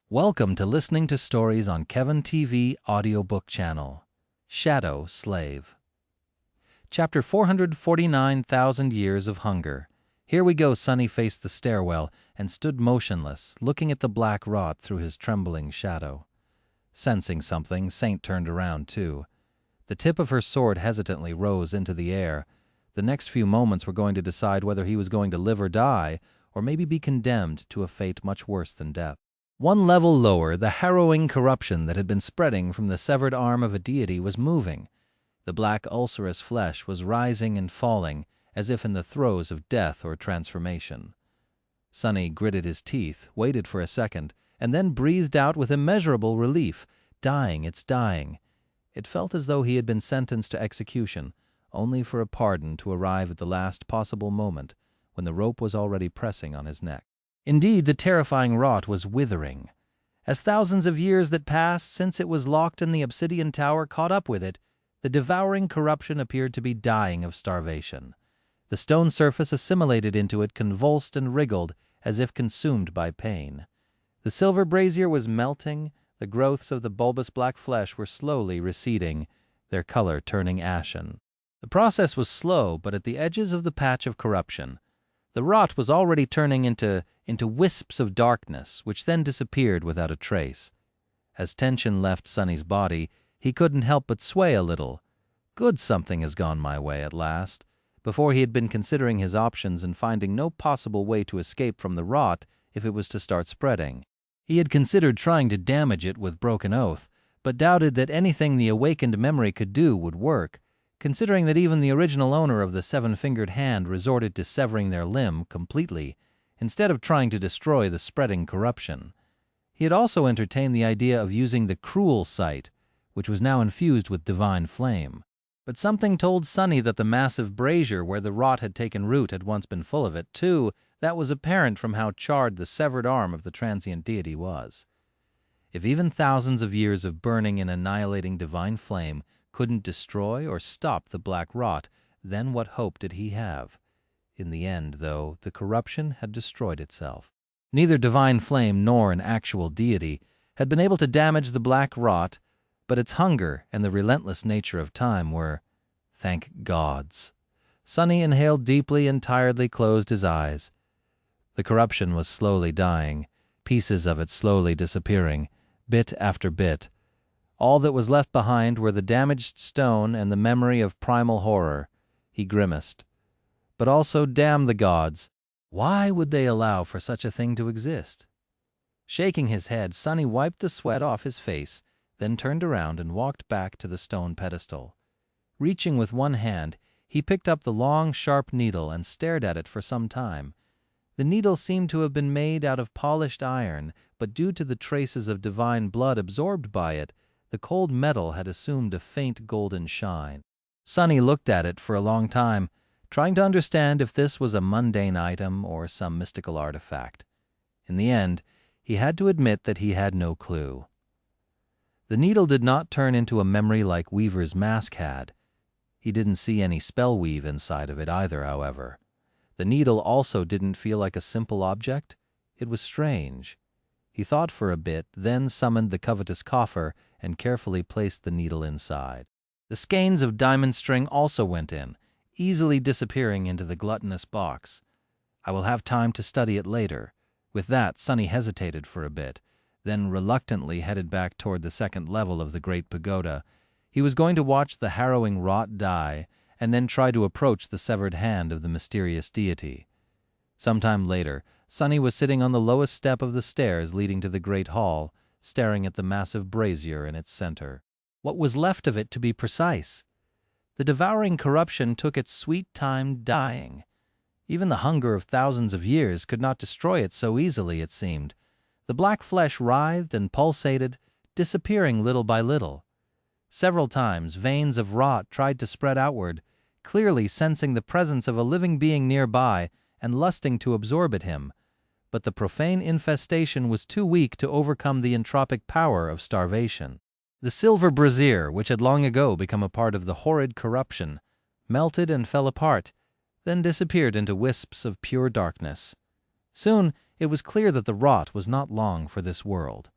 Welcome to listening to stories on Kevin TV Audiobook channel. Shadow Slave. Chapter 449,000 Years of Hunger. Here we go. Sonny faced the stairwell and stood motionless, looking at the black rot through his trembling shadow. Sensing something, Saint turned around too. The tip of her sword hesitantly rose into the air. The next few moments were going to decide whether he was going to live or die, or maybe be condemned to a fate much worse than death. One level lower, the harrowing corruption that had been spreading from the severed arm of a deity was moving. The black ulcerous flesh was rising and falling, as if in the throes of death or transformation. Sonny gritted his teeth, waited for a second, and then breathed out with immeasurable relief. Dying, it's dying. It felt as though he had been sentenced to execution, only for a pardon to arrive at the last possible moment, when the rope was already pressing on his neck. Indeed, the terrifying rot was withering. As thousands of years that passed since it was locked in the obsidian tower caught up with it, the devouring corruption appeared to be dying of starvation. The stone surface assimilated into it, convulsed and wriggled, as if consumed by pain. The silver brazier was melting, the growths of the bulbous black flesh were slowly receding, their color turning ashen. The process was slow, but at the edges of the patch of corruption, the rot was already turning into wisps of darkness, which then disappeared without a trace. As tension left Sonny's body, he couldn't help but sway a little. Good, something has gone my way at last. Before he had been considering his options and finding no possible way to escape from the rot if it was to start spreading. He had considered trying to damage it with broken oath, but doubted that anything the awakened memory could do would work, considering that even the original owner of the seven-fingered hand resorted to severing their limb completely, instead of trying to destroy the spreading corruption. He had also entertained the idea of using the cruel sight, which was now infused with divine flame. But something told Sonny that the massive brazier where the rot had taken root had once been full of it, too. That was apparent from how charred the severed arm of the transient deity was. If even thousands of years of burning and annihilating divine flame couldn't destroy or stop the black rot, then what hope did he have? In the end, though, the corruption had destroyed itself. Neither divine flame nor an actual deity had been able to damage the black rot, but its hunger and the relentless nature of time were, thank gods. Sonny inhaled deeply and tiredly closed his eyes. The corruption was slowly dying, pieces of it slowly disappearing, bit after bit. All that was left behind were the damaged stone and the memory of primal horror. He grimaced. But also, damn the gods. Why would they allow for such a thing to exist? Shaking his head, Sonny wiped the sweat off his face, then turned around and walked back to the stone pedestal. Reaching with one hand, he picked up the long, sharp needle and stared at it for some time. The needle seemed to have been made out of polished iron, but due to the traces of divine blood absorbed by it, the cold metal had assumed a faint golden shine. Sonny looked at it for a long time, trying to understand if this was a mundane item or some mystical artifact. In the end, he had to admit that he had no clue. The needle did not turn into a memory like Weaver's mask had. He didn't see any spell weave inside of it either, however. The needle also didn't feel like a simple object. It was strange. He thought for a bit, then summoned the covetous coffer and carefully placed the needle inside. The skeins of diamond string also went in, easily disappearing into the gluttonous box. I will have time to study it later. With that, Sonny hesitated for a bit, then reluctantly headed back toward the second level of the great pagoda. He was going to watch the harrowing rot die, and then try to approach the severed hand of the mysterious deity. Sometime later, Sonny was sitting on the lowest step of the stairs leading to the great hall, staring at the massive brazier in its center. What was left of it, to be precise? The devouring corruption took its sweet time dying. Even the hunger of thousands of years could not destroy it so easily, it seemed. The black flesh writhed and pulsated, disappearing little by little. Several times, veins of rot tried to spread outward, clearly sensing the presence of a living being nearby and lusting to absorb at him. But the profane infestation was too weak to overcome the entropic power of starvation. The silver brazier, which had long ago become a part of the horrid corruption, melted and fell apart, then disappeared into wisps of pure darkness. Soon it was clear that the rot was not long for this world.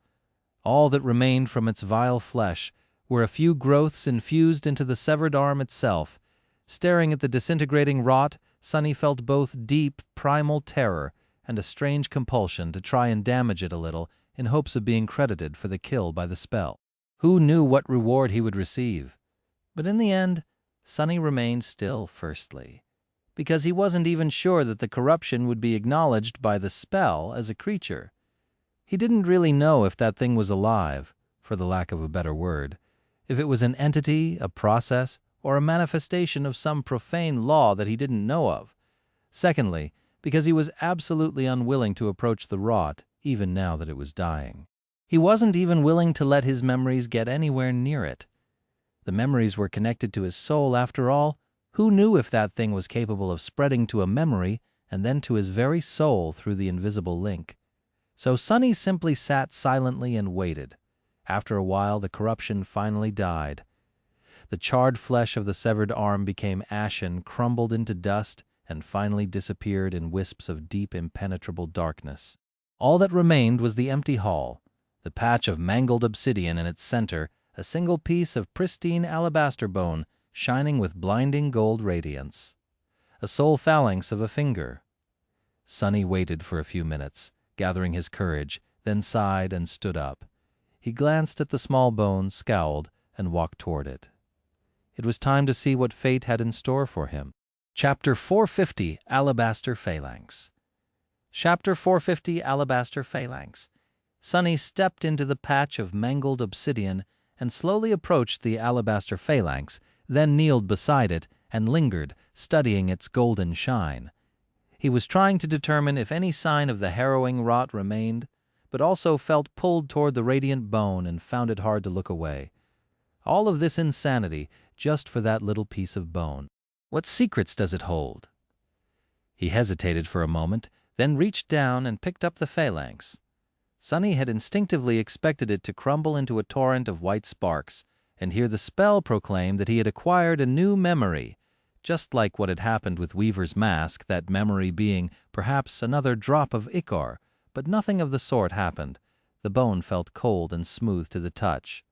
All that remained from its vile flesh were a few growths infused into the severed arm itself. Staring at the disintegrating rot, Sonny felt both deep, primal terror and a strange compulsion to try and damage it a little in hopes of being credited for the kill by the spell. Who knew what reward he would receive? But in the end, Sonny remained still, firstly, because he wasn't even sure that the corruption would be acknowledged by the spell as a creature. He didn't really know if that thing was alive, for the lack of a better word, if it was an entity, a process, or a manifestation of some profane law that he didn't know of. Secondly, because he was absolutely unwilling to approach the rot, even now that it was dying. He wasn't even willing to let his memories get anywhere near it. The memories were connected to his soul, after all. Who knew if that thing was capable of spreading to a memory and then to his very soul through the invisible link? So Sonny simply sat silently and waited. After a while, the corruption finally died. The charred flesh of the severed arm became ashen, crumbled into dust, and finally disappeared in wisps of deep, impenetrable darkness. All that remained was the empty hall, the patch of mangled obsidian in its center, a single piece of pristine alabaster bone shining with blinding gold radiance, a sole phalanx of a finger. Sonny waited for a few minutes, gathering his courage, then sighed and stood up. He glanced at the small bone, scowled, and walked toward it. It was time to see what fate had in store for him. Chapter 450, Alabaster Phalanx. Chapter 450, Alabaster Phalanx. Sonny stepped into the patch of mangled obsidian and slowly approached the alabaster phalanx, then kneeled beside it and lingered, studying its golden shine. He was trying to determine if any sign of the harrowing rot remained, but also felt pulled toward the radiant bone and found it hard to look away. All of this insanity just for that little piece of bone. What secrets does it hold? He hesitated for a moment, then reached down and picked up the phalanx. Sonny had instinctively expected it to crumble into a torrent of white sparks, and hear the spell proclaim that he had acquired a new memory, just like what had happened with Weaver's mask, that memory being perhaps another drop of ichor, but nothing of the sort happened. The bone felt cold and smooth to the touch.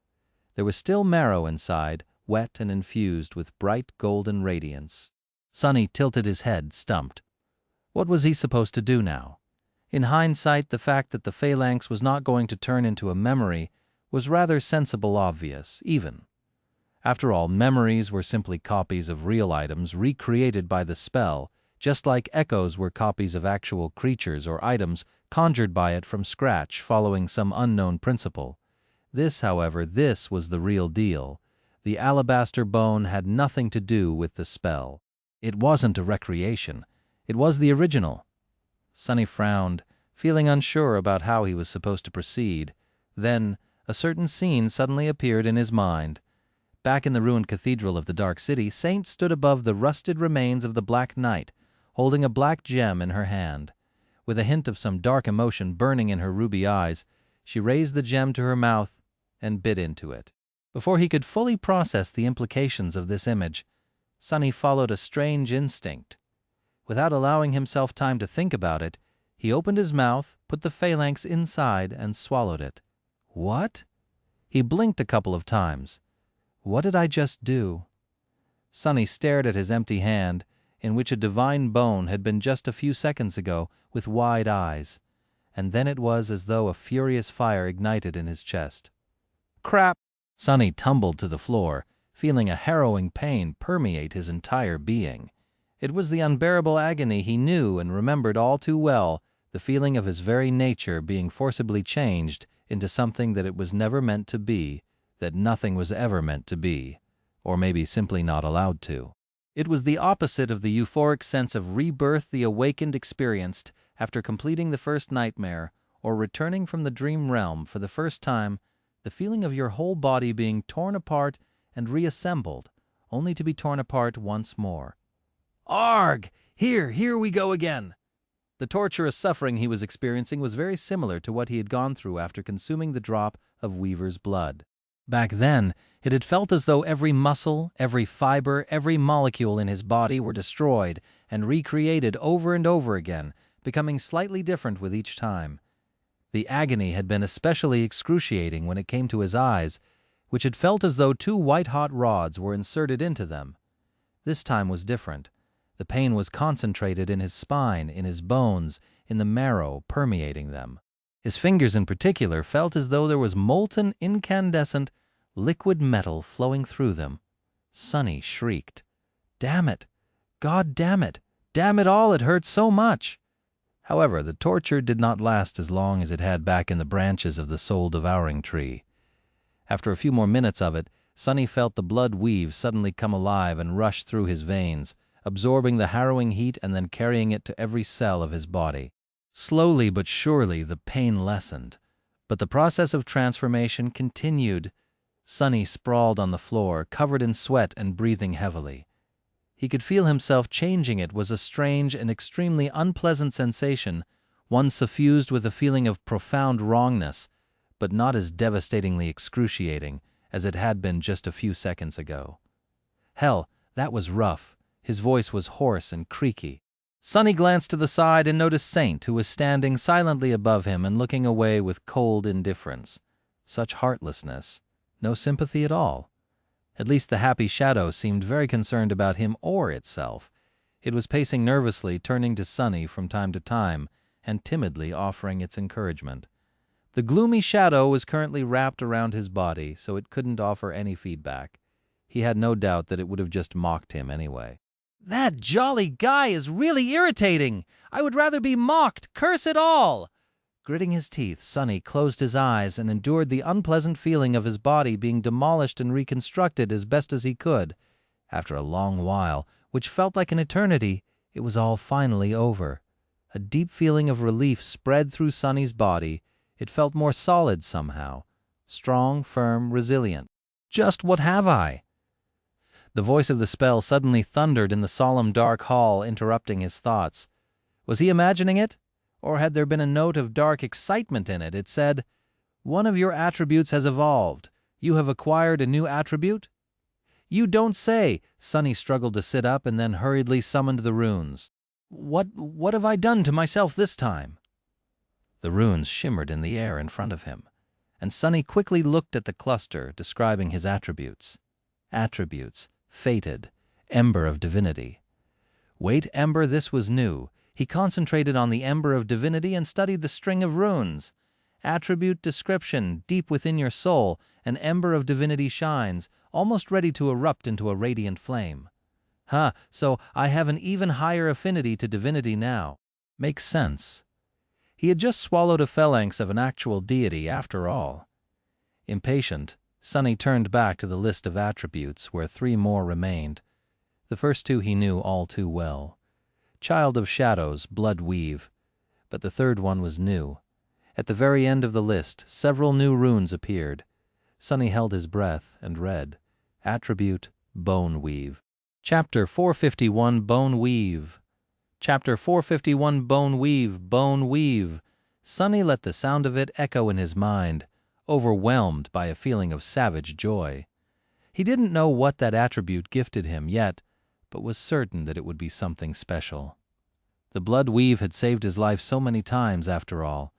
There was still marrow inside, wet and infused with bright golden radiance. Sonny tilted his head, stumped. What was he supposed to do now? In hindsight, the fact that the phalanx was not going to turn into a memory was rather sensible obvious, even. After all, memories were simply copies of real items recreated by the spell, just like echoes were copies of actual creatures or items conjured by it from scratch following some unknown principle. This, however, this was the real deal. The alabaster bone had nothing to do with the spell. It wasn't a recreation. It was the original. Sonny frowned, feeling unsure about how he was supposed to proceed. Then, a certain scene suddenly appeared in his mind. Back in the ruined cathedral of the Dark City, Saint stood above the rusted remains of the Black Knight, holding a black gem in her hand. With a hint of some dark emotion burning in her ruby eyes, she raised the gem to her mouth and bit into it. Before he could fully process the implications of this image, Sonny followed a strange instinct. Without allowing himself time to think about it, he opened his mouth, put the phalanx inside, and swallowed it. What? He blinked a couple of times. What did I just do? Sonny stared at his empty hand, in which a divine bone had been just a few seconds ago, with wide eyes, and then it was as though a furious fire ignited in his chest. Crap! Sonny tumbled to the floor, feeling a harrowing pain permeate his entire being. It was the unbearable agony he knew and remembered all too well, the feeling of his very nature being forcibly changed into something that it was never meant to be, that nothing was ever meant to be, or maybe simply not allowed to. It was the opposite of the euphoric sense of rebirth the awakened experienced after completing the first nightmare or returning from the dream realm for the first time, the feeling of your whole body being torn apart and reassembled, only to be torn apart once more. Arg! Here we go again! The torturous suffering he was experiencing was very similar to what he had gone through after consuming the drop of Weaver's blood. Back then, it had felt as though every muscle, every fiber, every molecule in his body were destroyed and recreated over and over again, becoming slightly different with each time. The agony had been especially excruciating when it came to his eyes, which had felt as though two white-hot rods were inserted into them. This time was different. The pain was concentrated in his spine, in his bones, in the marrow, permeating them. His fingers in particular felt as though there was molten, incandescent, liquid metal flowing through them. Sonny shrieked, "Damn it! God damn it! Damn it all, it hurts so much!" However, the torture did not last as long as it had back in the branches of the soul-devouring tree. After a few more minutes of it, Sonny felt the blood weave suddenly come alive and rush through his veins, absorbing the harrowing heat and then carrying it to every cell of his body. Slowly but surely the pain lessened, but the process of transformation continued. Sonny sprawled on the floor, covered in sweat and breathing heavily. He could feel himself changing. It was a strange and extremely unpleasant sensation, one suffused with a feeling of profound wrongness, but not as devastatingly excruciating as it had been just a few seconds ago. Hell, that was rough. His voice was hoarse and creaky. Sonny glanced to the side and noticed Saint, who was standing silently above him and looking away with cold indifference. Such heartlessness. No sympathy at all. At least the happy shadow seemed very concerned about him or itself. It was pacing nervously, turning to Sonny from time to time, and timidly offering its encouragement. The gloomy shadow was currently wrapped around his body, so it couldn't offer any feedback. He had no doubt that it would have just mocked him anyway. "That jolly guy is really irritating! I would rather be mocked, curse it all!" Gritting his teeth, Sonny closed his eyes and endured the unpleasant feeling of his body being demolished and reconstructed as best as he could. After a long while, which felt like an eternity, it was all finally over. A deep feeling of relief spread through Sonny's body. It felt more solid somehow. Strong, firm, resilient. Just what have I? The voice of the spell suddenly thundered in the solemn dark hall, interrupting his thoughts. Was he imagining it? Or had there been a note of dark excitement in it? It said, "One of your attributes has evolved. You have acquired a new attribute?" "You don't say!" Sonny struggled to sit up and then hurriedly summoned the runes. What have I done to myself this time?" The runes shimmered in the air in front of him, and Sonny quickly looked at the cluster describing his attributes. Attributes, fated, ember of divinity. Wait, ember, this was new. He concentrated on the ember of divinity and studied the string of runes. Attribute description, deep within your soul, an ember of divinity shines, almost ready to erupt into a radiant flame. So I have an even higher affinity to divinity now. Makes sense. He had just swallowed a phalanx of an actual deity after all. Impatient, Sonny turned back to the list of attributes where 3 more remained. The first 2 he knew all too well. Child of shadows, blood weave. But the third one was new. At the very end of the list, several new runes appeared. Sonny held his breath and read, Attribute, bone weave. Chapter 451, Bone Weave. Chapter 451, Bone Weave, Bone Weave. Sonny let the sound of it echo in his mind, overwhelmed by a feeling of savage joy. He didn't know what that attribute gifted him yet, but was certain that it would be something special. The blood weave had saved his life so many times after all,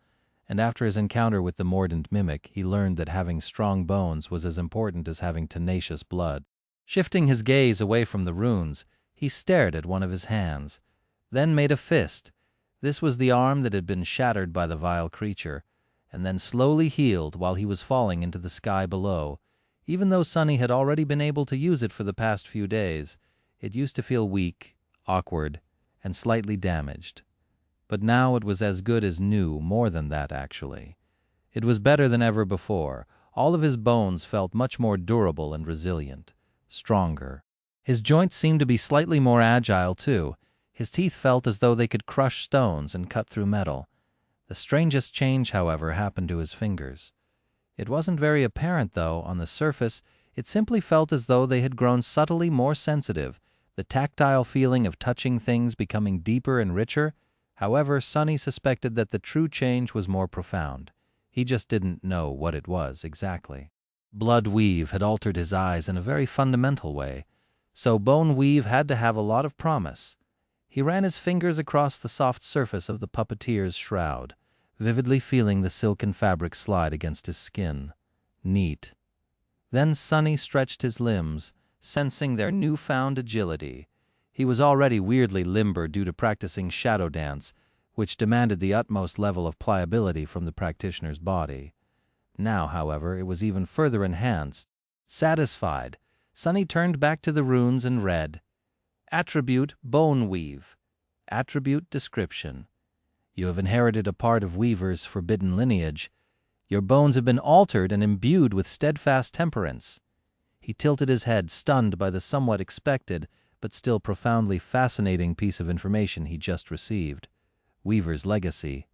and after his encounter with the mordant mimic, he learned that having strong bones was as important as having tenacious blood. Shifting his gaze away from the runes, he stared at one of his hands, then made a fist. This was the arm that had been shattered by the vile creature, and then slowly healed while he was falling into the sky below. Even though Sonny had already been able to use it for the past few days, it used to feel weak, awkward, and slightly damaged. But now it was as good as new, more than that actually. It was better than ever before. All of his bones felt much more durable and resilient, stronger. His joints seemed to be slightly more agile too. His teeth felt as though they could crush stones and cut through metal. The strangest change, however, happened to his fingers. It wasn't very apparent, though. On the surface, it simply felt as though they had grown subtly more sensitive, the tactile feeling of touching things becoming deeper and richer. However, Sonny suspected that the true change was more profound. He just didn't know what it was exactly. Blood weave had altered his eyes in a very fundamental way, so bone weave had to have a lot of promise. He ran his fingers across the soft surface of the puppeteer's shroud. vividly feeling the silken fabric slide against his skin. Neat. Then Sonny stretched his limbs, sensing their newfound agility. He was already weirdly limber due to practicing shadow dance, which demanded the utmost level of pliability from the practitioner's body. Now, however, it was even further enhanced. Satisfied, Sonny turned back to the runes and read, Attribute Bone Weave. Attribute Description. You have inherited a part of Weaver's forbidden lineage. Your bones have been altered and imbued with steadfast temperance. He tilted his head, stunned by the somewhat expected, but still profoundly fascinating piece of information he just received. Weaver's legacy.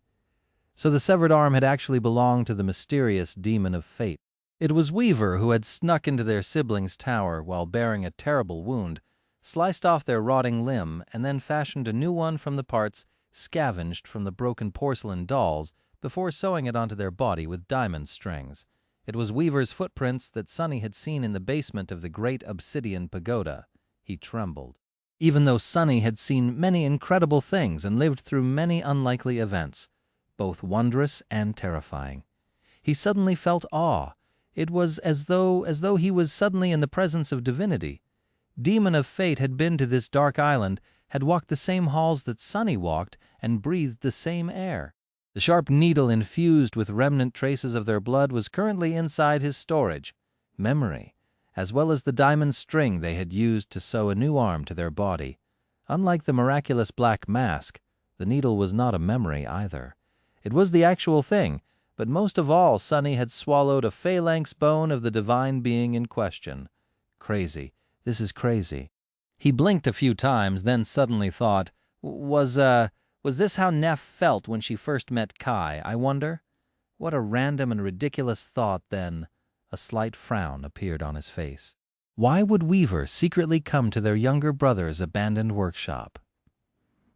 So the severed arm had actually belonged to the mysterious demon of fate. It was Weaver who had snuck into their siblings' tower while bearing a terrible wound, sliced off their rotting limb, and then fashioned a new one from the parts scavenged from the broken porcelain dolls before sewing it onto their body with diamond strings. It was Weaver's footprints that Sonny had seen in the basement of the great obsidian pagoda. He trembled. Even though Sonny had seen many incredible things and lived through many unlikely events, both wondrous and terrifying, he suddenly felt awe. It was as though he was suddenly in the presence of divinity. Demon of Fate had been to this dark island, had walked the same halls that Sonny walked, and breathed the same air. The sharp needle infused with remnant traces of their blood was currently inside his storage, memory, as well as the diamond string they had used to sew a new arm to their body. Unlike the miraculous black mask, the needle was not a memory either. It was the actual thing, but most of all, Sonny had swallowed a phalanx bone of the divine being in question. Crazy. This is crazy. He blinked a few times, then suddenly thought, Was this how Neff felt when she first met Kai, I wonder? What a random and ridiculous thought, then. A slight frown appeared on his face. Why would Weaver secretly come to their younger brother's abandoned workshop?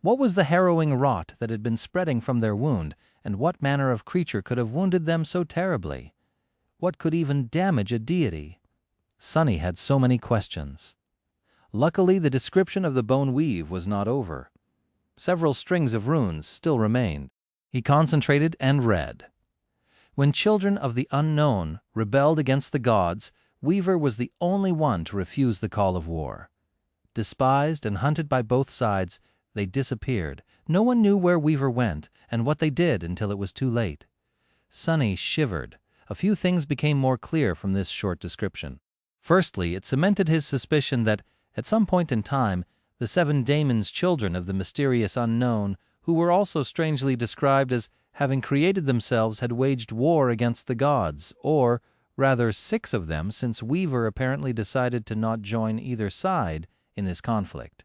What was the harrowing rot that had been spreading from their wound, and what manner of creature could have wounded them so terribly? What could even damage a deity? Sonny had so many questions. Luckily, the description of the bone weave was not over. Several strings of runes still remained. He concentrated and read. When children of the unknown rebelled against the gods, Weaver was the only one to refuse the call of war. Despised and hunted by both sides, they disappeared. No one knew where Weaver went and what they did until it was too late. Sonny shivered. A few things became more clear from this short description. Firstly, it cemented his suspicion that, at some point in time, the 7 daemons, children of the mysterious unknown, who were also strangely described as having created themselves, had waged war against the gods, or rather 6 of them, since Weaver apparently decided to not join either side in this conflict.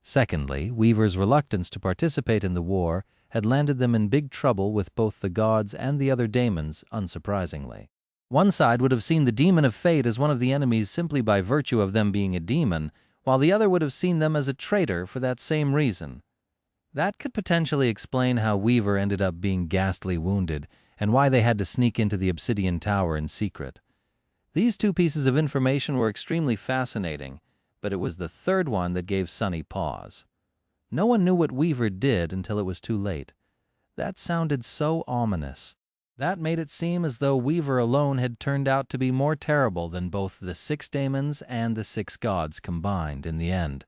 Secondly, Weaver's reluctance to participate in the war had landed them in big trouble with both the gods and the other daemons, unsurprisingly. One side would have seen the demon of fate as one of the enemies simply by virtue of them being a demon, while the other would have seen them as a traitor for that same reason. That could potentially explain how Weaver ended up being ghastly wounded, and why they had to sneak into the obsidian tower in secret. These 2 pieces of information were extremely fascinating, but it was the third one that gave Sonny pause. No one knew what Weaver did until it was too late. That sounded so ominous. That made it seem as though Weaver alone had turned out to be more terrible than both the 6 daemons and the 6 gods combined in the end.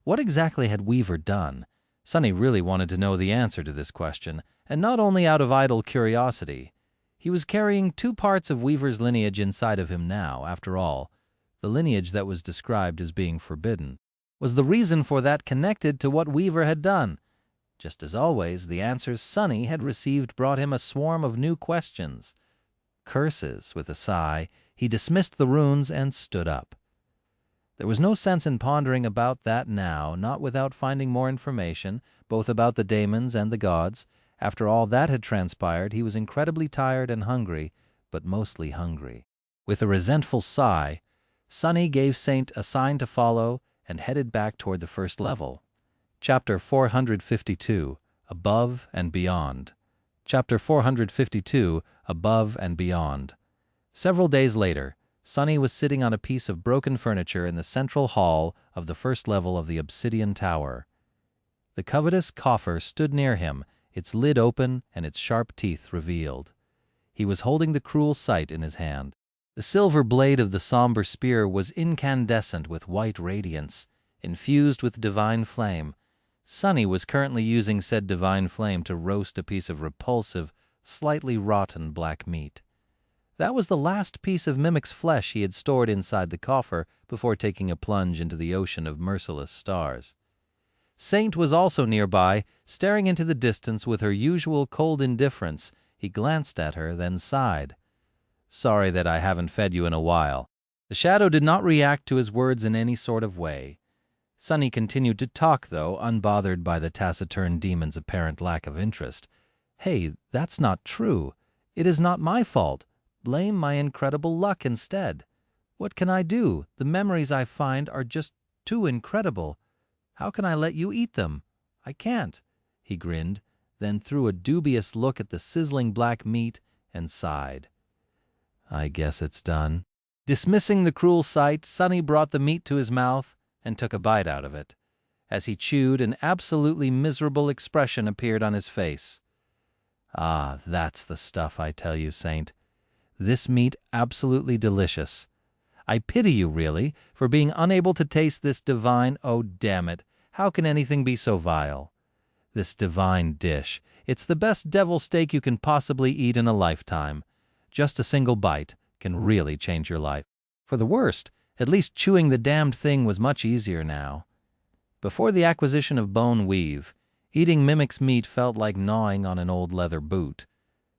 What exactly had Weaver done? Sonny really wanted to know the answer to this question, and not only out of idle curiosity. He was carrying 2 parts of Weaver's lineage inside of him now, after all. The lineage that was described as being forbidden. Was the reason for that connected to what Weaver had done? Just as always, the answers Sonny had received brought him a swarm of new questions. Curses, with a sigh, he dismissed the runes and stood up. There was no sense in pondering about that now, not without finding more information, both about the daemons and the gods. After all that had transpired, he was incredibly tired and hungry, but mostly hungry. With a resentful sigh, Sonny gave Saint a sign to follow and headed back toward the first level. Chapter 452, Above and Beyond. Chapter 452, Above and Beyond. Several days later, Sonny was sitting on a piece of broken furniture in the central hall of the first level of the obsidian tower. The covetous coffer stood near him, its lid open and its sharp teeth revealed. He was holding the cruel sight in his hand. The silver blade of the somber spear was incandescent with white radiance, infused with divine flame. Sunny was currently using said divine flame to roast a piece of repulsive, slightly rotten black meat. That was the last piece of mimic's flesh he had stored inside the coffer before taking a plunge into the ocean of merciless stars. Saint was also nearby, staring into the distance with her usual cold indifference. He glanced at her, then sighed. "Sorry that I haven't fed you in a while." The shadow did not react to his words in any sort of way. Sunny continued to talk, though, unbothered by the taciturn demon's apparent lack of interest. "Hey, that's not true. It is not my fault. Blame my incredible luck instead. What can I do? The memories I find are just too incredible. How can I let you eat them? I can't." He grinned, then threw a dubious look at the sizzling black meat and sighed. "I guess it's done." Dismissing the cruel sight, Sunny brought the meat to his mouth and took a bite out of it. As he chewed, an absolutely miserable expression appeared on his face. "Ah, that's the stuff, I tell you, Saint. This meat absolutely delicious. I pity you, really, for being unable to taste this divine— oh, damn it, how can anything be so vile? This divine dish. It's the best devil steak you can possibly eat in a lifetime. Just a single bite can really change your life. For the worst, at least chewing the damned thing was much easier now. Before the acquisition of bone weave, eating mimic's meat felt like gnawing on an old leather boot.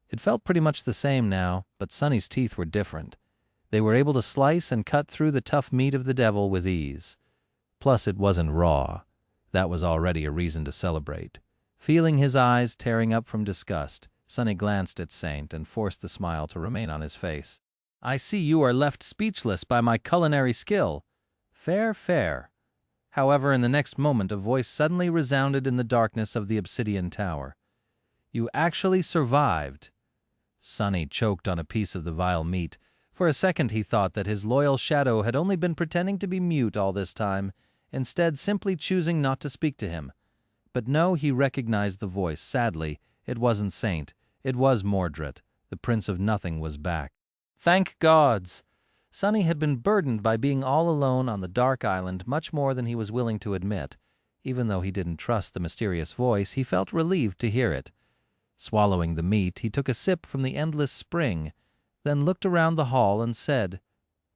It felt pretty much the same now, but Sunny's teeth were different. They were able to slice and cut through the tough meat of the devil with ease. Plus, it wasn't raw. That was already a reason to celebrate. Feeling his eyes tearing up from disgust, Sunny glanced at Saint and forced the smile to remain on his face. "I see you are left speechless by my culinary skill. Fair, fair." However, in the next moment, a voice suddenly resounded in the darkness of the obsidian tower. "You actually survived." Sunny choked on a piece of the vile meat. For a second he thought that his loyal shadow had only been pretending to be mute all this time, instead simply choosing not to speak to him. But no, he recognized the voice. Sadly, it wasn't Saint. It was Mordred. The Prince of Nothing was back. Thank gods! Sunny had been burdened by being all alone on the dark island much more than he was willing to admit. Even though he didn't trust the mysterious voice, he felt relieved to hear it. Swallowing the meat, he took a sip from the endless spring, then looked around the hall and said,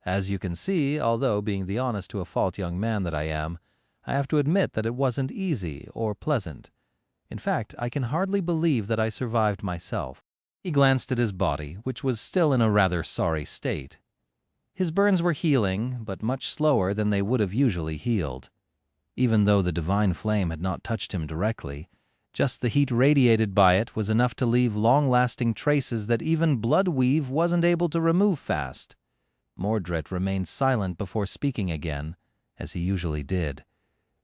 "As you can see, although, being the honest to a fault young man that I am, I have to admit that it wasn't easy or pleasant. In fact, I can hardly believe that I survived myself." He glanced at his body, which was still in a rather sorry state. His burns were healing, but much slower than they would have usually healed. Even though the divine flame had not touched him directly, just the heat radiated by it was enough to leave long-lasting traces that even blood weave wasn't able to remove fast. Mordred remained silent before speaking again, as he usually did.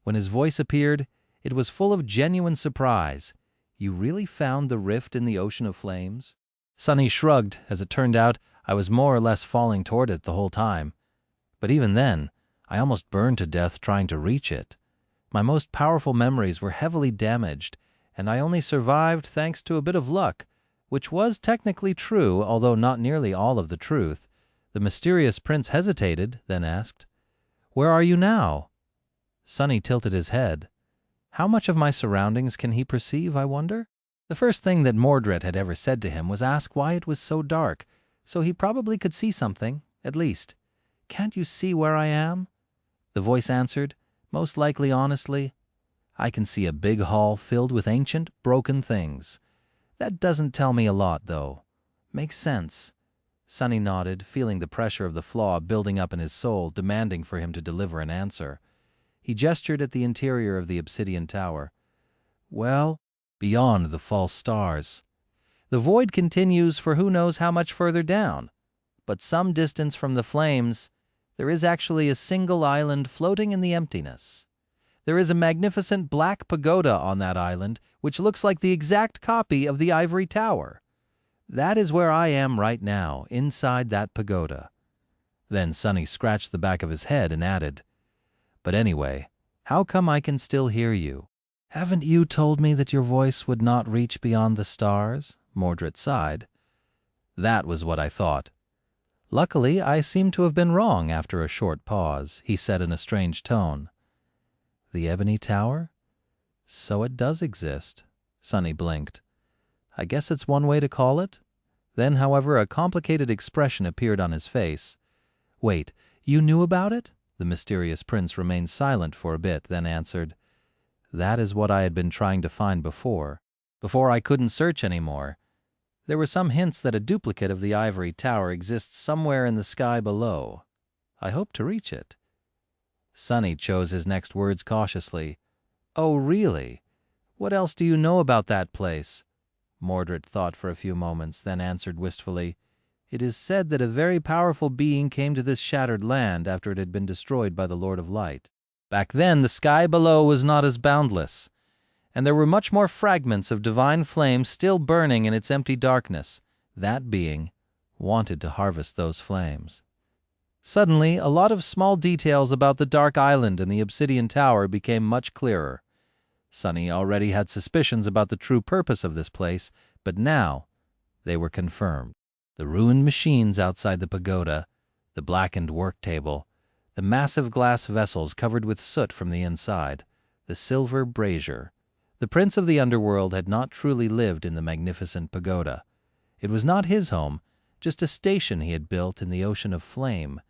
When his voice appeared, it was full of genuine surprise. "You really found the rift in the ocean of flames?" Sunny shrugged. As it turned out, I was more or less falling toward it the whole time. But even then, I almost burned to death trying to reach it. My most powerful memories were heavily damaged, and I only survived thanks to a bit of luck, which was technically true, although not nearly all of the truth. The mysterious prince hesitated, then asked, "Where are you now?" Sunny tilted his head. How much of my surroundings can he perceive, I wonder? The first thing that Mordred had ever said to him was ask why it was so dark, so he probably could see something, at least. "Can't you see where I am?" The voice answered, most likely honestly, "I can see a big hall filled with ancient, broken things. That doesn't tell me a lot, though. Makes sense." Sunny nodded, feeling the pressure of the flaw building up in his soul, demanding for him to deliver an answer. He gestured at the interior of the obsidian tower. "Well, beyond the false stars. The void continues for who knows how much further down. But some distance from the flames, there is actually a single island floating in the emptiness. There is a magnificent black pagoda on that island, which looks like the exact copy of the ivory tower. That is where I am right now, inside that pagoda." Then Sunny scratched the back of his head and added, "But anyway, how come I can still hear you?" Haven't you told me that your voice would not reach beyond the stars? Mordred sighed. That was what I thought. Luckily, I seem to have been wrong after a short pause, he said in a strange tone. The Ebony Tower? So it does exist. Sunny blinked. I guess it's one way to call it. Then, however, a complicated expression appeared on his face. Wait, you knew about it? The mysterious prince remained silent for a bit, then answered, That is what I had been trying to find before I couldn't search anymore. There were some hints that a duplicate of the ivory tower exists somewhere in the sky below. I hope to reach it. Sunny chose his next words cautiously. Oh, really? What else do you know about that place? Mordred thought for a few moments, then answered wistfully, It is said that a very powerful being came to this shattered land after it had been destroyed by the Lord of Light. Back then, the sky below was not as boundless, and there were much more fragments of divine flame still burning in its empty darkness. That being wanted to harvest those flames. Suddenly, a lot of small details about the dark island and the obsidian tower became much clearer. Sunny already had suspicions about the true purpose of this place, but now they were confirmed. The ruined machines outside the pagoda, the blackened work table, the massive glass vessels covered with soot from the inside, the silver brazier. The prince of the underworld had not truly lived in the magnificent pagoda. It was not his home, just a station he had built in the ocean of flame,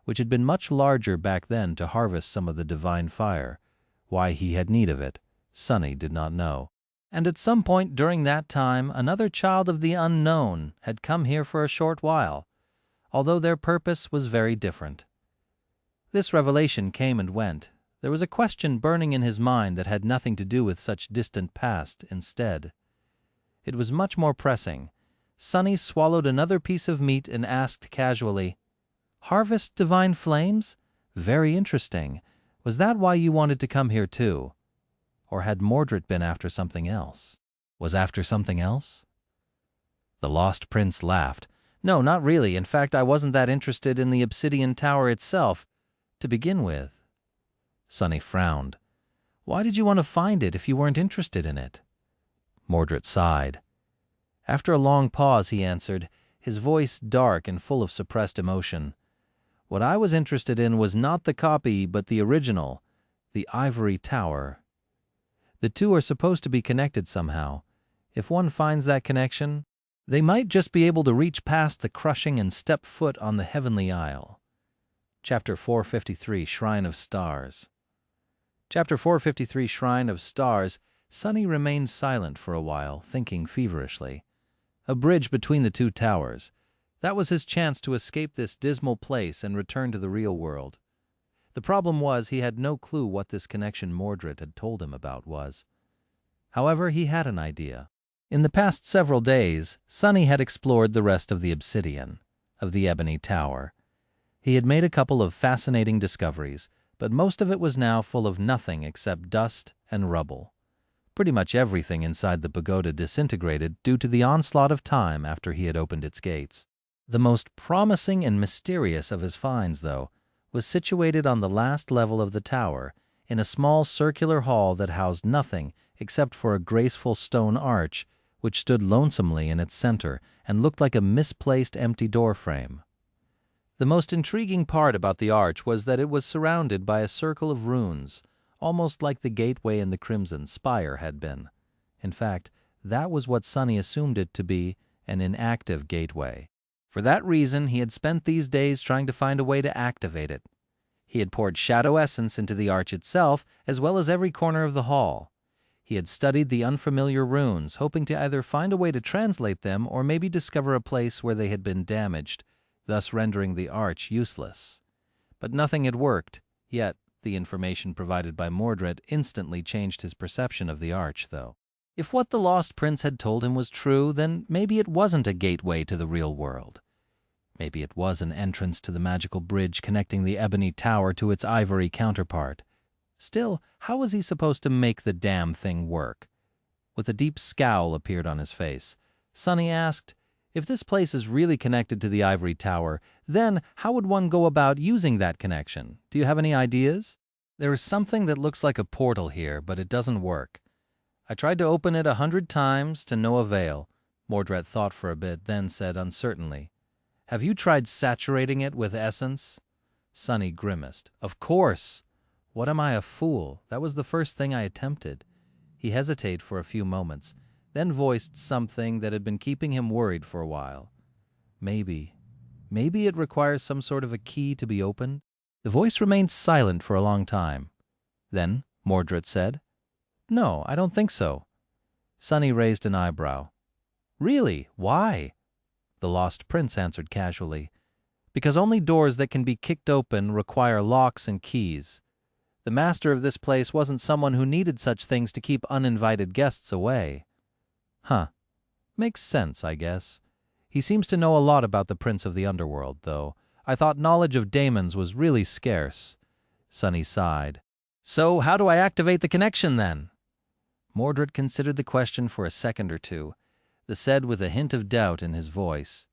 which had been much larger back then to harvest some of the divine fire. Why he had need of it, Sunny did not know. And at some point during that time, another child of the unknown had come here for a short while, although their purpose was very different. This revelation came and went. There was a question burning in his mind that had nothing to do with such distant past instead. It was much more pressing. Sunny swallowed another piece of meat and asked casually, Harvest divine flames? Very interesting. Was that why you wanted to come here too? Or had Mordred been after something else? Was after something else? The lost prince laughed. No, not really. In fact, I wasn't that interested in the obsidian tower itself, to begin with. Sunny frowned. Why did you want to find it if you weren't interested in it? Mordred sighed. After a long pause, he answered, his voice dark and full of suppressed emotion. What I was interested in was not the copy, but the original, the ivory tower. The two are supposed to be connected somehow. If one finds that connection, they might just be able to reach past the crushing and step foot on the heavenly isle. Chapter 453, Shrine of Stars. Chapter 453, Shrine of Stars. Sunny remained silent for a while, thinking feverishly. A bridge between the two towers. That was his chance to escape this dismal place and return to the real world. The problem was he had no clue what this connection Mordred had told him about was. However, he had an idea. In the past several days, Sunny had explored the rest of the obsidian, of the ebony tower. He had made a couple of fascinating discoveries, but most of it was now full of nothing except dust and rubble. Pretty much everything inside the pagoda disintegrated due to the onslaught of time after he had opened its gates. The most promising and mysterious of his finds, though, was situated on the last level of the tower, in a small circular hall that housed nothing except for a graceful stone arch, which stood lonesomely in its center and looked like a misplaced empty doorframe. The most intriguing part about the arch was that it was surrounded by a circle of runes, almost like the gateway in the Crimson Spire had been. In fact, that was what Sunny assumed it to be, an inactive gateway. For that reason, he had spent these days trying to find a way to activate it. He had poured shadow essence into the arch itself, as well as every corner of the hall. He had studied the unfamiliar runes, hoping to either find a way to translate them or maybe discover a place where they had been damaged, thus rendering the arch useless. But nothing had worked, yet the information provided by Mordred instantly changed his perception of the arch, though. If what the lost prince had told him was true, then maybe it wasn't a gateway to the real world. Maybe it was an entrance to the magical bridge connecting the ebony tower to its ivory counterpart. Still, how was he supposed to make the damn thing work? With a deep scowl appeared on his face, Sunny asked, if this place is really connected to the ivory tower, then how would one go about using that connection? Do you have any ideas? There is something that looks like a portal here, but it doesn't work. I tried to open it 100 times to no avail. Mordred thought for a bit, then said uncertainly, "Have you tried saturating it with essence?" Sonny grimaced. "Of course! What am I, a fool? That was the first thing I attempted." He hesitated for a few moments, then voiced something that had been keeping him worried for a while. Maybe it requires some sort of a key to be opened? The voice remained silent for a long time. Then Mordred said, "No, I don't think so." Sonny raised an eyebrow. "Really? Why?" The lost prince answered casually, "Because only doors that can be kicked open require locks and keys. The master of this place wasn't someone who needed such things to keep uninvited guests away." Huh. Makes sense, I guess. He seems to know a lot about the prince of the underworld, though. I thought knowledge of daemons was really scarce. Sonny sighed. "So how do I activate the connection, then?" Mordred considered the question for a second or two, then said with a hint of doubt in his voice,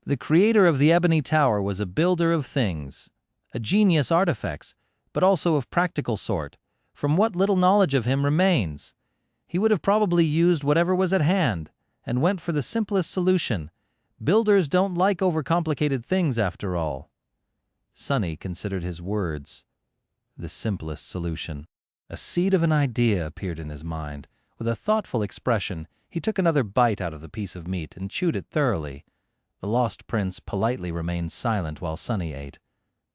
"The creator of the Ebony Tower was a builder of things, a genius artifacts, but also of practical sort. From what little knowledge of him remains, he would have probably used whatever was at hand, and went for the simplest solution. Builders don't like overcomplicated things, after all." Sonny considered his words. The simplest solution. A seed of an idea appeared in his mind. With a thoughtful expression, he took another bite out of the piece of meat and chewed it thoroughly. The lost prince politely remained silent while Sonny ate.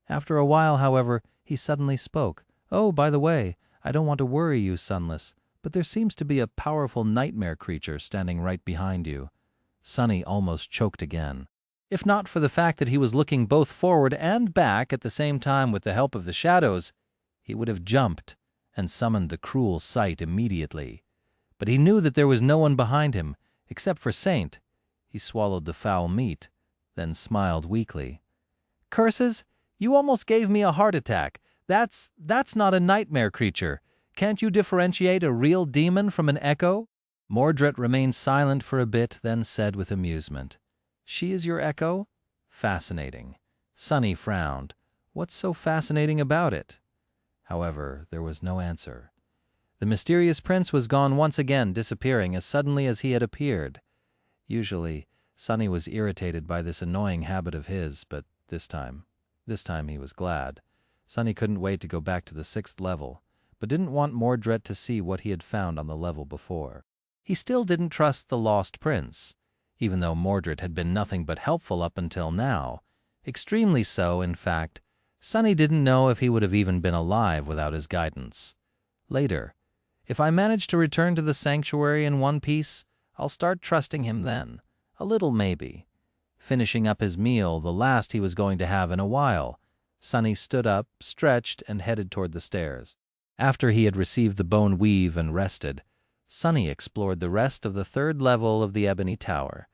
After a while, however, he suddenly spoke. "Oh, by the way, I don't want to worry you, Sunless, but there seems to be a powerful nightmare creature standing right behind you." Sonny almost choked again. If not for the fact that he was looking both forward and back at the same time with the help of the shadows, he would have jumped and summoned the cruel sight immediately. But he knew that there was no one behind him, except for Saint. He swallowed the foul meat, then smiled weakly. "Curses! You almost gave me a heart attack. That's not a nightmare creature. Can't you differentiate a real demon from an echo?" Mordred remained silent for a bit, then said with amusement, "She is your echo? Fascinating." Sonny frowned. What's so fascinating about it? However, there was no answer. The mysterious prince was gone once again, disappearing as suddenly as he had appeared. Usually, Sonny was irritated by this annoying habit of his, but this time he was glad. Sonny couldn't wait to go back to the 6th level, but didn't want Mordred to see what he had found on the level before. He still didn't trust the lost prince, even though Mordred had been nothing but helpful up until now. Extremely so, in fact. Sonny didn't know if he would have even been alive without his guidance. Later, if I manage to return to the sanctuary in one piece, I'll start trusting him then. A little, maybe. Finishing up his meal, the last he was going to have in a while, Sonny stood up, stretched, and headed toward the stairs. After he had received the bone weave and rested, Sonny explored the rest of the 3rd level of the Ebony Tower.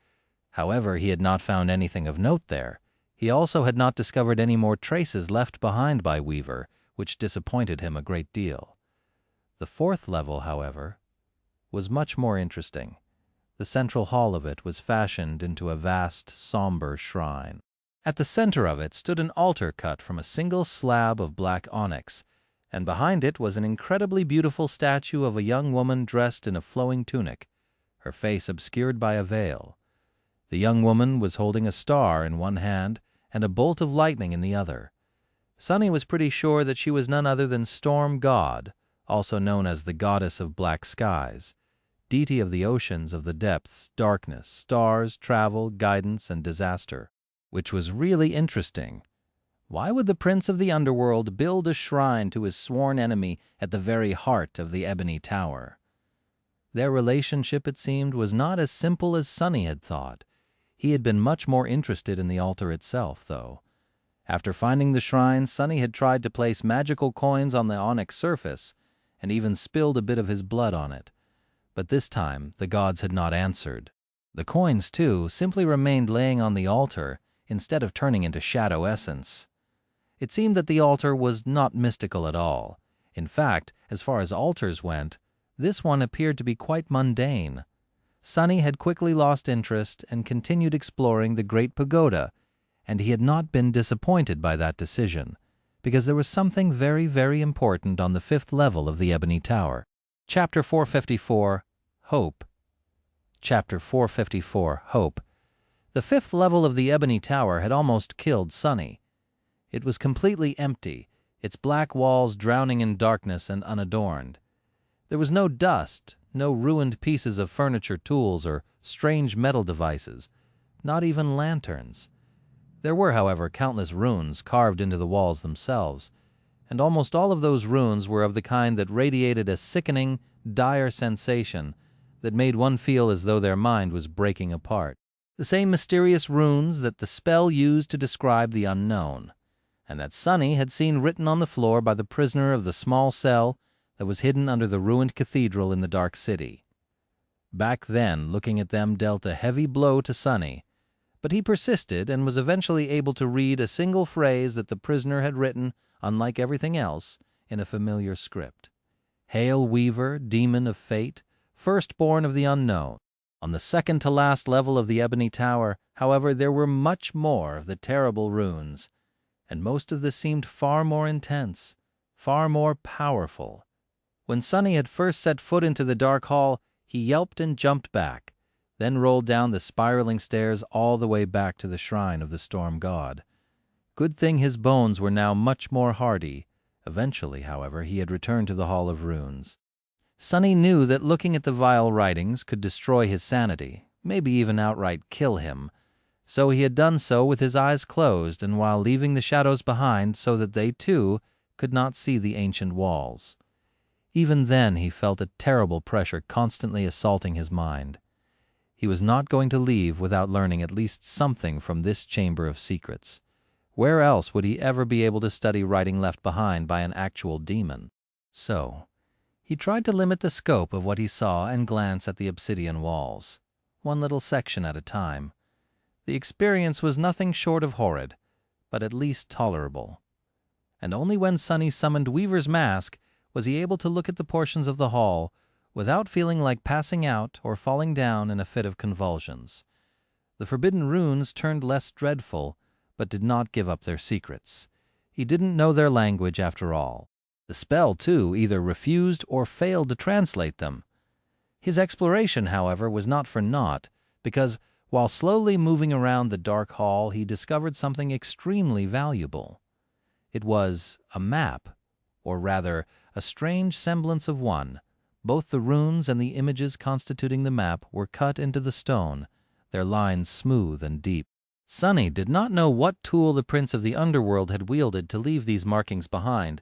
However, he had not found anything of note there. He also had not discovered any more traces left behind by Weaver, which disappointed him a great deal. The 4th level, however, was much more interesting. The central hall of it was fashioned into a vast, somber shrine. At the center of it stood an altar cut from a single slab of black onyx, and behind it was an incredibly beautiful statue of a young woman dressed in a flowing tunic, her face obscured by a veil. The young woman was holding a star in one hand and a bolt of lightning in the other. Sonny was pretty sure that she was none other than Storm God, also known as the Goddess of Black Skies, deity of the oceans, of the depths, darkness, stars, travel, guidance, and disaster, which was really interesting. Why would the prince of the underworld build a shrine to his sworn enemy at the very heart of the Ebony Tower? Their relationship, it seemed, was not as simple as Sonny had thought. He had been much more interested in the altar itself, though. After finding the shrine, Sonny had tried to place magical coins on the onyx surface, and even spilled a bit of his blood on it. But this time, the gods had not answered. The coins, too, simply remained laying on the altar instead of turning into shadow essence. It seemed that the altar was not mystical at all. In fact, as far as altars went, this one appeared to be quite mundane. Sonny had quickly lost interest and continued exploring the Great Pagoda, and he had not been disappointed by that decision, because there was something very, very important on the 5th level of the Ebony Tower. Chapter 454, Hope. Chapter 454, Hope. The fifth level of the Ebony Tower had almost killed Sunny. It was completely empty, its black walls drowning in darkness and unadorned. There was no dust, no ruined pieces of furniture, tools, or strange metal devices, not even lanterns. There were, however, countless runes carved into the walls themselves, and almost all of those runes were of the kind that radiated a sickening, dire sensation that made one feel as though their mind was breaking apart. The same mysterious runes that the spell used to describe the unknown, and that Sunny had seen written on the floor by the prisoner of the small cell that was hidden under the ruined cathedral in the Dark City. Back then, looking at them dealt a heavy blow to Sunny, but he persisted and was eventually able to read a single phrase that the prisoner had written, unlike everything else, in a familiar script. Hail, Weaver, demon of fate, firstborn of the unknown. On the second-to-last level of the Ebony Tower, however, there were much more of the terrible runes, and most of this seemed far more intense, far more powerful. When Sunny had first set foot into the dark hall, he yelped and jumped back, then rolled down the spiraling stairs all the way back to the shrine of the storm god. Good thing his bones were now much more hardy. Eventually, however, he had returned to the Hall of Runes. Sunny knew that looking at the vile writings could destroy his sanity, maybe even outright kill him, so he had done so with his eyes closed and while leaving the shadows behind so that they, too, could not see the ancient walls. Even then he felt a terrible pressure constantly assaulting his mind. He was not going to leave without learning at least something from this chamber of secrets. Where else would he ever be able to study writing left behind by an actual demon? So he tried to limit the scope of what he saw and glance at the obsidian walls, one little section at a time. The experience was nothing short of horrid, but at least tolerable. And only when Sunny summoned Weaver's mask was he able to look at the portions of the hall without feeling like passing out or falling down in a fit of convulsions. The forbidden runes turned less dreadful, but did not give up their secrets. He didn't know their language after all. The spell, too, either refused or failed to translate them. His exploration, however, was not for naught, because while slowly moving around the dark hall, he discovered something extremely valuable. It was a map, or rather, a strange semblance of one. Both the runes and the images constituting the map were cut into the stone, their lines smooth and deep. Sunny did not know what tool the prince of the underworld had wielded to leave these markings behind,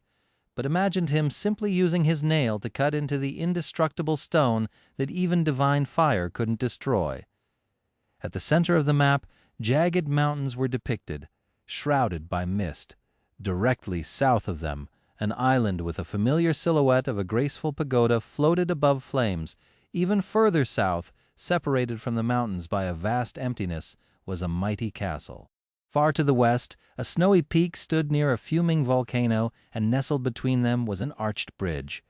but imagined him simply using his nail to cut into the indestructible stone that even divine fire couldn't destroy. At the center of the map, jagged mountains were depicted, shrouded by mist. Directly south of them, an island with a familiar silhouette of a graceful pagoda floated above flames. Even further south, separated from the mountains by a vast emptiness, was a mighty castle. Far to the west, a snowy peak stood near a fuming volcano, and nestled between them was an arched bridge.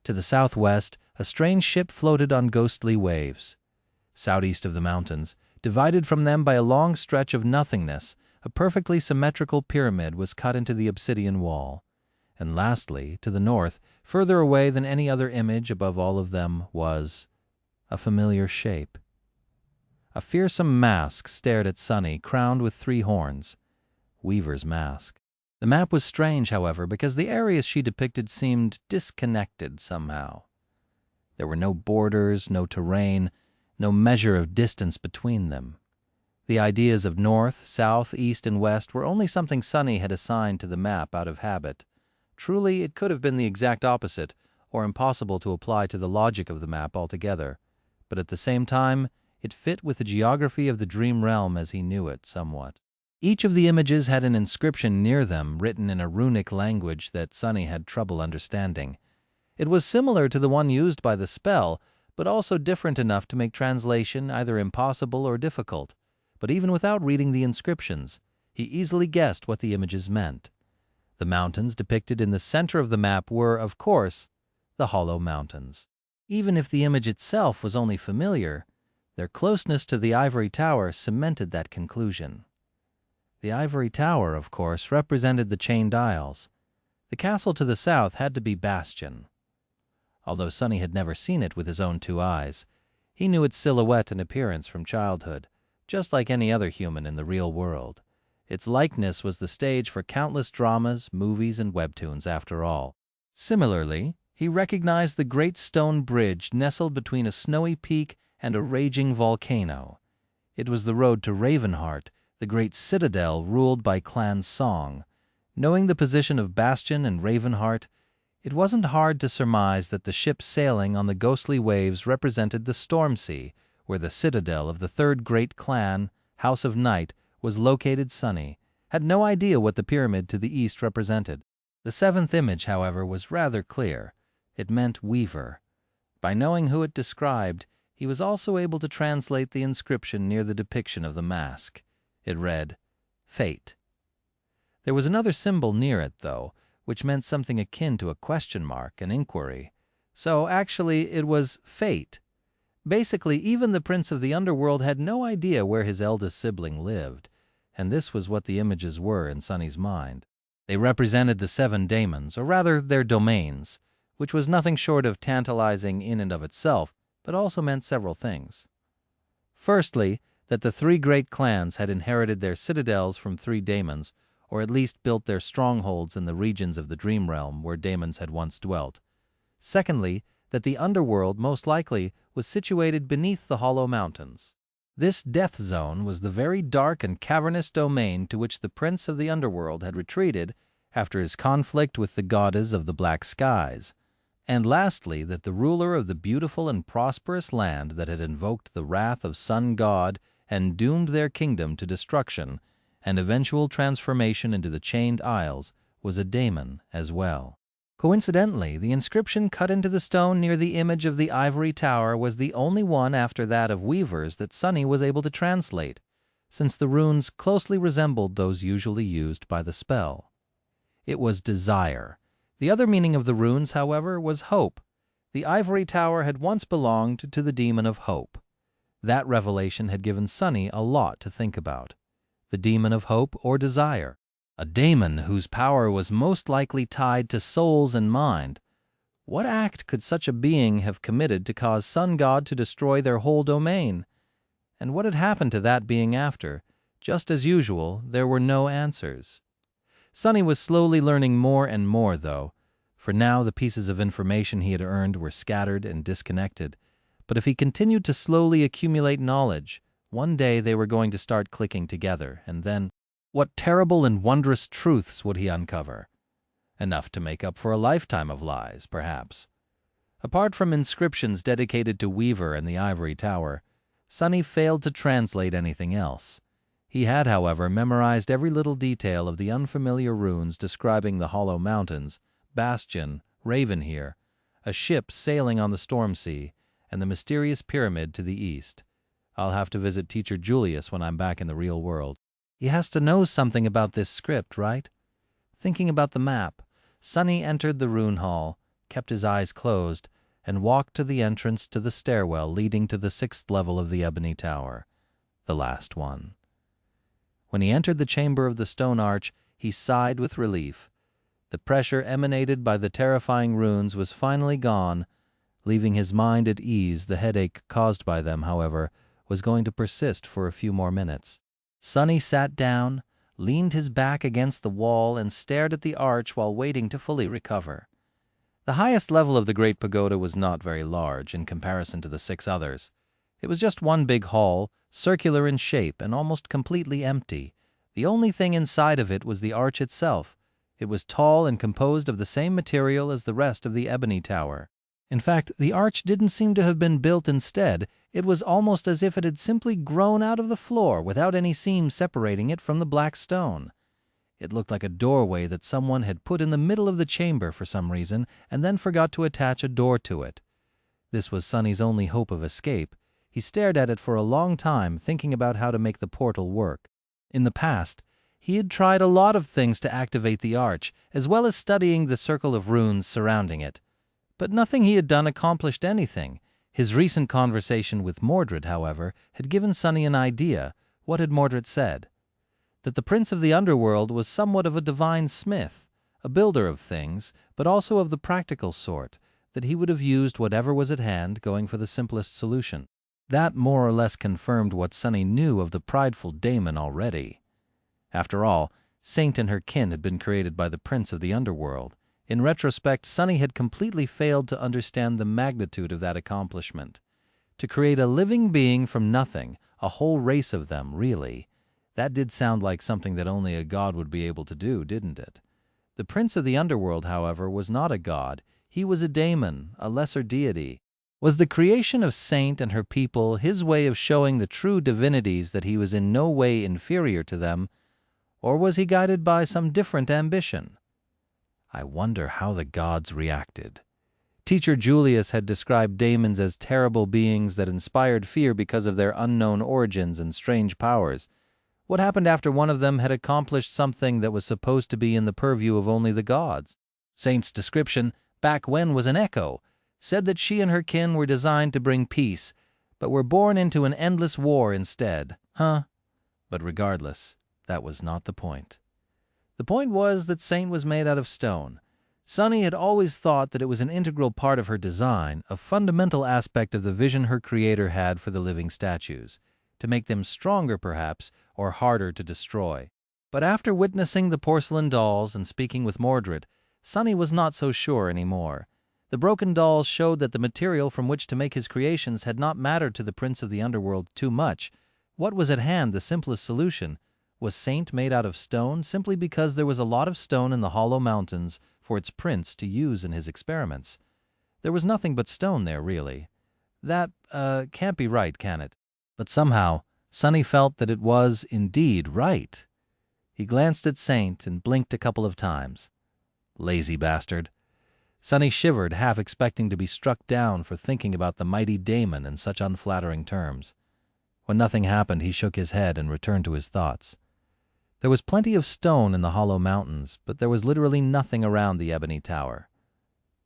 To the southwest, a strange ship floated on ghostly waves. Southeast of the mountains, divided from them by a long stretch of nothingness, a perfectly symmetrical pyramid was cut into the obsidian wall. And lastly, to the north, further away than any other image above all of them, was a familiar shape. A fearsome mask stared at Sunny, crowned with 3 horns. Weaver's mask. The map was strange, however, because the areas she depicted seemed disconnected somehow. There were no borders, no terrain, no measure of distance between them. The ideas of north, south, east, and west were only something Sunny had assigned to the map out of habit. Truly, it could have been the exact opposite, or impossible to apply to the logic of the map altogether. But at the same time, it fit with the geography of the dream realm as he knew it somewhat. Each of the images had an inscription near them written in a runic language that Sunny had trouble understanding. It was similar to the one used by the spell, but also different enough to make translation either impossible or difficult. But even without reading the inscriptions, he easily guessed what the images meant. The mountains depicted in the center of the map were, of course, the Hollow Mountains. Even if the image itself was only familiar, their closeness to the ivory tower cemented that conclusion. The ivory tower, of course, represented the chained isles. The castle to the south had to be Bastion. although Sonny had never seen it with his own two eyes. He knew its silhouette and appearance from childhood, just like any other human in the real world. Its likeness was the stage for countless dramas, movies, and webtoons, after all. Similarly, he recognized the great stone bridge nestled between a snowy peak and a raging volcano. It was the road to Ravenheart, the great citadel ruled by Clan Song. Knowing the position of Bastion and Ravenheart, it wasn't hard to surmise that the ship sailing on the ghostly waves represented the Storm Sea, where the citadel of the third great clan, House of Night, was located. Sonny had no idea what the pyramid to the east represented. The seventh image, however, was rather clear. It meant Weaver. By knowing who it described, he was also able to translate the inscription near the depiction of the mask. It read, Fate. There was another symbol near it, though, which meant something akin to a question mark, an inquiry. So actually it was Fate. Basically, even the prince of the underworld had no idea where his eldest sibling lived, and this was what the images were in Sonny's mind. They represented the seven daemons, or rather their domains, which was nothing short of tantalizing in and of itself, but also meant several things. Firstly, that the three great clans had inherited their citadels from three daemons, or at least built their strongholds in the regions of the dream realm where daemons had once dwelt. Secondly, that the underworld most likely was situated beneath the Hollow Mountains. This death zone was the very dark and cavernous domain to which the prince of the underworld had retreated after his conflict with the goddess of the black skies. And lastly, that the ruler of the beautiful and prosperous land that had invoked the wrath of Sun God and doomed their kingdom to destruction and eventual transformation into the Chained Isles was a daemon as well. Coincidentally, the inscription cut into the stone near the image of the ivory tower was the only one after that of Weaver's that Sonny was able to translate, since the runes closely resembled those usually used by the spell. It was desire. The other meaning of the runes, however, was hope. The ivory tower had once belonged to the demon of hope. That revelation had given Sonny a lot to think about. The demon of hope or desire. A daemon whose power was most likely tied to souls and mind. What act could such a being have committed to cause Sun God to destroy their whole domain? And what had happened to that being after? Just as usual, there were no answers. Sonny was slowly learning more and more, though, for now the pieces of information he had earned were scattered and disconnected. But if he continued to slowly accumulate knowledge, one day they were going to start clicking together, and then, what terrible and wondrous truths would he uncover? Enough to make up for a lifetime of lies, perhaps. Apart from inscriptions dedicated to Weaver and the ivory tower, Sonny failed to translate anything else. He had, however, memorized every little detail of the unfamiliar runes describing the Hollow Mountains, Bastion, Ravenheart, a ship sailing on the Storm Sea, and the mysterious pyramid to the east. I'll have to visit Teacher Julius when I'm back in the real world. He has to know something about this script, right? Thinking about the map, Sonny entered the rune hall, kept his eyes closed, and walked to the entrance to the stairwell leading to the 6th level of the Ebony Tower, the last one. When he entered the chamber of the stone arch, he sighed with relief. The pressure emanated by the terrifying runes was finally gone. Leaving his mind at ease, the headache caused by them, however, was going to persist for a few more minutes. Sonny sat down, leaned his back against the wall, and stared at the arch while waiting to fully recover. The highest level of the Great Pagoda was not very large in comparison to the 6 others. It was just one big hall, circular in shape and almost completely empty. The only thing inside of it was the arch itself. It was tall and composed of the same material as the rest of the Ebony Tower. In fact, the arch didn't seem to have been built instead. It was almost as if it had simply grown out of the floor without any seams separating it from the black stone. It looked like a doorway that someone had put in the middle of the chamber for some reason and then forgot to attach a door to it. This was Sonny's only hope of escape. He stared at it for a long time, thinking about how to make the portal work. In the past, he had tried a lot of things to activate the arch, as well as studying the circle of runes surrounding it. But nothing he had done accomplished anything. His recent conversation with Mordred, however, had given Sonny an idea. What had Mordred said? That the prince of the underworld was somewhat of a divine smith, a builder of things, but also of the practical sort, that he would have used whatever was at hand, going for the simplest solution. That more or less confirmed what Sunny knew of the prideful daemon already. After all, Saint and her kin had been created by the prince of the underworld. In retrospect, Sunny had completely failed to understand the magnitude of that accomplishment. To create a living being from nothing, a whole race of them, really. That did sound like something that only a god would be able to do, didn't it? The prince of the underworld, however, was not a god. He was a daemon, a lesser deity. Was the creation of Saint and her people his way of showing the true divinities that he was in no way inferior to them, or was he guided by some different ambition? I wonder how the gods reacted. Teacher Julius had described daemons as terrible beings that inspired fear because of their unknown origins and strange powers. What happened after one of them had accomplished something that was supposed to be in the purview of only the gods? Saint's description, back when, was an echo, said that she and her kin were designed to bring peace, but were born into an endless war instead. But regardless, that was not the point. The point was that Saint was made out of stone. Sunny had always thought that it was an integral part of her design, a fundamental aspect of the vision her creator had for the living statues, to make them stronger perhaps, or harder to destroy. But after witnessing the porcelain dolls and speaking with Mordred, Sunny was not so sure anymore. The broken dolls showed that the material from which to make his creations had not mattered to the prince of the underworld too much. What was at hand the simplest solution? Was Saint made out of stone simply because there was a lot of stone in the hollow mountains for its prince to use in his experiments? There was nothing but stone there, really. That can't be right, can it? But somehow, Sunny felt that it was indeed right. He glanced at Saint and blinked a couple of times. Lazy bastard. Sunny shivered, half expecting to be struck down for thinking about the mighty daemon in such unflattering terms. When nothing happened, he shook his head and returned to his thoughts. There was plenty of stone in the hollow mountains, but there was literally nothing around the ebony tower.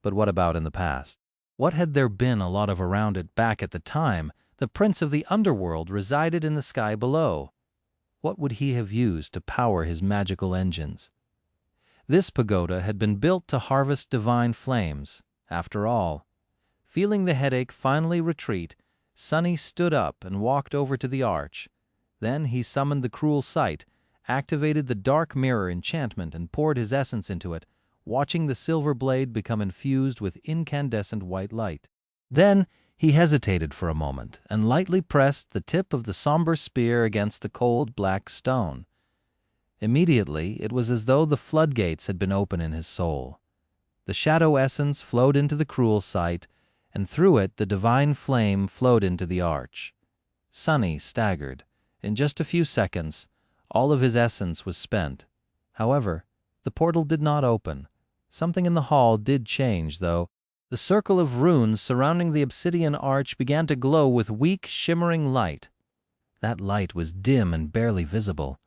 But what about in the past? What had there been a lot of around it back at the time the prince of the underworld resided in the sky below? What would he have used to power his magical engines? This pagoda had been built to harvest divine flames. After all, feeling the headache finally retreat, Sunny stood up and walked over to the arch. Then he summoned the cruel sight, activated the dark mirror enchantment and poured his essence into it, watching the silver blade become infused with incandescent white light. Then he hesitated for a moment and lightly pressed the tip of the somber spear against the cold black stone. Immediately, it was as though the floodgates had been open in his soul. The shadow essence flowed into the cruel sight, and through it the divine flame flowed into the arch. Sunny staggered. In just a few seconds, all of his essence was spent. However, the portal did not open. Something in the hall did change, though. The circle of runes surrounding the obsidian arch began to glow with weak, shimmering light. That light was dim and barely visible,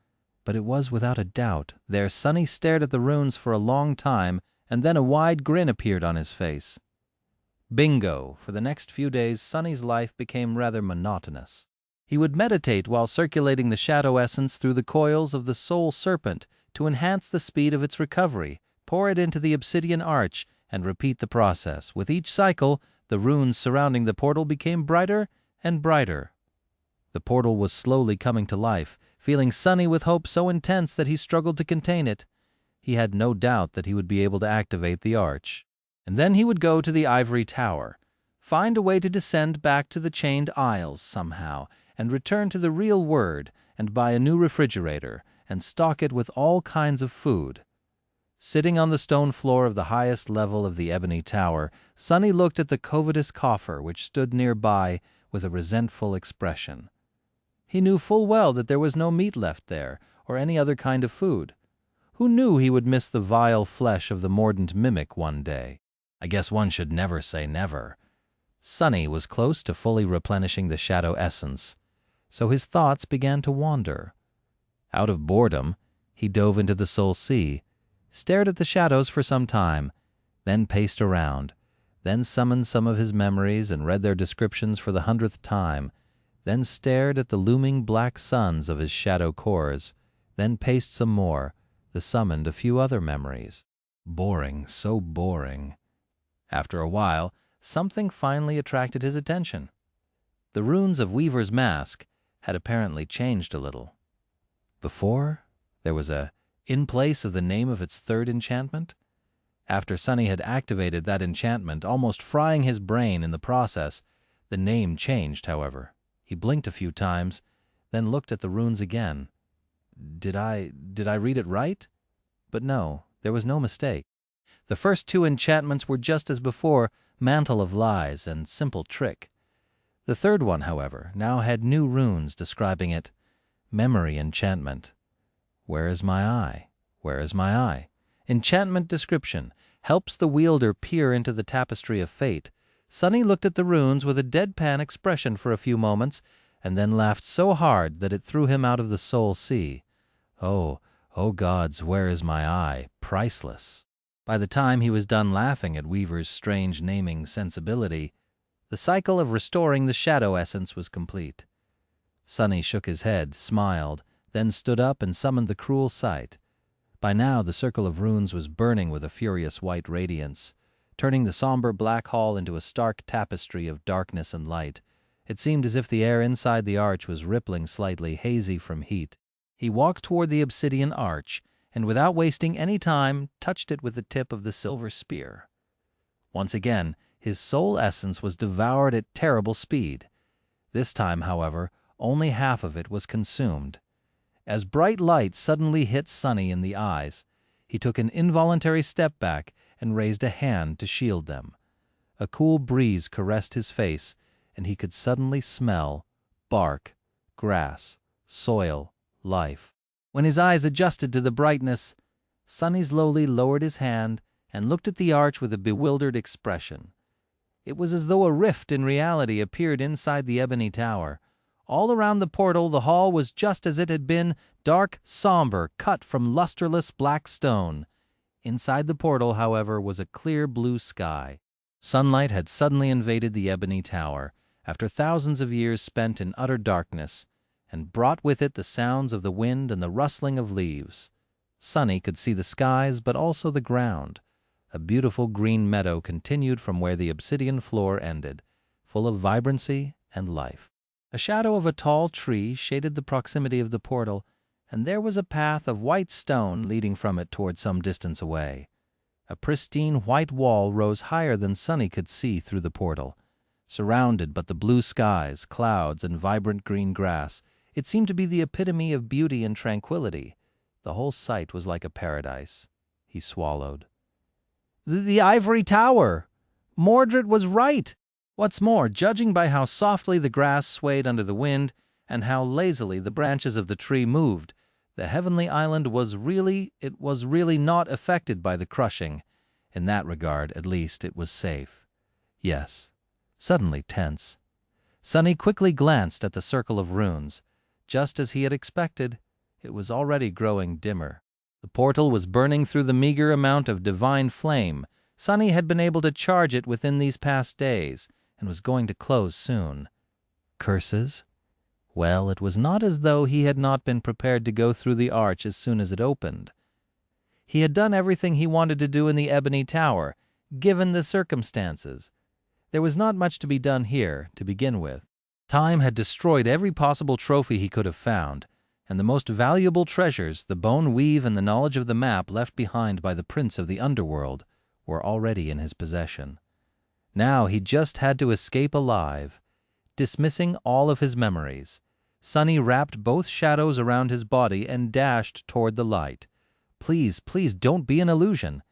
but it was without a doubt there. Sunny stared at the runes for a long time, and then a wide grin appeared on his face. Bingo! For the next few days, Sunny's life became rather monotonous. He would meditate while circulating the shadow essence through the coils of the soul serpent to enhance the speed of its recovery, pour it into the obsidian arch, and repeat the process. With each cycle, the runes surrounding the portal became brighter and brighter. The portal was slowly coming to life, filling Sunny with hope so intense that he struggled to contain it. He had no doubt that he would be able to activate the arch. And then he would go to the ivory tower, find a way to descend back to the chained aisles somehow, and return to the real world, and buy a new refrigerator, and stock it with all kinds of food. Sitting on the stone floor of the highest level of the ebony tower, Sunny looked at the covetous coffer which stood nearby with a resentful expression. He knew full well that there was no meat left there, or any other kind of food. Who knew he would miss the vile flesh of the mordant mimic one day? I guess one should never say never. Sunny was close to fully replenishing the shadow essence, so his thoughts began to wander. Out of boredom, he dove into the soul sea, stared at the shadows for some time, then paced around, then summoned some of his memories and read their descriptions for the 100th time, then stared at the looming black suns of his shadow cores, then paced some more, then summoned a few other memories. Boring, so boring. After a while, something finally attracted his attention. The runes of Weaver's mask had apparently changed a little. Before, there was a in place of the name of its third enchantment. After Sonny had activated that enchantment, almost frying his brain in the process, the name changed, however. He blinked a few times, then looked at the runes again. Did I read it right? But no, there was no mistake. The first two enchantments were just as before, Mantle of Lies and Simple Trick. The third one, however, now had new runes describing it. Memory enchantment. Where is my eye? Where is my eye? Enchantment description. Helps the wielder peer into the tapestry of fate. Sonny looked at the runes with a deadpan expression for a few moments, and then laughed so hard that it threw him out of the soul sea. Oh gods, where is my eye? Priceless. By the time he was done laughing at Weaver's strange naming sensibility, the cycle of restoring the shadow essence was complete. Sonny shook his head, smiled, then stood up and summoned the cruel sight. By now the circle of runes was burning with a furious white radiance, turning the somber black hall into a stark tapestry of darkness and light. It seemed as if the air inside the arch was rippling slightly, hazy from heat. He walked toward the obsidian arch, and without wasting any time, touched it with the tip of the silver spear. Once again, his soul essence was devoured at terrible speed. This time, however, only half of it was consumed. As bright light suddenly hit Sonny in the eyes, he took an involuntary step back and raised a hand to shield them. A cool breeze caressed his face, and he could suddenly smell bark, grass, soil, life. When his eyes adjusted to the brightness, Sonny slowly lowered his hand and looked at the arch with a bewildered expression. It was as though a rift in reality appeared inside the ebony tower. All around the portal the hall was just as it had been, dark, somber, cut from lusterless black stone. Inside the portal, however, was a clear blue sky. Sunlight had suddenly invaded the ebony tower, after thousands of years spent in utter darkness, and brought with it the sounds of the wind and the rustling of leaves. Sonny could see the skies, but also the ground. A beautiful green meadow continued from where the obsidian floor ended, full of vibrancy and life. A shadow of a tall tree shaded the proximity of the portal, and there was a path of white stone leading from it toward some distance away. A pristine white wall rose higher than Sonny could see through the portal. Surrounded but the blue skies, clouds, and vibrant green grass, it seemed to be the epitome of beauty and tranquility. The whole sight was like a paradise. He swallowed. The ivory tower! Mordred was right! What's more, judging by how softly the grass swayed under the wind and how lazily the branches of the tree moved, the heavenly island was really not affected by the crushing. In that regard, at least, it was safe. Yes. Suddenly tense. Sonny quickly glanced at the circle of runes. Just as he had expected, it was already growing dimmer. The portal was burning through the meager amount of divine flame. Sonny had been able to charge it within these past days, and was going to close soon. Curses? Well, it was not as though he had not been prepared to go through the arch as soon as it opened. He had done everything he wanted to do in the ebony tower, given the circumstances. There was not much to be done here, to begin with. Time had destroyed every possible trophy he could have found, and the most valuable treasures, the bone weave and the knowledge of the map left behind by the prince of the underworld, were already in his possession. Now he just had to escape alive. Dismissing all of his memories, Sonny wrapped both shadows around his body and dashed toward the light. Please, please don't be an illusion.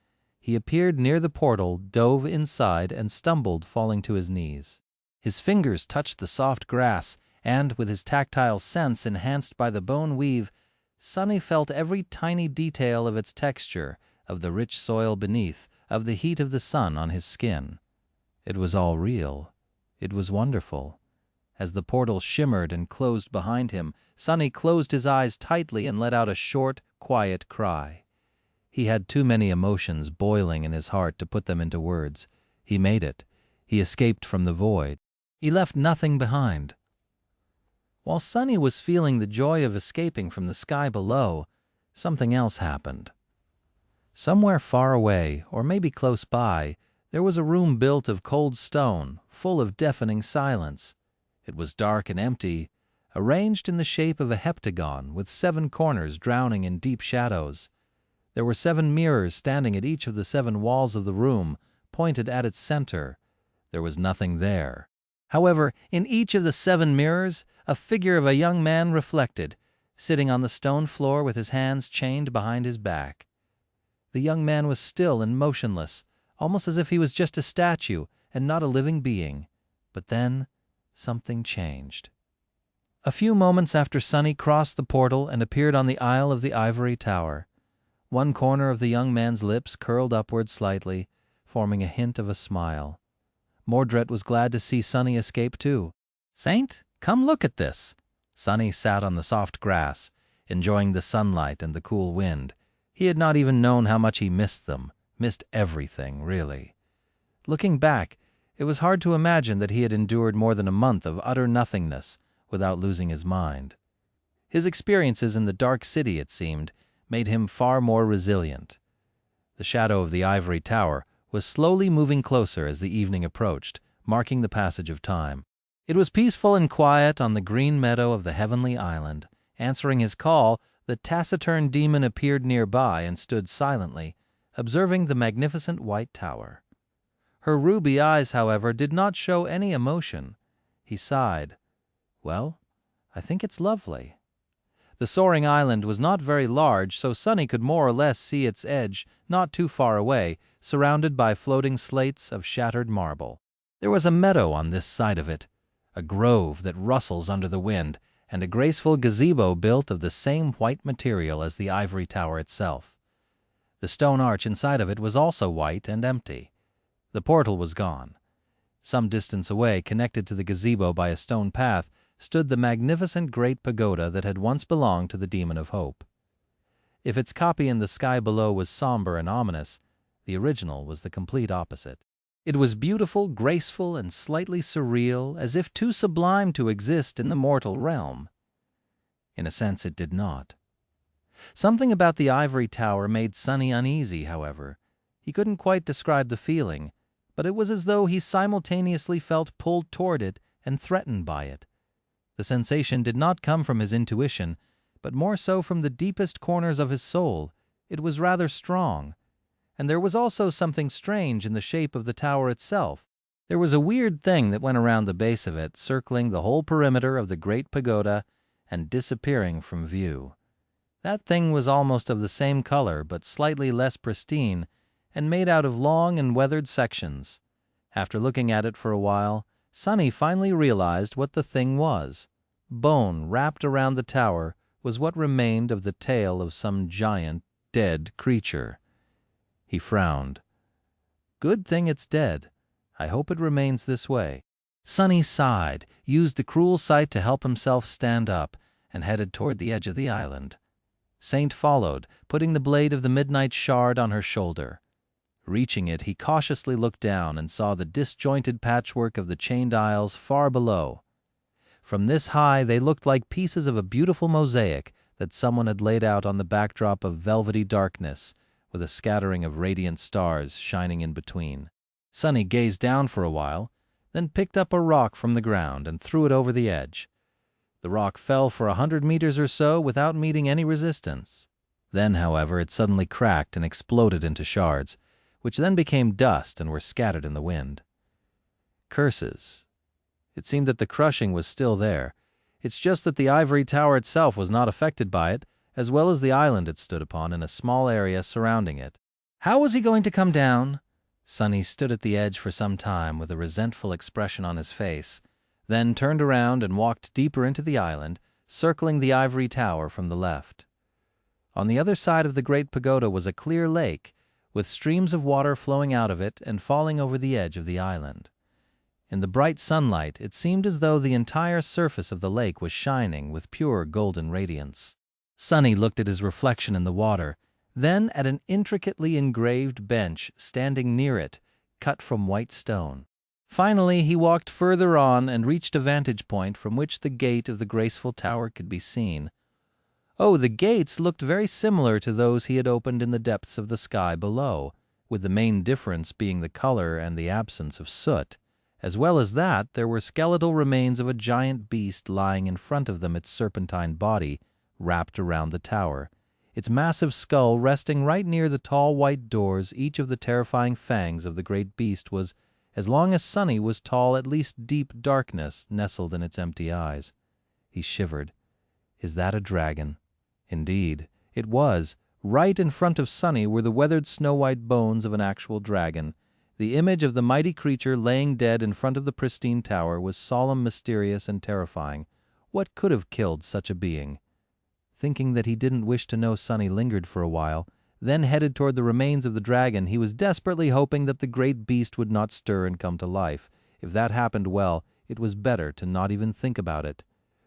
He appeared near the portal, dove inside, and stumbled, falling to his knees. His fingers touched the soft grass, and, with his tactile sense enhanced by the bone weave, Sonny felt every tiny detail of its texture, of the rich soil beneath, of the heat of the sun on his skin. It was all real. It was wonderful. As the portal shimmered and closed behind him, Sonny closed his eyes tightly and let out a short, quiet cry. He had too many emotions boiling in his heart to put them into words. He made it. He escaped from the void. He left nothing behind. While Sonny was feeling the joy of escaping from the sky below, something else happened. Somewhere far away, or maybe close by, There was a room built of cold stone, full of deafening silence. It was dark and empty, arranged in the shape of a heptagon with 7 corners drowning in deep shadows. There were 7 mirrors standing at each of the 7 walls of the room, pointed at its center. There was nothing there. However, in each of the 7 mirrors, a figure of a young man reflected, sitting on the stone floor with his hands chained behind his back. The young man was still and motionless, almost as if he was just a statue and not a living being. But then something changed. A few moments after Sunny crossed the portal and appeared on the aisle of the ivory tower. One corner of the young man's lips curled upward slightly, forming a hint of a smile. Mordred was glad to see Sunny escape too. "Saint, come look at this." Sunny sat on the soft grass, enjoying the sunlight and the cool wind. He had not even known how much he missed them, missed everything, really. Looking back, it was hard to imagine that he had endured more than a month of utter nothingness without losing his mind. His experiences in the dark city, it seemed, made him far more resilient. The shadow of the ivory tower was slowly moving closer as the evening approached, marking the passage of time. It was peaceful and quiet on the green meadow of the heavenly island. Answering his call, the taciturn demon appeared nearby and stood silently, observing the magnificent white tower. Her ruby eyes, however, did not show any emotion. He sighed. "Well, I think it's lovely." The soaring island was not very large, so Sunny could more or less see its edge not too far away, surrounded by floating slates of shattered marble. There was a meadow on this side of it, a grove that rustles under the wind, and a graceful gazebo built of the same white material as the ivory tower itself. The stone arch inside of it was also white and empty. The portal was gone. Some distance away, connected to the gazebo by a stone path, stood the magnificent great pagoda that had once belonged to the Demon of Hope. If its copy in the sky below was somber and ominous, the original was the complete opposite. It was beautiful, graceful, and slightly surreal, as if too sublime to exist in the mortal realm. In a sense, it did not. Something about the ivory tower made Sunny uneasy, however. He couldn't quite describe the feeling, but it was as though he simultaneously felt pulled toward it and threatened by it. The sensation did not come from his intuition, but more so from the deepest corners of his soul. It was rather strong. And there was also something strange in the shape of the tower itself. There was a weird thing that went around the base of it, circling the whole perimeter of the great pagoda and disappearing from view. That thing was almost of the same color, but slightly less pristine, and made out of long and weathered sections. After looking at it for a while, Sunny finally realized what the thing was. Bone wrapped around the tower was what remained of the tail of some giant, dead creature. He frowned. "Good thing it's dead. I hope it remains this way." Sunny sighed, used the cruel sight to help himself stand up, and headed toward the edge of the island. Saint followed, putting the blade of the midnight shard on her shoulder. Reaching it, he cautiously looked down and saw the disjointed patchwork of the chained aisles far below. From this high, they looked like pieces of a beautiful mosaic that someone had laid out on the backdrop of velvety darkness, with a scattering of radiant stars shining in between. Sunny gazed down for a while, then picked up a rock from the ground and threw it over the edge. The rock fell for 100 meters or so without meeting any resistance. Then, however, it suddenly cracked and exploded into shards, which then became dust and were scattered in the wind. Curses. It seemed that the crushing was still there. It's just that the ivory tower itself was not affected by it, as well as the island it stood upon and a small area surrounding it. How was he going to come down? Sunny stood at the edge for some time with a resentful expression on his face, then turned around and walked deeper into the island, circling the ivory tower from the left. On the other side of the great pagoda was a clear lake, with streams of water flowing out of it and falling over the edge of the island. In the bright sunlight, it seemed as though the entire surface of the lake was shining with pure golden radiance. Sunny looked at his reflection in the water, then at an intricately engraved bench standing near it, cut from white stone. Finally, he walked further on and reached a vantage point from which the gate of the graceful tower could be seen. Oh, the gates looked very similar to those he had opened in the depths of the sky below. with the main difference being the color and the absence of soot. As well as that, there were skeletal remains of a giant beast lying in front of them, its serpentine body wrapped around the tower, its massive skull resting right near the tall white doors. Each of the terrifying fangs of the great beast was as long as Sonny was tall, at least deep darkness nestled in its empty eyes. He shivered. Is that a dragon? Indeed, it was. Right in front of Sonny were the weathered snow-white bones of an actual dragon. The image of the mighty creature laying dead in front of the pristine tower was solemn, mysterious, and terrifying. What could have killed such a being? Thinking that he didn't wish to know, Sonny lingered for a while, then headed toward the remains of the dragon. He was desperately hoping that the great beast would not stir and come to life. If that happened, well, it was better to not even think about it.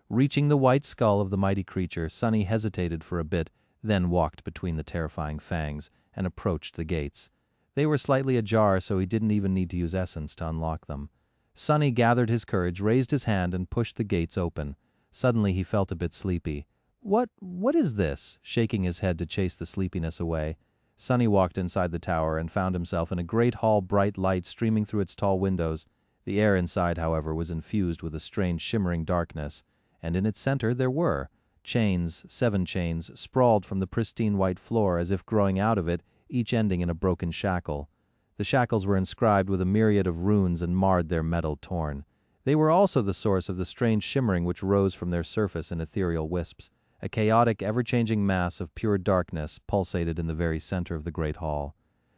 Reaching the white skull of the mighty creature, Sonny hesitated for a bit, then walked between the terrifying fangs and approached the gates. They were slightly ajar, so he didn't even need to use essence to unlock them. Sonny gathered his courage, raised his hand, and pushed the gates open. Suddenly he felt a bit sleepy. What is this?" shaking his head to chase the sleepiness away. Sonny walked inside the tower and found himself in a great hall, bright light streaming through its tall windows. The air inside, however, was infused with a strange shimmering darkness, and in its center there were chains, 7 chains, sprawled from the pristine white floor as if growing out of it, each ending in a broken shackle. The shackles were inscribed with a myriad of runes and marred their metal torn. They were also the source of the strange shimmering which rose from their surface in ethereal wisps. A chaotic, ever-changing mass of pure darkness pulsated in the very center of the great hall.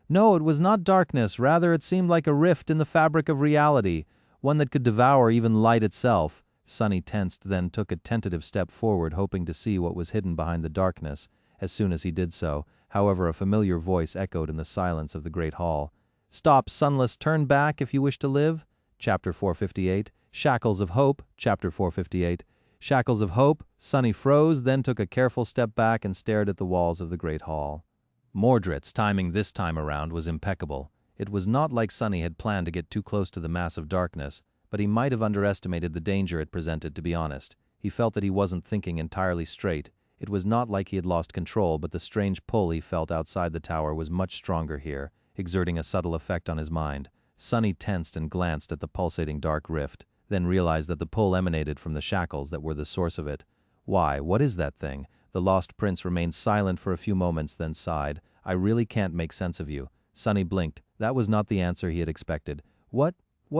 No, it was not darkness. Rather, it seemed like a rift in the fabric of reality, one that could devour even light itself. Sonny tensed, then took a tentative step forward, hoping to see what was hidden behind the darkness. As soon as he did so, however, a familiar voice echoed in the silence of the great hall. "Stop, sunless, turn back if you wish to live." Chapter 458, Shackles of Hope, Chapter 458. Shackles of Hope. Sonny froze, then took a careful step back and stared at the walls of the great hall. Mordred's timing this time around was impeccable. It was not like Sonny had planned to get too close to the mass of darkness, but he might have underestimated the danger it presented, to be honest. He felt that he wasn't thinking entirely straight. It was not like he had lost control, but the strange pull he felt outside the tower was much stronger here, exerting a subtle effect on his mind. Sonny tensed and glanced at the pulsating dark rift, then realized that the pull emanated from the shackles that were the source of it. "Why, what is that thing?" The lost prince remained silent for a few moments, then sighed. "I really can't make sense of you." Sonny blinked. That was not the answer he had expected. What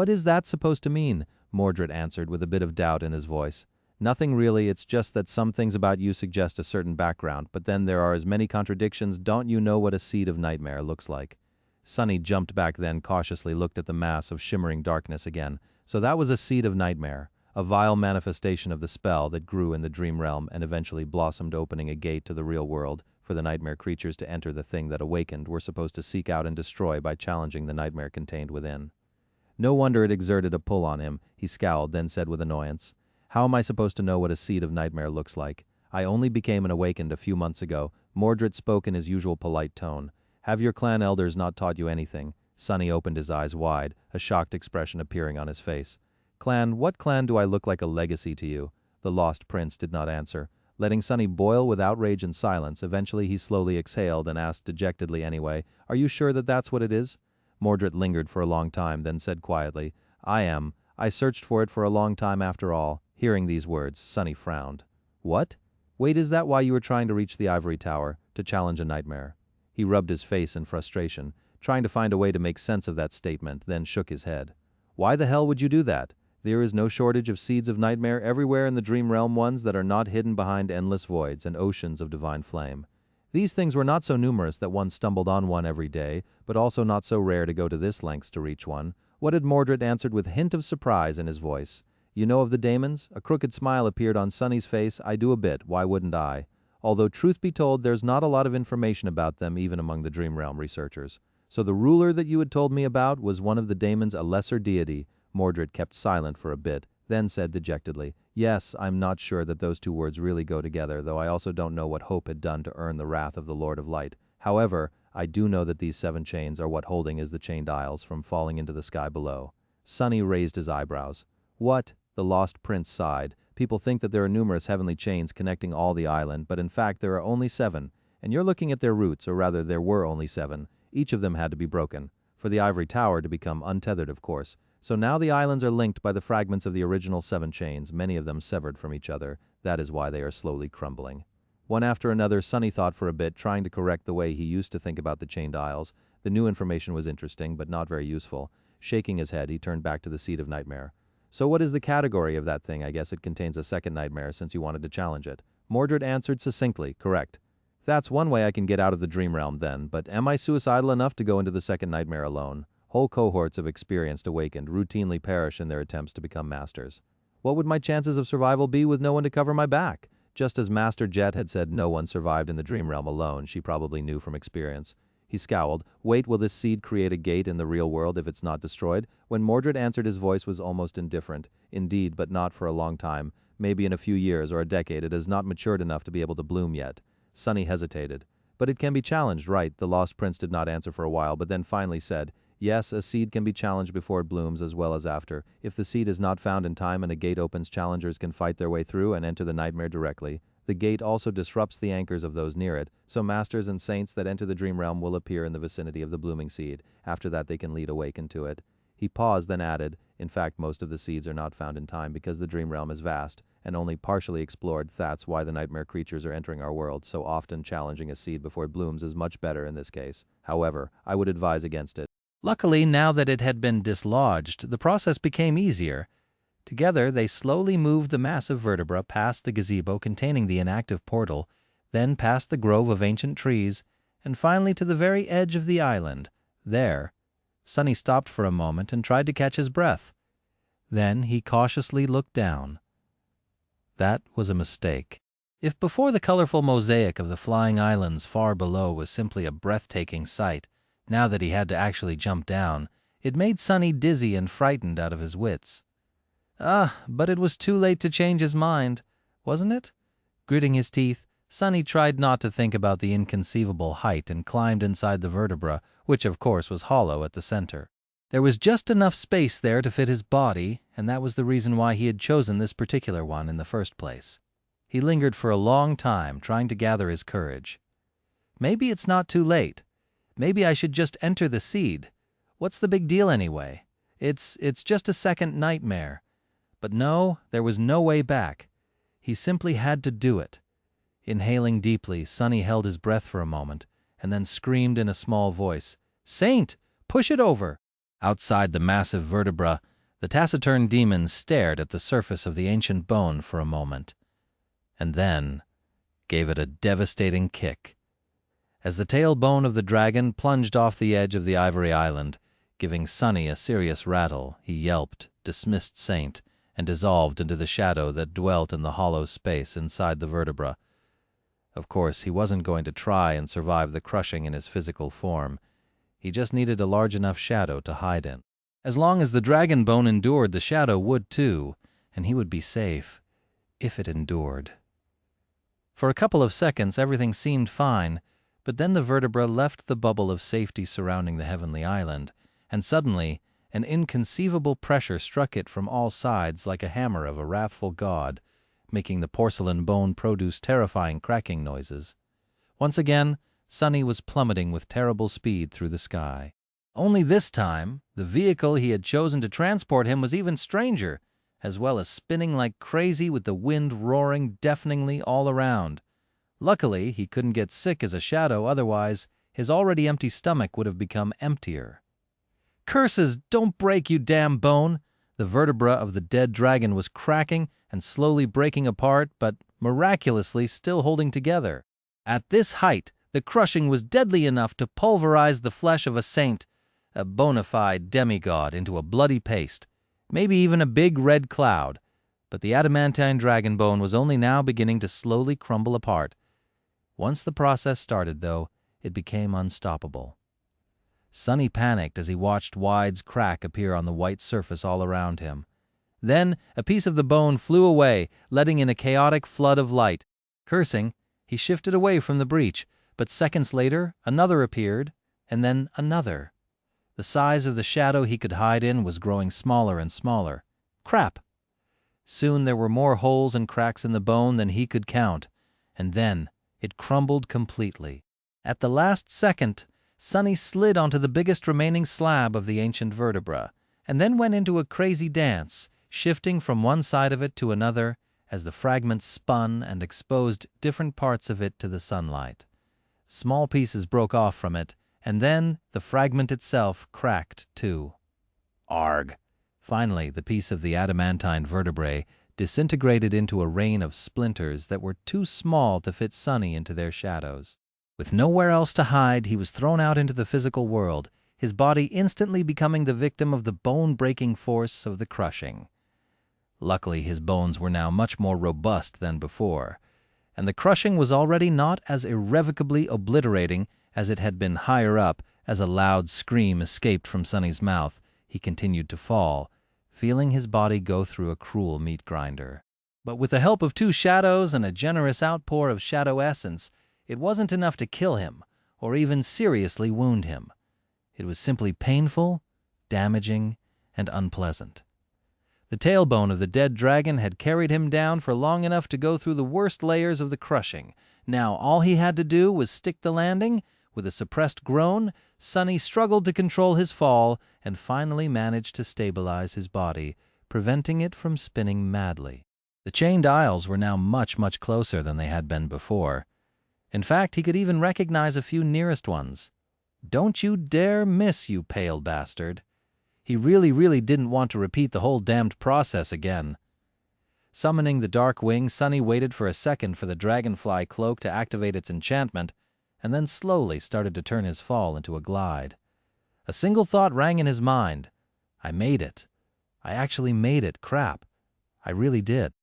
is that supposed to mean?" Mordred answered with a bit of doubt in his voice. "Nothing really, it's just that some things about you suggest a certain background, but then there are as many contradictions. Don't you know what a seed of nightmare looks like?" Sonny jumped back, then cautiously looked at the mass of shimmering darkness again. So that was a seed of nightmare, a vile manifestation of the spell that grew in the dream realm and eventually blossomed, opening a gate to the real world for the nightmare creatures to enter. The thing that awakened were supposed to seek out and destroy by challenging the nightmare contained within. No wonder it exerted a pull on him. He scowled, then said with annoyance, "How am I supposed to know what a seed of nightmare looks like? I only became an awakened a few months ago." Mordred spoke in his usual polite tone. "Have your clan elders not taught you anything?" Sonny opened his eyes wide, a shocked expression appearing on his face. "Clan? What clan? Do I look like a legacy to you?" The lost prince did not answer, letting Sonny boil with outrage and silence. Eventually he slowly exhaled and asked dejectedly anyway, "Are you sure that that's what it is?" Mordred lingered for a long time, then said quietly, "I am. I searched for it for a long time after all." Hearing these words, Sonny frowned. "What? Wait, is that why you were trying to reach the ivory tower, to challenge a nightmare?" He rubbed his face in frustration, trying to find a way to make sense of that statement, then shook his head. "Why the hell would you do that? There is no shortage of seeds of nightmare everywhere in the dream realm, ones that are not hidden behind endless voids and oceans of divine flame. These things were not so numerous that one stumbled on one every day, but also not so rare to go to this lengths to reach one." What had Mordred answered with a hint of surprise in his voice? "You know of the daemons?" A crooked smile appeared on Sonny's face. "I do a bit, why wouldn't I? Although truth be told, there's not a lot of information about them even among the dream realm researchers." "So the ruler that you had told me about was one of the daemons, a lesser deity?" Mordred kept silent for a bit, then said dejectedly, "Yes, I'm not sure that those two words really go together, though I also don't know what Hope had done to earn the wrath of the Lord of Light. However, I do know that these 7 chains are what holding is the chained isles from falling into the sky below." Sonny raised his eyebrows. "What?" The lost prince sighed. "People think that there are numerous heavenly chains connecting all the island, but in fact there are only 7, and you're looking at their roots, or rather there were only 7. Each of them had to be broken, for the ivory tower to become untethered, of course. So now the islands are linked by the fragments of the original 7 chains, many of them severed from each other. That is why they are slowly crumbling. One after another, Sonny thought for a bit, trying to correct the way he used to think about the chained isles. The new information was interesting, but not very useful. Shaking his head, he turned back to the seed of nightmare. So what is the category of that thing? I guess it contains a second nightmare since you wanted to challenge it. Mordred answered succinctly, correct. That's one way I can get out of the dream realm then, but am I suicidal enough to go into the second nightmare alone? Whole cohorts of experienced awakened routinely perish in their attempts to become masters. What would my chances of survival be with no one to cover my back? Just as Master Jet had said no one survived in the dream realm alone, she probably knew from experience. He scowled. Wait, will this seed create a gate in the real world if it's not destroyed? When Mordred answered, his voice was almost indifferent. Indeed, but not for a long time. Maybe in a few years or a decade. It has not matured enough to be able to bloom yet. Sonny hesitated. But it can be challenged, right? The Lost Prince did not answer for a while, but then finally said, yes, a seed can be challenged before it blooms as well as after. If the seed is not found in time and a gate opens, challengers can fight their way through and enter the nightmare directly. The gate also disrupts the anchors of those near it, so masters and saints that enter the dream realm will appear in the vicinity of the blooming seed. After that they can lead awakened to it. He paused, then added, in fact most of the seeds are not found in time because the dream realm is vast and only partially explored. That's why the nightmare creatures are entering our world, so often challenging a seed before it blooms is much better in this case. However, I would advise against it. Luckily, now that it had been dislodged, the process became easier. Together, they slowly moved the massive vertebra past the gazebo containing the inactive portal, then past the grove of ancient trees, and finally to the very edge of the island. There, Sonny stopped for a moment and tried to catch his breath. Then he cautiously looked down. That was a mistake. If before the colorful mosaic of the flying islands far below was simply a breathtaking sight, now that he had to actually jump down, it made Sonny dizzy and frightened out of his wits. But it was too late to change his mind, wasn't it? Gritting his teeth, Sonny tried not to think about the inconceivable height and climbed inside the vertebra, which of course was hollow at the center. There was just enough space there to fit his body, and that was the reason why he had chosen this particular one in the first place. He lingered for a long time, trying to gather his courage. Maybe it's not too late. Maybe I should just enter the seed. What's the big deal anyway? It's just a second nightmare. But no, there was no way back. He simply had to do it. Inhaling deeply, Sonny held his breath for a moment, and then screamed in a small voice, "Saint, push it over!" Outside the massive vertebra, the taciturn demon stared at the surface of the ancient bone for a moment, and then gave it a devastating kick. As the tailbone of the dragon plunged off the edge of the ivory island, giving Sonny a serious rattle, he yelped, dismissed Saint, and dissolved into the shadow that dwelt in the hollow space inside the vertebra. Of course, he wasn't going to try and survive the crushing in his physical form. He just needed a large enough shadow to hide in. As long as the dragon bone endured, the shadow would too, and he would be safe, if it endured. For a couple of seconds, everything seemed fine, but then the vertebra left the bubble of safety surrounding the heavenly island, and suddenly an inconceivable pressure struck it from all sides like a hammer of a wrathful god, making the porcelain bone produce terrifying cracking noises. Once again, Sonny was plummeting with terrible speed through the sky. Only this time, the vehicle he had chosen to transport him was even stranger, as well as spinning like crazy with the wind roaring deafeningly all around. Luckily, he couldn't get sick as a shadow, otherwise his already empty stomach would have become emptier. "Curses, don't break, you damn bone!" The vertebra of the dead dragon was cracking and slowly breaking apart, but miraculously still holding together. At this height, the crushing was deadly enough to pulverize the flesh of a saint, a bona fide demigod, into a bloody paste, maybe even a big red cloud. But the adamantine dragon bone was only now beginning to slowly crumble apart. Once the process started, though, it became unstoppable. Sonny panicked as he watched Wide's crack appear on the white surface all around him. Then a piece of the bone flew away, letting in a chaotic flood of light. Cursing, he shifted away from the breach, but seconds later another appeared, and then another. The size of the shadow he could hide in was growing smaller and smaller. Crap! Soon there were more holes and cracks in the bone than he could count, and then it crumbled completely. At the last second, Sunny slid onto the biggest remaining slab of the ancient vertebra, and then went into a crazy dance, shifting from one side of it to another as the fragments spun and exposed different parts of it to the sunlight. Small pieces broke off from it, and then the fragment itself cracked too. Arg! Finally, the piece of the adamantine vertebrae disintegrated into a rain of splinters that were too small to fit Sunny into their shadows. With nowhere else to hide, he was thrown out into the physical world, his body instantly becoming the victim of the bone-breaking force of the crushing. Luckily, his bones were now much more robust than before, and the crushing was already not as irrevocably obliterating as it had been higher up. As a loud scream escaped from Sunny's mouth, he continued to fall, feeling his body go through a cruel meat grinder. But with the help of 2 shadows and a generous outpour of shadow essence, it wasn't enough to kill him, or even seriously wound him. It was simply painful, damaging, and unpleasant. The tailbone of the dead dragon had carried him down for long enough to go through the worst layers of the crushing. Now all he had to do was stick the landing. With a suppressed groan, Sunny struggled to control his fall and finally managed to stabilize his body, preventing it from spinning madly. The chained aisles were now much, much closer than they had been before. In fact, he could even recognize a few nearest ones. Don't you dare miss, you pale bastard. He really didn't want to repeat the whole damned process again. Summoning the dark wing, Sunny waited for a second for the dragonfly cloak to activate its enchantment, and then slowly started to turn his fall into a glide. A single thought rang in his mind. I made it. I actually made it. Crap. I really did.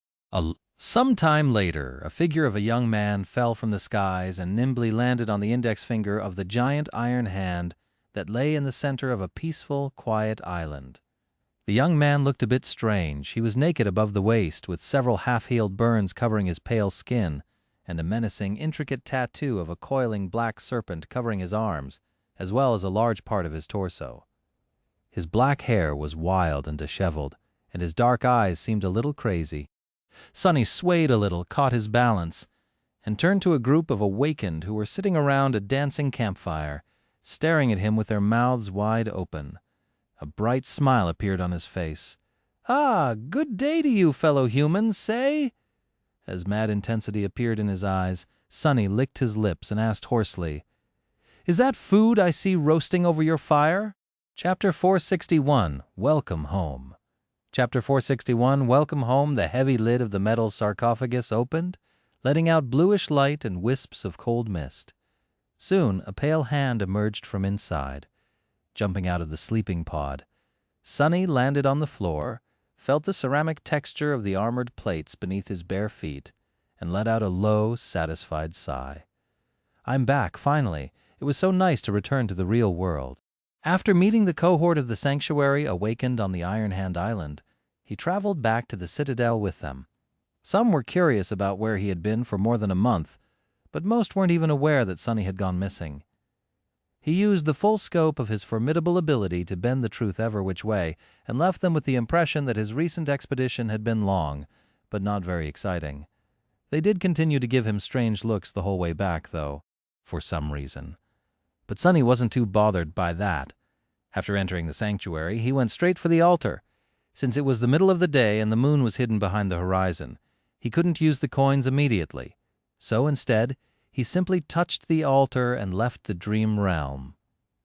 Some time later, a figure of a young man fell from the skies and nimbly landed on the index finger of the giant iron hand that lay in the center of a peaceful, quiet island. The young man looked a bit strange. He was naked above the waist, with several half-healed burns covering his pale skin, and a menacing, intricate tattoo of a coiling black serpent covering his arms, as well as a large part of his torso. His black hair was wild and disheveled, and his dark eyes seemed a little crazy. Sunny swayed a little, caught his balance, and turned to a group of awakened who were sitting around a dancing campfire, staring at him with their mouths wide open. A bright smile appeared on his face. "Ah, good day to you, fellow humans, say?" As mad intensity appeared in his eyes, Sunny licked his lips and asked hoarsely, "Is that food I see roasting over your fire?" Chapter 461, Welcome Home. Chapter 461, Welcome Home. The heavy lid of the metal sarcophagus opened, letting out bluish light and wisps of cold mist. Soon, a pale hand emerged from inside. Jumping out of the sleeping pod, Sunny landed on the floor, felt the ceramic texture of the armored plates beneath his bare feet, and let out a low, satisfied sigh. I'm back, finally. It was so nice to return to the real world. After meeting the cohort of the sanctuary awakened on the Iron Hand Island, he traveled back to the Citadel with them. Some were curious about where he had been for more than a month, but most weren't even aware that Sunny had gone missing. He used the full scope of his formidable ability to bend the truth ever which way, and left them with the impression that his recent expedition had been long, but not very exciting. They did continue to give him strange looks the whole way back, though, for some reason. But Sunny wasn't too bothered by that. After entering the sanctuary, he went straight for the altar. Since it was the middle of the day and the moon was hidden behind the horizon, he couldn't use the coins immediately. So instead, he simply touched the altar and left the dream realm.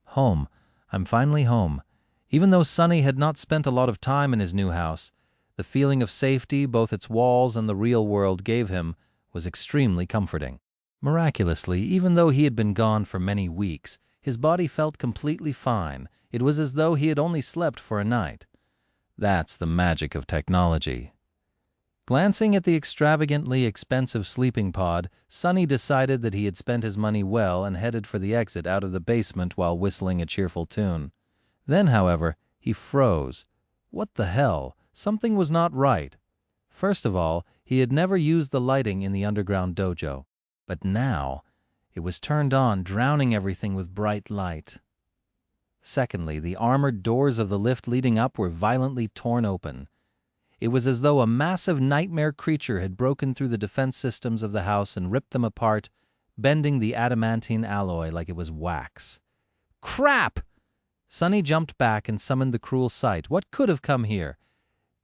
Home. I'm finally home. Even though Sunny had not spent a lot of time in his new house, the feeling of safety both its walls and the real world gave him was extremely comforting. Miraculously, even though he had been gone for many weeks, his body felt completely fine. It was as though he had only slept for a night. That's the magic of technology. Glancing at the extravagantly expensive sleeping pod, Sunny decided that he had spent his money well and headed for the exit out of the basement while whistling a cheerful tune. Then, however, he froze. What the hell? Something was not right. First of all, he had never used the lighting in the underground dojo. But now, it was turned on, drowning everything with bright light. Secondly, the armored doors of the lift leading up were violently torn open. It was as though a massive nightmare creature had broken through the defense systems of the house and ripped them apart, bending the adamantine alloy like it was wax. Crap! Sonny jumped back and summoned the cruel sight. What could have come here?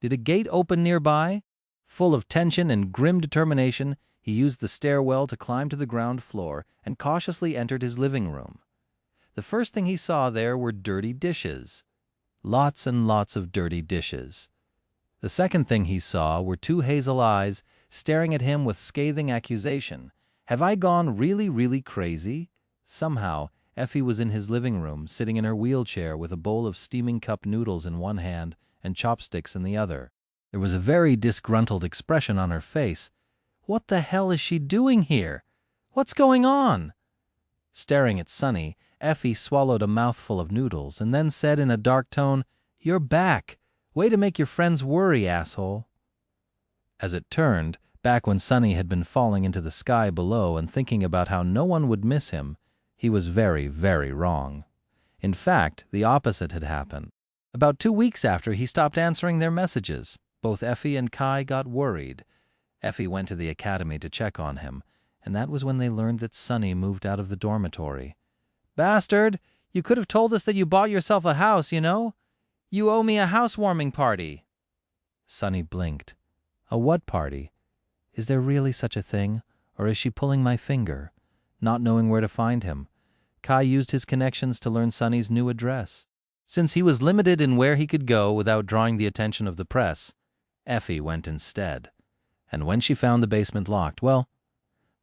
Did a gate open nearby? Full of tension and grim determination, he used the stairwell to climb to the ground floor and cautiously entered his living room. The first thing he saw there were dirty dishes. Lots and lots of dirty dishes. The second thing he saw were two hazel eyes staring at him with scathing accusation. Have I gone really, really crazy? Somehow, Effie was in his living room, sitting in her wheelchair with a bowl of steaming cup noodles in one hand and chopsticks in the other. There was a very disgruntled expression on her face. What the hell is she doing here? What's going on? Staring at Sonny, Effie swallowed a mouthful of noodles and then said in a dark tone, "You're back. Way to make your friends worry, asshole." As it turned, back when Sonny had been falling into the sky below and thinking about how no one would miss him, he was very, very wrong. In fact, the opposite had happened. About 2 weeks after he stopped answering their messages, both Effie and Kai got worried. Effie went to the academy to check on him, and that was when they learned that Sonny moved out of the dormitory. "Bastard! You could have told us that you bought yourself a house, you know? You owe me a housewarming party." Sonny blinked. "A what party? Is there really such a thing, or is she pulling my finger?" Not knowing where to find him, Kai used his connections to learn Sonny's new address. Since he was limited in where he could go without drawing the attention of the press, Effie went instead. And when she found the basement locked, "Well,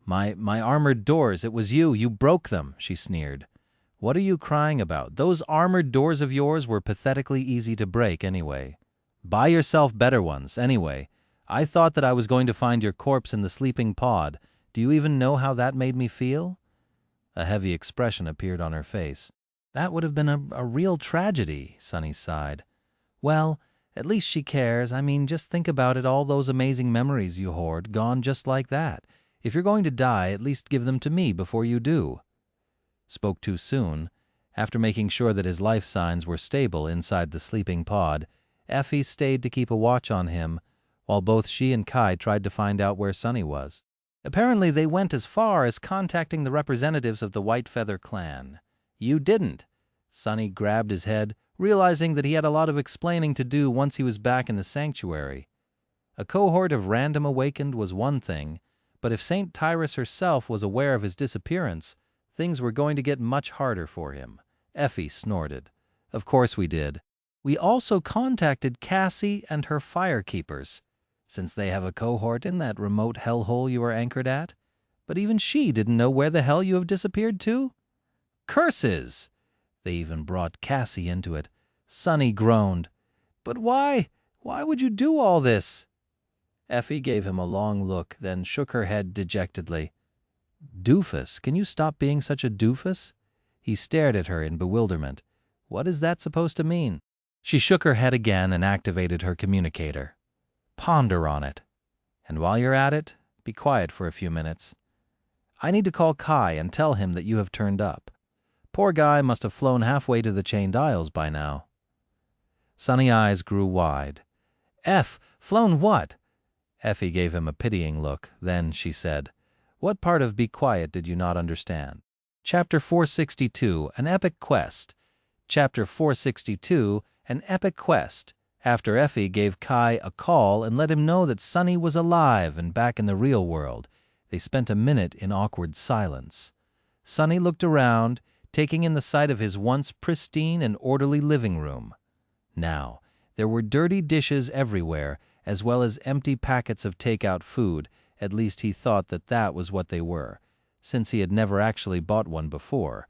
my armored doors, it was you broke them," she sneered. "What are you crying about? Those armored doors of yours were pathetically easy to break anyway. Buy yourself better ones, anyway. I thought that I was going to find your corpse in the sleeping pod. Do you even know how that made me feel?" A heavy expression appeared on her face. "That would have been a real tragedy," Sonny sighed. "Well, at least she cares. I mean, just think about it, all those amazing memories you hoard, gone just like that. If you're going to die, at least give them to me before you do." Spoke too soon. After making sure that his life signs were stable inside the sleeping pod, Effie stayed to keep a watch on him, while both she and Kai tried to find out where Sonny was. Apparently they went as far as contacting the representatives of the White Feather clan. "You didn't." Sonny grabbed his head, realizing that he had a lot of explaining to do once he was back in the sanctuary. A cohort of random awakened was one thing, but if St. Tyrus herself was aware of his disappearance, things were going to get much harder for him. Effie snorted. "Of course we did. We also contacted Cassie and her firekeepers, since they have a cohort in that remote hellhole you are anchored at. But even she didn't know where the hell you have disappeared to." "Curses!" They even brought Cassie into it. Sonny groaned. "But why? Why would you do all this?" Effie gave him a long look, then shook her head dejectedly. "Doofus, can you stop being such a doofus?" He stared at her in bewilderment. "What is that supposed to mean?" She shook her head again and activated her communicator. "Ponder on it. And while you're at it, be quiet for a few minutes. I need to call Kai and tell him that you have turned up. Poor guy must have flown halfway to the Chained Isles by now." Sunny eyes grew wide. Flown what?" Effie gave him a pitying look. Then she said, "What part of be quiet did you not understand?" Chapter 462, An Epic Quest. Chapter 462, An Epic Quest. After Effie gave Kai a call and let him know that Sonny was alive and back in the real world, they spent a minute in awkward silence. Sonny looked around, taking in the sight of his once pristine and orderly living room. Now, there were dirty dishes everywhere, as well as empty packets of takeout food. At least he thought that that was what they were, since he had never actually bought one before.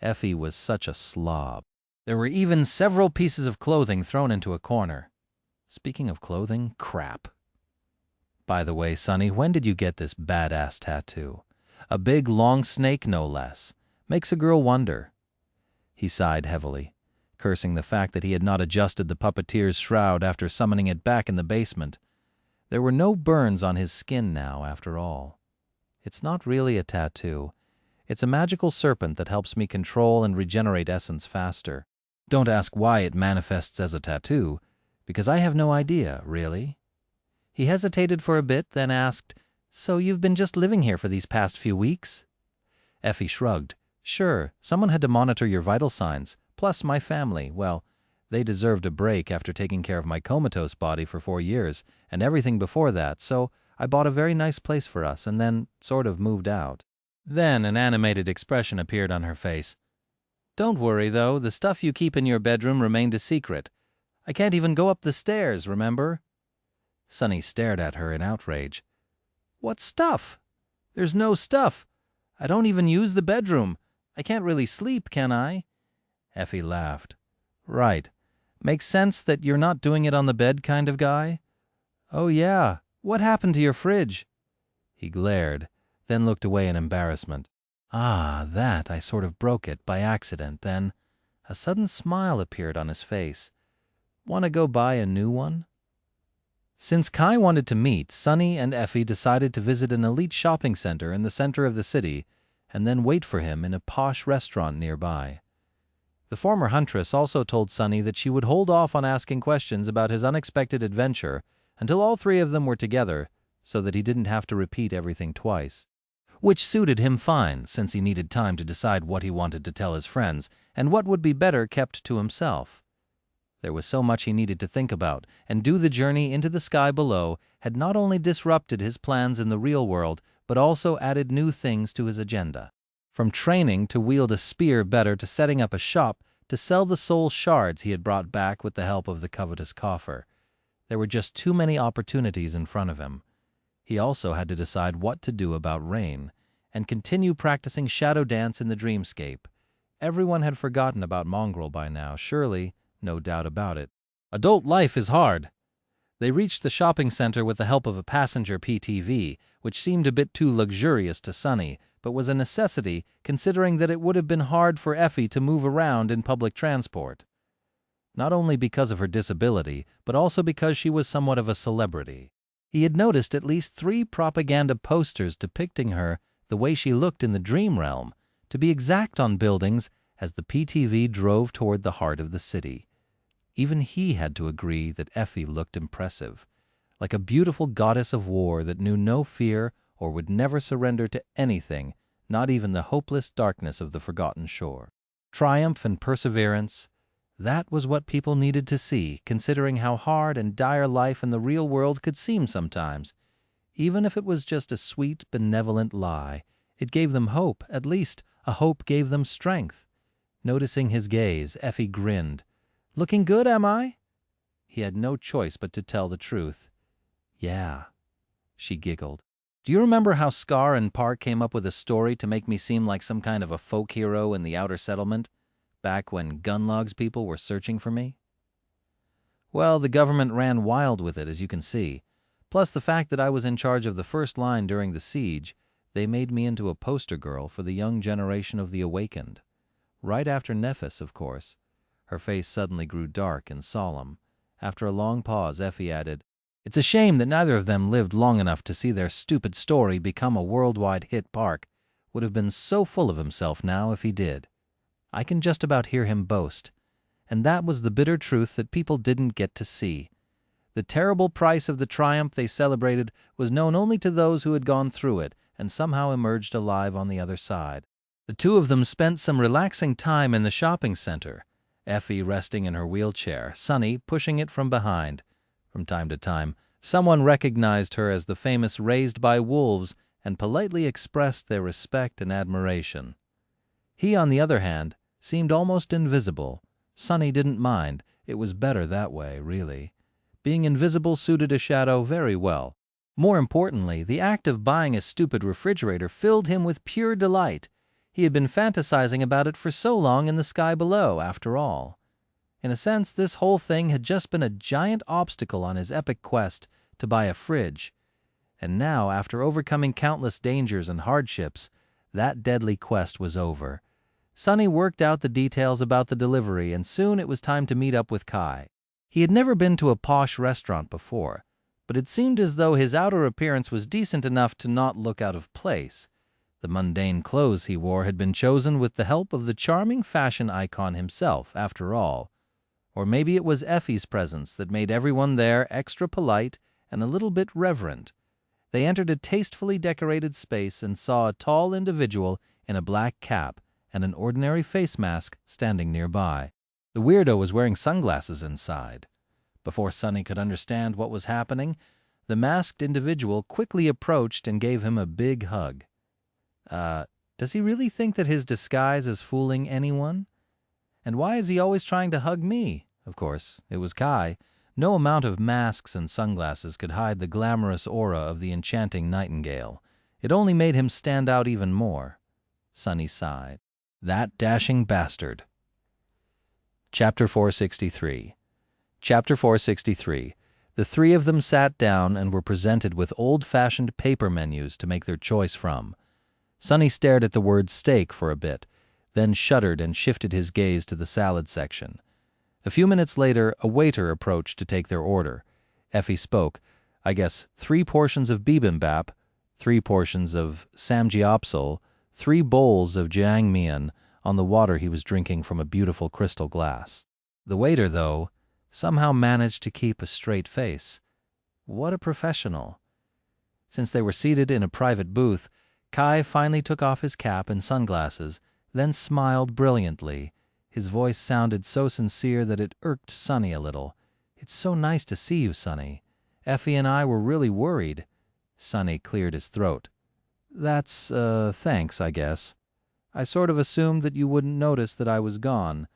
Effie was such a slob. There were even several pieces of clothing thrown into a corner. Speaking of clothing, crap. "By the way, Sonny, when did you get this badass tattoo? A big, long snake, no less. Makes a girl wonder." He sighed heavily, cursing the fact that he had not adjusted the puppeteer's shroud after summoning it back in the basement. There were no burns on his skin now, after all. "It's not really a tattoo. It's a magical serpent that helps me control and regenerate essence faster. Don't ask why it manifests as a tattoo, because I have no idea, really." He hesitated for a bit, then asked, "So you've been just living here for these past few weeks?" Effie shrugged. Sure, someone had to monitor your vital signs, plus my family. Well, they deserved a break after taking care of my comatose body for 4 years and everything before that, so I bought a very nice place for us and then sort of moved out. Then an animated expression appeared on her face. Don't worry, though, the stuff you keep in your bedroom remained a secret. I can't even go up the stairs, remember? Sunny stared at her in outrage. What stuff? There's no stuff. I don't even use the bedroom. I can't really sleep, can I? Effie laughed. Right. Makes sense that you're not doing it on the bed kind of guy? Oh yeah, what happened to your fridge? He glared, then looked away in embarrassment. Ah, that, I sort of broke it by accident, then. A sudden smile appeared on his face. Want to go buy a new one? Since Kai wanted to meet, Sunny and Effie decided to visit an elite shopping center in the center of the city and then wait for him in a posh restaurant nearby. The former huntress also told Sunny that she would hold off on asking questions about his unexpected adventure until all three of them were together so that he didn't have to repeat everything twice. Which suited him fine, since he needed time to decide what he wanted to tell his friends and what would be better kept to himself. There was so much he needed to think about, and do the journey into the sky below had not only disrupted his plans in the real world, but also added new things to his agenda. From training to wield a spear better to setting up a shop to sell the soul shards he had brought back with the help of the covetous coffer. There were just too many opportunities in front of him. He also had to decide what to do about rain, and continue practicing shadow dance in the dreamscape. Everyone had forgotten about Mongrel by now, surely, no doubt about it. Adult life is hard. They reached the shopping center with the help of a passenger PTV, which seemed a bit too luxurious to Sunny, but was a necessity considering that it would have been hard for Effie to move around in public transport. Not only because of her disability, but also because she was somewhat of a celebrity. He had noticed at least 3 propaganda posters depicting her the way she looked in the dream realm, to be exact on buildings, as the PTV drove toward the heart of the city. Even he had to agree that Effie looked impressive, like a beautiful goddess of war that knew no fear or would never surrender to anything, not even the hopeless darkness of the forgotten shore. Triumph and perseverance, that was what people needed to see, considering how hard and dire life in the real world could seem sometimes. Even if it was just a sweet, benevolent lie, it gave them hope. At least, a hope gave them strength. Noticing his gaze, Effie grinned. Looking good, am I? He had no choice but to tell the truth. Yeah. She giggled. Do you remember how Scar and Park came up with a story to make me seem like some kind of a folk hero in the outer settlement, back when Gunlogs people were searching for me? Well, the government ran wild with it, as you can see. Plus the fact that I was in charge of the first line during the siege, they made me into a poster girl for the young generation of the awakened. Right after Nephis, of course. Her face suddenly grew dark and solemn. After a long pause, Effie added, It's a shame that neither of them lived long enough to see their stupid story become a worldwide hit. Park would have been so full of himself now if he did. I can just about hear him boast. And that was the bitter truth that people didn't get to see. The terrible price of the triumph they celebrated was known only to those who had gone through it and somehow emerged alive on the other side. The two of them spent some relaxing time in the shopping center, Effie resting in her wheelchair, Sunny pushing it from behind. From time to time, someone recognized her as the famous Raised by Wolves and politely expressed their respect and admiration. He, on the other hand, seemed almost invisible. Sunny didn't mind. It was better that way, really. Being invisible suited a shadow very well. More importantly, the act of buying a stupid refrigerator filled him with pure delight. He had been fantasizing about it for so long in the sky below, after all. In a sense, this whole thing had just been a giant obstacle on his epic quest to buy a fridge. And now, after overcoming countless dangers and hardships, that deadly quest was over. Sunny worked out the details about the delivery, and soon it was time to meet up with Kai. He had never been to a posh restaurant before, but it seemed as though his outer appearance was decent enough to not look out of place. The mundane clothes he wore had been chosen with the help of the charming fashion icon himself, after all. Or maybe it was Effie's presence that made everyone there extra polite and a little bit reverent. They entered a tastefully decorated space and saw a tall individual in a black cap and an ordinary face mask standing nearby. The weirdo was wearing sunglasses inside. Before Sunny could understand what was happening, the masked individual quickly approached and gave him a big hug. Does he really think that his disguise is fooling anyone? And why is he always trying to hug me? Of course, it was Kai. No amount of masks and sunglasses could hide the glamorous aura of the enchanting nightingale. It only made him stand out even more. Sunny sighed. That dashing bastard. Chapter 463. Chapter 463. The three of them sat down and were presented with old-fashioned paper menus to make their choice from. Sunny stared at the word steak for a bit, then shuddered and shifted his gaze to the salad section. A few minutes later, a waiter approached to take their order. Effie spoke. I guess 3 portions of bibimbap, 3 portions of samgyeopsal, 3 bowls of jjangmyeon on the water he was drinking from a beautiful crystal glass. The waiter, though, somehow managed to keep a straight face. What a professional. Since they were seated in a private booth, Kai finally took off his cap and sunglasses, then smiled brilliantly. His voice sounded so sincere that it irked Sunny a little. It's so nice to see you, Sunny. Effie and I were really worried. Sunny cleared his throat. That's, thanks, I guess. I sort of assumed that you wouldn't notice that I was gone.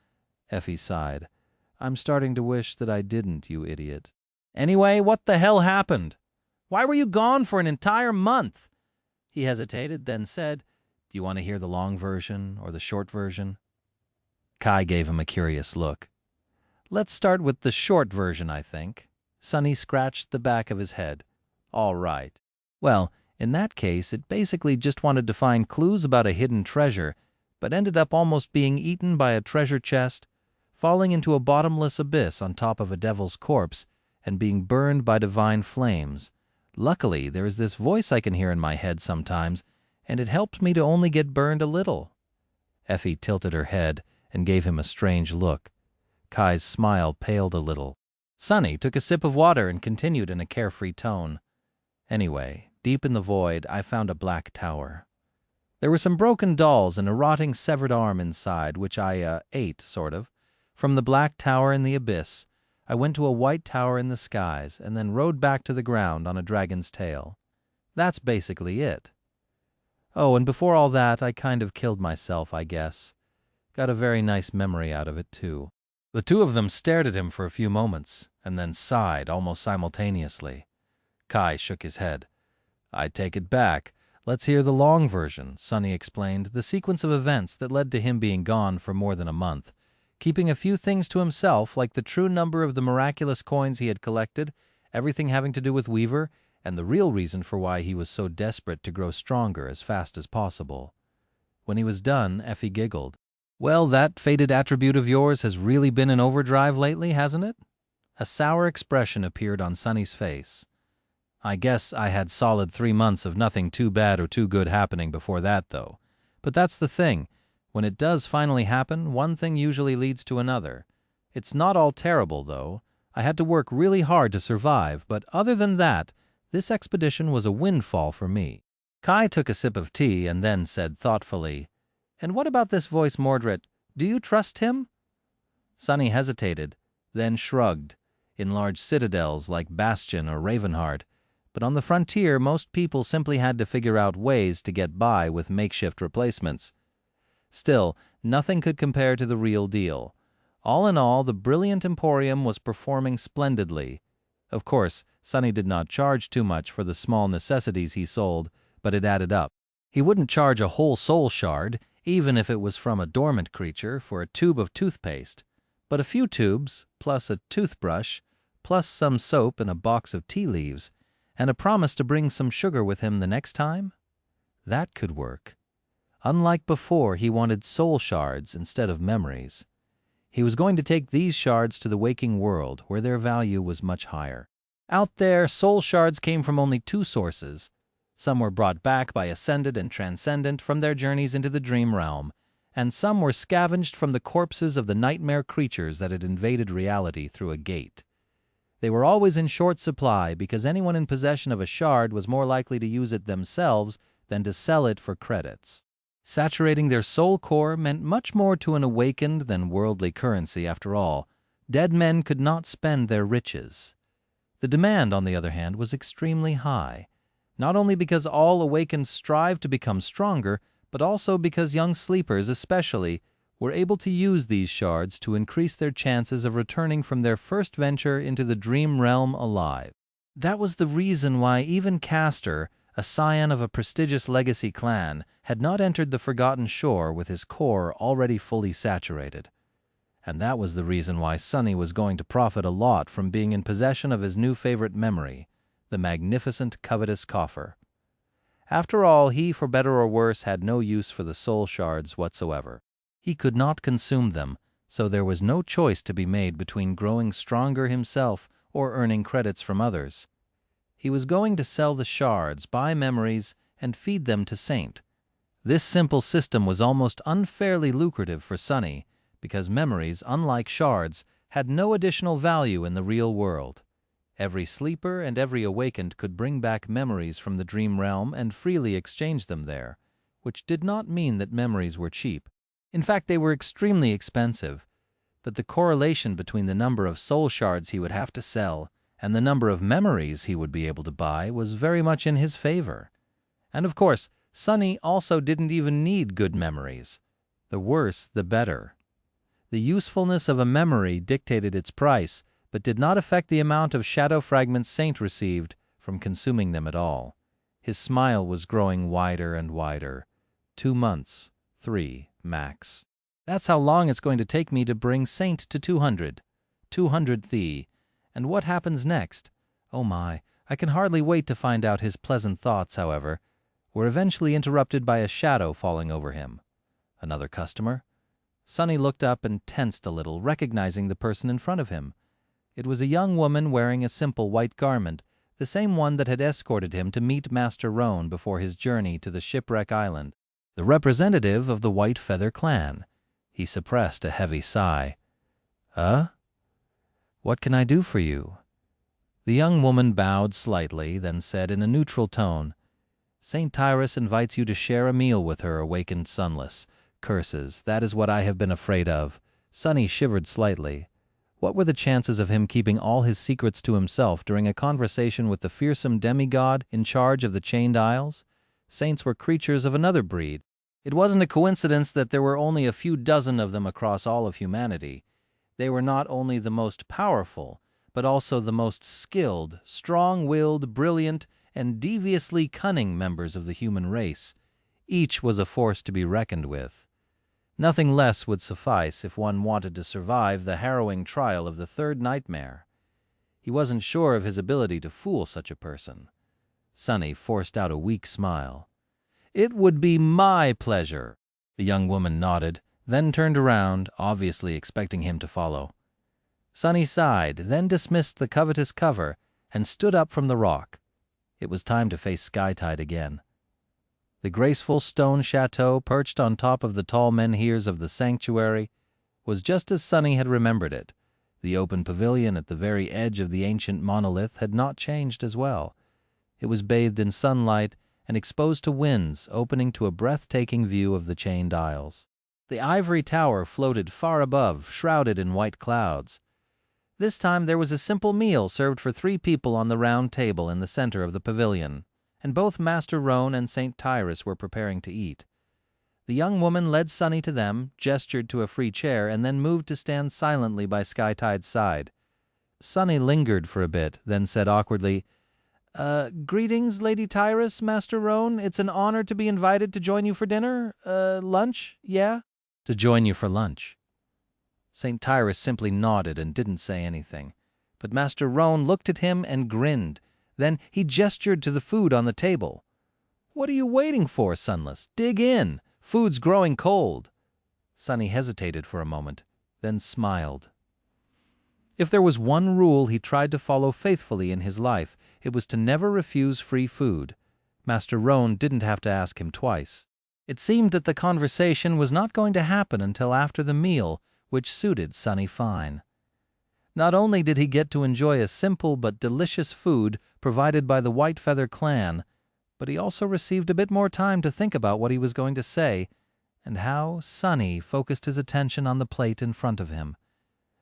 Effie sighed. I'm starting to wish that I didn't, you idiot. Anyway, what the hell happened? Why were you gone for an entire month? He hesitated, then said, Do you want to hear the long version or the short version? Kai gave him a curious look. Let's start with the short version, I think. Sunny scratched the back of his head. All right. Well, in that case, it basically just wanted to find clues about a hidden treasure, but ended up almost being eaten by a treasure chest, falling into a bottomless abyss on top of a devil's corpse, and being burned by divine flames. Luckily, there is this voice I can hear in my head sometimes, and it helped me to only get burned a little. Effie tilted her head and gave him a strange look. Kai's smile paled a little. Sunny took a sip of water and continued in a carefree tone. Anyway, deep in the void, I found a black tower. There were some broken dolls and a rotting severed arm inside, which I, ate, sort of. From the black tower in the abyss, I went to a white tower in the skies and then rode back to the ground on a dragon's tail. That's basically it. Oh, and before all that, I kind of killed myself, I guess. Got a very nice memory out of it, too. The two of them stared at him for a few moments, and then sighed almost simultaneously. Kai shook his head. I take it back. Let's hear the long version, Sunny explained, the sequence of events that led to him being gone for more than a month, keeping a few things to himself, like the true number of the miraculous coins he had collected, everything having to do with Weaver, and the real reason for why he was so desperate to grow stronger as fast as possible. When he was done, Effie giggled. Well, that fated attribute of yours has really been in overdrive lately, hasn't it? A sour expression appeared on Sunny's face. I guess I had solid 3 months of nothing too bad or too good happening before that, though. But that's the thing. When it does finally happen, one thing usually leads to another. It's not all terrible, though. I had to work really hard to survive, but other than that, this expedition was a windfall for me. Kai took a sip of tea and then said thoughtfully, And what about this voice, Mordred? Do you trust him? Sunny hesitated, then shrugged. In large citadels like Bastion or Ravenheart, but on the frontier most people simply had to figure out ways to get by with makeshift replacements. Still, nothing could compare to the real deal. All in all, the brilliant Emporium was performing splendidly. Of course, Sunny did not charge too much for the small necessities he sold, but it added up. He wouldn't charge a whole soul shard, even if it was from a dormant creature, for a tube of toothpaste. But a few tubes, plus a toothbrush, plus some soap and a box of tea leaves, and a promise to bring some sugar with him the next time? That could work. Unlike before, he wanted soul shards instead of memories. He was going to take these shards to the waking world, where their value was much higher. Out there, soul shards came from only 2 sources. Some were brought back by Ascended and Transcendent from their journeys into the dream realm, and some were scavenged from the corpses of the nightmare creatures that had invaded reality through a gate. They were always in short supply because anyone in possession of a shard was more likely to use it themselves than to sell it for credits. Saturating their soul core meant much more to an awakened than worldly currency after all. Dead men could not spend their riches. The demand, on the other hand, was extremely high, not only because all awakened strive to become stronger, but also because young sleepers especially were able to use these shards to increase their chances of returning from their first venture into the dream realm alive. That was the reason why even Castor, a scion of a prestigious legacy clan, had not entered the Forgotten Shore with his core already fully saturated. And that was the reason why Sonny was going to profit a lot from being in possession of his new favorite memory, the magnificent covetous coffer. After all, he, for better or worse, had no use for the soul shards whatsoever. He could not consume them, so there was no choice to be made between growing stronger himself or earning credits from others. He was going to sell the shards, buy memories, and feed them to Saint. This simple system was almost unfairly lucrative for Sonny, because memories, unlike shards, had no additional value in the real world. Every sleeper and every awakened could bring back memories from the dream realm and freely exchange them there, which did not mean that memories were cheap. In fact, they were extremely expensive, but the correlation between the number of soul shards he would have to sell and the number of memories he would be able to buy was very much in his favor. And of course, Sonny also didn't even need good memories. The worse, the better. The usefulness of a memory dictated its price, but did not affect the amount of shadow fragments Saint received from consuming them at all. His smile was growing wider and wider. 2 months, 3, max. That's how long it's going to take me to bring Saint to 200. 200 thee. And what happens next? Oh my, I can hardly wait to find out. His pleasant thoughts, however, were eventually interrupted by a shadow falling over him. Another customer? Sonny looked up and tensed a little, recognizing the person in front of him. It was a young woman wearing a simple white garment, the same one that had escorted him to meet Master Roan before his journey to the shipwreck island. The representative of the White Feather clan. He suppressed a heavy sigh. What can I do for you? The young woman bowed slightly, then said in a neutral tone, St. Tyrus invites you to share a meal with her awakened sunless. Curses, that is what I have been afraid of. Sonny shivered slightly. What were the chances of him keeping all his secrets to himself during a conversation with the fearsome demigod in charge of the Chained Isles? Saints were creatures of another breed. It wasn't a coincidence that there were only a few dozen of them across all of humanity. They were not only the most powerful, but also the most skilled, strong-willed, brilliant, and deviously cunning members of the human race. Each was a force to be reckoned with. Nothing less would suffice if one wanted to survive the harrowing trial of the third nightmare. He wasn't sure of his ability to fool such a person. Sonny forced out a weak smile. It would be my pleasure. The young woman nodded, then turned around, obviously expecting him to follow. Sonny sighed, then dismissed the covetous cover and stood up from the rock. It was time to face Skytide again. The graceful stone chateau perched on top of the tall menhirs of the sanctuary was just as Sonny had remembered it. The open pavilion at the very edge of the ancient monolith had not changed as well. It was bathed in sunlight and exposed to winds, opening to a breathtaking view of the Chained Isles. The ivory tower floated far above, shrouded in white clouds. This time there was a simple meal served for 3 people on the round table in the center of the pavilion, and both Master Roan and St. Tyrus were preparing to eat. The young woman led Sonny to them, gestured to a free chair, and then moved to stand silently by Skytide's side. Sonny lingered for a bit, then said awkwardly, Greetings, Lady Tyrus, Master Roan. It's an honor to be invited to join you for dinner. Lunch, yeah? To join you for lunch. St. Tyrus simply nodded and didn't say anything. But Master Roan looked at him and grinned. Then he gestured to the food on the table. What are you waiting for, Sunless? Dig in. Food's growing cold. Sonny hesitated for a moment, then smiled. If there was one rule he tried to follow faithfully in his life, it was to never refuse free food. Master Roan didn't have to ask him twice. It seemed that the conversation was not going to happen until after the meal, which suited Sonny fine. Not only did he get to enjoy a simple but delicious food provided by the White Feather clan, but he also received a bit more time to think about what he was going to say and how Sonny focused his attention on the plate in front of him.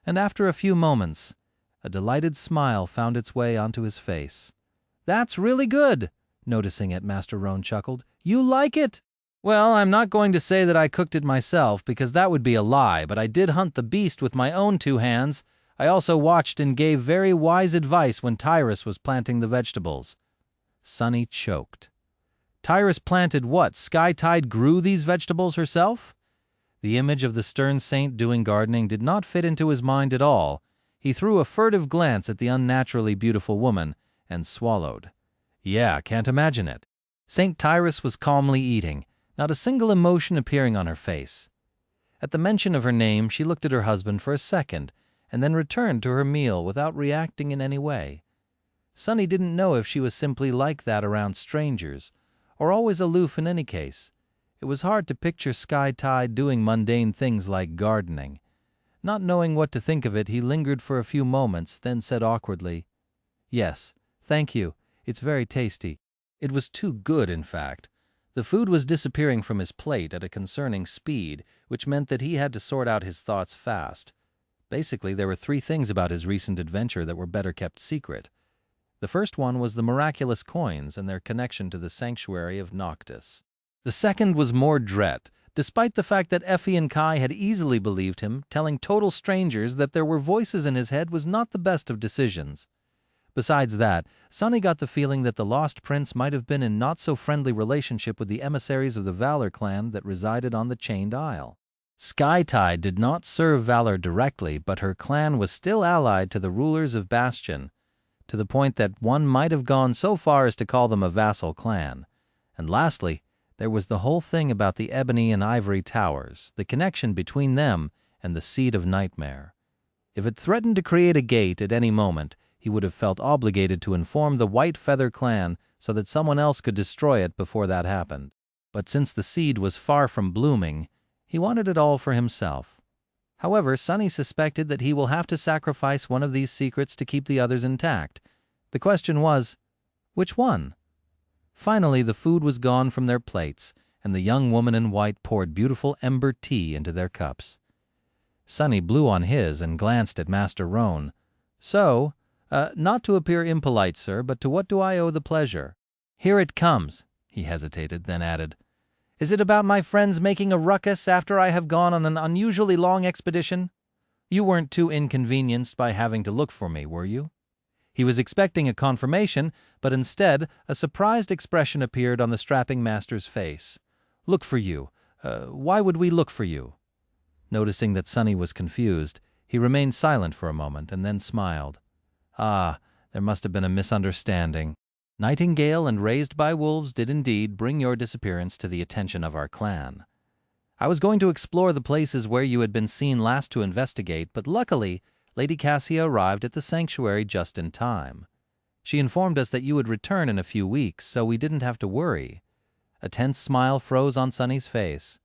And after a few moments, a delighted smile found its way onto his face. "That's really good!" Noticing it, Master Roan chuckled. "You like it?" "Well, I'm not going to say that I cooked it myself, because that would be a lie, but I did hunt the beast with my own 2 hands. I also watched and gave very wise advice when Tyrus was planting the vegetables." Sonny choked. Tyrus planted what? Skytide grew these vegetables herself? The image of the stern saint doing gardening did not fit into his mind at all. He threw a furtive glance at the unnaturally beautiful woman and swallowed. Yeah, can't imagine it. Saint Tyrus was calmly eating, not a single emotion appearing on her face. At the mention of her name, she looked at her husband for a second and then returned to her meal without reacting in any way. Sonny didn't know if she was simply like that around strangers, or always aloof in any case. It was hard to picture Skytide doing mundane things like gardening. Not knowing what to think of it, he lingered for a few moments, then said awkwardly, "Yes, thank you. It's very tasty." It was too good, in fact. The food was disappearing from his plate at a concerning speed, which meant that he had to sort out his thoughts fast. Basically, there were 3 things about his recent adventure that were better kept secret. The first one was the miraculous coins and their connection to the sanctuary of Noctis. The second was more dread, despite the fact that Effie and Kai had easily believed him, telling total strangers that there were voices in his head was not the best of decisions. Besides that, Sonny got the feeling that the lost prince might have been in not-so-friendly relationship with the emissaries of the Valor clan that resided on the Chained Isle. Skytide did not serve Valor directly, but her clan was still allied to the rulers of Bastion, to the point that one might have gone so far as to call them a vassal clan. And lastly, there was the whole thing about the ebony and ivory towers, the connection between them and the Seed of Nightmare. If it threatened to create a gate at any moment, he would have felt obligated to inform the White Feather clan so that someone else could destroy it before that happened. But since the seed was far from blooming, he wanted it all for himself. However, Sonny suspected that he will have to sacrifice one of these secrets to keep the others intact. The question was, which one? Finally, the food was gone from their plates, and the young woman in white poured beautiful ember tea into their cups. Sonny blew on his and glanced at Master Roan. "So, not to appear impolite, sir, but to what do I owe the pleasure?" "Here it comes," he hesitated, then added, "Is it about my friends making a ruckus after I have gone on an unusually long expedition? You weren't too inconvenienced by having to look for me, were you?" He was expecting a confirmation, but instead a surprised expression appeared on the strapping master's face. "Look for you? Why would we look for you?" Noticing that Sonny was confused, he remained silent for a moment and then smiled. "Ah, there must have been a misunderstanding. Nightingale and Raised by Wolves did indeed bring your disappearance to the attention of our clan. I was going to explore the places where you had been seen last to investigate, but luckily Lady Cassia arrived at the sanctuary just in time. She informed us that you would return in a few weeks, so we didn't have to worry." A tense smile froze on Sonny's face.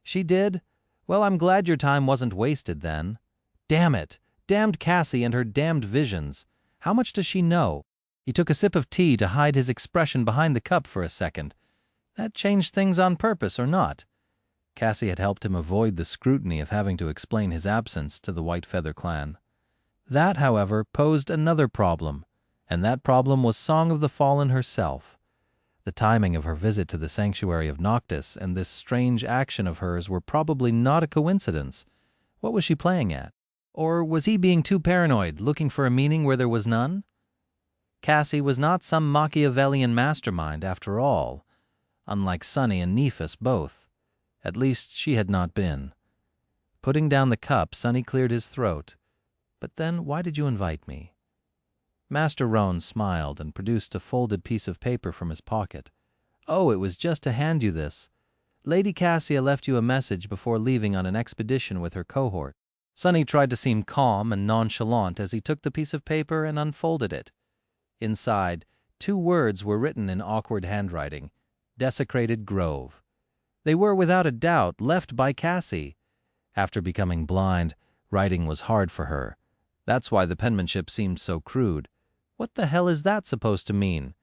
"She did? Well, I'm glad your time wasn't wasted then. Damn it! Damned Cassie and her damned visions. How much does she know?" He took a sip of tea to hide his expression behind the cup for a second. That changed things on purpose or not? Cassie had helped him avoid the scrutiny of having to explain his absence to the White Feather clan. That, however, posed another problem, and that problem was Song of the Fallen herself. The timing of her visit to the sanctuary of Noctis and this strange action of hers were probably not a coincidence. What was she playing at? Or was he being too paranoid, looking for a meaning where there was none? Cassie was not some Machiavellian mastermind, after all, unlike Sonny and Nephis both. At least, she had not been. Putting down the cup, Sonny cleared his throat. "But then, why did you invite me?" Master Roan smiled and produced a folded piece of paper from his pocket. "Oh, it was just to hand you this. Lady Cassia left you a message before leaving on an expedition with her cohort." Sonny tried to seem calm and nonchalant as he took the piece of paper and unfolded it. Inside, 2 words were written in awkward handwriting, "Desecrated Grove." They were, without a doubt, left by Cassie. After becoming blind, writing was hard for her. That's why the penmanship seemed so crude. What the hell is that supposed to mean?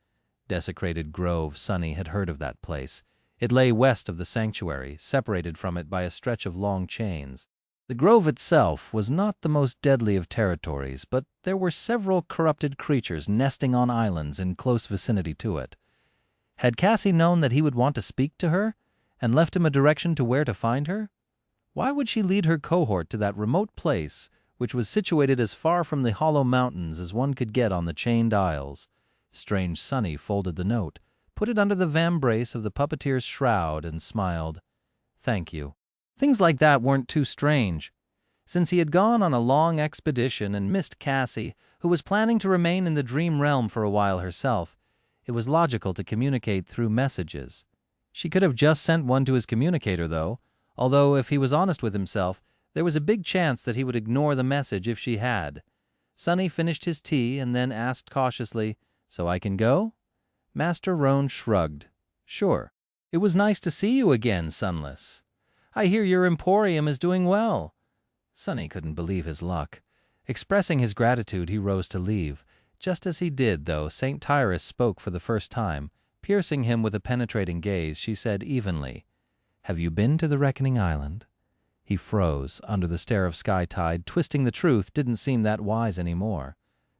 Desecrated Grove, Sonny had heard of that place. It lay west of the sanctuary, separated from it by a stretch of long chains. The grove itself was not the most deadly of territories, but there were several corrupted creatures nesting on islands in close vicinity to it. Had Cassie known that he would want to speak to her, and left him a direction to where to find her? Why would she lead her cohort to that remote place, which was situated as far from the hollow mountains as one could get on the Chained Isles? Strange Sonny folded the note, put it under the vambrace of the puppeteer's shroud, and smiled. Thank you. Things like that weren't too strange. Since he had gone on a long expedition and missed Cassie, who was planning to remain in the dream realm for a while herself, it was logical to communicate through messages. She could have just sent one to his communicator, though, although if he was honest with himself, there was a big chance that he would ignore the message if she had. Sonny finished his tea and then asked cautiously, "So I can go?" Master Roan shrugged. "Sure. It was nice to see you again, Sunless. I hear your emporium is doing well." Sonny couldn't believe his luck. Expressing his gratitude, he rose to leave. Just as he did, though, St. Tyrus spoke for the first time. Piercing him with a penetrating gaze, she said evenly, "Have you been to the Reckoning Island?" He froze, under the stare of Sky Tide. Twisting the truth didn't seem that wise anymore.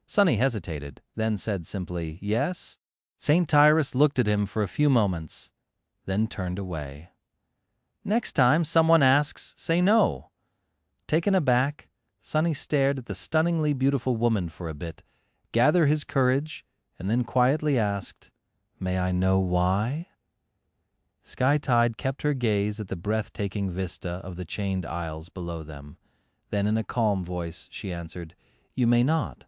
Sonny hesitated, then said simply, "Yes." St. Tyrus looked at him for a few moments, then turned away. "Next time someone asks, say no." Taken aback, Sonny stared at the stunningly beautiful woman for a bit, gathered his courage, and then quietly asked, "May I know why?" Sky Tide kept her gaze at the breathtaking vista of the Chained Isles below them. Then in a calm voice she answered, "You may not."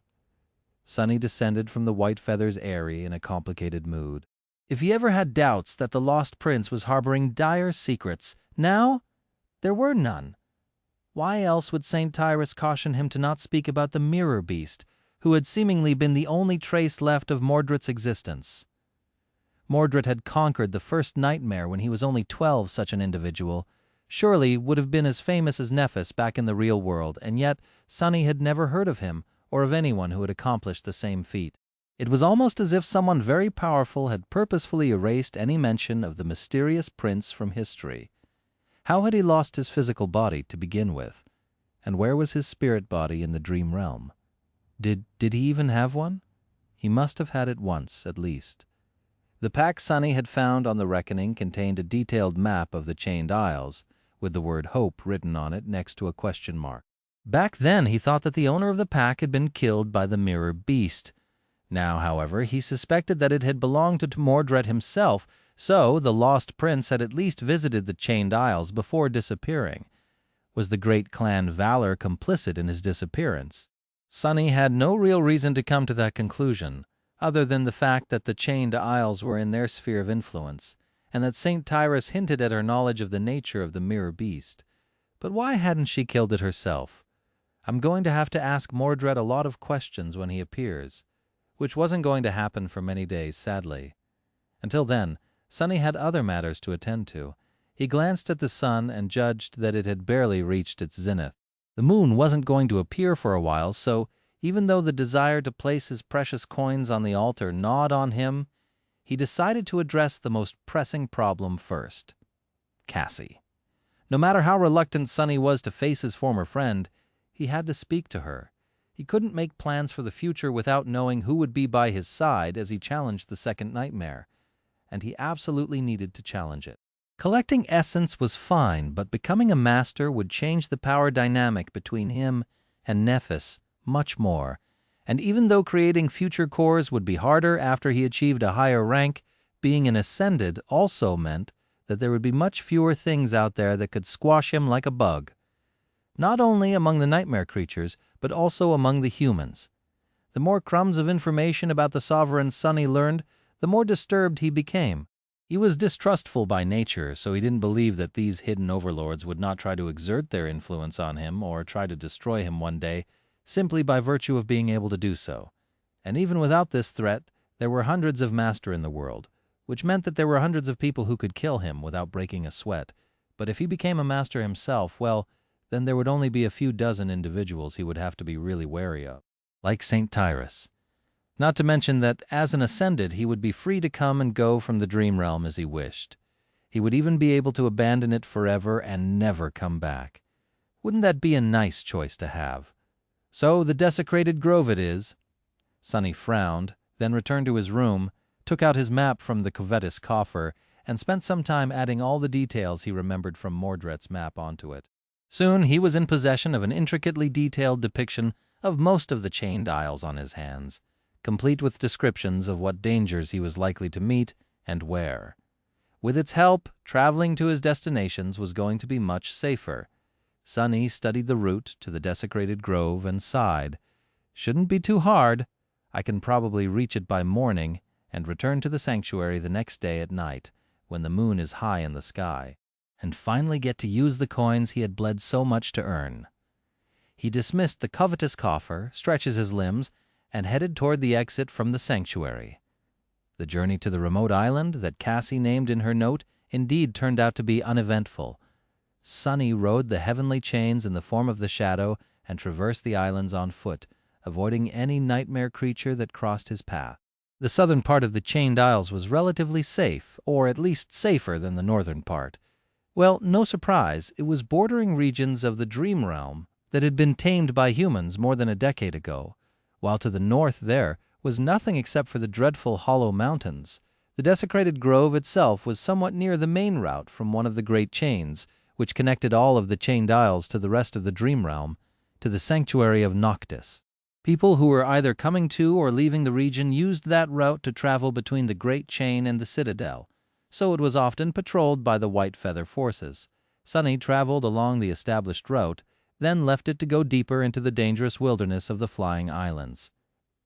Sonny descended from the white feathers airy in a complicated mood. If he ever had doubts that the lost prince was harboring dire secrets, now there were none. Why else would St. Tyrus caution him to not speak about the mirror beast, who had seemingly been the only trace left of Mordred's existence? Mordred had conquered the first nightmare when he was only 12, such an individual. Surely would have been as famous as Nephis back in the real world, and yet Sonny had never heard of him, or of anyone who had accomplished the same feat. It was almost as if someone very powerful had purposefully erased any mention of the mysterious prince from history. How had he lost his physical body to begin with? And where was his spirit body in the dream realm? Did he even have one? He must have had it once, at least. The pack Sonny had found on the Reckoning contained a detailed map of the Chained Isles, with the word Hope written on it next to a question mark. Back then he thought that the owner of the pack had been killed by the mirror beast. Now, however, he suspected that it had belonged to Mordred himself, so the lost prince had at least visited the Chained Isles before disappearing. Was the great clan Valor complicit in his disappearance? Sonny had no real reason to come to that conclusion, other than the fact that the Chained Isles were in their sphere of influence, and that St. Tyrus hinted at her knowledge of the nature of the mirror beast. But why hadn't she killed it herself? I'm going to have to ask Mordred a lot of questions when he appears, which wasn't going to happen for many days, sadly. Until then, Sonny had other matters to attend to. He glanced at the sun and judged that it had barely reached its zenith. The moon wasn't going to appear for a while, so even though the desire to place his precious coins on the altar gnawed on him, he decided to address the most pressing problem first. Cassie. No matter how reluctant Sonny was to face his former friend, he had to speak to her. He couldn't make plans for the future without knowing who would be by his side as he challenged the second nightmare, and he absolutely needed to challenge it. Collecting essence was fine, but becoming a master would change the power dynamic between him and Nephis much more, and even though creating future cores would be harder after he achieved a higher rank, being an ascended also meant that there would be much fewer things out there that could squash him like a bug. Not only among the nightmare creatures, but also among the humans. The more crumbs of information about the sovereign Sonny learned, the more disturbed he became. He was distrustful by nature, so he didn't believe that these hidden overlords would not try to exert their influence on him or try to destroy him one day, simply by virtue of being able to do so. And even without this threat, there were hundreds of master in the world, which meant that there were hundreds of people who could kill him without breaking a sweat. But if he became a master himself, well, then there would only be a few dozen individuals he would have to be really wary of, like St. Tyrus. Not to mention that, as an ascended, he would be free to come and go from the dream realm as he wished. He would even be able to abandon it forever and never come back. Wouldn't that be a nice choice to have? So the desecrated grove it is. Sonny frowned, then returned to his room, took out his map from the covetous coffer, and spent some time adding all the details he remembered from Mordred's map onto it. Soon he was in possession of an intricately detailed depiction of most of the chained isles on his hands, complete with descriptions of what dangers he was likely to meet and where. With its help, traveling to his destinations was going to be much safer. Sonny studied the route to the desecrated grove and sighed. Shouldn't be too hard. I can probably reach it by morning and return to the sanctuary the next day at night, when the moon is high in the sky, and finally get to use the coins he had bled so much to earn. He dismissed the covetous coffer, stretches his limbs, and headed toward the exit from the sanctuary. The journey to the remote island that Cassie named in her note indeed turned out to be uneventful. Sonny rode the heavenly chains in the form of the shadow and traversed the islands on foot, avoiding any nightmare creature that crossed his path. The southern part of the chained isles was relatively safe, or at least safer than the northern part. Well, no surprise, it was bordering regions of the dream realm that had been tamed by humans more than a decade ago, while to the north there was nothing except for the dreadful hollow mountains. The desecrated grove itself was somewhat near the main route from one of the great chains, which connected all of the chained isles to the rest of the dream realm, to the sanctuary of Noctis. People who were either coming to or leaving the region used that route to travel between the Great Chain and the Citadel, so it was often patrolled by the White Feather forces. Sonny traveled along the established route, then left it to go deeper into the dangerous wilderness of the Flying Islands.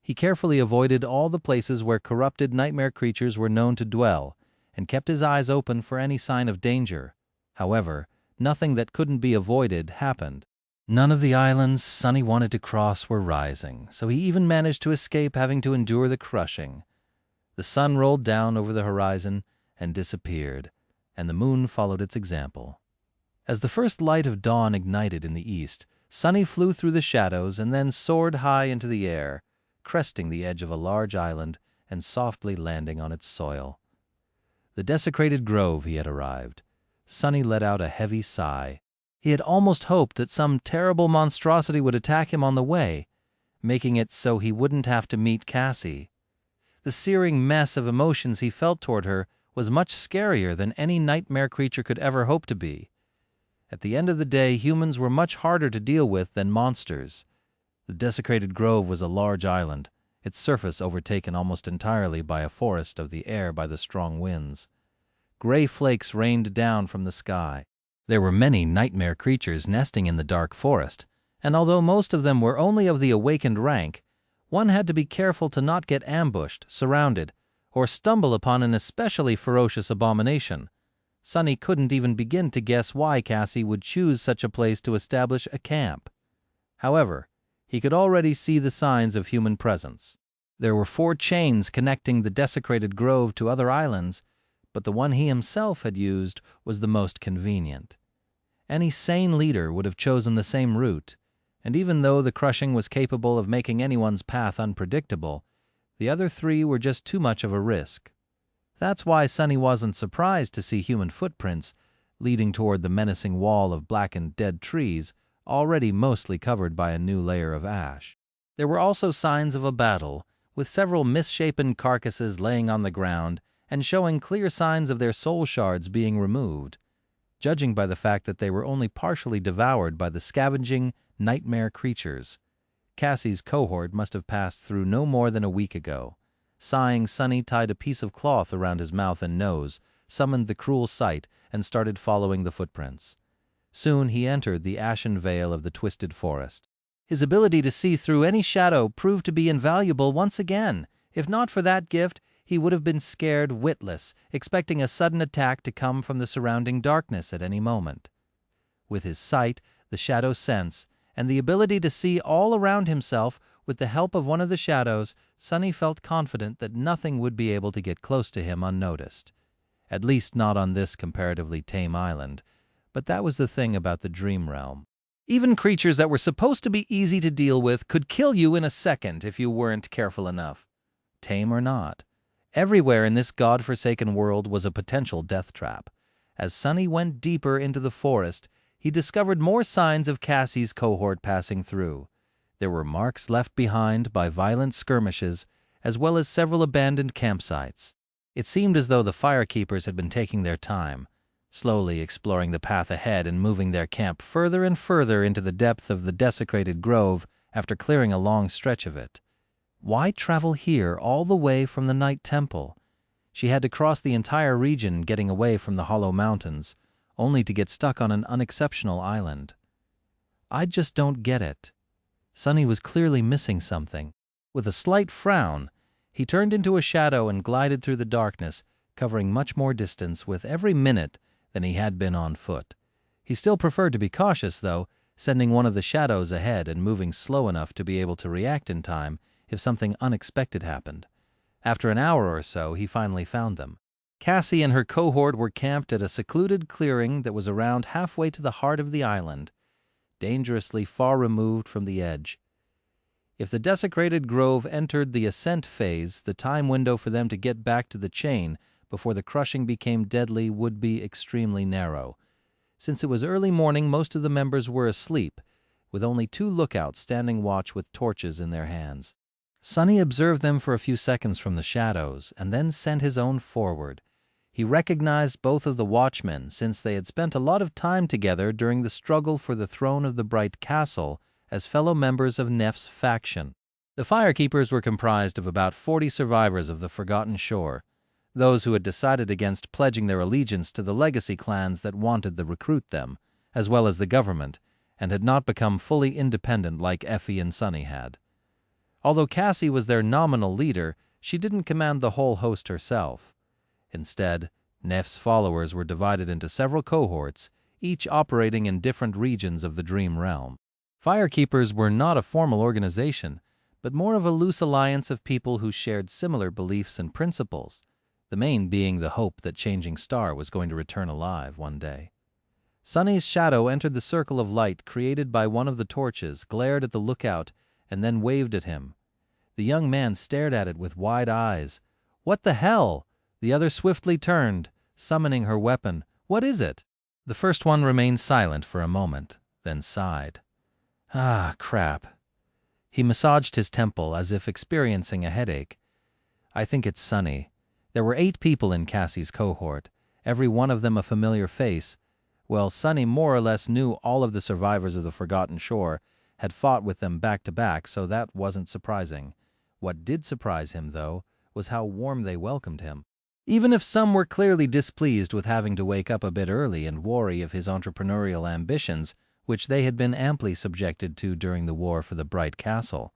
He carefully avoided all the places where corrupted nightmare creatures were known to dwell, and kept his eyes open for any sign of danger. However, nothing that couldn't be avoided happened. None of the islands Sonny wanted to cross were rising, so he even managed to escape having to endure the crushing. The sun rolled down over the horizon and disappeared, and the moon followed its example. As the first light of dawn ignited in the east, Sonny flew through the shadows and then soared high into the air, cresting the edge of a large island and softly landing on its soil. The desecrated grove he had arrived. Sonny let out a heavy sigh. He had almost hoped that some terrible monstrosity would attack him on the way, making it so he wouldn't have to meet Cassie. The searing mess of emotions he felt toward her was much scarier than any nightmare creature could ever hope to be. At the end of the day, humans were much harder to deal with than monsters. The desecrated grove was a large island, its surface overtaken almost entirely by a forest of the air by the strong winds. Gray flakes rained down from the sky. There were many nightmare creatures nesting in the dark forest, and although most of them were only of the awakened rank, one had to be careful to not get ambushed, surrounded, or stumble upon an especially ferocious abomination. Sonny couldn't even begin to guess why Cassie would choose such a place to establish a camp. However, he could already see the signs of human presence. There were 4 chains connecting the desecrated grove to other islands, but the one he himself had used was the most convenient. Any sane leader would have chosen the same route, and even though the crushing was capable of making anyone's path unpredictable, the other 3 were just too much of a risk. That's why Sonny wasn't surprised to see human footprints leading toward the menacing wall of blackened dead trees, already mostly covered by a new layer of ash. There were also signs of a battle, with several misshapen carcasses laying on the ground and showing clear signs of their soul shards being removed. Judging by the fact that they were only partially devoured by the scavenging, nightmare creatures, Cassie's cohort must have passed through no more than a week ago. Sighing, Sonny tied a piece of cloth around his mouth and nose, summoned the cruel sight, and started following the footprints. Soon he entered the ashen veil of the twisted forest. His ability to see through any shadow proved to be invaluable once again. If not for that gift, he would have been scared witless, expecting a sudden attack to come from the surrounding darkness at any moment. With his sight, the shadow sense, and the ability to see all around himself with the help of one of the shadows, Sonny felt confident that nothing would be able to get close to him unnoticed. At least not on this comparatively tame island. But that was the thing about the dream realm. Even creatures that were supposed to be easy to deal with could kill you in a second if you weren't careful enough. Tame or not. Everywhere in this god-forsaken world was a potential death trap. As Sunny went deeper into the forest, he discovered more signs of Cassie's cohort passing through. There were marks left behind by violent skirmishes, as well as several abandoned campsites. It seemed as though the firekeepers had been taking their time, slowly exploring the path ahead and moving their camp further and further into the depth of the desecrated grove after clearing a long stretch of it. Why travel here all the way from the Night Temple? She had to cross the entire region getting away from the Hollow Mountains, only to get stuck on an unexceptional island. I just don't get it. Sunny was clearly missing something. With a slight frown, he turned into a shadow and glided through the darkness, covering much more distance with every minute than he had been on foot. He still preferred to be cautious, though, sending one of the shadows ahead and moving slow enough to be able to react in time if something unexpected happened. After an hour or so, he finally found them. Cassie and her cohort were camped at a secluded clearing that was around halfway to the heart of the island, dangerously far removed from the edge. If the desecrated grove entered the ascent phase, the time window for them to get back to the chain before the crushing became deadly would be extremely narrow. Since it was early morning, most of the members were asleep, with only 2 lookouts standing watch with torches in their hands. Sunny observed them for a few seconds from the shadows and then sent his own forward. He recognized both of the watchmen since they had spent a lot of time together during the struggle for the throne of the Bright Castle as fellow members of Neff's faction. The firekeepers were comprised of about 40 survivors of the Forgotten Shore, those who had decided against pledging their allegiance to the legacy clans that wanted to recruit them, as well as the government, and had not become fully independent like Effie and Sunny had. Although Cassie was their nominal leader, she didn't command the whole host herself. Instead, Neff's followers were divided into several cohorts, each operating in different regions of the Dream Realm. Firekeepers were not a formal organization, but more of a loose alliance of people who shared similar beliefs and principles, the main being the hope that Changing Star was going to return alive one day. Sunny's shadow entered the circle of light created by one of the torches, glared at the lookout, and then waved at him. The young man stared at it with wide eyes. "What the hell?" The other swiftly turned, summoning her weapon. "What is it?" The first one remained silent for a moment, then sighed. "Ah, crap." He massaged his temple as if experiencing a headache. "I think it's Sunny. There were 8 people in Cassie's cohort, every one of them a familiar face. Well, Sunny more or less knew all of the survivors of the Forgotten Shore, had fought with them back to back, so that wasn't surprising. What did surprise him, though, was how warm they welcomed him. Even if some were clearly displeased with having to wake up a bit early and wary of his entrepreneurial ambitions, which they had been amply subjected to during the war for the Bright Castle,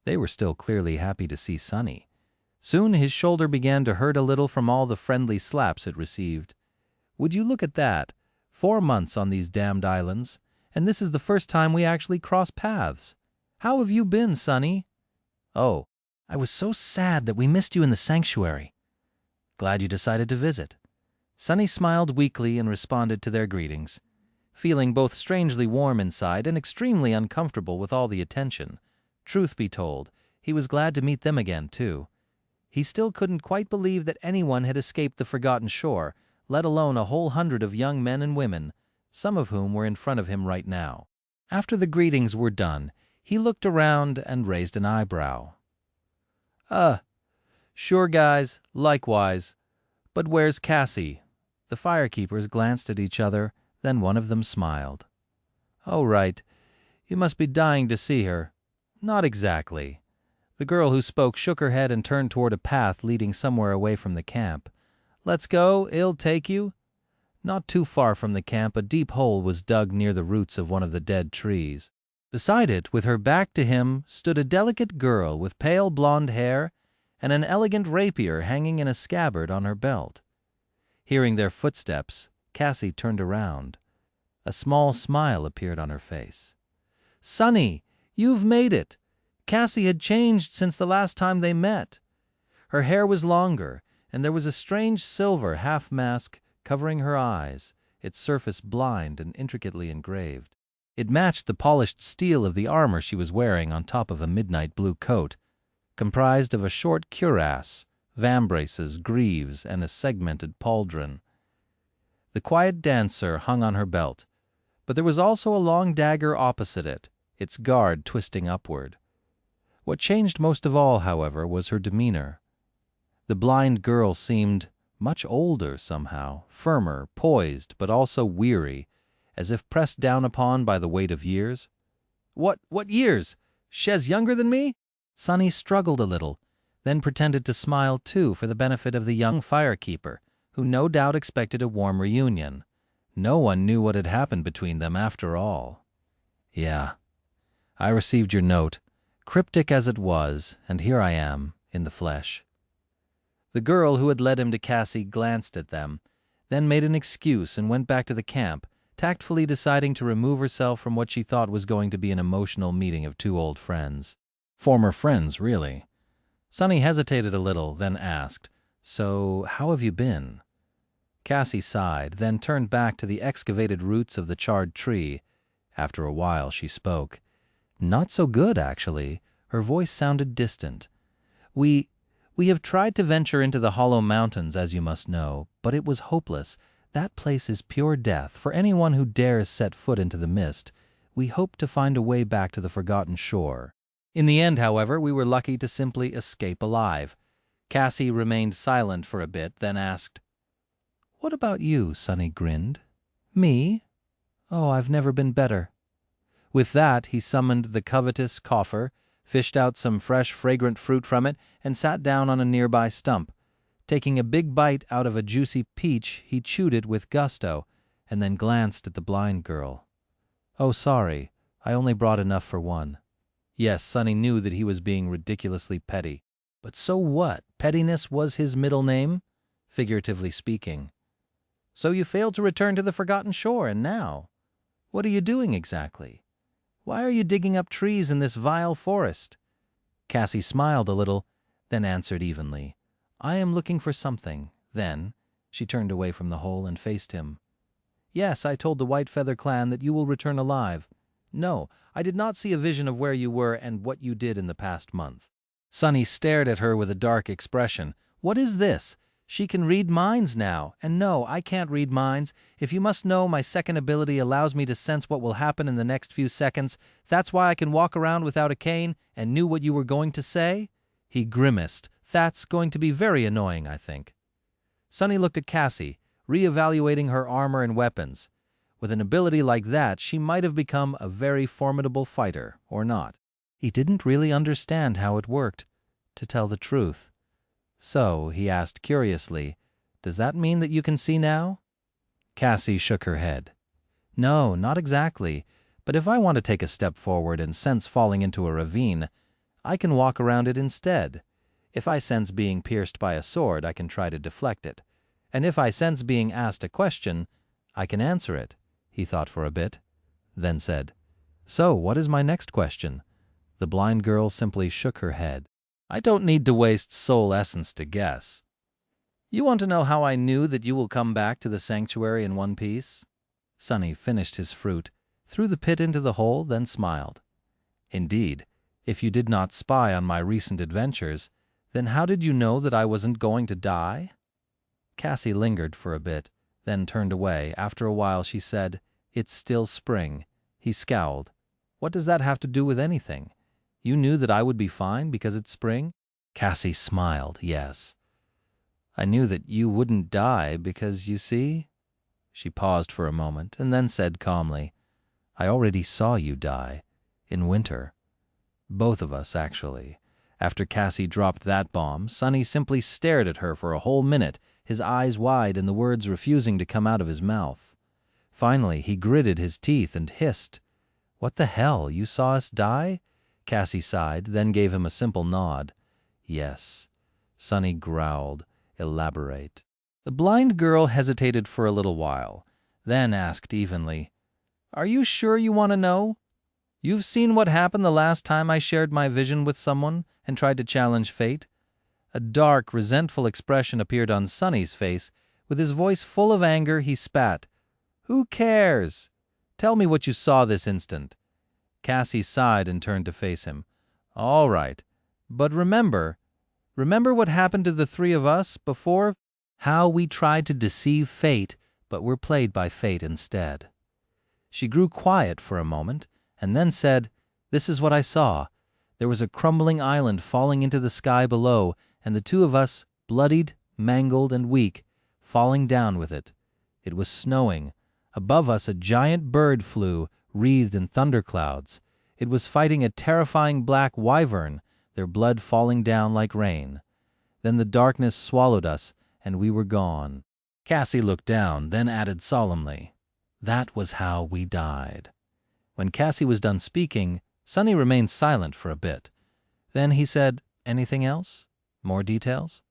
they were still clearly happy to see Sunny. Soon his shoulder began to hurt a little from all the friendly slaps it received. "Would you look at that? 4 months on these damned islands, and this is the first time we actually cross paths. How have you been, Sunny?" "Oh, I was so sad that we missed you in the sanctuary. Glad you decided to visit." Sunny smiled weakly and responded to their greetings, feeling both strangely warm inside and extremely uncomfortable with all the attention. Truth be told, he was glad to meet them again, too. He still couldn't quite believe that anyone had escaped the Forgotten Shore, let alone a whole 100 of young men and women, some of whom were in front of him right now. After the greetings were done, he looked around and raised an eyebrow. Sure guys, likewise. But where's Cassie?" The firekeepers glanced at each other, then one of them smiled. "Oh, right. You must be dying to see her." "Not exactly." The girl who spoke shook her head and turned toward a path leading somewhere away from the camp. "Let's go, it'll take you." Not too far from the camp, a deep hole was dug near the roots of one of the dead trees. Beside it, with her back to him, stood a delicate girl with pale blonde hair and an elegant rapier hanging in a scabbard on her belt. Hearing their footsteps, Cassie turned around. A small smile appeared on her face. "Sunny, you've made it." Cassie had changed since the last time they met. Her hair was longer, and there was a strange silver half-mask covering her eyes, its surface blind and intricately engraved. It matched the polished steel of the armor she was wearing on top of a midnight blue coat, comprised of a short cuirass, vambraces, greaves, and a segmented pauldron. The quiet dancer hung on her belt, but there was also a long dagger opposite it, its guard twisting upward. What changed most of all, however, was her demeanor. The blind girl seemed much older somehow, firmer, poised, but also weary, as if pressed down upon by the weight of years. What years? She's younger than me? Sonny struggled a little, then pretended to smile too for the benefit of the young firekeeper, who no doubt expected a warm reunion. No one knew what had happened between them after all. Yeah, I received your note, cryptic as it was, and here I am, in the flesh. The girl who had led him to Cassie glanced at them, then made an excuse and went back to the camp, tactfully deciding to remove herself from what she thought was going to be an emotional meeting of two old friends. Former friends, really. Sonny hesitated a little, then asked, "So, how have you been?" Cassie sighed, then turned back to the excavated roots of the charred tree. After a while, she spoke. "Not so good, actually." Her voice sounded distant. We have tried to venture into the Hollow Mountains, as you must know, but it was hopeless. That place is pure death for anyone who dares set foot into the mist. We hoped to find a way back to the forgotten shore. In the end, however, we were lucky to simply escape alive. Cassie remained silent for a bit, then asked, "What about you?" Sonny grinned. "Me? Oh, I've never been better." With that, he summoned the covetous coffer, fished out some fresh, fragrant fruit from it, and sat down on a nearby stump. Taking a big bite out of a juicy peach, he chewed it with gusto, and then glanced at the blind girl. "Oh, sorry, I only brought enough for one." Yes, Sonny knew that he was being ridiculously petty. But so what? Pettiness was his middle name, figuratively speaking. "So you failed to return to the forgotten shore, and now? What are you doing exactly? Why are you digging up trees in this vile forest?" Cassie smiled a little, then answered evenly, "I am looking for something." Then she turned away from the hole and faced him. "Yes, I told the White Feather clan that you will return alive. No, I did not see a vision of where you were and what you did in the past month." Sonny stared at her with a dark expression. What is this? She can read minds now, and no, I can't read minds. If you must know, my second ability allows me to sense what will happen in the next few seconds. That's why I can walk around without a cane and knew what you were going to say. He grimaced. That's going to be very annoying, I think. Sonny looked at Cassie, re-evaluating her armor and weapons. With an ability like that, she might have become a very formidable fighter, or not. He didn't really understand how it worked, to tell the truth. "So," he asked curiously, "does that mean that you can see now?" Cassie shook her head. "No, not exactly, but if I want to take a step forward and sense falling into a ravine, I can walk around it instead. If I sense being pierced by a sword, I can try to deflect it. And if I sense being asked a question, I can answer it." He thought for a bit, then said, "So, what is my next question?" The blind girl simply shook her head. "I don't need to waste soul essence to guess. You want to know how I knew that you will come back to the sanctuary in one piece?" Sonny finished his fruit, threw the pit into the hole, then smiled. "Indeed, if you did not spy on my recent adventures, then how did you know that I wasn't going to die?" Cassie lingered for a bit, then turned away. After a while she said, "It's still spring." He scowled. "What does that have to do with anything? You knew that I would be fine because it's spring?" Cassie smiled, yes. "I knew that you wouldn't die because, you see..." She paused for a moment and then said calmly, "I already saw you die. In winter. Both of us, actually." After Cassie dropped that bomb, Sonny simply stared at her for a whole minute, his eyes wide and the words refusing to come out of his mouth. Finally, he gritted his teeth and hissed, "What the hell, you saw us die?" Cassie sighed, then gave him a simple nod. "Yes." Sonny growled, "Elaborate." The blind girl hesitated for a little while, then asked evenly, "Are you sure you want to know? You've seen what happened the last time I shared my vision with someone and tried to challenge fate?" A dark, resentful expression appeared on Sonny's face. With his voice full of anger, he spat. "Who cares? Tell me what you saw this instant." Cassie sighed and turned to face him. "All right, but remember what happened to the three of us before? How we tried to deceive fate, but were played by fate instead. She grew quiet for a moment, and then said, "This is what I saw. There was a crumbling island falling into the sky below, and the two of us, bloodied, mangled, and weak, falling down with it. It was snowing. Above us a giant bird flew, wreathed in thunderclouds. It was fighting a terrifying black wyvern, their blood falling down like rain. Then the darkness swallowed us, and we were gone." Cassie looked down, then added solemnly, "That was how we died." When Cassie was done speaking, Sonny remained silent for a bit. Then he said, "Anything else? More details?"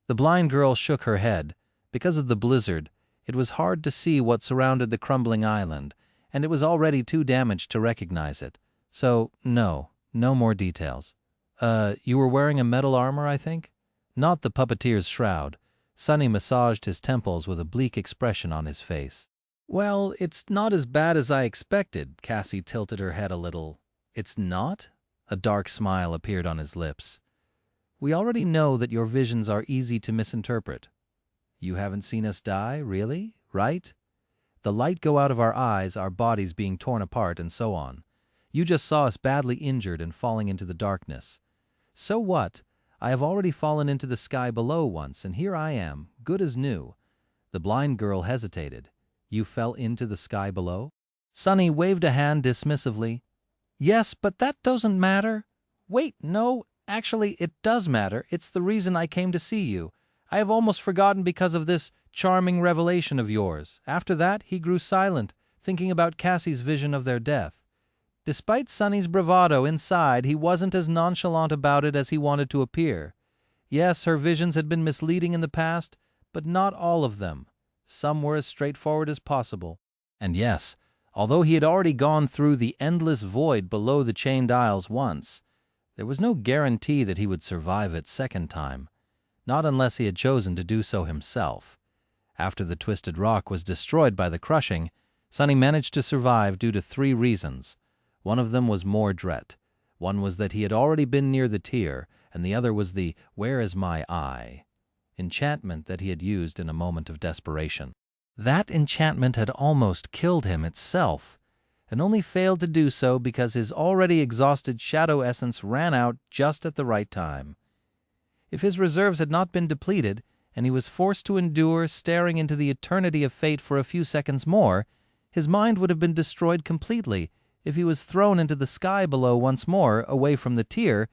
The blind girl shook her head. Because of the blizzard, it was hard to see what surrounded the crumbling island, and it was already too damaged to recognize it. So, no more details. You were wearing a metal armor, I think?" "Not the puppeteer's shroud." Sonny massaged his temples with a bleak expression on his face. "Well, it's not as bad as I expected." Cassie tilted her head a little. "It's not?" A dark smile appeared on his lips. "We already know that your visions are easy to misinterpret. You haven't seen us die, really, right? The light go out of our eyes, our bodies being torn apart, and so on. You just saw us badly injured and falling into the darkness. So what? I have already fallen into the sky below once, and here I am, good as new." The blind girl hesitated. "You fell into the sky below?" Sonny waved a hand dismissively. "Yes, but that doesn't matter." "Wait, no, actually it does matter. It's the reason I came to see you. I have almost forgotten because of this charming revelation of yours." After that, he grew silent, thinking about Cassie's vision of their death. Despite Sonny's bravado inside, he wasn't as nonchalant about it as he wanted to appear. Yes, her visions had been misleading in the past, but not all of them. Some were as straightforward as possible. And yes, although he had already gone through the endless void below the chained aisles once, there was no guarantee that he would survive it second time. Not unless he had chosen to do so himself. After the twisted rock was destroyed by the crushing, Sonny managed to survive due to 3 reasons. One of them was more dread. One was that he had already been near the tier, and the other was the "where is my eye" enchantment that he had used in a moment of desperation. That enchantment had almost killed him itself, and only failed to do so because his already exhausted shadow essence ran out just at the right time. If his reserves had not been depleted, and he was forced to endure staring into the eternity of fate for a few seconds more, his mind would have been destroyed completely. If he was thrown into the sky below once more, away from the tier,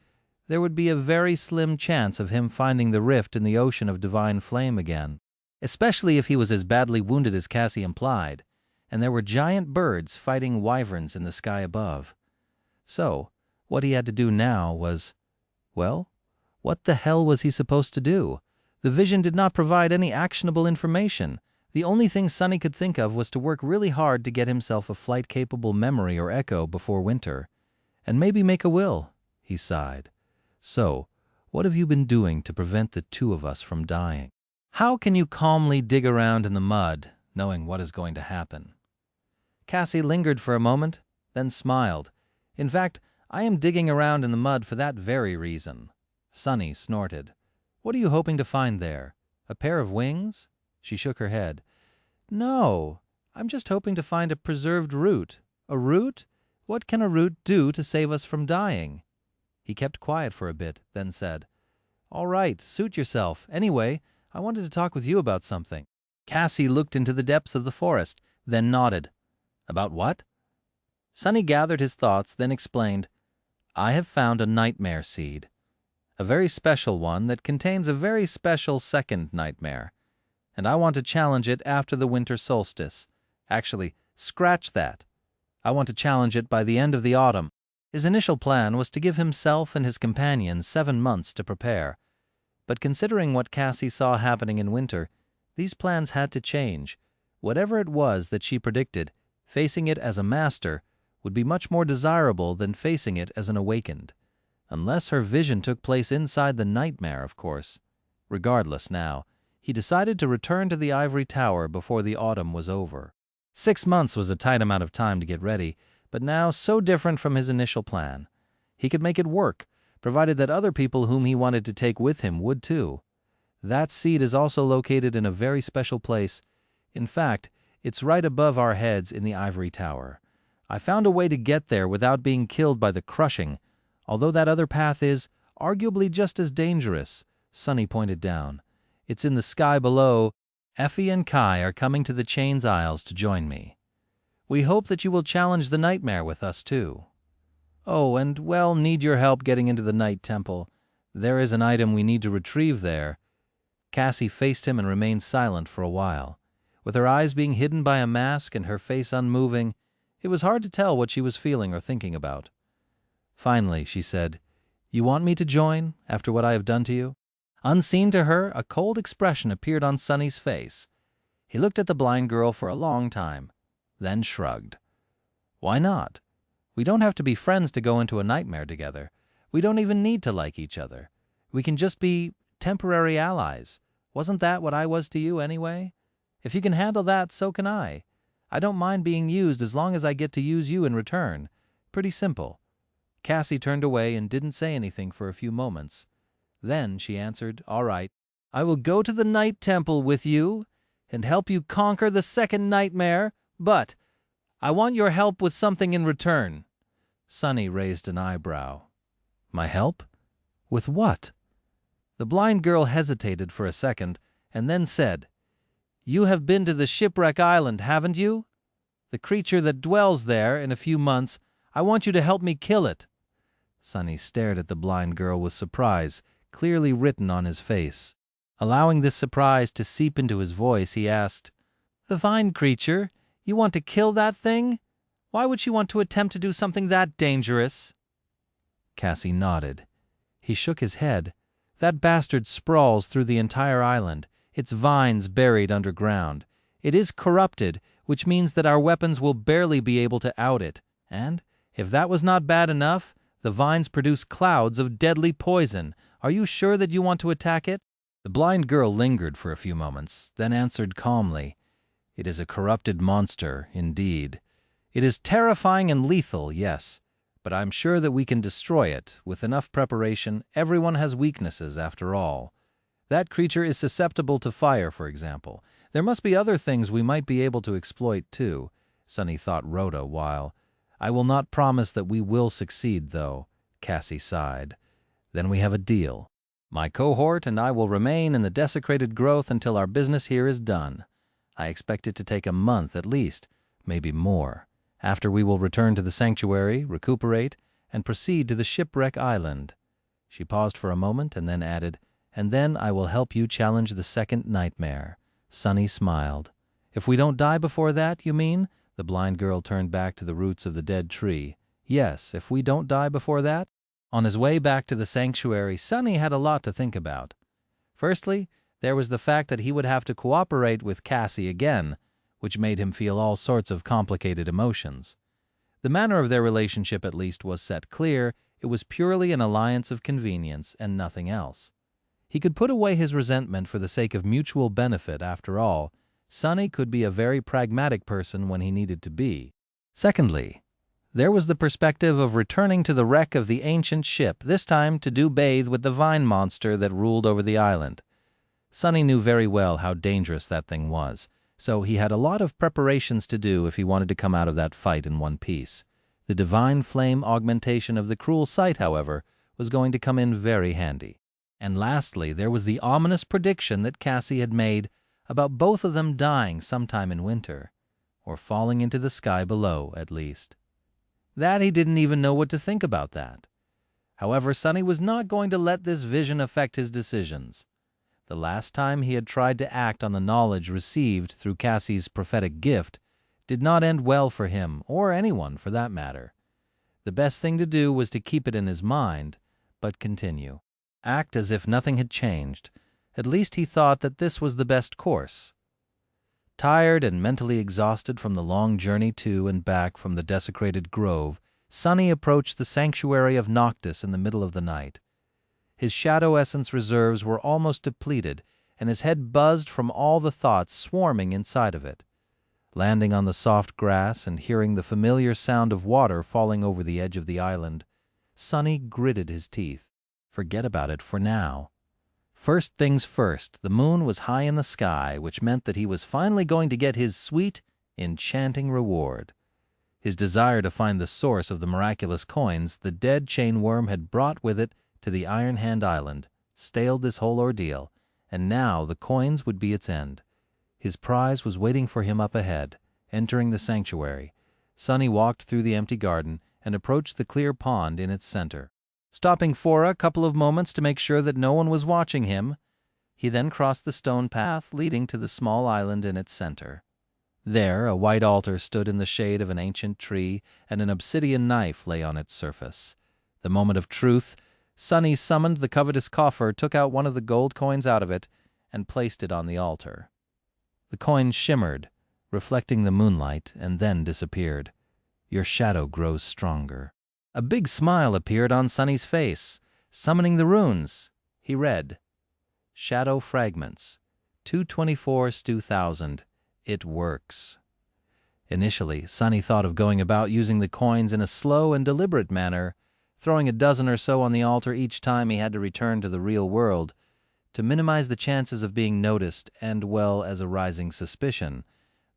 there would be a very slim chance of him finding the rift in the ocean of divine flame again, especially if he was as badly wounded as Cassie implied, and there were giant birds fighting wyverns in the sky above. So, what he had to do now was, well, what the hell was he supposed to do? The vision did not provide any actionable information. The only thing Sonny could think of was to work really hard to get himself a flight-capable memory or echo before winter. And maybe make a will, he sighed. "So, what have you been doing to prevent the two of us from dying?" How can you calmly dig around in the mud, knowing what is going to happen? Cassie lingered for a moment, then smiled. "In fact, I am digging around in the mud for that very reason." Sonny snorted. "What are you hoping to find there? A pair of wings?" She shook her head. "No, I'm just hoping to find a preserved root." "A root? What can a root do to save us from dying?" He kept quiet for a bit, then said, "All right, suit yourself. Anyway, I wanted to talk with you about something." Cassie looked into the depths of the forest, then nodded. "About what?" Sonny gathered his thoughts, then explained, "I have found a nightmare seed. A very special one that contains a very special second nightmare. And I want to challenge it after the winter solstice. Actually, scratch that. I want to challenge it by the end of the autumn." His initial plan was to give himself and his companions 7 months to prepare. But considering what Cassie saw happening in winter, these plans had to change. Whatever it was that she predicted, facing it as a master would be much more desirable than facing it as an awakened. Unless her vision took place inside the nightmare, of course. Regardless now, he decided to return to the ivory tower before the autumn was over. 6 months was a tight amount of time to get ready, but now so different from his initial plan. He could make it work, provided that other people whom he wanted to take with him would too. That seed is also located in a very special place. In fact, it's right above our heads in the ivory tower. I found a way to get there without being killed by the crushing, although that other path is arguably just as dangerous. Sunny pointed down. It's in the sky below. Effie and Kai are coming to the Chains Isles to join me. We hope that you will challenge the nightmare with us too. Oh, and need your help getting into the Night Temple. There is an item we need to retrieve there. Cassie faced him and remained silent for a while. With her eyes being hidden by a mask and her face unmoving, it was hard to tell what she was feeling or thinking about. Finally, she said, "You want me to join, after what I have done to you?" Unseen to her, a cold expression appeared on Sunny's face. He looked at the blind girl for a long time, then shrugged. "Why not? We don't have to be friends to go into a nightmare together. We don't even need to like each other. We can just be temporary allies. Wasn't that what I was to you anyway? If you can handle that, so can I. I don't mind being used as long as I get to use you in return. Pretty simple." Cassie turned away and didn't say anything for a few moments. Then she answered, "All right, I will go to the Night Temple with you and help you conquer the second nightmare, but I want your help with something in return." Sunny raised an eyebrow. "My help? With what?" The blind girl hesitated for a second and then said, "You have been to the Shipwreck Island, haven't you? The creature that dwells there in a few months, I want you to help me kill it." Sunny stared at the blind girl with surprise, clearly written on his face. Allowing this surprise to seep into his voice, he asked, "The vine creature? You want to kill that thing? Why would she want to attempt to do something that dangerous?" Cassie nodded. He shook his head. "That bastard sprawls through the entire island, its vines buried underground. It is corrupted, which means that our weapons will barely be able to out it. And, if that was not bad enough, the vines produce clouds of deadly poison. Are you sure that you want to attack it?" The blind girl lingered for a few moments, then answered calmly, "It is a corrupted monster, indeed. It is terrifying and lethal, yes, but I'm sure that we can destroy it. With enough preparation, everyone has weaknesses after all. That creature is susceptible to fire, for example. There must be other things we might be able to exploit, too." Sunny thought wrote a while. "I will not promise that we will succeed, though." Cassie sighed. "Then we have a deal. My cohort and I will remain in the desecrated growth until our business here is done. I expect it to take a month at least, maybe more. After we will return to the sanctuary, recuperate, and proceed to the Shipwreck Island." She paused for a moment and then added, "And then I will help you challenge the second nightmare." Sunny smiled. "If we don't die before that, you mean?" The blind girl turned back to the roots of the dead tree. "Yes, if we don't die before that?" On his way back to the sanctuary, Sunny had a lot to think about. Firstly, there was the fact that he would have to cooperate with Cassie again, which made him feel all sorts of complicated emotions. The manner of their relationship at least was set clear. It was purely an alliance of convenience and nothing else. He could put away his resentment for the sake of mutual benefit. After all, Sunny could be a very pragmatic person when he needed to be. Secondly, there was the perspective of returning to the wreck of the ancient ship, this time to do bathe with the vine monster that ruled over the island. Sunny knew very well how dangerous that thing was, so he had a lot of preparations to do if he wanted to come out of that fight in one piece. The divine flame augmentation of the cruel sight, however, was going to come in very handy. And lastly, there was the ominous prediction that Cassie had made about both of them dying sometime in winter, or falling into the sky below, at least. That he didn't even know what to think about that. However, Sunny was not going to let this vision affect his decisions. The last time he had tried to act on the knowledge received through Cassie's prophetic gift did not end well for him, or anyone for that matter. The best thing to do was to keep it in his mind, but continue. Act as if nothing had changed. At least he thought that this was the best course. Tired and mentally exhausted from the long journey to and back from the desecrated grove, Sunny approached the sanctuary of Noctis in the middle of the night. His shadow essence reserves were almost depleted, and his head buzzed from all the thoughts swarming inside of it. Landing on the soft grass and hearing the familiar sound of water falling over the edge of the island, Sunny gritted his teeth. Forget about it for now. First things first, the moon was high in the sky, which meant that he was finally going to get his sweet, enchanting reward. His desire to find the source of the miraculous coins the dead chain worm had brought with it to the Iron Hand Island staled this whole ordeal, and now the coins would be its end. His prize was waiting for him up ahead. Entering the sanctuary, Sonny walked through the empty garden and approached the clear pond in its center. Stopping for a couple of moments to make sure that no one was watching him, he then crossed the stone path leading to the small island in its center. There, a white altar stood in the shade of an ancient tree, and an obsidian knife lay on its surface. The moment of truth, Sonny summoned the covetous coffer, took out one of the gold coins out of it, and placed it on the altar. The coin shimmered, reflecting the moonlight, and then disappeared. Your shadow grows stronger. A big smile appeared on Sonny's face. Summoning the runes, he read, Shadow Fragments, 224-2000. It works. Initially, Sonny thought of going about using the coins in a slow and deliberate manner, throwing a dozen or so on the altar each time he had to return to the real world, to minimize the chances of being noticed and, well, as a rising suspicion.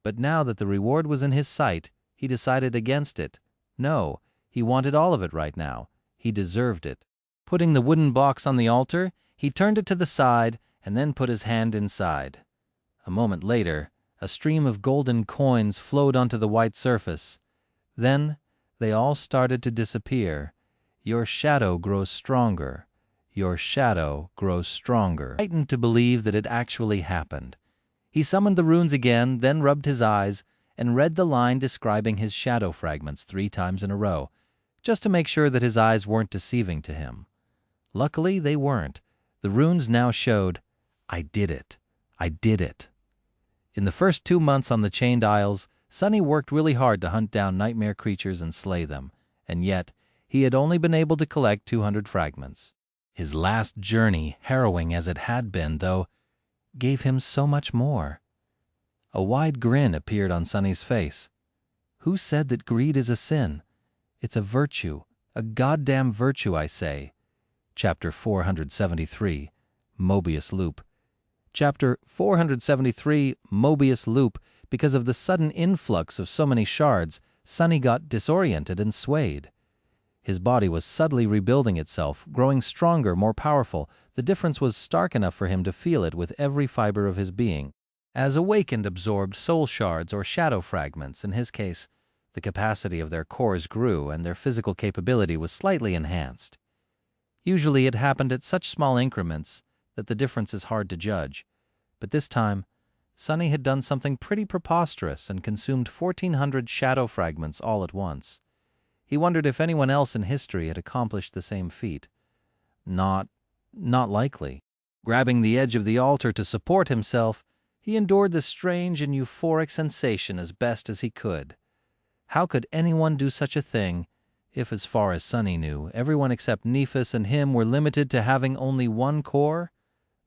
But now that the reward was in his sight, he decided against it. No, he wanted all of it right now. He deserved it. Putting the wooden box on the altar, he turned it to the side and then put his hand inside. A moment later, a stream of golden coins flowed onto the white surface. Then they all started to disappear. Your shadow grows stronger. Your shadow grows stronger. Frightened to believe that it actually happened. He summoned the runes again, then rubbed his eyes and read the line describing his shadow fragments 3 times in a row, just to make sure that his eyes weren't deceiving to him. Luckily, they weren't. The runes now showed, I did it. I did it. In the first 2 months on the Chained Isles, Sonny worked really hard to hunt down nightmare creatures and slay them, and yet he had only been able to collect 200 fragments. His last journey, harrowing as it had been, though, gave him so much more. A wide grin appeared on Sonny's face. Who said that greed is a sin? It's a virtue, a goddamn virtue, I say. Chapter 473, Mobius Loop. Chapter 473, Mobius Loop. Because of the sudden influx of so many shards, Sonny got disoriented and swayed. His body was subtly rebuilding itself, growing stronger, more powerful. The difference was stark enough for him to feel it with every fiber of his being. As awakened absorbed soul shards or shadow fragments, in his case, the capacity of their cores grew and their physical capability was slightly enhanced. Usually it happened at such small increments that the difference is hard to judge. But this time, Sonny had done something pretty preposterous and consumed 1,400 shadow fragments all at once. He wondered if anyone else in history had accomplished the same feat. Not likely. Grabbing the edge of the altar to support himself, he endured the strange and euphoric sensation as best as he could. How could anyone do such a thing if, as far as Sonny knew, everyone except Nephis and him were limited to having only one core?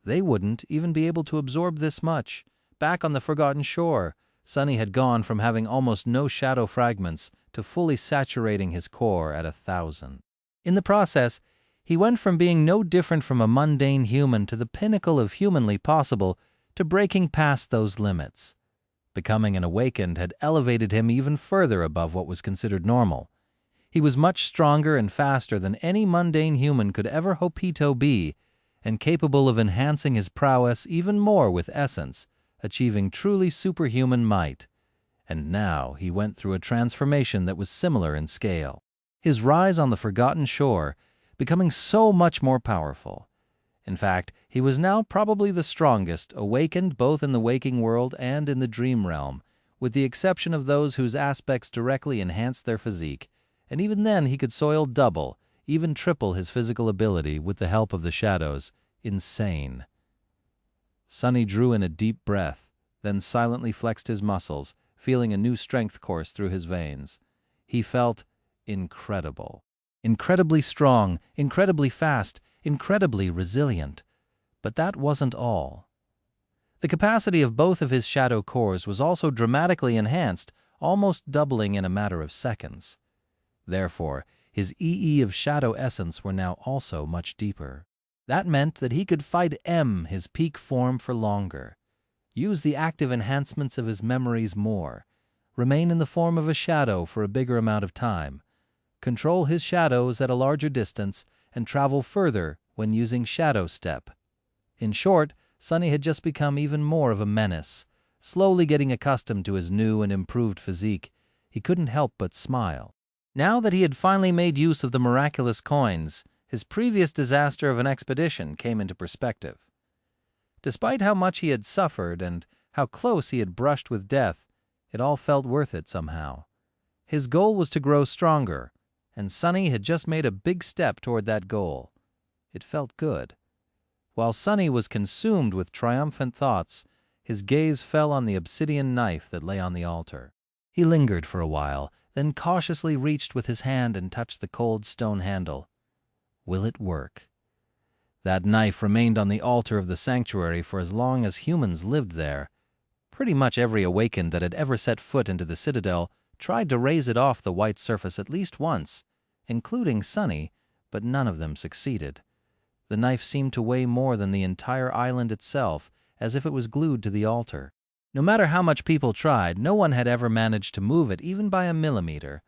They wouldn't even be able to absorb this much. Back on the Forgotten Shore, Sonny had gone from having almost no shadow fragments to fully saturating his core at 1,000. In the process, he went from being no different from a mundane human to the pinnacle of humanly possible to breaking past those limits. Becoming an awakened had elevated him even further above what was considered normal. He was much stronger and faster than any mundane human could ever hope to be, and capable of enhancing his prowess even more with essence, achieving truly superhuman might. And now he went through a transformation that was similar in scale. His rise on the Forgotten Shore, becoming so much more powerful. In fact, he was now probably the strongest, awakened both in the waking world and in the dream realm, with the exception of those whose aspects directly enhanced their physique, and even then he could soil double, even triple his physical ability with the help of the shadows. Insane. Sonny drew in a deep breath, then silently flexed his muscles, feeling a new strength course through his veins. He felt incredible. Incredibly strong, incredibly fast, incredibly resilient. But that wasn't all. The capacity of both of his shadow cores was also dramatically enhanced, almost doubling in a matter of seconds. Therefore, his EE of shadow essence were now also much deeper. That meant that he could fight M, his peak form, for longer, use the active enhancements of his memories more, remain in the form of a shadow for a bigger amount of time, control his shadows at a larger distance, and travel further when using shadow step. In short, Sonny had just become even more of a menace. Slowly getting accustomed to his new and improved physique, he couldn't help but smile. Now that he had finally made use of the miraculous coins, his previous disaster of an expedition came into perspective. Despite how much he had suffered and how close he had brushed with death, it all felt worth it somehow. His goal was to grow stronger, and Sonny had just made a big step toward that goal. It felt good. While Sonny was consumed with triumphant thoughts, his gaze fell on the obsidian knife that lay on the altar. He lingered for a while, then cautiously reached with his hand and touched the cold stone handle. Will it work? That knife remained on the altar of the sanctuary for as long as humans lived there. Pretty much every awakened that had ever set foot into the citadel tried to raise it off the white surface at least once, including Sonny, but none of them succeeded. The knife seemed to weigh more than the entire island itself, as if it was glued to the altar. No matter how much people tried, no one had ever managed to move it even by a millimeter.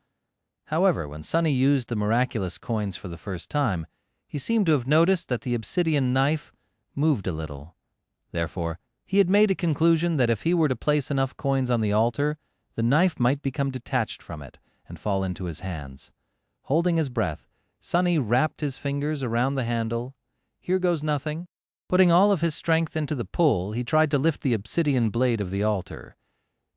However, when Sonny used the miraculous coins for the first time, he seemed to have noticed that the obsidian knife moved a little. Therefore, he had made a conclusion that if he were to place enough coins on the altar, the knife might become detached from it and fall into his hands. Holding his breath, Sonny wrapped his fingers around the handle. Here goes nothing. Putting all of his strength into the pull, he tried to lift the obsidian blade of the altar.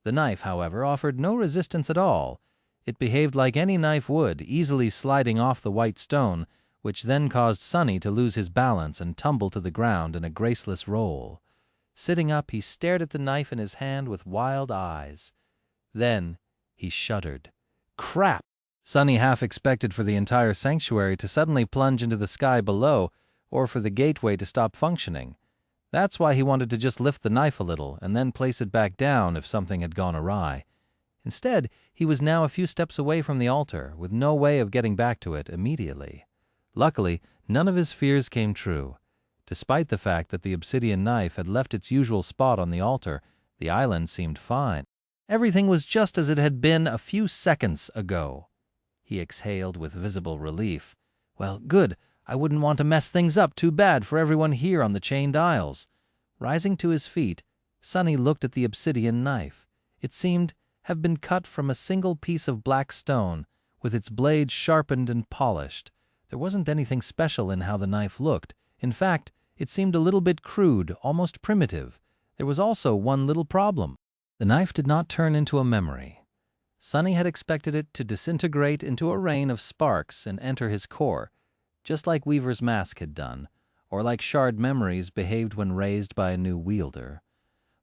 The knife, however, offered no resistance at all. It behaved like any knife would, easily sliding off the white stone, which then caused Sonny to lose his balance and tumble to the ground in a graceless roll. Sitting up, he stared at the knife in his hand with wild eyes. Then he shuddered. Crap! Sonny half expected for the entire sanctuary to suddenly plunge into the sky below, or for the gateway to stop functioning. That's why he wanted to just lift the knife a little and then place it back down if something had gone awry. Instead, he was now a few steps away from the altar, with no way of getting back to it immediately. Luckily, none of his fears came true. Despite the fact that the obsidian knife had left its usual spot on the altar, the island seemed fine. Everything was just as it had been a few seconds ago. He exhaled with visible relief. Well, good. I wouldn't want to mess things up too bad for everyone here on the chained isles. Rising to his feet, Sonny looked at the obsidian knife. It seemed have been cut from a single piece of black stone, with its blade sharpened and polished. There wasn't anything special in how the knife looked. In fact, it seemed a little bit crude, almost primitive. There was also one little problem. The knife did not turn into a memory. Sonny had expected it to disintegrate into a rain of sparks and enter his core, just like Weaver's mask had done, or like shard memories behaved when raised by a new wielder.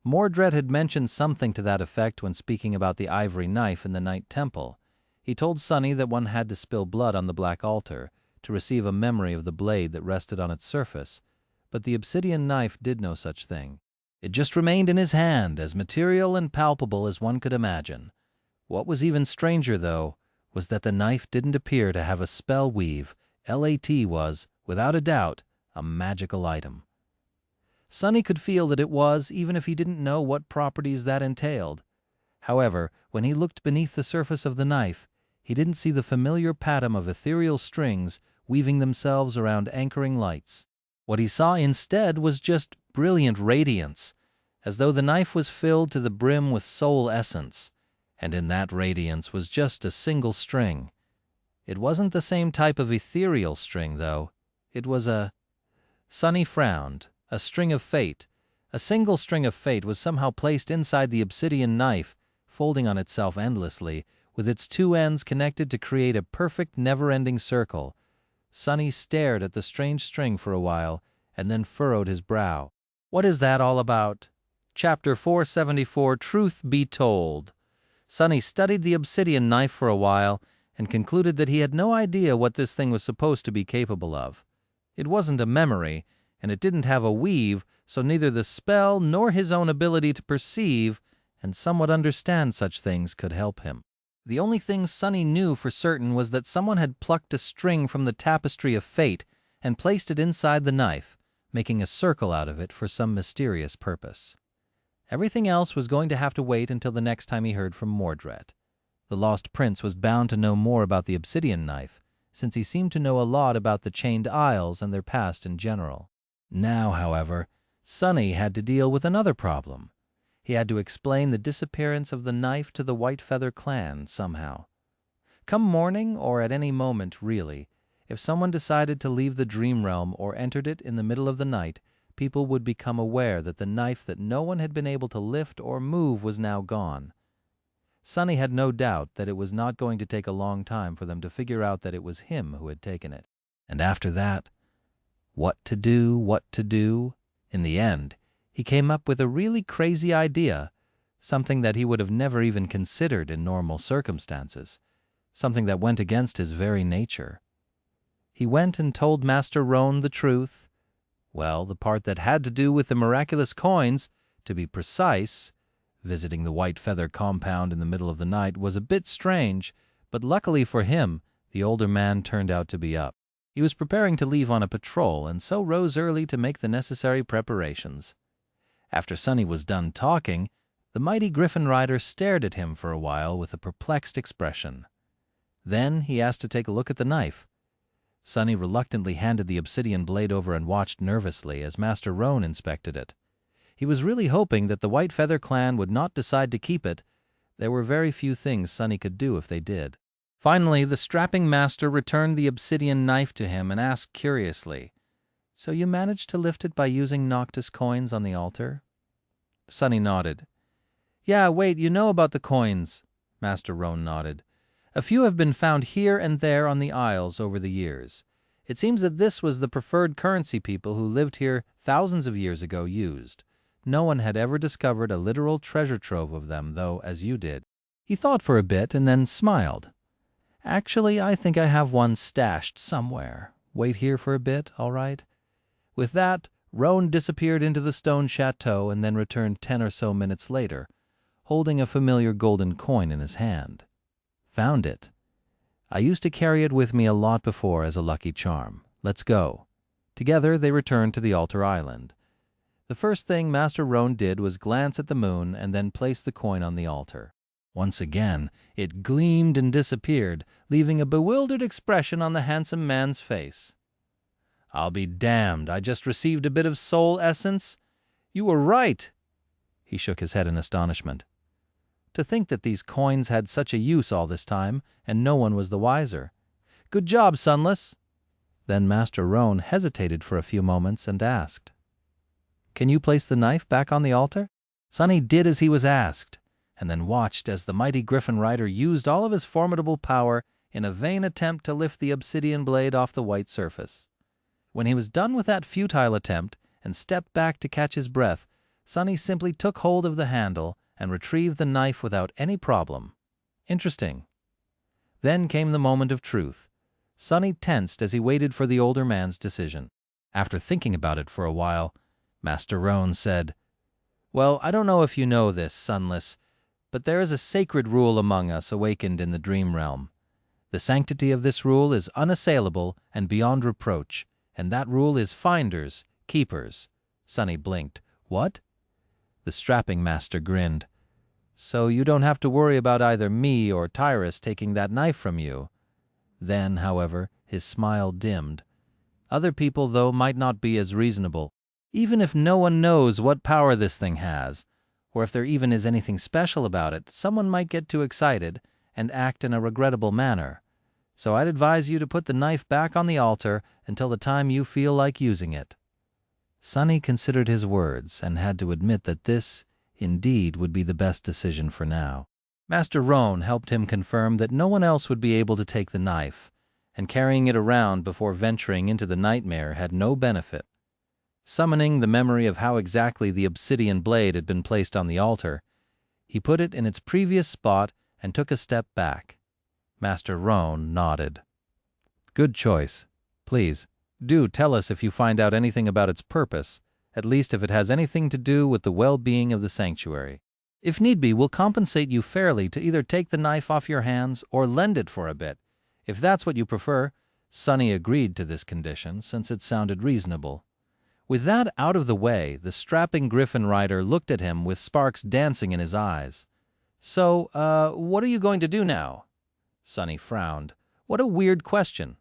Mordred had mentioned something to that effect when speaking about the ivory knife in the Night Temple. He told Sonny that one had to spill blood on the black altar to receive a memory of the blade that rested on its surface, but the obsidian knife did no such thing. It just remained in his hand, as material and palpable as one could imagine. What was even stranger, though, was that the knife didn't appear to have a spell weave. LAT was, without a doubt, a magical item. Sonny could feel that it was, even if he didn't know what properties that entailed. However, when he looked beneath the surface of the knife, he didn't see the familiar pattern of ethereal strings weaving themselves around anchoring lights. What he saw instead was just brilliant radiance, as though the knife was filled to the brim with soul essence, and in that radiance was just a single string. It wasn't the same type of ethereal string, though. It was a... Sonny frowned. A string of fate. A single string of fate was somehow placed inside the obsidian knife, folding on itself endlessly, with its two ends connected to create a perfect, never-ending circle. Sonny stared at the strange string for a while, and then furrowed his brow. What is that all about? Chapter 474, Truth Be Told. Sonny studied the obsidian knife for a while, and concluded that he had no idea what this thing was supposed to be capable of. It wasn't a memory, and it didn't have a weave, so neither the spell nor his own ability to perceive and somewhat understand such things could help him. The only thing Sonny knew for certain was that someone had plucked a string from the tapestry of fate and placed it inside the knife, making a circle out of it for some mysterious purpose. Everything else was going to have to wait until the next time he heard from Mordred. The lost prince was bound to know more about the obsidian knife, since he seemed to know a lot about the chained isles and their past in general. Now, however, Sonny had to deal with another problem. He had to explain the disappearance of the knife to the White Feather clan somehow. Come morning, or at any moment, really, if someone decided to leave the dream realm or entered it in the middle of the night, people would become aware that the knife that no one had been able to lift or move was now gone. Sonny had no doubt that it was not going to take a long time for them to figure out that it was him who had taken it. And after that, what to do, what to do? In the end, he came up with a really crazy idea, something that he would have never even considered in normal circumstances, something that went against his very nature. He went and told Master Roan the truth. Well, the part that had to do with the miraculous coins, to be precise. Visiting the White Feather compound in the middle of the night was a bit strange, but luckily for him, the older man turned out to be up. He was preparing to leave on a patrol and so rose early to make the necessary preparations. After Sonny was done talking, the mighty griffin rider stared at him for a while with a perplexed expression. Then he asked to take a look at the knife. Sonny reluctantly handed the obsidian blade over and watched nervously as Master Roan inspected it. He was really hoping that the White Feather clan would not decide to keep it. There were very few things Sonny could do if they did. Finally, the strapping master returned the obsidian knife to him and asked curiously, "So you managed to lift it by using Noctis coins on the altar?" Sonny nodded. "Yeah, wait, you know about the coins." Master Roan nodded. "A few have been found here and there on the Isles over the years. It seems that this was the preferred currency people who lived here thousands of years ago used. No one had ever discovered a literal treasure trove of them, though, as you did." He thought for a bit and then smiled. "Actually, I think I have one stashed somewhere. Wait here for a bit, all right?" With that, Roan disappeared into the stone chateau and then returned 10 or so minutes later, holding a familiar golden coin in his hand. "Found it. I used to carry it with me a lot before as a lucky charm. Let's go." Together they returned to the altar island. The first thing Master Roan did was glance at the moon and then place the coin on the altar. Once again, it gleamed and disappeared, leaving a bewildered expression on the handsome man's face. "I'll be damned, I just received a bit of soul essence. You were right." He shook his head in astonishment. To think that these coins had such a use all this time, and no one was the wiser. "Good job, Sunless." Then Master Roan hesitated for a few moments and asked, "Can you place the knife back on the altar?" Sonny did as he was asked, and then watched as the mighty griffin rider used all of his formidable power in a vain attempt to lift the obsidian blade off the white surface. When he was done with that futile attempt and stepped back to catch his breath, Sonny simply took hold of the handle and retrieved the knife without any problem. Interesting. Then came the moment of truth. Sonny tensed as he waited for the older man's decision. After thinking about it for a while, Master Roan said, "Well, I don't know if you know this, Sunless, but there is a sacred rule among us awakened in the dream realm. The sanctity of this rule is unassailable and beyond reproach, and that rule is finders, keepers." Sonny blinked. "What?" The strapping master grinned. "So you don't have to worry about either me or Tyrus taking that knife from you." Then, however, his smile dimmed. "Other people, though, might not be as reasonable. Even if no one knows what power this thing has, or if there even is anything special about it, someone might get too excited and act in a regrettable manner. So I'd advise you to put the knife back on the altar until the time you feel like using it." Sonny considered his words and had to admit that this, indeed, would be the best decision for now. Master Roan helped him confirm that no one else would be able to take the knife, and carrying it around before venturing into the nightmare had no benefit. Summoning the memory of how exactly the obsidian blade had been placed on the altar, he put it in its previous spot and took a step back. Master Roan nodded. "Good choice. Please, do tell us if you find out anything about its purpose, at least if it has anything to do with the well-being of the sanctuary. If need be, we'll compensate you fairly to either take the knife off your hands or lend it for a bit. If that's what you prefer." Sonny agreed to this condition, since it sounded reasonable. With that out of the way, the strapping griffin rider looked at him with sparks dancing in his eyes. "So, what are you going to do now?" Sonny frowned. "What a weird question.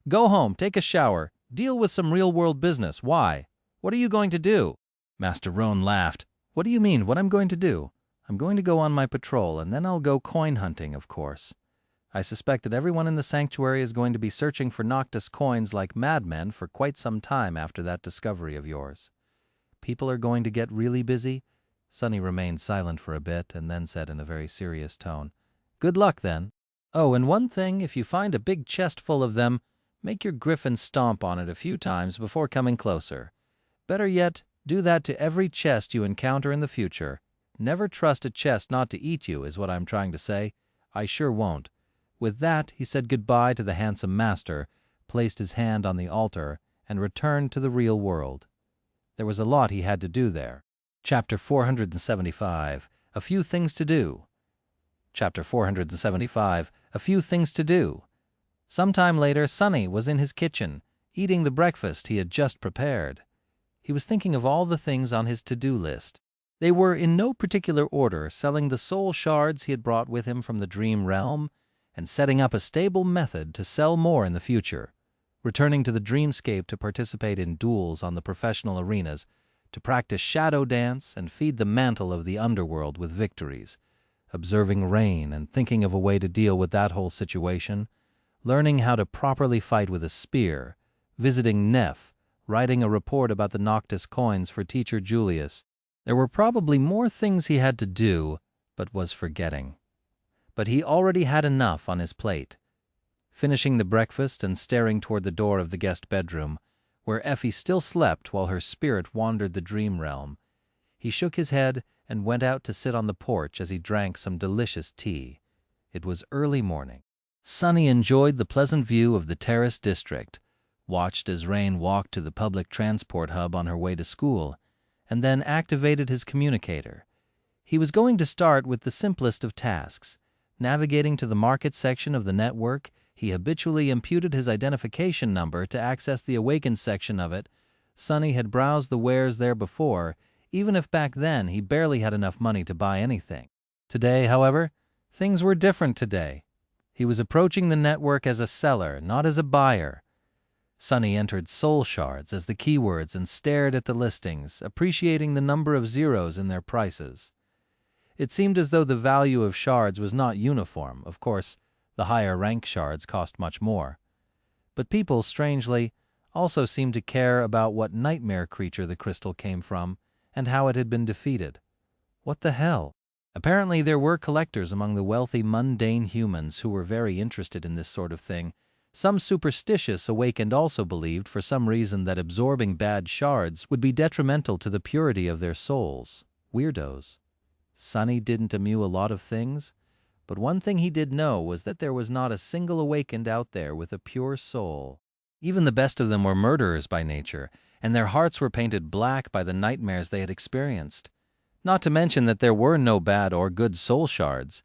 Go home, take a shower, deal with some real-world business. Why? What are you going to do?" Master Roan laughed. "What do you mean, what I'm going to do? I'm going to go on my patrol, and then I'll go coin hunting, of course. I suspect that everyone in the sanctuary is going to be searching for Noctis coins like madmen for quite some time after that discovery of yours. People are going to get really busy." Sonny remained silent for a bit and then said in a very serious tone, "Good luck, then. Oh, and one thing, if you find a big chest full of them, make your griffin stomp on it a few times before coming closer. Better yet, do that to every chest you encounter in the future. Never trust a chest not to eat you, is what I'm trying to say. I sure won't." With that, he said goodbye to the handsome master, placed his hand on the altar, and returned to the real world. There was a lot he had to do there. Chapter 475, A Few Things to Do. Chapter 475, A Few Things to Do. Sometime later, Sonny was in his kitchen, eating the breakfast he had just prepared. He was thinking of all the things on his to-do list. They were in no particular order: selling the soul shards he had brought with him from the dream realm, and setting up a stable method to sell more in the future, returning to the dreamscape to participate in duels on the professional arenas, to practice shadow dance and feed the mantle of the underworld with victories, observing rain and thinking of a way to deal with that whole situation, learning how to properly fight with a spear, visiting Neff, writing a report about the Noctis coins for teacher Julius. There were probably more things he had to do, but was forgetting. But he already had enough on his plate. Finishing the breakfast and staring toward the door of the guest bedroom, where Effie still slept while her spirit wandered the dream realm, he shook his head and went out to sit on the porch as he drank some delicious tea. It was early morning. Sonny enjoyed the pleasant view of the terrace district, watched as Rain walked to the public transport hub on her way to school, and then activated his communicator. He was going to start with the simplest of tasks. Navigating to the market section of the network, he habitually imputed his identification number to access the awakened section of it. Sonny had browsed the wares there before, even if back then he barely had enough money to buy anything. Today, however, things were different today. He was approaching the network as a seller, not as a buyer. Sonny entered soul shards as the keywords and stared at the listings, appreciating the number of zeros in their prices. It seemed as though the value of shards was not uniform. Of course, the higher rank shards cost much more. But people, strangely, also seemed to care about what nightmare creature the crystal came from and how it had been defeated. What the hell? Apparently there were collectors among the wealthy, mundane humans who were very interested in this sort of thing. Some superstitious awakened also believed for some reason that absorbing bad shards would be detrimental to the purity of their souls. Weirdos. Sonny didn't immue a lot of things, but one thing he did know was that there was not a single awakened out there with a pure soul. Even the best of them were murderers by nature, and their hearts were painted black by the nightmares they had experienced. Not to mention that there were no bad or good soul shards.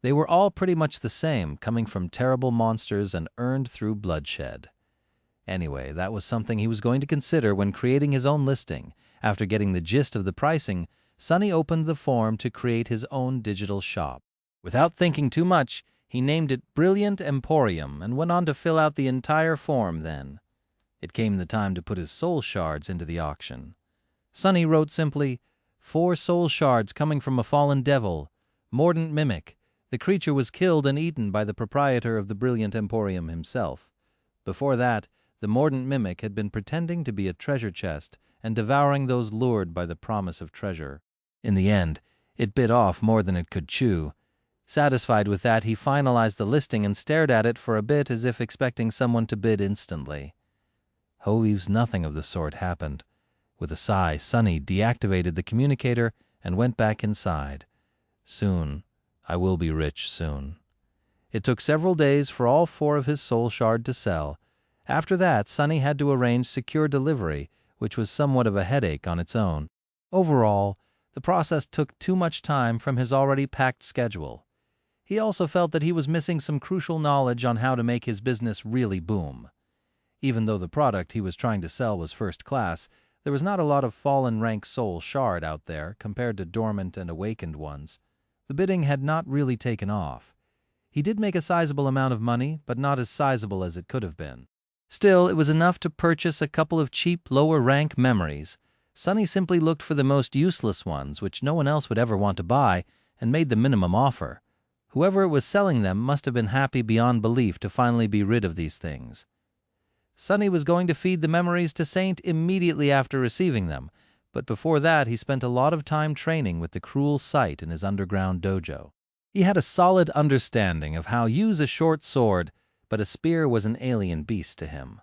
They were all pretty much the same, coming from terrible monsters and earned through bloodshed. Anyway, that was something he was going to consider when creating his own listing. After getting the gist of the pricing, Sonny opened the form to create his own digital shop. Without thinking too much, he named it Brilliant Emporium and went on to fill out the entire form then. It came the time to put his soul shards into the auction. Sonny wrote simply, 4 soul shards coming from a fallen devil, mordant mimic. The creature was killed and eaten by the proprietor of the Brilliant Emporium himself. Before that, the mordant mimic had been pretending to be a treasure chest and devouring those lured by the promise of treasure. In the end, it bit off more than it could chew. Satisfied with that, he finalized the listing and stared at it for a bit as if expecting someone to bid instantly. However, nothing of the sort happened. With a sigh, Sonny deactivated the communicator and went back inside. Soon, I will be rich soon. It took several days for all 4 of his soul shard to sell. After that, Sonny had to arrange secure delivery, which was somewhat of a headache on its own. Overall, the process took too much time from his already packed schedule. He also felt that he was missing some crucial knowledge on how to make his business really boom. Even though the product he was trying to sell was first class, There was not a lot of fallen rank soul shard out there compared to dormant and awakened ones. The bidding had not really taken off. He did make a sizable amount of money, but not as sizable as it could have been. Still, it was enough to purchase a couple of cheap, lower-rank memories. Sonny simply looked for the most useless ones, which no one else would ever want to buy, and made the minimum offer. Whoever was selling them must have been happy beyond belief to finally be rid of these things. Sonny was going to feed the memories to Saint immediately after receiving them, but before that he spent a lot of time training with the cruel sight in his underground dojo. He had a solid understanding of how to use a short sword, but a spear was an alien beast to him.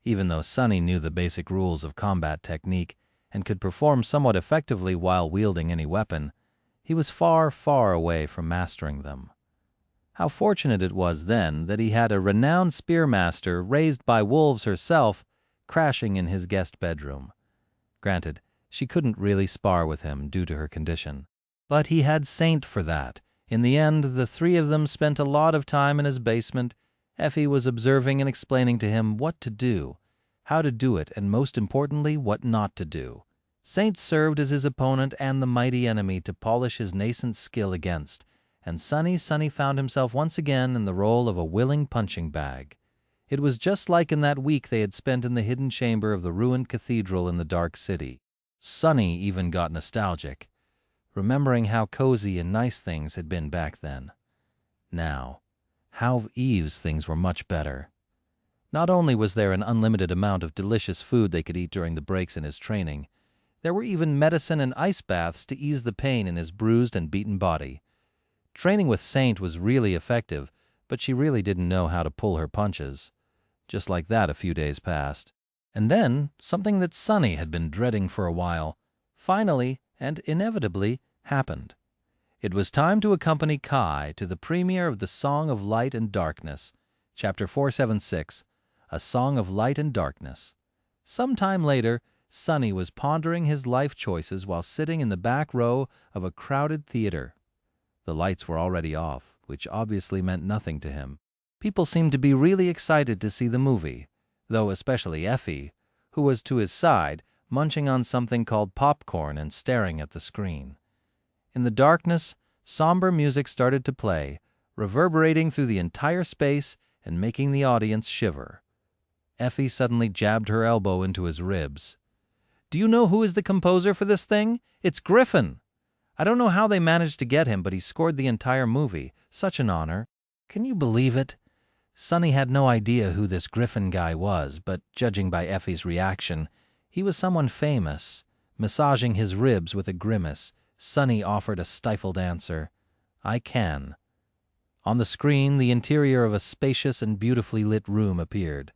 Even though Sonny knew the basic rules of combat technique and could perform somewhat effectively while wielding any weapon, he was far, far away from mastering them. How fortunate it was then that he had a renowned spearmaster raised by wolves herself crashing in his guest bedroom. Granted, she couldn't really spar with him due to her condition, but he had Saint for that. In the end, the three of them spent a lot of time in his basement. Effie was observing and explaining to him what to do, how to do it, and most importantly, what not to do. Saint served as his opponent and the mighty enemy to polish his nascent skill against, and Sonny found himself once again in the role of a willing punching bag. It was just like in that week they had spent in the hidden chamber of the ruined cathedral in the dark city. Sonny even got nostalgic, remembering how cozy and nice things had been back then. Now, how Eve's things were much better. Not only was there an unlimited amount of delicious food they could eat during the breaks in his training, there were even medicine and ice baths to ease the pain in his bruised and beaten body. Training with Saint was really effective, but she really didn't know how to pull her punches. Just like that, a few days passed. And then, something that Sonny had been dreading for a while, finally and inevitably happened. It was time to accompany Kai to the premiere of The Song of Light and Darkness, Chapter 476, A Song of Light and Darkness. Some time later, Sonny was pondering his life choices while sitting in the back row of a crowded theater. The lights were already off, which obviously meant nothing to him. People seemed to be really excited to see the movie, though especially Effie, who was to his side, munching on something called popcorn and staring at the screen. In the darkness, somber music started to play, reverberating through the entire space and making the audience shiver. Effie suddenly jabbed her elbow into his ribs. "Do you know who is the composer for this thing? It's Griffin! I don't know how they managed to get him, but he scored the entire movie. Such an honor. Can you believe it?" Sonny had no idea who this Griffin guy was, but judging by Effie's reaction, he was someone famous. Massaging his ribs with a grimace, Sonny offered a stifled answer. "I can." On the screen, the interior of a spacious and beautifully lit room appeared.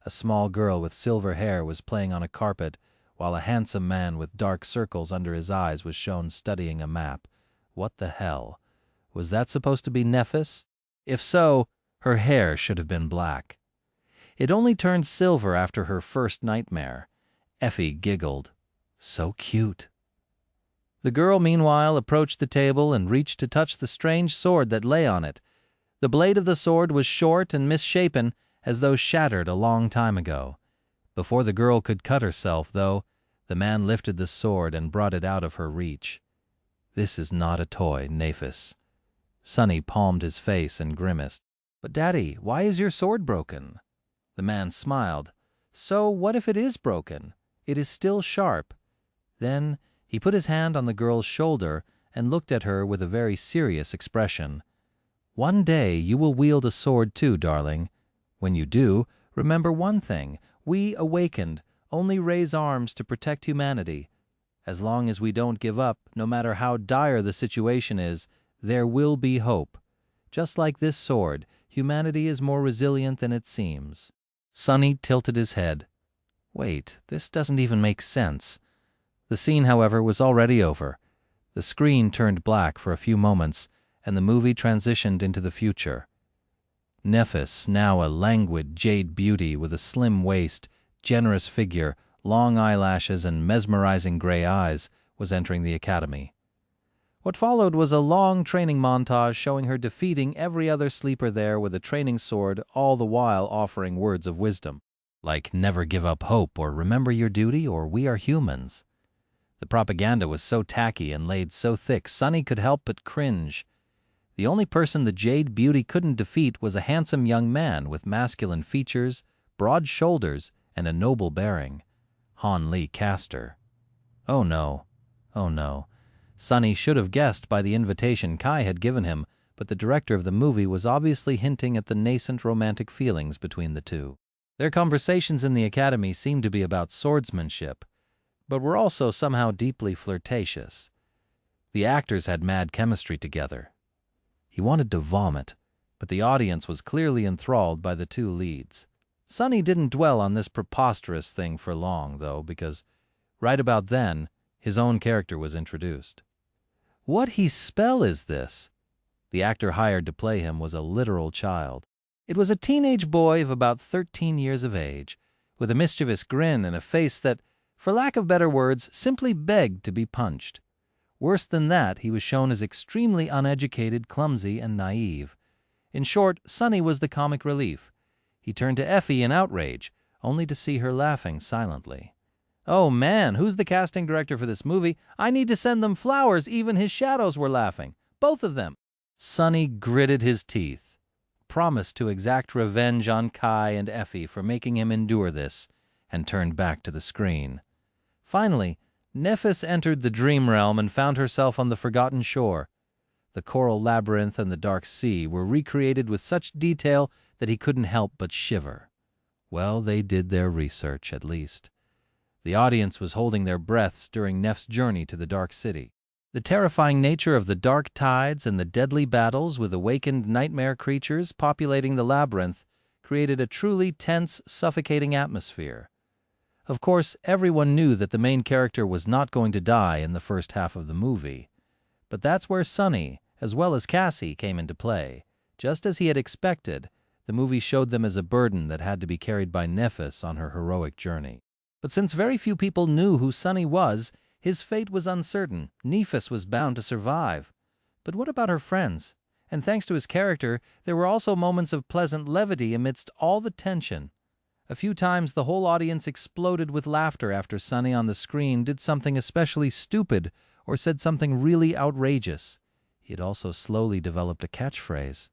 A small girl with silver hair was playing on a carpet, while a handsome man with dark circles under his eyes was shown studying a map. What the hell? Was that supposed to be Nephis? If so, her hair should have been black. It only turned silver after her first nightmare. Effie giggled. So cute. The girl, meanwhile, approached the table and reached to touch the strange sword that lay on it. The blade of the sword was short and misshapen, as though shattered a long time ago. Before the girl could cut herself, though, the man lifted the sword and brought it out of her reach. "This is not a toy, Nephis." Sonny palmed his face and grimaced. "But Daddy, why is your sword broken?" The man smiled. "So what if it is broken? It is still sharp." Then he put his hand on the girl's shoulder and looked at her with a very serious expression. "One day you will wield a sword too, darling. When you do, remember one thing. We, awakened, only raise arms to protect humanity. As long as we don't give up, no matter how dire the situation is, there will be hope. Just like this sword, humanity is more resilient than it seems." Sonny tilted his head. Wait, this doesn't even make sense. The scene, however, was already over. The screen turned black for a few moments, and the movie transitioned into the future. Nephis, now a languid jade beauty with a slim waist, generous figure, long eyelashes, and mesmerizing gray eyes, was entering the academy. What followed was a long training montage showing her defeating every other sleeper there with a training sword, all the while offering words of wisdom. like never give up hope or remember your duty or we are humans. The propaganda was so tacky and laid so thick, Sunny could help but cringe. The only person the Jade Beauty couldn't defeat was a handsome young man with masculine features, broad shoulders, and a noble bearing. Han Lee Castor. Oh no. Oh no. Sunny should have guessed by the invitation Kai had given him, but the director of the movie was obviously hinting at the nascent romantic feelings between the two. Their conversations in the academy seemed to be about swordsmanship, but were also somehow deeply flirtatious. The actors had mad chemistry together. He wanted to vomit, but the audience was clearly enthralled by the two leads. Sunny didn't dwell on this preposterous thing for long, though, because right about then, his own character was introduced. What he spell is this? The actor hired to play him was a literal child. It was a teenage boy of about 13 years of age, with a mischievous grin and a face that, for lack of better words, simply begged to be punched. Worse than that, he was shown as extremely uneducated, clumsy, and naive. In short, Sunny was the comic relief. He turned to Effie in outrage, only to see her laughing silently. "Oh man, who's the casting director for this movie? I need to send them flowers, even his shadows were laughing. Both of them." Sunny gritted his teeth, promised to exact revenge on Kai and Effie for making him endure this, and turned back to the screen. Finally, Nephis entered the dream realm and found herself on the forgotten shore. The coral labyrinth and the dark sea were recreated with such detail that he couldn't help but shiver. Well, they did their research, at least. The audience was holding their breaths during Neph's journey to the Dark City. The terrifying nature of the dark tides and the deadly battles with awakened nightmare creatures populating the labyrinth created a truly tense, suffocating atmosphere. Of course, everyone knew that the main character was not going to die in the first half of the movie. But that's where Sunny, as well as Cassie, came into play. Just as he had expected, the movie showed them as a burden that had to be carried by Nephis on her heroic journey. But since very few people knew who Sunny was, his fate was uncertain. Nephis was bound to survive. But what about her friends? And thanks to his character, there were also moments of pleasant levity amidst all the tension. A few times the whole audience exploded with laughter after Sunny on the screen did something especially stupid or said something really outrageous. He had also slowly developed a catchphrase.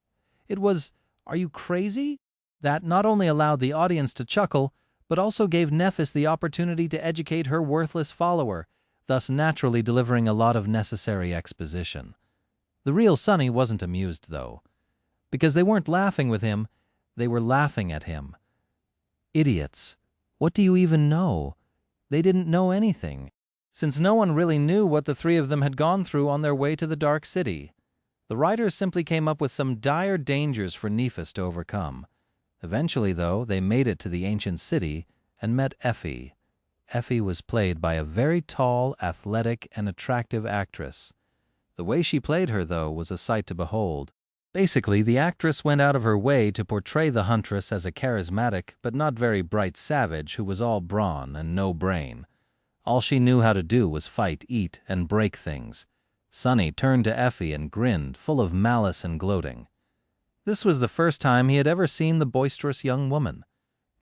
It was, "Are you crazy?" That not only allowed the audience to chuckle, but also gave Nephis the opportunity to educate her worthless follower, thus naturally delivering a lot of necessary exposition. The real Sunny wasn't amused, though. Because they weren't laughing with him, they were laughing at him. Idiots. What do you even know? They didn't know anything, since no one really knew what the three of them had gone through on their way to the Dark City. The writers simply came up with some dire dangers for Nephis to overcome. Eventually, though, they made it to the ancient city and met Effie. Effie was played by a very tall, athletic, and attractive actress. The way she played her, though, was a sight to behold. Basically, the actress went out of her way to portray the huntress as a charismatic but not very bright savage who was all brawn and no brain. All she knew how to do was fight, eat, and break things. Sunny turned to Effie and grinned, full of malice and gloating. This was the first time he had ever seen the boisterous young woman.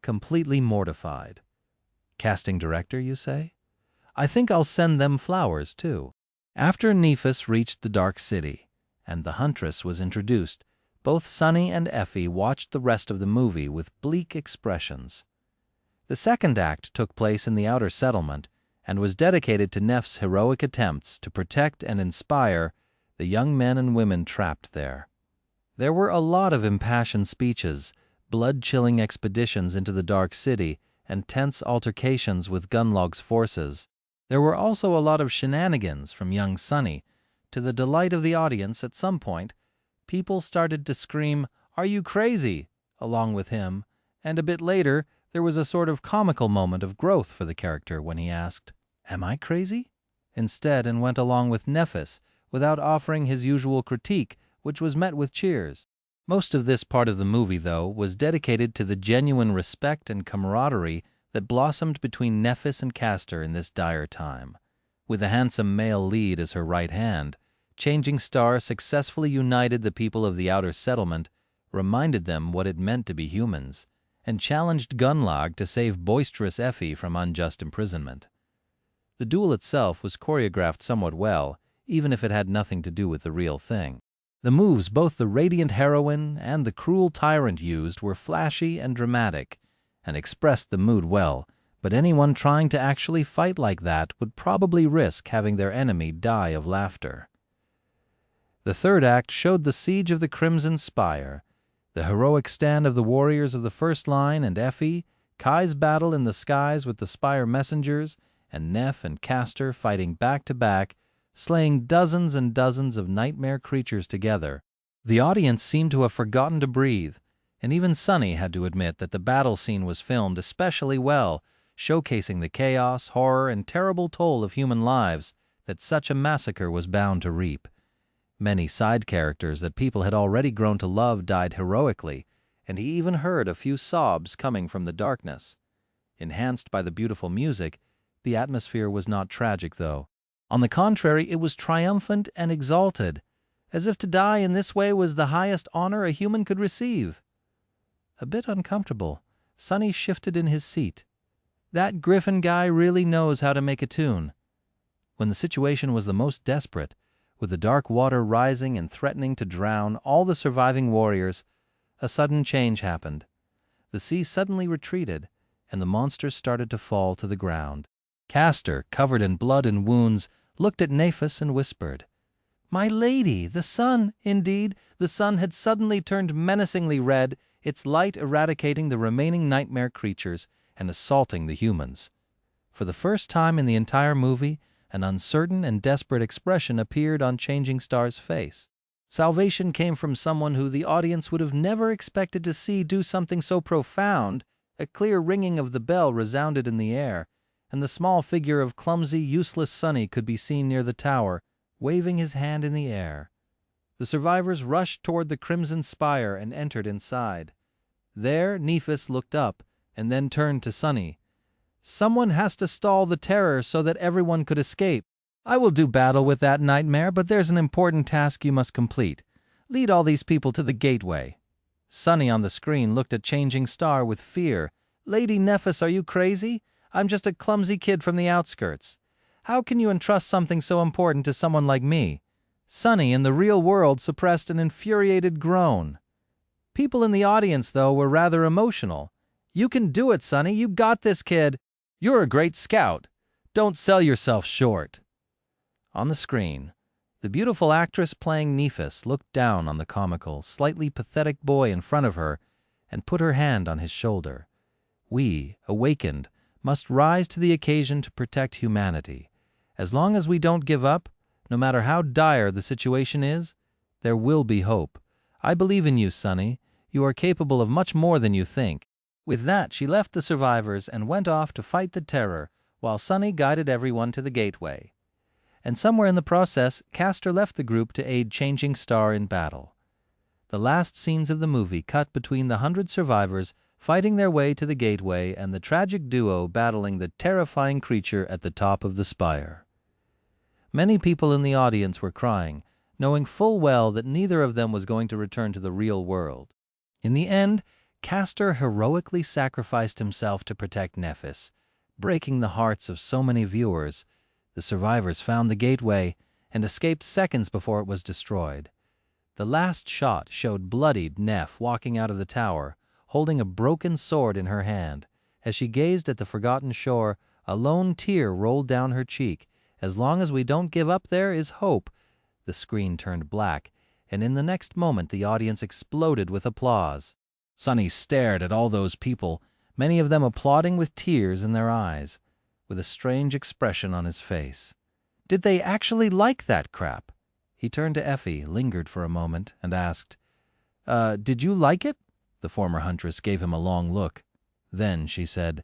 Completely mortified. Casting director, you say? I think I'll send them flowers, too. After Nephis reached the Dark City, and the huntress was introduced, both Sunny and Effie watched the rest of the movie with bleak expressions. The second act took place in the outer settlement and was dedicated to Neph's heroic attempts to protect and inspire the young men and women trapped there. There were a lot of impassioned speeches, blood-chilling expeditions into the Dark City, and tense altercations with Gunlog's forces. There were also a lot of shenanigans from young Sunny. To the delight of the audience, at some point, people started to scream, "Are you crazy?" along with him, and a bit later, there was a sort of comical moment of growth for the character when he asked, "Am I crazy?" instead and went along with Nephis without offering his usual critique, which was met with cheers. Most of this part of the movie, though, was dedicated to the genuine respect and camaraderie that blossomed between Nephis and Castor in this dire time. With a handsome male lead as her right hand, Changing Star successfully united the people of the outer settlement, reminded them what it meant to be humans, and challenged Gunlag to save boisterous Effie from unjust imprisonment. The duel itself was choreographed somewhat well, even if it had nothing to do with the real thing. The moves both the radiant heroine and the cruel tyrant used were flashy and dramatic, and expressed the mood well, but anyone trying to actually fight like that would probably risk having their enemy die of laughter. The third act showed the siege of the Crimson Spire, the heroic stand of the warriors of the first line and Effie, Kai's battle in the skies with the Spire messengers, and Neff and Castor fighting back-to-back, slaying dozens and dozens of nightmare creatures together. The audience seemed to have forgotten to breathe, and even Sunny had to admit that the battle scene was filmed especially well, showcasing the chaos, horror, and terrible toll of human lives that such a massacre was bound to reap. Many side characters that people had already grown to love died heroically, and he even heard a few sobs coming from the darkness. Enhanced by the beautiful music, the atmosphere was not tragic, though. On the contrary, it was triumphant and exalted, as if to die in this way was the highest honor a human could receive. A bit uncomfortable, Sunny shifted in his seat. That Griffin guy really knows how to make a tune. When the situation was the most desperate, with the dark water rising and threatening to drown all the surviving warriors, a sudden change happened. The sea suddenly retreated, and the monsters started to fall to the ground. Castor, covered in blood and wounds, looked at Nephis and whispered, "My lady, the sun!" Indeed, the sun had suddenly turned menacingly red, its light eradicating the remaining nightmare creatures and assaulting the humans. For the first time in the entire movie, an uncertain and desperate expression appeared on Changing Star's face. Salvation came from someone who the audience would have never expected to see do something so profound. A clear ringing of the bell resounded in the air, and the small figure of clumsy, useless Sunny could be seen near the tower, waving his hand in the air. The survivors rushed toward the Crimson Spire and entered inside. There, Nephis looked up and then turned to Sunny. "Someone has to stall the terror so that everyone could escape. I will do battle with that nightmare, but there's an important task you must complete. Lead all these people to the gateway." Sunny on the screen looked at Changing Star with fear. "Lady Nephis, are you crazy? I'm just a clumsy kid from the outskirts. How can you entrust something so important to someone like me?" Sunny, in the real world, suppressed an infuriated groan. People in the audience, though, were rather emotional. "You can do it, Sunny. You got this, kid. You're a great scout. Don't sell yourself short." On the screen, the beautiful actress playing Nephis looked down on the comical, slightly pathetic boy in front of her and put her hand on his shoulder. We, awakened, must rise to the occasion to protect humanity. As long as we don't give up, no matter how dire the situation is, there will be hope. I believe in you, Sunny. You are capable of much more than you think. With that, she left the survivors and went off to fight the terror, while Sunny guided everyone to the gateway. And somewhere in the process, Castor left the group to aid Changing Star in battle. The last scenes of the movie cut between the 100 survivors fighting their way to the gateway and the tragic duo battling the terrifying creature at the top of the spire. Many people in the audience were crying, knowing full well that neither of them was going to return to the real world. In the end, Castor heroically sacrificed himself to protect Nephis, breaking the hearts of so many viewers. The survivors found the gateway and escaped seconds before it was destroyed. The last shot showed bloodied Neff walking out of the tower, holding a broken sword in her hand. As she gazed at the forgotten shore, a lone tear rolled down her cheek. As long as we don't give up, there is hope. The screen turned black, and in the next moment the audience exploded with applause. Sunny stared at all those people, many of them applauding with tears in their eyes, with a strange expression on his face. Did they actually like that crap? He turned to Effie, lingered for a moment, and asked, "Did you like it?" The former huntress gave him a long look. Then she said,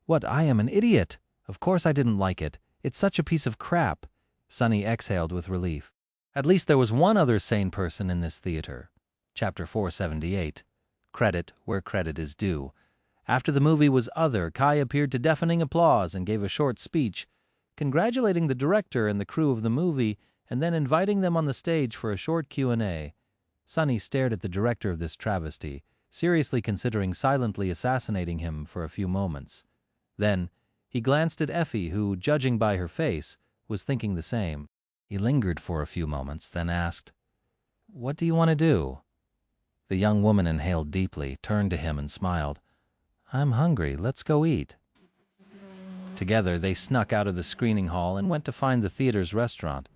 "What, I am an idiot. Of course I didn't like it. It's such a piece of crap." Sunny exhaled with relief. At least there was one other sane person in this theater. Chapter 478. Credit where credit is due. After the movie was other, Kai appeared to deafening applause and gave a short speech, congratulating the director and the crew of the movie, and then inviting them on the stage for a short Q&A. Sunny stared at the director of this travesty, seriously considering silently assassinating him for a few moments. Then, he glanced at Effie, who, judging by her face, was thinking the same. He lingered for a few moments, then asked, "What do you want to do?" The young woman inhaled deeply, turned to him and smiled. "I'm hungry. Let's go eat." Together, they snuck out of the screening hall and went to find the theater's restaurant.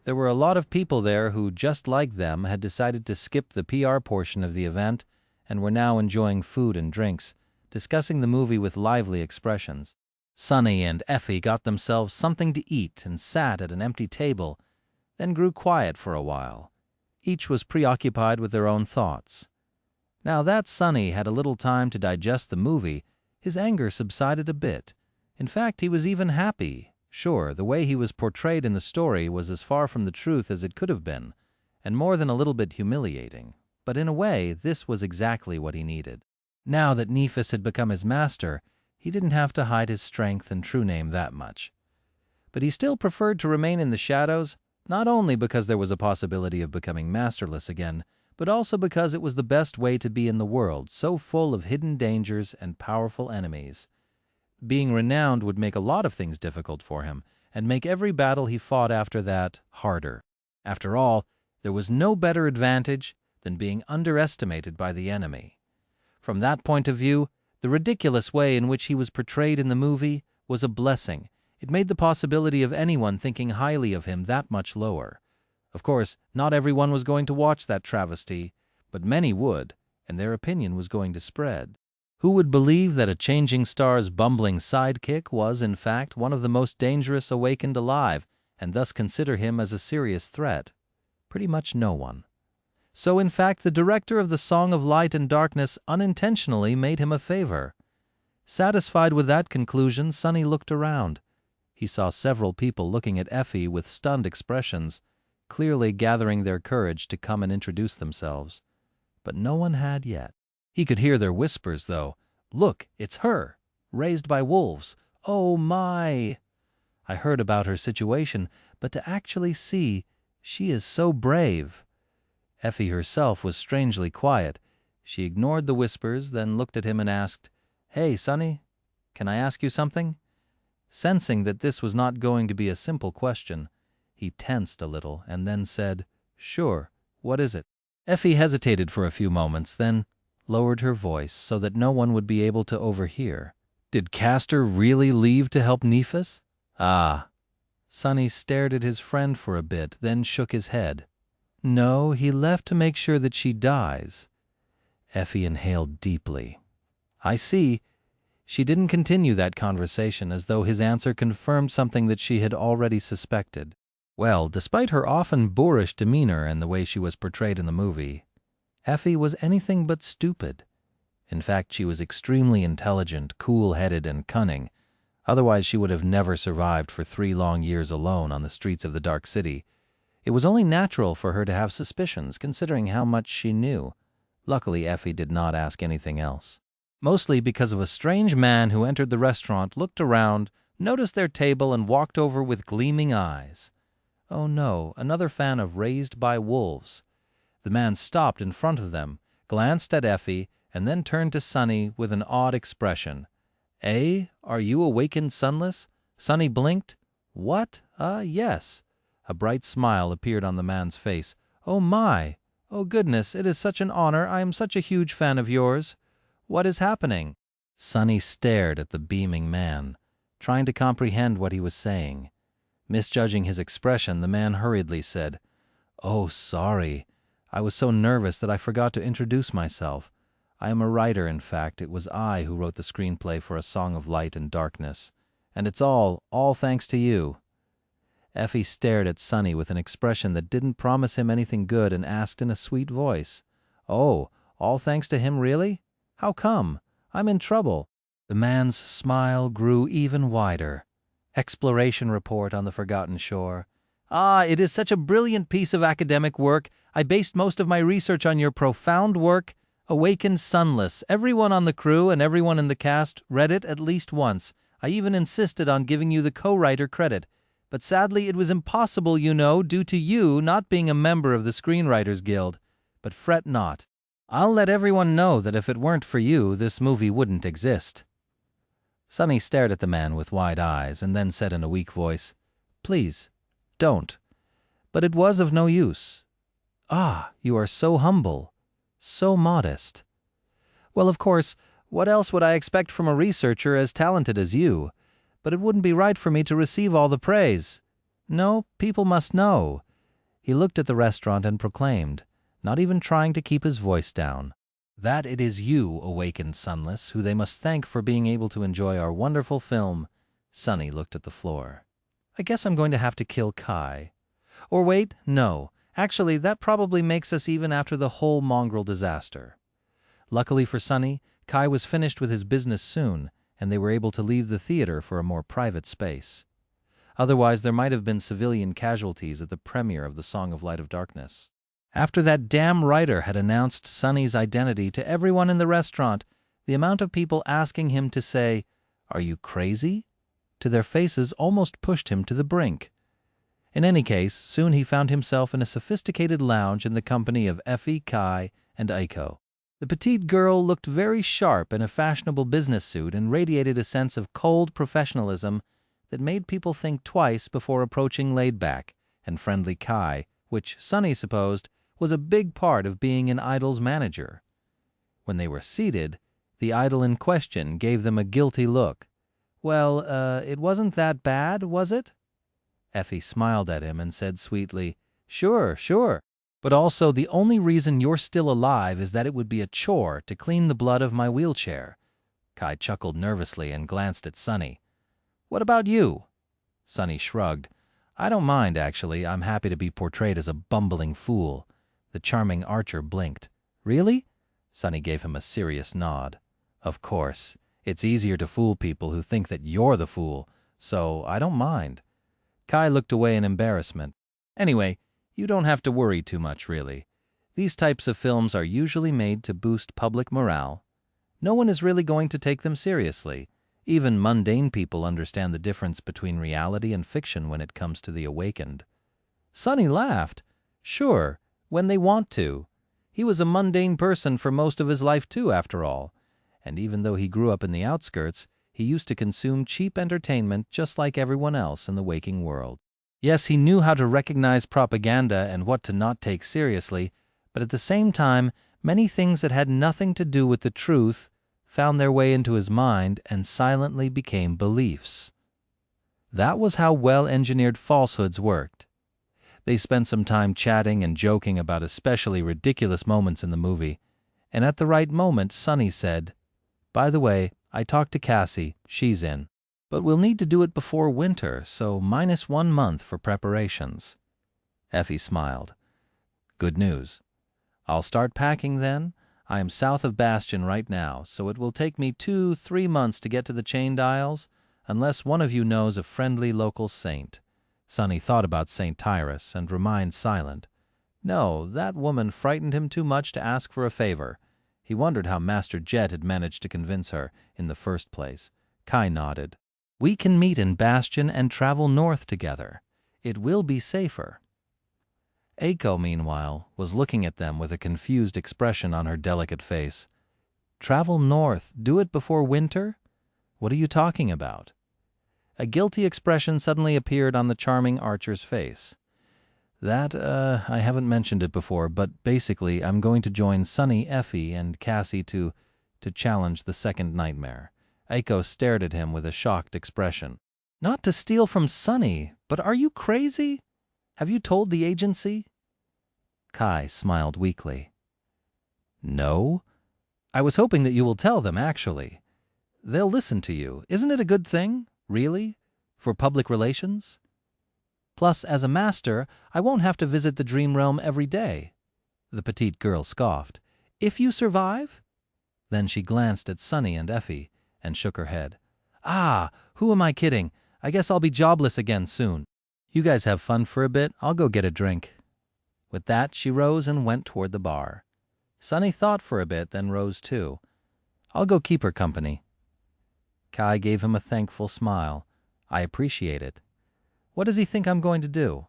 There were a lot of people there who, just like them, had decided to skip the PR portion of the event and were now enjoying food and drinks, discussing the movie with lively expressions. Sonny and Effie got themselves something to eat and sat at an empty table, then grew quiet for a while. Each was preoccupied with their own thoughts. Now that Sonny had a little time to digest the movie, his anger subsided a bit. In fact, he was even happy. Sure, the way he was portrayed in the story was as far from the truth as it could have been, and more than a little bit humiliating. But in a way, this was exactly what he needed. Now that Nephis had become his master, he didn't have to hide his strength and true name that much. But he still preferred to remain in the shadows, not only because there was a possibility of becoming masterless again, but also because it was the best way to be in the world, so full of hidden dangers and powerful enemies. Being renowned would make a lot of things difficult for him, and make every battle he fought after that harder. After all, there was no better advantage than being underestimated by the enemy. From that point of view, the ridiculous way in which he was portrayed in the movie was a blessing. It made the possibility of anyone thinking highly of him that much lower. Of course, not everyone was going to watch that travesty, but many would, and their opinion was going to spread. Who would believe that a changing star's bumbling sidekick was, in fact, one of the most dangerous awakened alive, and thus consider him as a serious threat? Pretty much no one. So, in fact, the director of the Song of Light and Darkness unintentionally made him a favor. Satisfied with that conclusion, Sonny looked around. He saw several people looking at Effie with stunned expressions, clearly gathering their courage to come and introduce themselves. But no one had yet. He could hear their whispers, though. "Look, it's her! Raised by wolves! Oh, my! I heard about her situation, but to actually see, she is so brave." Effie herself was strangely quiet. She ignored the whispers, then looked at him and asked, "Hey, Sonny, can I ask you something?" Sensing that this was not going to be a simple question, he tensed a little and then said, "Sure, what is it?" Effie hesitated for a few moments, then lowered her voice so that no one would be able to overhear. Did Castor really leave to help Nephis? Ah. Sonny stared at his friend for a bit, then shook his head. "No, he left to make sure that she dies." Effie inhaled deeply. "I see." She didn't continue that conversation, as though his answer confirmed something that she had already suspected. Well, despite her often boorish demeanor and the way she was portrayed in the movie, Effie was anything but stupid. In fact, she was extremely intelligent, cool-headed, and cunning. Otherwise, she would have never survived for 3 long years alone on the streets of the Dark City. It was only natural for her to have suspicions, considering how much she knew. Luckily, Effie did not ask anything else. Mostly because of a strange man who entered the restaurant, looked around, noticed their table, and walked over with gleaming eyes. Oh no, another fan of Raised by Wolves. The man stopped in front of them, glanced at Effie, and then turned to Sonny with an odd expression. "Eh? Are you awakened sunless?" Sonny blinked. "What? Yes." A bright smile appeared on the man's face. "Oh my! Oh goodness, it is such an honor. I am such a huge fan of yours. What is happening?" Sonny stared at the beaming man, trying to comprehend what he was saying. Misjudging his expression, the man hurriedly said, "Oh, sorry. I was so nervous that I forgot to introduce myself. I am a writer, in fact. It was I who wrote the screenplay for A Song of Light and Darkness. And it's all thanks to you." Effie stared at Sonny with an expression that didn't promise him anything good and asked in a sweet voice, "Oh, all thanks to him, really? How come? I'm in trouble." The man's smile grew even wider. Exploration report on the Forgotten Shore. "Ah, it is such a brilliant piece of academic work. I based most of my research on your profound work. Awakened Sunless. Everyone on the crew and everyone in the cast read it at least once. I even insisted on giving you the co-writer credit. But sadly it was impossible, you know, due to you not being a member of the Screenwriters Guild. But fret not. I'll let everyone know that if it weren't for you, this movie wouldn't exist." Sunny stared at the man with wide eyes and then said in a weak voice, "Please, don't." But it was of no use. "Ah, you are so humble, so modest." "Well, of course, what else would I expect from a researcher as talented as you? But it wouldn't be right for me to receive all the praise. No, people must know." He looked at the restaurant and proclaimed, not even trying to keep his voice down, "that it is you, awakened sunless, who they must thank for being able to enjoy our wonderful film." Sunny looked at the floor. "I guess I'm going to have to kill Kai. Or wait, no. Actually, that probably makes us even after the whole mongrel disaster." Luckily for Sunny, Kai was finished with his business soon, and they were able to leave the theater for a more private space. Otherwise, there might have been civilian casualties at the premiere of The Song of Light of Darkness. After that damn writer had announced Sunny's identity to everyone in the restaurant, the amount of people asking him to say, "Are you crazy?" to their faces almost pushed him to the brink. In any case, soon he found himself in a sophisticated lounge in the company of Effie, Kai, and Aiko. The petite girl looked very sharp in a fashionable business suit and radiated a sense of cold professionalism that made people think twice before approaching laid-back and friendly Kai, which Sunny supposed was a big part of being an idol's manager. When they were seated, the idol in question gave them a guilty look. "Well, it wasn't that bad, was it?" Effie smiled at him and said sweetly, "Sure, sure. But also the only reason you're still alive is that it would be a chore to clean the blood of my wheelchair." Kai chuckled nervously and glanced at Sunny. "What about you?" Sunny shrugged. "I don't mind, actually. I'm happy to be portrayed as a bumbling fool." The charming archer blinked. "Really?" Sunny gave him a serious nod. "Of course. It's easier to fool people who think that you're the fool, so I don't mind." Kai looked away in embarrassment. "Anyway, you don't have to worry too much, really. These types of films are usually made to boost public morale. No one is really going to take them seriously. Even mundane people understand the difference between reality and fiction when it comes to the awakened." Sunny laughed. "Sure, when they want to. He was a mundane person for most of his life too, after all. And even though he grew up in the outskirts, he used to consume cheap entertainment just like everyone else in the waking world. Yes, he knew how to recognize propaganda and what to not take seriously, but at the same time, many things that had nothing to do with the truth found their way into his mind and silently became beliefs. That was how well-engineered falsehoods worked. They spent some time chatting and joking about especially ridiculous moments in the movie, and at the right moment, Sunny said, "By the way, I talked to Cassie, she's in. But we'll need to do it before winter, so -1 month for preparations." Effie smiled. "Good news. I'll start packing then. I am south of Bastion right now, so it will take me 2-3 months to get to the Chained Isles, unless one of you knows a friendly local saint." Sunny thought about St. Tyrus and remained silent. No, that woman frightened him too much to ask for a favor. He wondered how Master Jet had managed to convince her in the first place. Kai nodded. "We can meet in Bastion and travel north together. It will be safer." Aiko, meanwhile, was looking at them with a confused expression on her delicate face. "Travel north, do it before winter? What are you talking about?" A guilty expression suddenly appeared on the charming archer's face. I haven't mentioned it before, but basically I'm going to join Sunny, Effie, and Cassie to challenge the second nightmare." Aiko stared at him with a shocked expression. "Not to steal from Sunny, but are you crazy? Have you told the agency?" Kai smiled weakly. "No? I was hoping that you will tell them, actually. They'll listen to you. Isn't it a good thing, really, for public relations? Plus, as a master, I won't have to visit the dream realm every day." The petite girl scoffed. "If you survive?" Then she glanced at Sunny and Effie and shook her head. "Ah, who am I kidding? I guess I'll be jobless again soon. You guys have fun for a bit. I'll go get a drink." With that, she rose and went toward the bar. Sunny thought for a bit, then rose too. "I'll go keep her company." Kai gave him a thankful smile. "I appreciate it. What does he think I'm going to do?"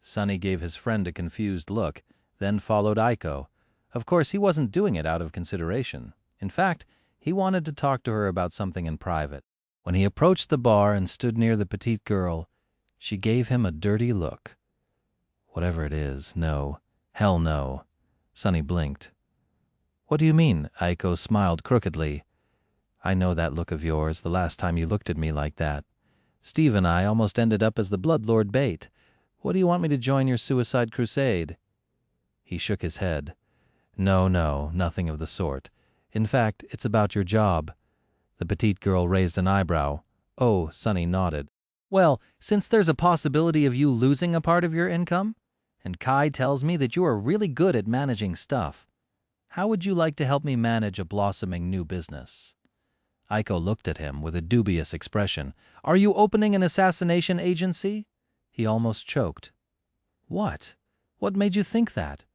Sunny gave his friend a confused look, then followed Aiko. Of course, he wasn't doing it out of consideration. In fact, he wanted to talk to her about something in private. When he approached the bar and stood near the petite girl, she gave him a dirty look. Whatever it is, no. Hell no. Sonny blinked. What do you mean? Aiko smiled crookedly. I know that look of yours, the last time you looked at me like that. Steve and I almost ended up as the Bloodlord bait. What do you want me to join your suicide crusade? He shook his head. No, nothing of the sort. In fact, it's about your job. The petite girl raised an eyebrow. Oh, Sonny nodded. Well, since there's a possibility of you losing a part of your income, and Kai tells me that you are really good at managing stuff, how would you like to help me manage a blossoming new business? Aiko looked at him with a dubious expression. Are you opening an assassination agency? He almost choked. What? What made you think that?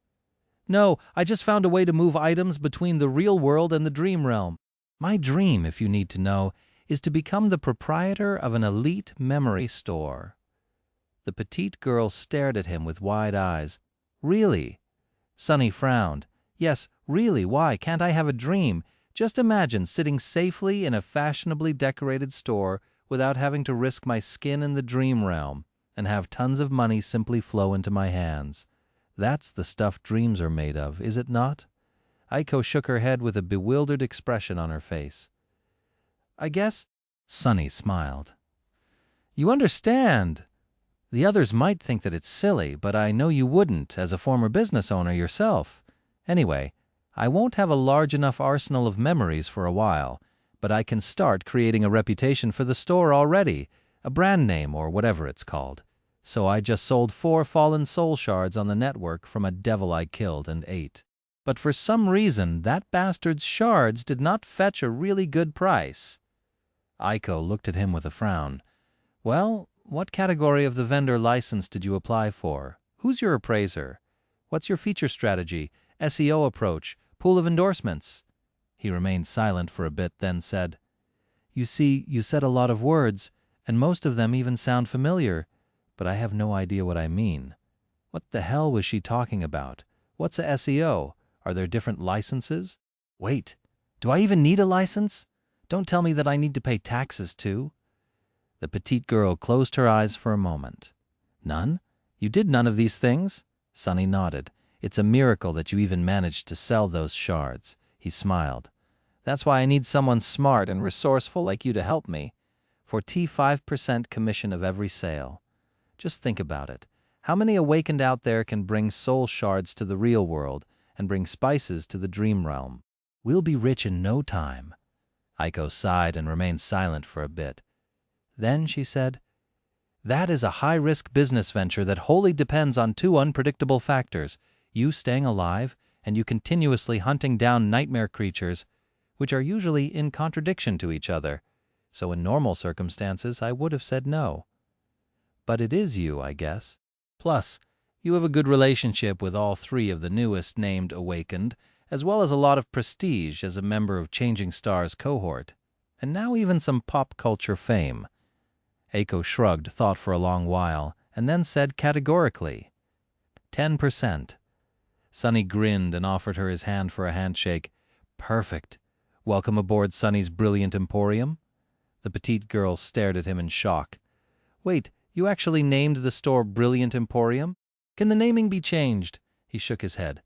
No, I just found a way to move items between the real world and the dream realm. My dream, if you need to know, is to become the proprietor of an elite memory store. The petite girl stared at him with wide eyes. Really? Sonny frowned. Yes, really, why? Can't I have a dream? Just imagine sitting safely in a fashionably decorated store without having to risk my skin in the dream realm and have tons of money simply flow into my hands. That's the stuff dreams are made of, is it not? Aiko shook her head with a bewildered expression on her face. I guess... Sonny smiled. You understand. The others might think that it's silly, but I know you wouldn't as a former business owner yourself. Anyway, I won't have a large enough arsenal of memories for a while, but I can start creating a reputation for the store already, a brand name or whatever it's called. So I just sold 4 fallen soul shards on the network from a devil I killed and ate. But for some reason, that bastard's shards did not fetch a really good price. Aiko looked at him with a frown. Well, what category of the vendor license did you apply for? Who's your appraiser? What's your feature strategy, SEO approach, pool of endorsements? He remained silent for a bit, then said, You see, you said a lot of words, and most of them even sound familiar, but I have no idea what I mean. What the hell was she talking about? What's a SEO? Are there different licenses? Wait, do I even need a license? Don't tell me that I need to pay taxes too. The petite girl closed her eyes for a moment. None? You did none of these things? Sonny nodded. It's a miracle that you even managed to sell those shards. He smiled. That's why I need someone smart and resourceful like you to help me. For 5% commission of every sale. Just think about it. How many awakened out there can bring soul shards to the real world and bring spices to the dream realm? We'll be rich in no time. Aiko sighed and remained silent for a bit. Then she said, That is a high-risk business venture that wholly depends on 2 unpredictable factors, you staying alive and you continuously hunting down nightmare creatures, which are usually in contradiction to each other. So in normal circumstances, I would have said no. But it is you, I guess. Plus, you have a good relationship with all 3 of the newest named Awakened, as well as a lot of prestige as a member of Changing Stars cohort, and now even some pop culture fame. Aiko shrugged, thought for a long while, and then said categorically, 10%. Sonny grinned and offered her his hand for a handshake. Perfect. Welcome aboard Sonny's brilliant emporium. The petite girl stared at him in shock. Wait, you actually named the store Brilliant Emporium? Can the naming be changed? He shook his head.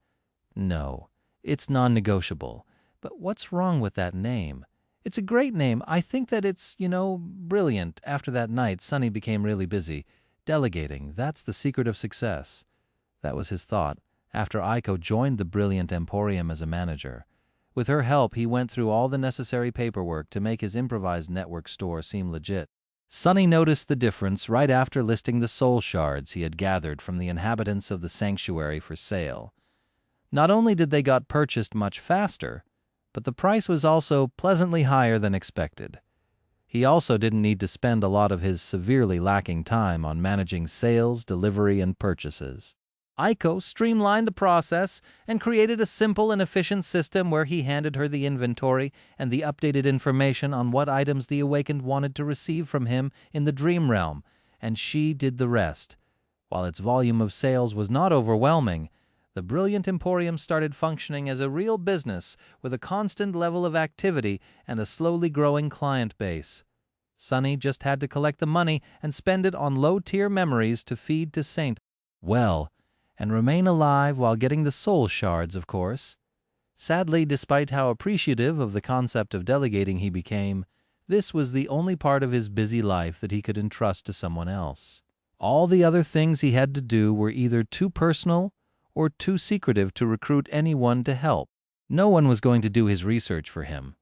No, it's non-negotiable. But what's wrong with that name? It's a great name. I think that it's, brilliant. After that night, Sonny became really busy. Delegating, that's the secret of success. That was his thought, after Aiko joined the Brilliant Emporium as a manager. With her help, he went through all the necessary paperwork to make his improvised network store seem legit. Sonny noticed the difference right after listing the soul shards he had gathered from the inhabitants of the sanctuary for sale. Not only did they got purchased much faster, but the price was also pleasantly higher than expected. He also didn't need to spend a lot of his severely lacking time on managing sales, delivery, and purchases. Aiko streamlined the process and created a simple and efficient system where he handed her the inventory and the updated information on what items the Awakened wanted to receive from him in the Dream Realm, and she did the rest. While its volume of sales was not overwhelming, The brilliant emporium started functioning as a real business with a constant level of activity and a slowly growing client base. Sunny just had to collect the money and spend it on low-tier memories to feed to Saint well, and remain alive while getting the soul shards, of course. Sadly, despite how appreciative of the concept of delegating he became, this was the only part of his busy life that he could entrust to someone else. All the other things he had to do were either too personal or too secretive to recruit anyone to help. No one was going to do his research for him,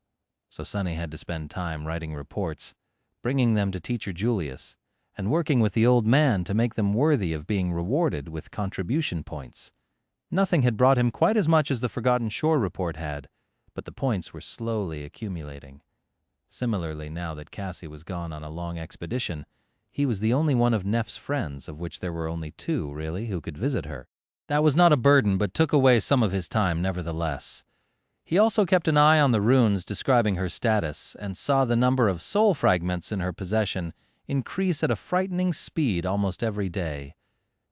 so Sunny had to spend time writing reports, bringing them to Teacher Julius, and working with the old man to make them worthy of being rewarded with contribution points. Nothing had brought him quite as much as the Forgotten Shore report had, but the points were slowly accumulating. Similarly, now that Cassie was gone on a long expedition, he was the only one of Neff's friends, of which there were only two, really, who could visit her. That was not a burden, but took away some of his time nevertheless. He also kept an eye on the runes describing her status and saw the number of soul fragments in her possession increase at a frightening speed almost every day.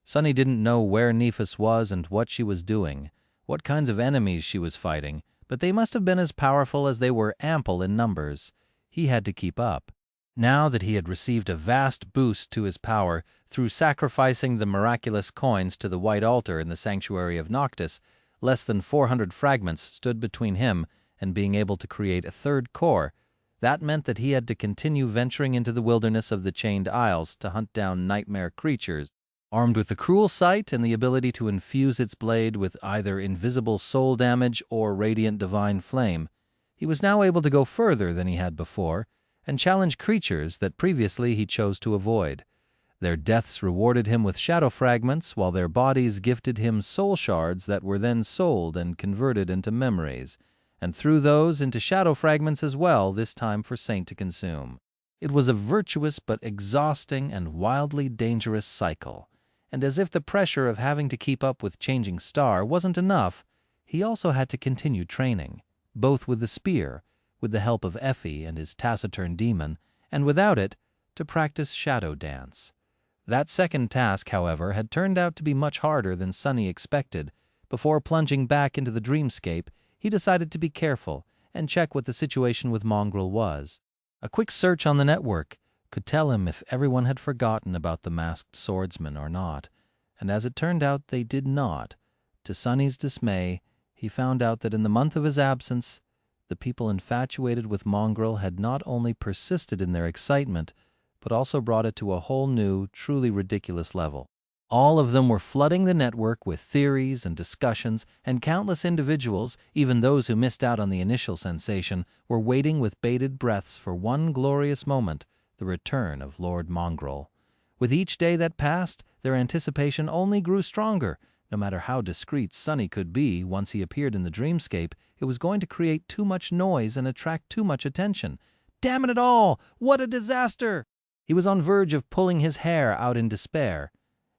Sunny didn't know where Nephis was and what she was doing, what kinds of enemies she was fighting, but they must have been as powerful as they were ample in numbers. He had to keep up. Now that he had received a vast boost to his power through sacrificing the miraculous coins to the white altar in the sanctuary of Noctis, less than 400 fragments stood between him and being able to create a third core. That meant that he had to continue venturing into the wilderness of the Chained Isles to hunt down nightmare creatures. Armed with the cruel sight and the ability to infuse its blade with either invisible soul damage or radiant divine flame, he was now able to go further than he had before and challenge creatures that previously he chose to avoid. Their deaths rewarded him with shadow fragments, while their bodies gifted him soul shards that were then sold and converted into memories, and through those into shadow fragments as well, this time for Saint to consume. It was a virtuous but exhausting and wildly dangerous cycle, and as if the pressure of having to keep up with changing star wasn't enough, he also had to continue training, both with the spear, with the help of Effie and his taciturn demon, and without it, to practice shadow dance. That second task, however, had turned out to be much harder than Sunny expected. Before plunging back into the dreamscape, he decided to be careful and check what the situation with Mongrel was. A quick search on the network could tell him if everyone had forgotten about the masked swordsman or not, and as it turned out they did not. To Sunny's dismay, he found out that in the month of his absence, the people infatuated with Mongrel had not only persisted in their excitement, but also brought it to a whole new, truly ridiculous level. All of them were flooding the network with theories and discussions, and countless individuals, even those who missed out on the initial sensation, were waiting with bated breaths for one glorious moment, the return of Lord Mongrel. With each day that passed, their anticipation only grew stronger. No matter how discreet Sunny could be once he appeared in the dreamscape, it was going to create too much noise and attract too much attention. Damn it all! What a disaster! He was on verge of pulling his hair out in despair.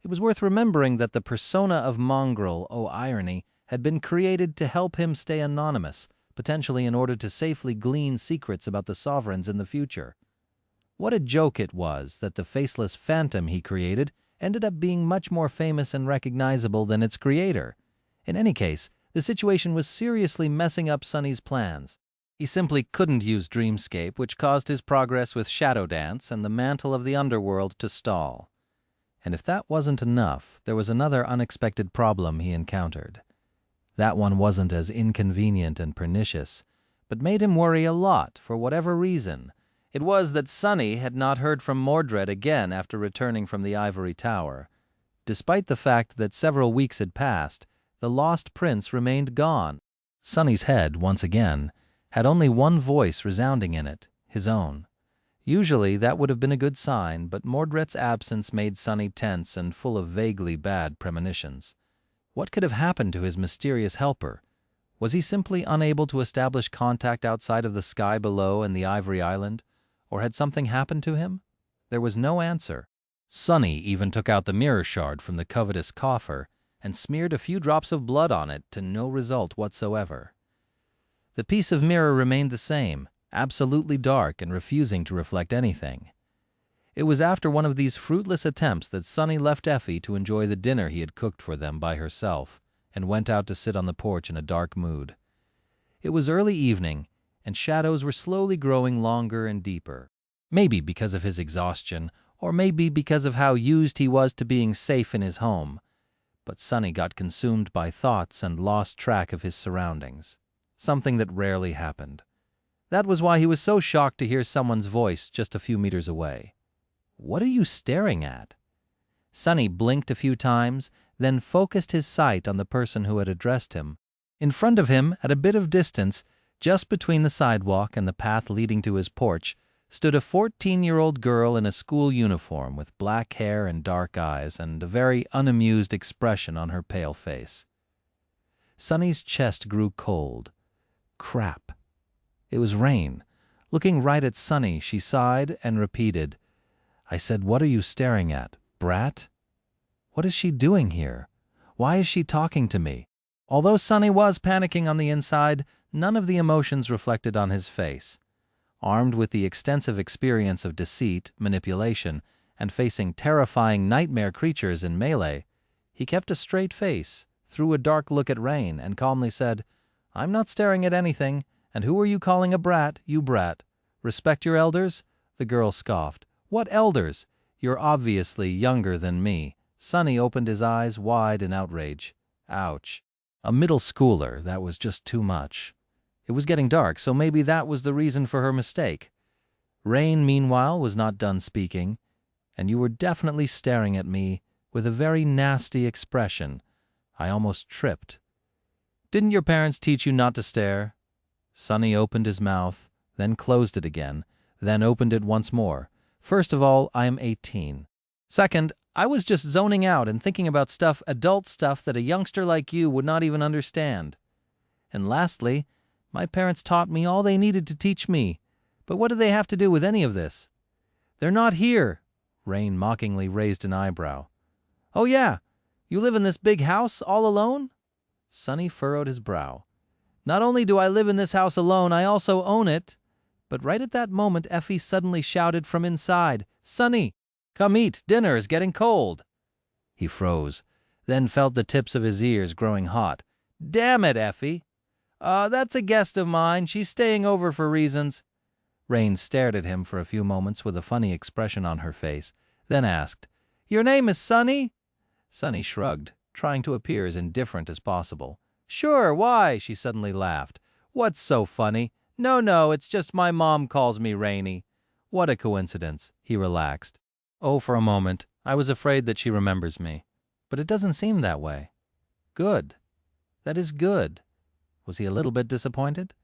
It was worth remembering that the persona of Mongrel, oh irony, had been created to help him stay anonymous, potentially in order to safely glean secrets about the sovereigns in the future. What a joke it was that the faceless phantom he created ended up being much more famous and recognizable than its creator. In any case, the situation was seriously messing up Sunny's plans. He simply couldn't use Dreamscape, which caused his progress with Shadow Dance and the Mantle of the Underworld to stall. And if that wasn't enough, there was another unexpected problem he encountered. That one wasn't as inconvenient and pernicious, but made him worry a lot for whatever reason. It was that Sunny had not heard from Mordred again after returning from the Ivory Tower. Despite the fact that several weeks had passed, the lost prince remained gone. Sunny's head, once again, had only one voice resounding in it, his own. Usually that would have been a good sign, but Mordred's absence made Sunny tense and full of vaguely bad premonitions. What could have happened to his mysterious helper? Was he simply unable to establish contact outside of the sky below and the Ivory Island? Or had something happened to him? There was no answer. Sunny even took out the mirror shard from the covetous coffer and smeared a few drops of blood on it to no result whatsoever. The piece of mirror remained the same, absolutely dark and refusing to reflect anything. It was after one of these fruitless attempts that Sunny left Effie to enjoy the dinner he had cooked for them by herself, and went out to sit on the porch in a dark mood. It was early evening, and shadows were slowly growing longer and deeper. Maybe because of his exhaustion, or maybe because of how used he was to being safe in his home. But Sonny got consumed by thoughts and lost track of his surroundings, something that rarely happened. That was why he was so shocked to hear someone's voice just a few meters away. "What are you staring at?" Sonny blinked a few times, then focused his sight on the person who had addressed him. In front of him, at a bit of distance, just between the sidewalk and the path leading to his porch, stood a 14-year-old girl in a school uniform with black hair and dark eyes and a very unamused expression on her pale face. Sonny's chest grew cold. Crap. It was Rain. Looking right at Sonny, she sighed and repeated, "I said, what are you staring at, brat? What is she doing here? Why is she talking to me?" Although Sonny was panicking on the inside, none of the emotions reflected on his face. Armed with the extensive experience of deceit, manipulation, and facing terrifying nightmare creatures in melee, he kept a straight face, threw a dark look at Rain, and calmly said, "I'm not staring at anything, and who are you calling a brat, you brat? Respect your elders?" The girl scoffed. "What elders? You're obviously younger than me." Sonny opened his eyes wide in outrage. Ouch. A middle schooler, that was just too much. It was getting dark, so maybe that was the reason for her mistake. Rain, meanwhile, was not done speaking. "And you were definitely staring at me with a very nasty expression. I almost tripped." "Didn't your parents teach you not to stare?" Sonny opened his mouth, then closed it again, then opened it once more. "First of all, I am 18. Second, I was just zoning out and thinking about adult stuff that a youngster like you would not even understand. And lastly, my parents taught me all they needed to teach me. But what do they have to do with any of this?" "They're not here." Rain mockingly raised an eyebrow. "Oh yeah? You live in this big house all alone?" Sonny furrowed his brow. "Not only do I live in this house alone, I also own it." But right at that moment, Effie suddenly shouted from inside, "Sonny, come eat, dinner is getting cold." He froze, then felt the tips of his ears growing hot. "Damn it, Effie." That's a guest of mine. She's staying over for reasons." Rain stared at him for a few moments with a funny expression on her face, then asked, "Your name is Sonny?" Sonny shrugged, trying to appear as indifferent as possible. "Sure, why?" she suddenly laughed. "What's so funny? No, it's just my mom calls me Rainy." "What a coincidence," he relaxed. "Oh, for a moment, I was afraid that she remembers me. But it doesn't seem that way." "Good. That is good." Was he a little bit disappointed?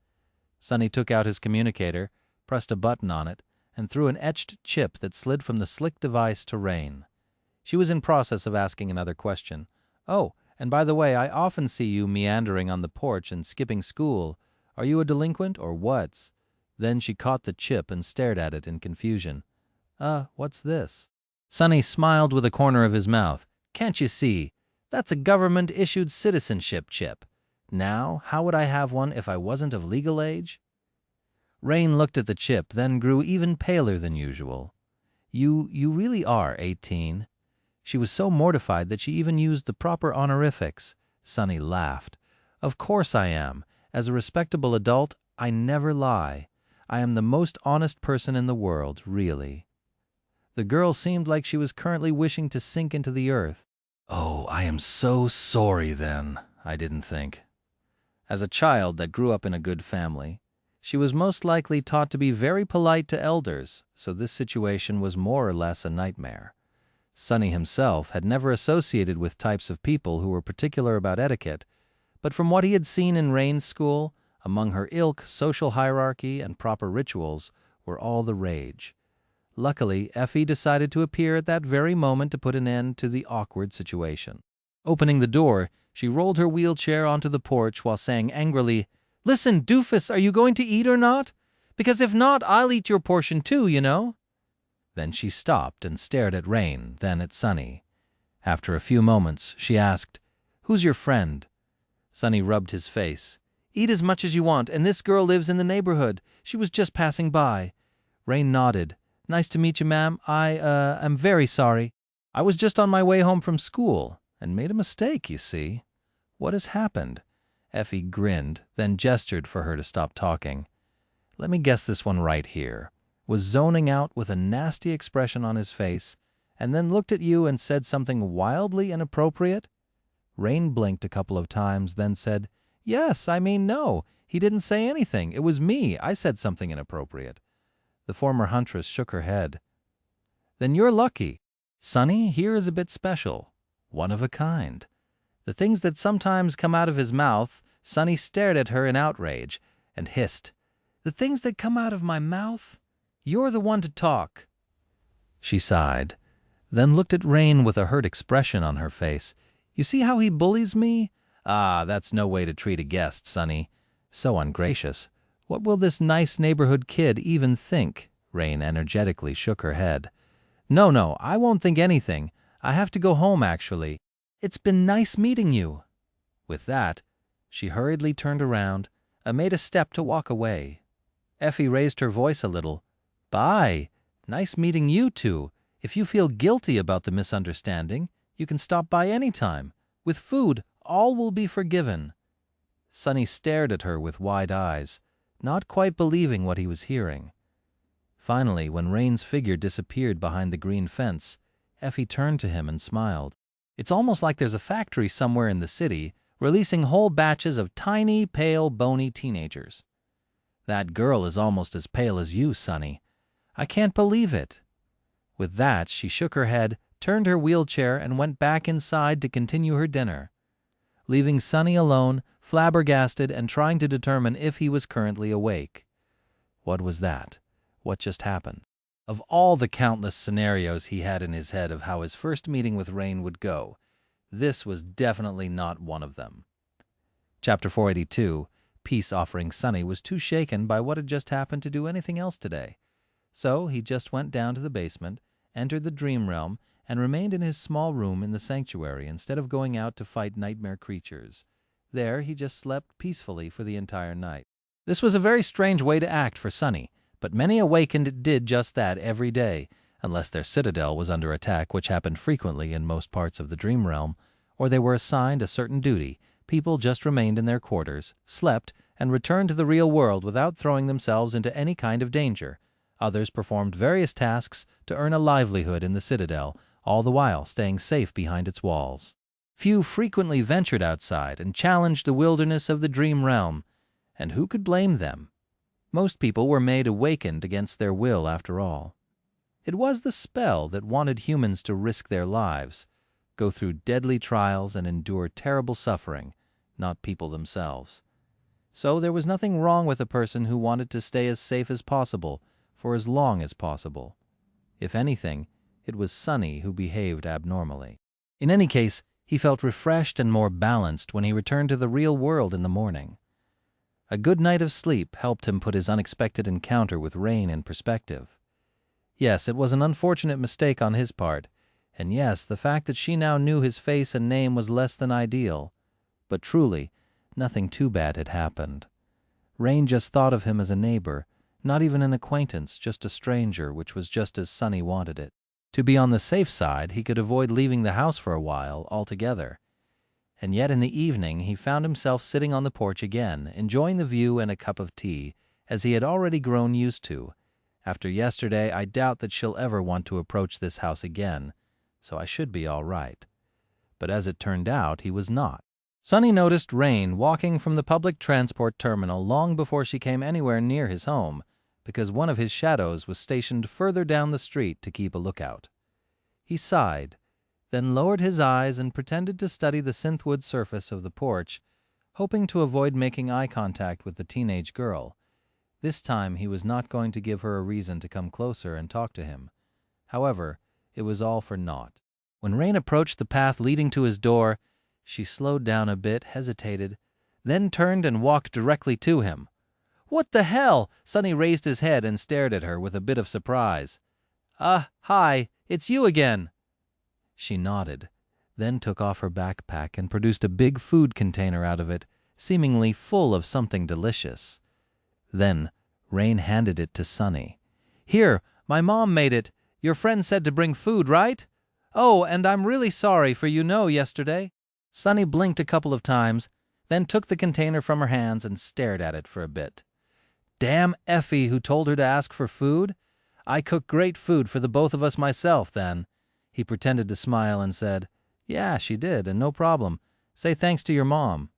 Sonny took out his communicator, pressed a button on it, and threw an etched chip that slid from the slick device to Rain. She was in process of asking another question. "Oh, and by the way, I often see you meandering on the porch and skipping school. Are you a delinquent or what?" Then she caught the chip and stared at it in confusion. What's this?" Sonny smiled with a corner of his mouth. "Can't you see? That's a government-issued citizenship chip. Now, how would I have one if I wasn't of legal age?" Rain looked at the chip, then grew even paler than usual. You really are 18. She was so mortified that she even used the proper honorifics. Sonny laughed. "Of course I am. As a respectable adult, I never lie. I am the most honest person in the world, really." The girl seemed like she was currently wishing to sink into the earth. "Oh, I am so sorry then," I didn't think. As a child that grew up in a good family, she was most likely taught to be very polite to elders, so this situation was more or less a nightmare. Sonny himself had never associated with types of people who were particular about etiquette, but from what he had seen in Rain's school, among her ilk, social hierarchy and proper rituals were all the rage. Luckily, Effie decided to appear at that very moment to put an end to the awkward situation. Opening the door, she rolled her wheelchair onto the porch while saying angrily, "Listen, doofus, are you going to eat or not? Because if not, I'll eat your portion too, you know." Then she stopped and stared at Rain, then at Sonny. After a few moments, she asked, "Who's your friend?" Sonny rubbed his face. "Eat as much as you want, and this girl lives in the neighborhood. She was just passing by." Rain nodded. "Nice to meet you, ma'am. I'm very sorry. I was just on my way home from school and made a mistake, you see." What has happened? Effie grinned, then gestured for her to stop talking. Let me guess this one right here. Was zoning out with a nasty expression on his face, and then looked at you and said something wildly inappropriate? Rain blinked a couple of times, then said, Yes, I mean no. He didn't say anything. It was me. I said something inappropriate. The former huntress shook her head. Then you're lucky. Sonny here is a bit special. One of a kind. The things that sometimes come out of his mouth, Sonny stared at her in outrage and hissed, The things that come out of my mouth? You're the one to talk. She sighed, then looked at Rain with a hurt expression on her face. You see how he bullies me? Ah, that's no way to treat a guest, Sonny. So ungracious. What will this nice neighborhood kid even think? Rain energetically shook her head. No, I won't think anything. I have to go home, actually. It's been nice meeting you. With that, she hurriedly turned around and made a step to walk away. Effie raised her voice a little. Bye. Nice meeting you two. If you feel guilty about the misunderstanding, you can stop by any time. With food, all will be forgiven. Sonny stared at her with wide eyes, not quite believing what he was hearing. Finally, when Rain's figure disappeared behind the green fence, Effie turned to him and smiled. It's almost like there's a factory somewhere in the city releasing whole batches of tiny, pale, bony teenagers. That girl is almost as pale as you, Sonny. I can't believe it. With that, she shook her head, turned her wheelchair, and went back inside to continue her dinner, leaving Sonny alone, flabbergasted and trying to determine if he was currently awake. What was that? What just happened? Of all the countless scenarios he had in his head of how his first meeting with Rain would go, this was definitely not one of them. Chapter 482, Peace Offering Sonny was too shaken by what had just happened to do anything else today. So he just went down to the basement, entered the dream realm, and remained in his small room in the sanctuary instead of going out to fight nightmare creatures. There he just slept peacefully for the entire night. This was a very strange way to act for Sonny, but many awakened did just that every day, unless their citadel was under attack, which happened frequently in most parts of the dream realm, or they were assigned a certain duty. People just remained in their quarters, slept, and returned to the real world without throwing themselves into any kind of danger. Others performed various tasks to earn a livelihood in the citadel, all the while staying safe behind its walls. Few frequently ventured outside and challenged the wilderness of the dream realm, and who could blame them? Most people were made awakened against their will after all. It was the spell that wanted humans to risk their lives, go through deadly trials and endure terrible suffering, not people themselves. So there was nothing wrong with a person who wanted to stay as safe as possible for as long as possible. If anything, it was Sonny who behaved abnormally. In any case, he felt refreshed and more balanced when he returned to the real world in the morning. A good night of sleep helped him put his unexpected encounter with Rain in perspective. Yes, it was an unfortunate mistake on his part, and yes, the fact that she now knew his face and name was less than ideal. But truly, nothing too bad had happened. Rain just thought of him as a neighbor, not even an acquaintance, just a stranger, which was just as Sonny wanted it. To be on the safe side, he could avoid leaving the house for a while altogether. And yet in the evening he found himself sitting on the porch again, enjoying the view and a cup of tea, as he had already grown used to. After yesterday, I doubt that she'll ever want to approach this house again, so I should be all right. But as it turned out, he was not. Sonny noticed Rain walking from the public transport terminal long before she came anywhere near his home, because one of his shadows was stationed further down the street to keep a lookout. He sighed, then lowered his eyes and pretended to study the synthwood surface of the porch, hoping to avoid making eye contact with the teenage girl. This time he was not going to give her a reason to come closer and talk to him. However, it was all for naught. When Rain approached the path leading to his door, she slowed down a bit, hesitated, then turned and walked directly to him. "What the hell?" Sonny raised his head and stared at her with a bit of surprise. Hi, it's you again." She nodded, then took off her backpack and produced a big food container out of it, seemingly full of something delicious. Then Rain handed it to Sonny. "Here, my mom made it. Your friend said to bring food, right? Oh, and I'm really sorry for yesterday." Sunny blinked a couple of times, then took the container from her hands and stared at it for a bit. Damn Effie who told her to ask for food? I cook great food for the both of us myself, then. He pretended to smile and said, Yeah, she did, and no problem. Say thanks to your mom.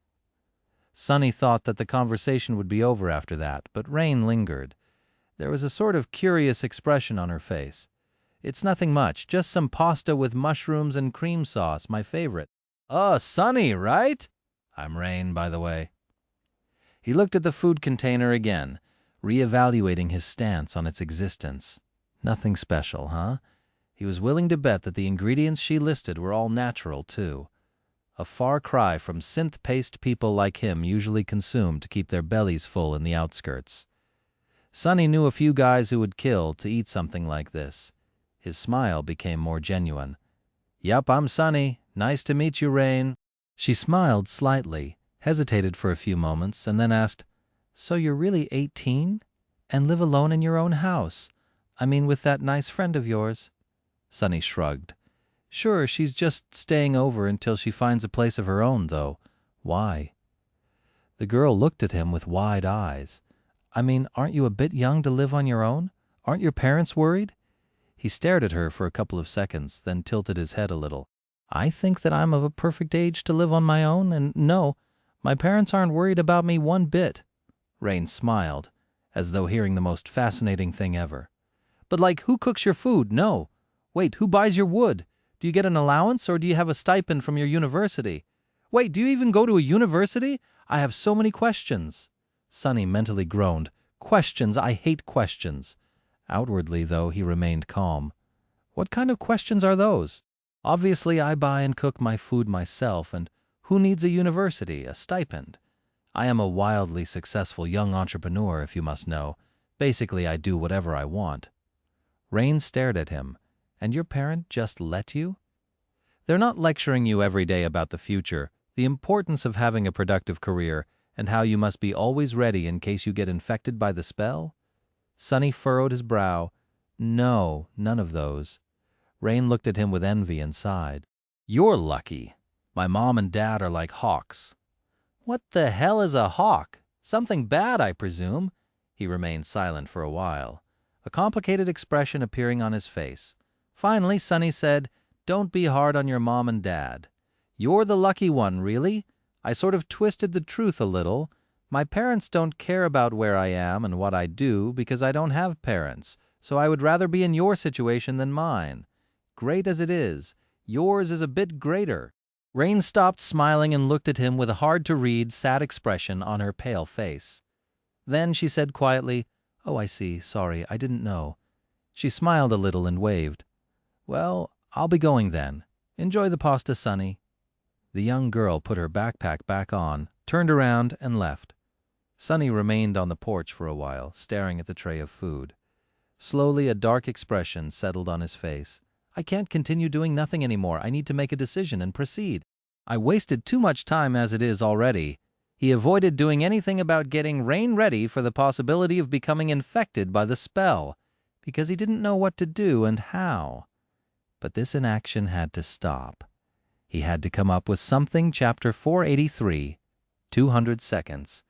Sunny thought that the conversation would be over after that, but Rain lingered. There was a sort of curious expression on her face. It's nothing much, just some pasta with mushrooms and cream sauce, my favorite. Oh, Sunny, right? I'm Rain, by the way. He looked at the food container again, reevaluating his stance on its existence. Nothing special, huh? He was willing to bet that the ingredients she listed were all natural, too. A far cry from synth-paced people like him usually consume to keep their bellies full in the outskirts. Sunny knew a few guys who would kill to eat something like this. His smile became more genuine. Yup, I'm Sunny. Nice to meet you, Rain. She smiled slightly, hesitated for a few moments, and then asked, So you're really 18? And live alone in your own house? I mean, with that nice friend of yours? Sunny shrugged. Sure, she's just staying over until she finds a place of her own, though. Why? The girl looked at him with wide eyes. I mean, aren't you a bit young to live on your own? Aren't your parents worried? He stared at her for a couple of seconds, then tilted his head a little. I think that I'm of a perfect age to live on my own, and no, my parents aren't worried about me one bit. Rain smiled, as though hearing the most fascinating thing ever. But like, who cooks your food? No. Wait, who buys your wood? Do you get an allowance, or do you have a stipend from your university? Wait, do you even go to a university? I have so many questions. Sunny mentally groaned. Questions, I hate questions. Outwardly, though, he remained calm. What kind of questions are those? Obviously, I buy and cook my food myself, and who needs a university, a stipend? I am a wildly successful young entrepreneur, if you must know. Basically, I do whatever I want. Rain stared at him. And your parent just let you? They're not lecturing you every day about the future, the importance of having a productive career, and how you must be always ready in case you get infected by the spell? Sunny furrowed his brow. No, none of those. Rain looked at him with envy and sighed. You're lucky. My mom and dad are like hawks. What the hell is a hawk? Something bad, I presume? He remained silent for a while, a complicated expression appearing on his face. Finally, Sunny said, Don't be hard on your mom and dad. You're the lucky one, really. I sort of twisted the truth a little. My parents don't care about where I am and what I do because I don't have parents, so I would rather be in your situation than mine. Great as it is, yours is a bit greater. Rain stopped smiling and looked at him with a hard-to-read, sad expression on her pale face. Then she said quietly, Oh, I see, sorry, I didn't know. She smiled a little and waved. Well, I'll be going then. Enjoy the pasta, Sunny. The young girl put her backpack back on, turned around, and left. Sunny remained on the porch for a while, staring at the tray of food. Slowly, a dark expression settled on his face. I can't continue doing nothing anymore. I need to make a decision and proceed. I wasted too much time as it is already. He avoided doing anything about getting Rain ready for the possibility of becoming infected by the spell, because he didn't know what to do and how. But this inaction had to stop. He had to come up with something. Chapter 483, 200 seconds.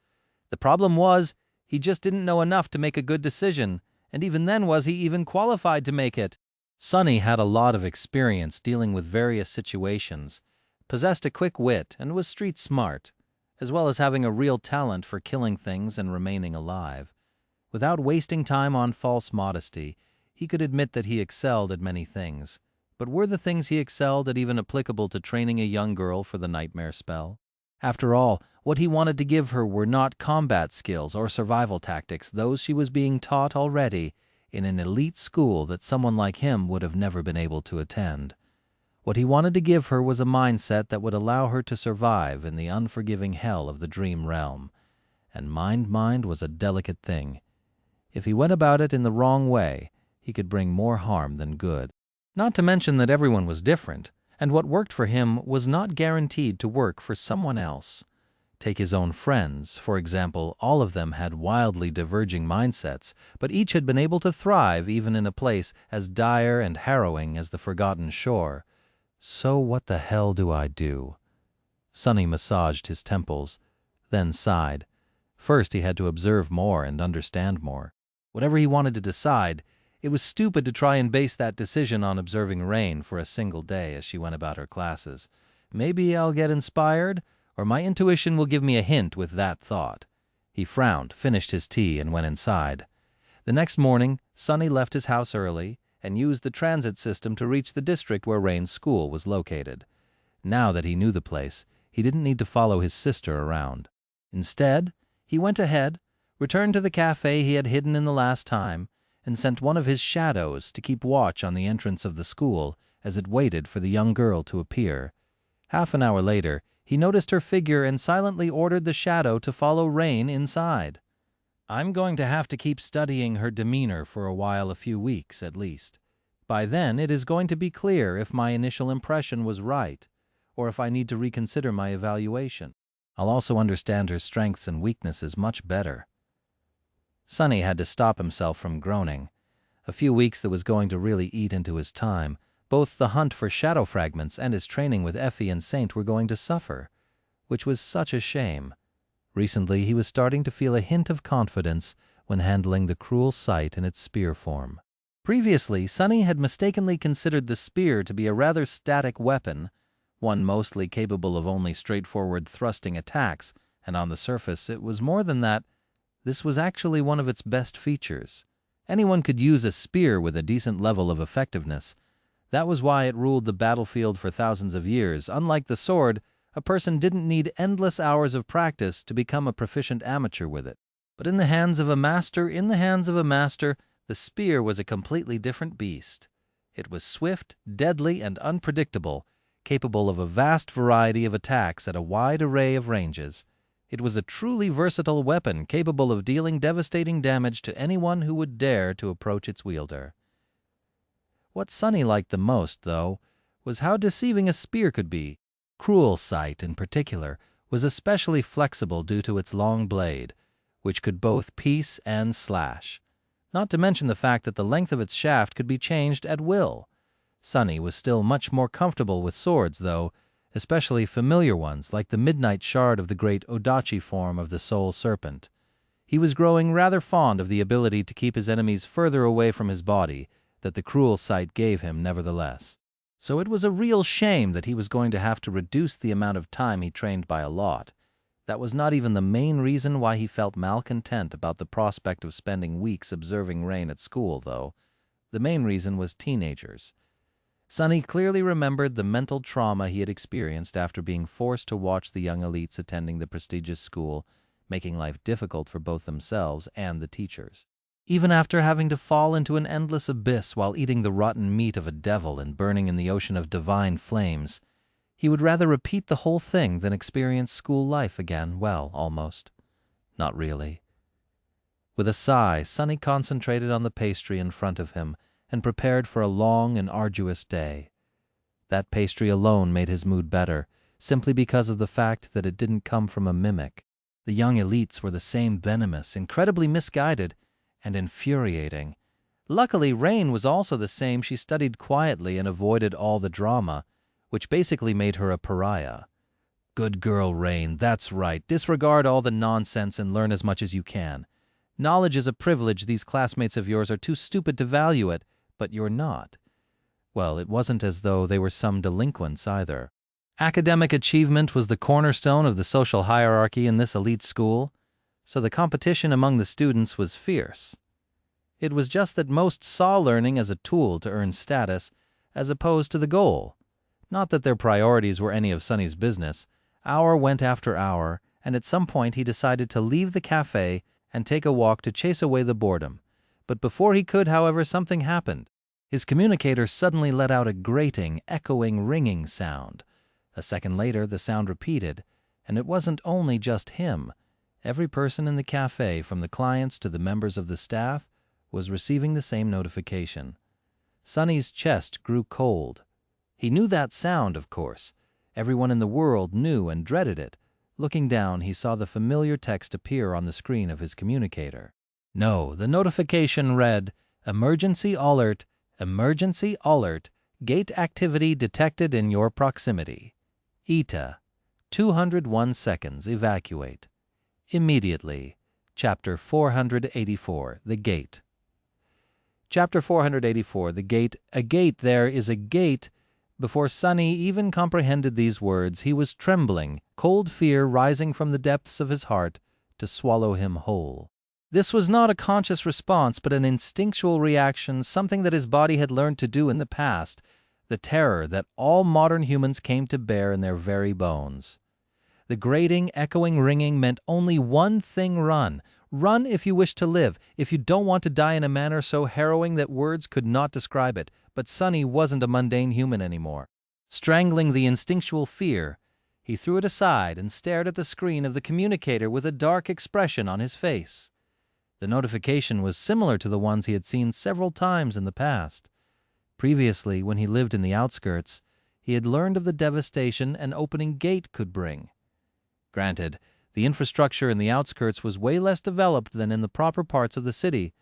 The problem was, he just didn't know enough to make a good decision, and even then was he even qualified to make it? Sunny had a lot of experience dealing with various situations, possessed a quick wit, and was street smart, as well as having a real talent for killing things and remaining alive. Without wasting time on false modesty, he could admit that he excelled at many things. But were the things he excelled at even applicable to training a young girl for the nightmare spell? After all, what he wanted to give her were not combat skills or survival tactics. Those she was being taught already in an elite school that someone like him would have never been able to attend. What he wanted to give her was a mindset that would allow her to survive in the unforgiving hell of the dream realm. And mind was a delicate thing. If he went about it in the wrong way, he could bring more harm than good. Not to mention that everyone was different, and what worked for him was not guaranteed to work for someone else. Take his own friends, for example. All of them had wildly diverging mindsets, but each had been able to thrive even in a place as dire and harrowing as the Forgotten Shore. So what the hell do I do? Sunny massaged his temples, then sighed. First he had to observe more and understand more. Whatever he wanted to decide, it was stupid to try and base that decision on observing Rain for a single day as she went about her classes. Maybe I'll get inspired, or my intuition will give me a hint with that thought. He frowned, finished his tea, and went inside. The next morning, Sunny left his house early and used the transit system to reach the district where Rain's school was located. Now that he knew the place, he didn't need to follow his sister around. Instead, he went ahead, returned to the cafe he had hidden in the last time, and sent one of his shadows to keep watch on the entrance of the school as it waited for the young girl to appear. Half an hour later, he noticed her figure and silently ordered the shadow to follow Rain inside. I'm going to have to keep studying her demeanor for a while, a few weeks at least. By then, it is going to be clear if my initial impression was right, or if I need to reconsider my evaluation. I'll also understand her strengths and weaknesses much better. Sunny had to stop himself from groaning. A few weeks that was going to really eat into his time. Both the hunt for shadow fragments and his training with Effie and Saint were going to suffer, which was such a shame. Recently, he was starting to feel a hint of confidence when handling the cruel sight in its spear form. Previously, Sunny had mistakenly considered the spear to be a rather static weapon, one mostly capable of only straightforward thrusting attacks, and on the surface it was more than that. This was actually one of its best features. Anyone could use a spear with a decent level of effectiveness. That was why it ruled the battlefield for thousands of years. Unlike the sword, a person didn't need endless hours of practice to become a proficient amateur with it. But in the hands of a master, the spear was a completely different beast. It was swift, deadly, and unpredictable, capable of a vast variety of attacks at a wide array of ranges. It was a truly versatile weapon capable of dealing devastating damage to anyone who would dare to approach its wielder. What Sunny liked the most, though, was how deceiving a spear could be. Cruel Sight, in particular, was especially flexible due to its long blade, which could both piece and slash. Not to mention the fact that the length of its shaft could be changed at will. Sunny was still much more comfortable with swords, though, especially familiar ones like the midnight shard of the great Odachi form of the Soul Serpent. He was growing rather fond of the ability to keep his enemies further away from his body that the Cruel Sight gave him nevertheless. So it was a real shame that he was going to have to reduce the amount of time he trained by a lot. That was not even the main reason why he felt malcontent about the prospect of spending weeks observing Rain at school, though. The main reason was teenagers. Sunny clearly remembered the mental trauma he had experienced after being forced to watch the young elites attending the prestigious school, making life difficult for both themselves and the teachers. Even after having to fall into an endless abyss while eating the rotten meat of a devil and burning in the ocean of divine flames, he would rather repeat the whole thing than experience school life again, well, almost. Not really. With a sigh, Sunny concentrated on the pastry in front of him and prepared for a long and arduous day. That pastry alone made his mood better, simply because of the fact that it didn't come from a mimic. The young elites were the same venomous, incredibly misguided, and infuriating. Luckily, Rain was also the same. She studied quietly and avoided all the drama, which basically made her a pariah. Good girl, Rain, that's right. Disregard all the nonsense and learn as much as you can. Knowledge is a privilege. These classmates of yours are too stupid to value it, but you're not. Well, it wasn't as though they were some delinquents either. Academic achievement was the cornerstone of the social hierarchy in this elite school, so the competition among the students was fierce. It was just that most saw learning as a tool to earn status as opposed to the goal. Not that their priorities were any of Sunny's business. Hour went after hour, and at some point he decided to leave the cafe and take a walk to chase away the boredom. But before he could, however, something happened. His communicator suddenly let out a grating, echoing, ringing sound. A second later, the sound repeated, and it wasn't only just him. Every person in the cafe, from the clients to the members of the staff, was receiving the same notification. Sunny's chest grew cold. He knew that sound, of course. Everyone in the world knew and dreaded it. Looking down, he saw the familiar text appear on the screen of his communicator. No, the notification read, "Emergency alert, gate activity detected in your proximity. ETA, 201 seconds. Evacuate. Immediately. Chapter 484, The Gate. Chapter 484, The Gate. A gate, there is a gate. Before Sonny even comprehended these words, he was trembling, cold fear rising from the depths of his heart to swallow him whole. This was not a conscious response, but an instinctual reaction, something that his body had learned to do in the past, the terror that all modern humans came to bear in their very bones. The grating, echoing ringing meant only one thing: run. Run if you wish to live, if you don't want to die in a manner so harrowing that words could not describe it. But Sonny wasn't a mundane human anymore. Strangling the instinctual fear, he threw it aside and stared at the screen of the communicator with a dark expression on his face. The notification was similar to the ones he had seen several times in the past. Previously, when he lived in the outskirts, he had learned of the devastation an opening gate could bring. Granted, the infrastructure in the outskirts was way less developed than in the proper parts of the city,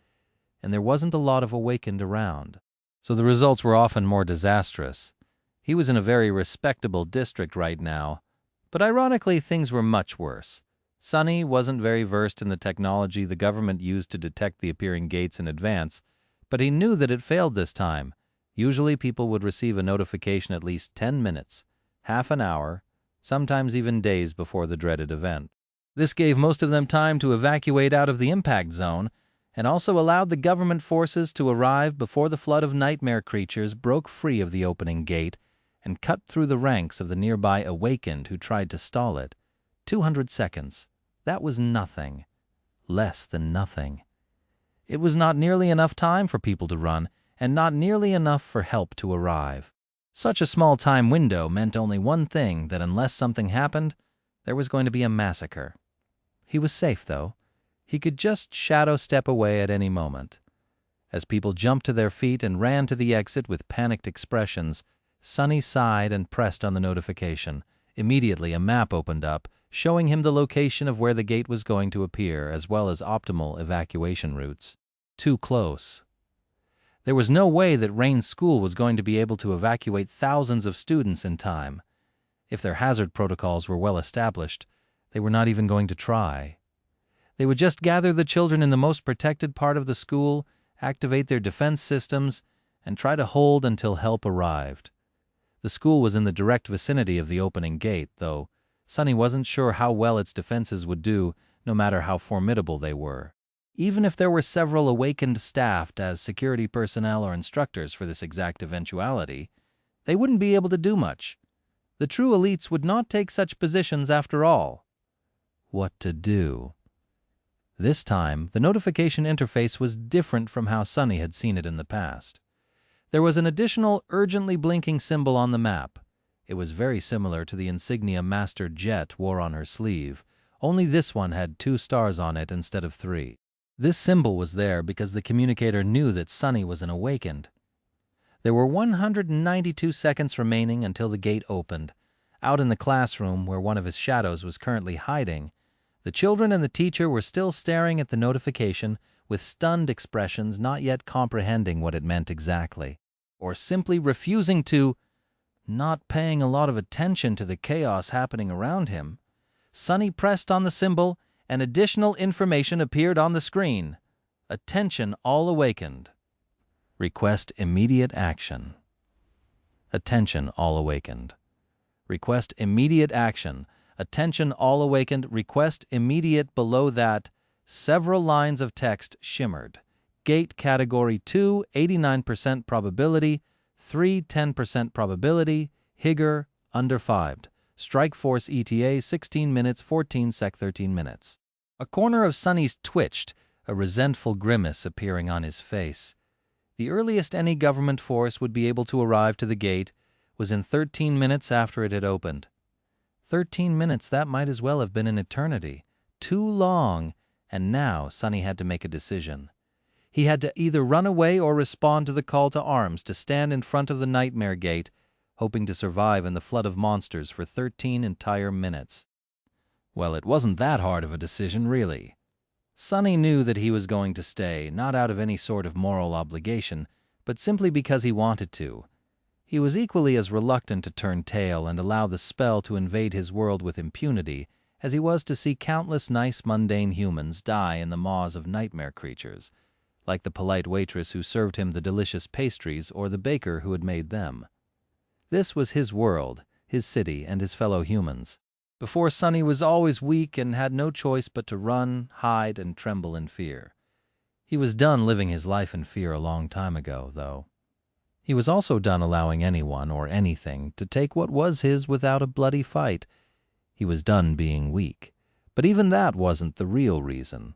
and there wasn't a lot of awakened around. So the results were often more disastrous. He was in a very respectable district right now, but ironically things were much worse. Sonny wasn't very versed in the technology the government used to detect the appearing gates in advance, but he knew that it failed this time. Usually people would receive a notification at least 10 minutes, half an hour, sometimes even days before the dreaded event. This gave most of them time to evacuate out of the impact zone, and also allowed the government forces to arrive before the flood of nightmare creatures broke free of the opening gate and cut through the ranks of the nearby awakened who tried to stall it. 200 seconds. That was nothing. Less than nothing. It was not nearly enough time for people to run, and not nearly enough for help to arrive. Such a small time window meant only one thing: that unless something happened, there was going to be a massacre. He was safe, though. He could just shadow step away at any moment. As people jumped to their feet and ran to the exit with panicked expressions, Sonny sighed and pressed on the notification. Immediately, a map opened up, showing him the location of where the gate was going to appear, as well as optimal evacuation routes. Too close. There was no way that Rain's school was going to be able to evacuate thousands of students in time. If their hazard protocols were well established, they were not even going to try. They would just gather the children in the most protected part of the school, activate their defense systems, and try to hold until help arrived. The school was in the direct vicinity of the opening gate, though Sonny wasn't sure how well its defenses would do, no matter how formidable they were. Even if there were several awakened staffed as security personnel or instructors for this exact eventuality, they wouldn't be able to do much. The true elites would not take such positions after all. What to do? This time, the notification interface was different from how Sonny had seen it in the past. There was an additional urgently blinking symbol on the map. It was very similar to the insignia Master Jet wore on her sleeve, only this one had 2 stars on it instead of 3. This symbol was there because the communicator knew that Sonny was an awakened. There were 192 seconds remaining until the gate opened. Out in the classroom, where one of his shadows was currently hiding, the children and the teacher were still staring at the notification with stunned expressions, not yet comprehending what it meant exactly, or simply refusing to, not paying a lot of attention to the chaos happening around him. Sonny pressed on the symbol, and additional information appeared on the screen. Attention all awakened. Request immediate action. Attention all awakened. Request immediate action. Attention all awakened. Request immediate. Below that, several lines of text shimmered. Gate Category 2, 89% probability. 3, 10% probability. Higger, under 5. Strike Force ETA, 16 minutes, 14 sec, 13 minutes. A corner of Sonny's twitched, a resentful grimace appearing on his face. The earliest any government force would be able to arrive to the gate was in 13 minutes after it had opened. 13 minutes, that might as well have been an eternity. Too long, and now Sonny had to make a decision. He had to either run away or respond to the call to arms to stand in front of the nightmare gate, hoping to survive in the flood of monsters for 13 entire minutes. Well, it wasn't that hard of a decision, really. Sonny knew that he was going to stay, not out of any sort of moral obligation, but simply because he wanted to. He was equally as reluctant to turn tail and allow the spell to invade his world with impunity as he was to see countless nice mundane humans die in the maws of nightmare creatures, like the polite waitress who served him the delicious pastries or the baker who had made them. This was his world, his city, and his fellow humans. Before Sonny was always weak and had no choice but to run, hide, and tremble in fear. He was done living his life in fear a long time ago, though. He was also done allowing anyone or anything to take what was his without a bloody fight. He was done being weak. But even that wasn't the real reason.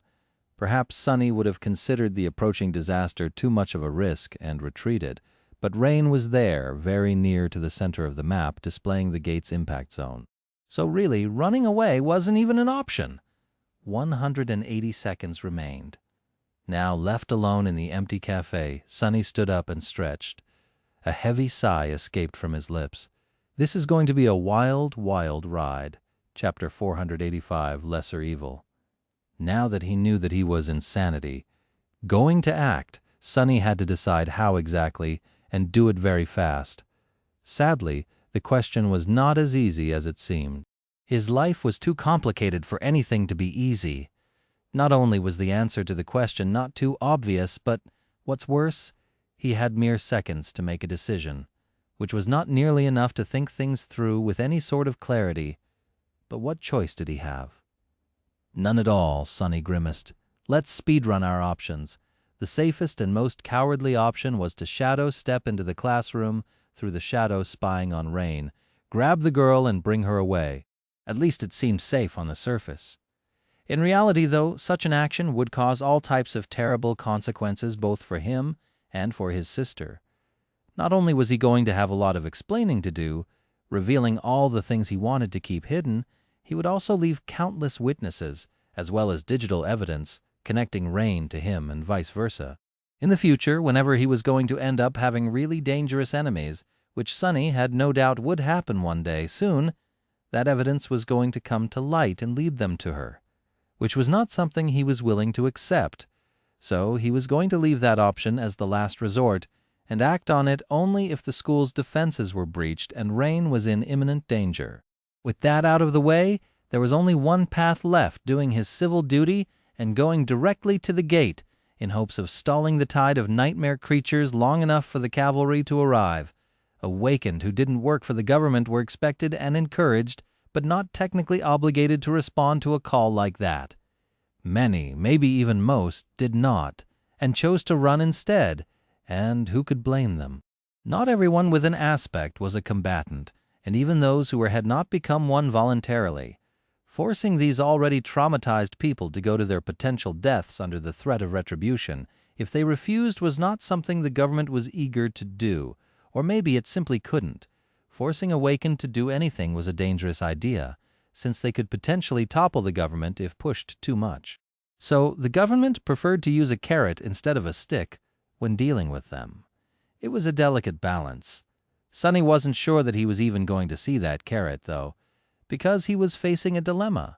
Perhaps Sonny would have considered the approaching disaster too much of a risk and retreated, but Rain was there, very near to the center of the map, displaying the gate's impact zone. So really, running away wasn't even an option. 180 seconds remained. Now, left alone in the empty cafe, Sonny stood up and stretched. A heavy sigh escaped from his lips. This is going to be a wild, wild ride. Chapter 485, Lesser Evil. Now that he knew that he was insanity, going to act, Sonny had to decide how exactly, and do it very fast. Sadly, the question was not as easy as it seemed. His life was too complicated for anything to be easy. Not only was the answer to the question not too obvious, but, what's worse, he had mere seconds to make a decision, which was not nearly enough to think things through with any sort of clarity. But what choice did he have? None at all, Sonny grimaced. Let's speedrun our options. The safest and most cowardly option was to shadow step into the classroom through the shadow spying on Rain, grab the girl and bring her away. At least it seemed safe on the surface. In reality, though, such an action would cause all types of terrible consequences both for him and for his sister. Not only was he going to have a lot of explaining to do, revealing all the things he wanted to keep hidden, he would also leave countless witnesses, as well as digital evidence, connecting Rain to him and vice versa. In the future, whenever he was going to end up having really dangerous enemies, which Sonny had no doubt would happen one day soon, that evidence was going to come to light and lead them to her, which was not something he was willing to accept. So he was going to leave that option as the last resort and act on it only if the school's defenses were breached and Rain was in imminent danger. With that out of the way, there was only one path left, doing his civil duty and going directly to the gate in hopes of stalling the tide of nightmare creatures long enough for the cavalry to arrive. Awakened who didn't work for the government were expected and encouraged, but not technically obligated to respond to a call like that. Many, maybe even most, did not, and chose to run instead, and who could blame them? Not everyone with an aspect was a combatant, and even those who had not become one voluntarily. Forcing these already traumatized people to go to their potential deaths under the threat of retribution, if they refused, was not something the government was eager to do, or maybe it simply couldn't. Forcing Awakened to do anything was a dangerous idea, since they could potentially topple the government if pushed too much. So the government preferred to use a carrot instead of a stick when dealing with them. It was a delicate balance. Sonny wasn't sure that he was even going to see that carrot, though, because he was facing a dilemma.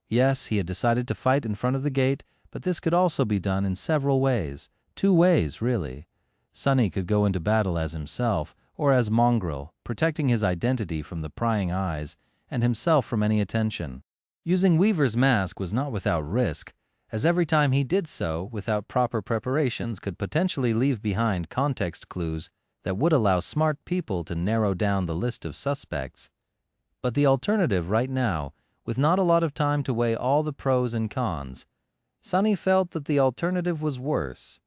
Yes, he had decided to fight in front of the gate, but this could also be done in several ways. 2 ways, really. Sonny could go into battle as himself, or as Mongrel, protecting his identity from the prying eyes and himself from any attention. Using Weaver's mask was not without risk, as every time he did so without proper preparations could potentially leave behind context clues that would allow smart people to narrow down the list of suspects. But the alternative right now, with not a lot of time to weigh all the pros and cons, Sonny felt that the alternative was worse.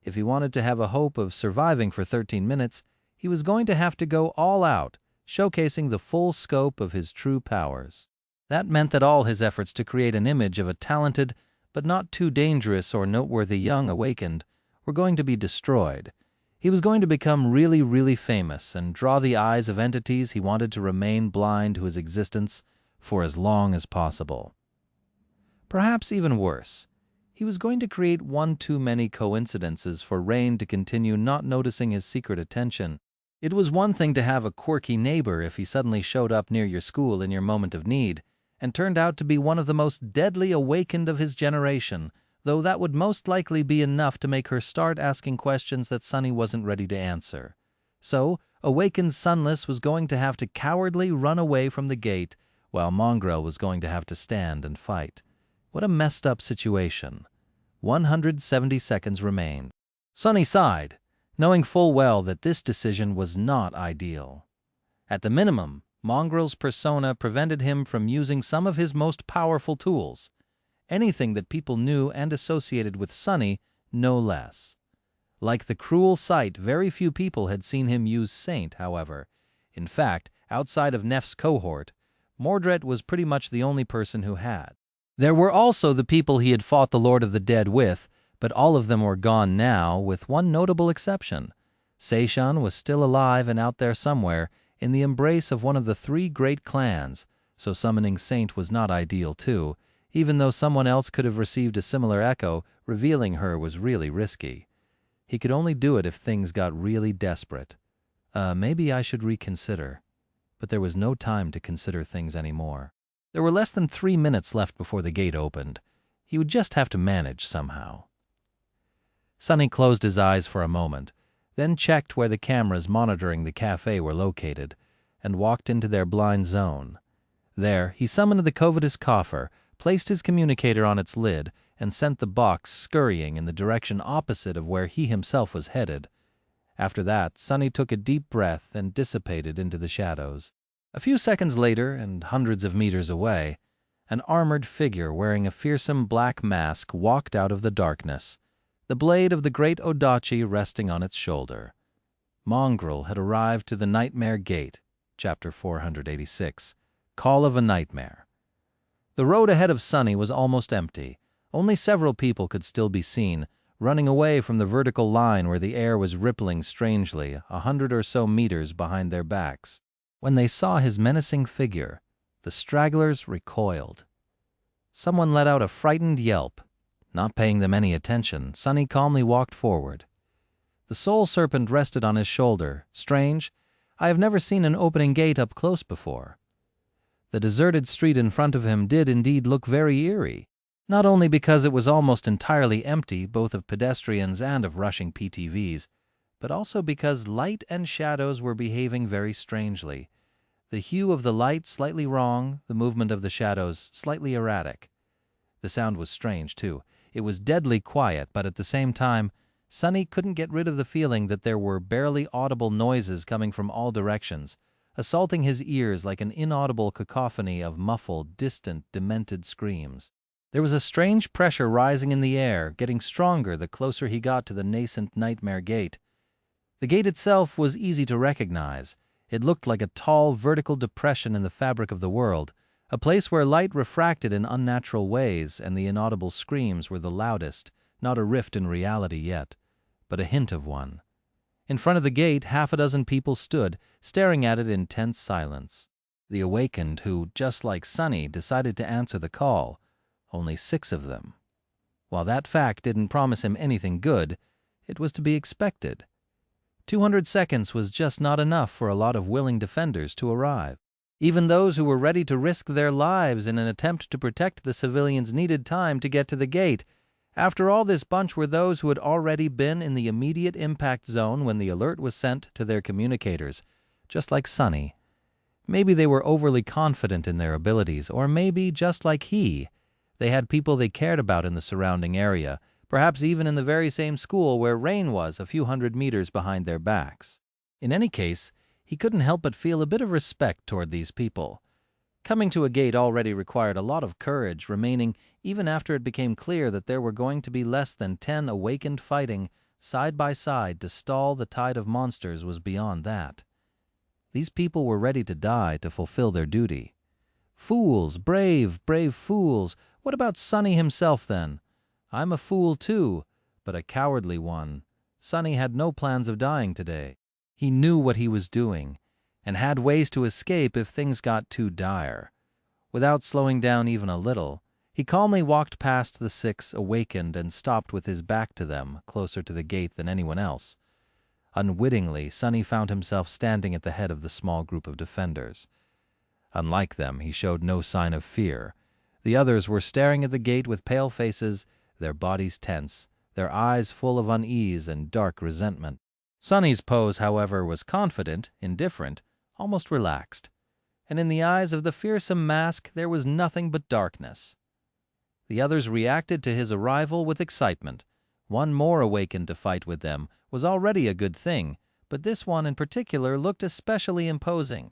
If he wanted to have a hope of surviving for 13 minutes, he was going to have to go all out, showcasing the full scope of his true powers. That meant that all his efforts to create an image of a talented, but not too dangerous or noteworthy young Awakened were going to be destroyed. He was going to become really, really famous and draw the eyes of entities he wanted to remain blind to his existence for as long as possible. Perhaps even worse, he was going to create one too many coincidences for Rain to continue not noticing his secret attention. It was one thing to have a quirky neighbor if he suddenly showed up near your school in your moment of need, and turned out to be one of the most deadly Awakened of his generation, though that would most likely be enough to make her start asking questions that Sonny wasn't ready to answer. So, awakened Sunless was going to have to cowardly run away from the gate, while Mongrel was going to have to stand and fight. What a messed up situation. 170 seconds remained. Sunny sighed, knowing full well that this decision was not ideal. At the minimum, Mongrel's persona prevented him from using some of his most powerful tools, anything that people knew and associated with Sunny, no less. Like the cruel sight, very few people had seen him use Saint, however. In fact, outside of Neff's cohort, Mordred was pretty much the only person who had. There were also the people he had fought the Lord of the Dead with, but all of them were gone now, with one notable exception. Seishan was still alive and out there somewhere, in the embrace of one of the 3 great clans, so summoning Saint was not ideal too, even though someone else could have received a similar echo, revealing her was really risky. He could only do it if things got really desperate. Maybe I should reconsider. But there was no time to consider things anymore. There were less than 3 minutes left before the gate opened. He would just have to manage somehow. Sunny closed his eyes for a moment, then checked where the cameras monitoring the cafe were located, and walked into their blind zone. There, he summoned the covetous coffer, placed his communicator on its lid, and sent the box scurrying in the direction opposite of where he himself was headed. After that, Sunny took a deep breath and dissipated into the shadows. A few seconds later, and hundreds of meters away, an armored figure wearing a fearsome black mask walked out of the darkness, the blade of the great Odachi resting on its shoulder. Mongrel had arrived to the Nightmare Gate, Chapter 486, Call of a Nightmare. The road ahead of Sunny was almost empty. Only several people could still be seen, running away from the vertical line where the air was rippling strangely 100 or so meters behind their backs. When they saw his menacing figure, the stragglers recoiled. Someone let out a frightened yelp. Not paying them any attention, Sunny calmly walked forward. The soul serpent rested on his shoulder. Strange, I have never seen an opening gate up close before. The deserted street in front of him did indeed look very eerie, not only because it was almost entirely empty both of pedestrians and of rushing PTVs, but also because light and shadows were behaving very strangely. The hue of the light slightly wrong, the movement of the shadows slightly erratic. The sound was strange, too. It was deadly quiet, but at the same time, Sunny couldn't get rid of the feeling that there were barely audible noises coming from all directions, assaulting his ears like an inaudible cacophony of muffled, distant, demented screams. There was a strange pressure rising in the air, getting stronger the closer he got to the nascent Nightmare Gate. The gate itself was easy to recognize. It looked like a tall, vertical depression in the fabric of the world, a place where light refracted in unnatural ways and the inaudible screams were the loudest, not a rift in reality yet, but a hint of one. In front of the gate, half a dozen people stood, staring at it in tense silence. The awakened who, just like Sunny, decided to answer the call. Only 6 of them. While that fact didn't promise him anything good, it was to be expected. 200 seconds was just not enough for a lot of willing defenders to arrive. Even those who were ready to risk their lives in an attempt to protect the civilians needed time to get to the gate. After all, this bunch were those who had already been in the immediate impact zone when the alert was sent to their communicators, just like Sunny. Maybe they were overly confident in their abilities, or maybe, just like he, they had people they cared about in the surrounding area, perhaps even in the very same school where Rain was a few hundred meters behind their backs. In any case, he couldn't help but feel a bit of respect toward these people. Coming to a gate already required a lot of courage, remaining even after it became clear that there were going to be less than 10 awakened fighting side by side to stall the tide of monsters was beyond that. These people were ready to die to fulfill their duty. Fools, brave, brave fools. What about Sunny himself, then? I'm a fool, too, but a cowardly one. Sunny had no plans of dying today. He knew what he was doing, and had ways to escape if things got too dire. Without slowing down even a little, he calmly walked past the 6 awakened and stopped with his back to them, closer to the gate than anyone else. Unwittingly, Sunny found himself standing at the head of the small group of defenders. Unlike them, he showed no sign of fear. The others were staring at the gate with pale faces, their bodies tense, their eyes full of unease and dark resentment. Sunny's pose, however, was confident, indifferent, almost relaxed, and in the eyes of the fearsome mask there was nothing but darkness. The others reacted to his arrival with excitement. One more awakened to fight with them was already a good thing, but this one in particular looked especially imposing.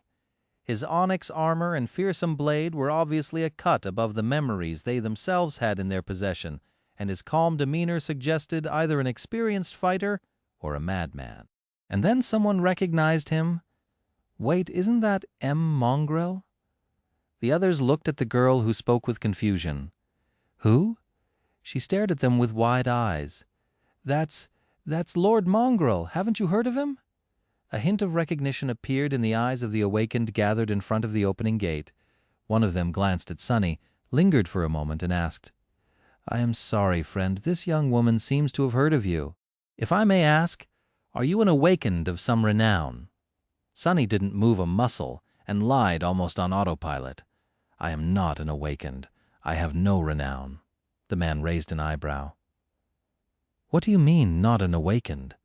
His onyx armor and fearsome blade were obviously a cut above the memories they themselves had in their possession, and his calm demeanor suggested either an experienced fighter or a madman. And then someone recognized him. Wait, isn't that M. Mongrel? The others looked at the girl who spoke with confusion. Who? She stared at them with wide eyes. That's Lord Mongrel. Haven't you heard of him? A hint of recognition appeared in the eyes of the awakened gathered in front of the opening gate. One of them glanced at Sunny, lingered for a moment, and asked, I am sorry, friend, this young woman seems to have heard of you. If I may ask, are you an awakened of some renown? Sunny didn't move a muscle and lied almost on autopilot. I am not an awakened. I have no renown. The man raised an eyebrow. What do you mean, not an awakened?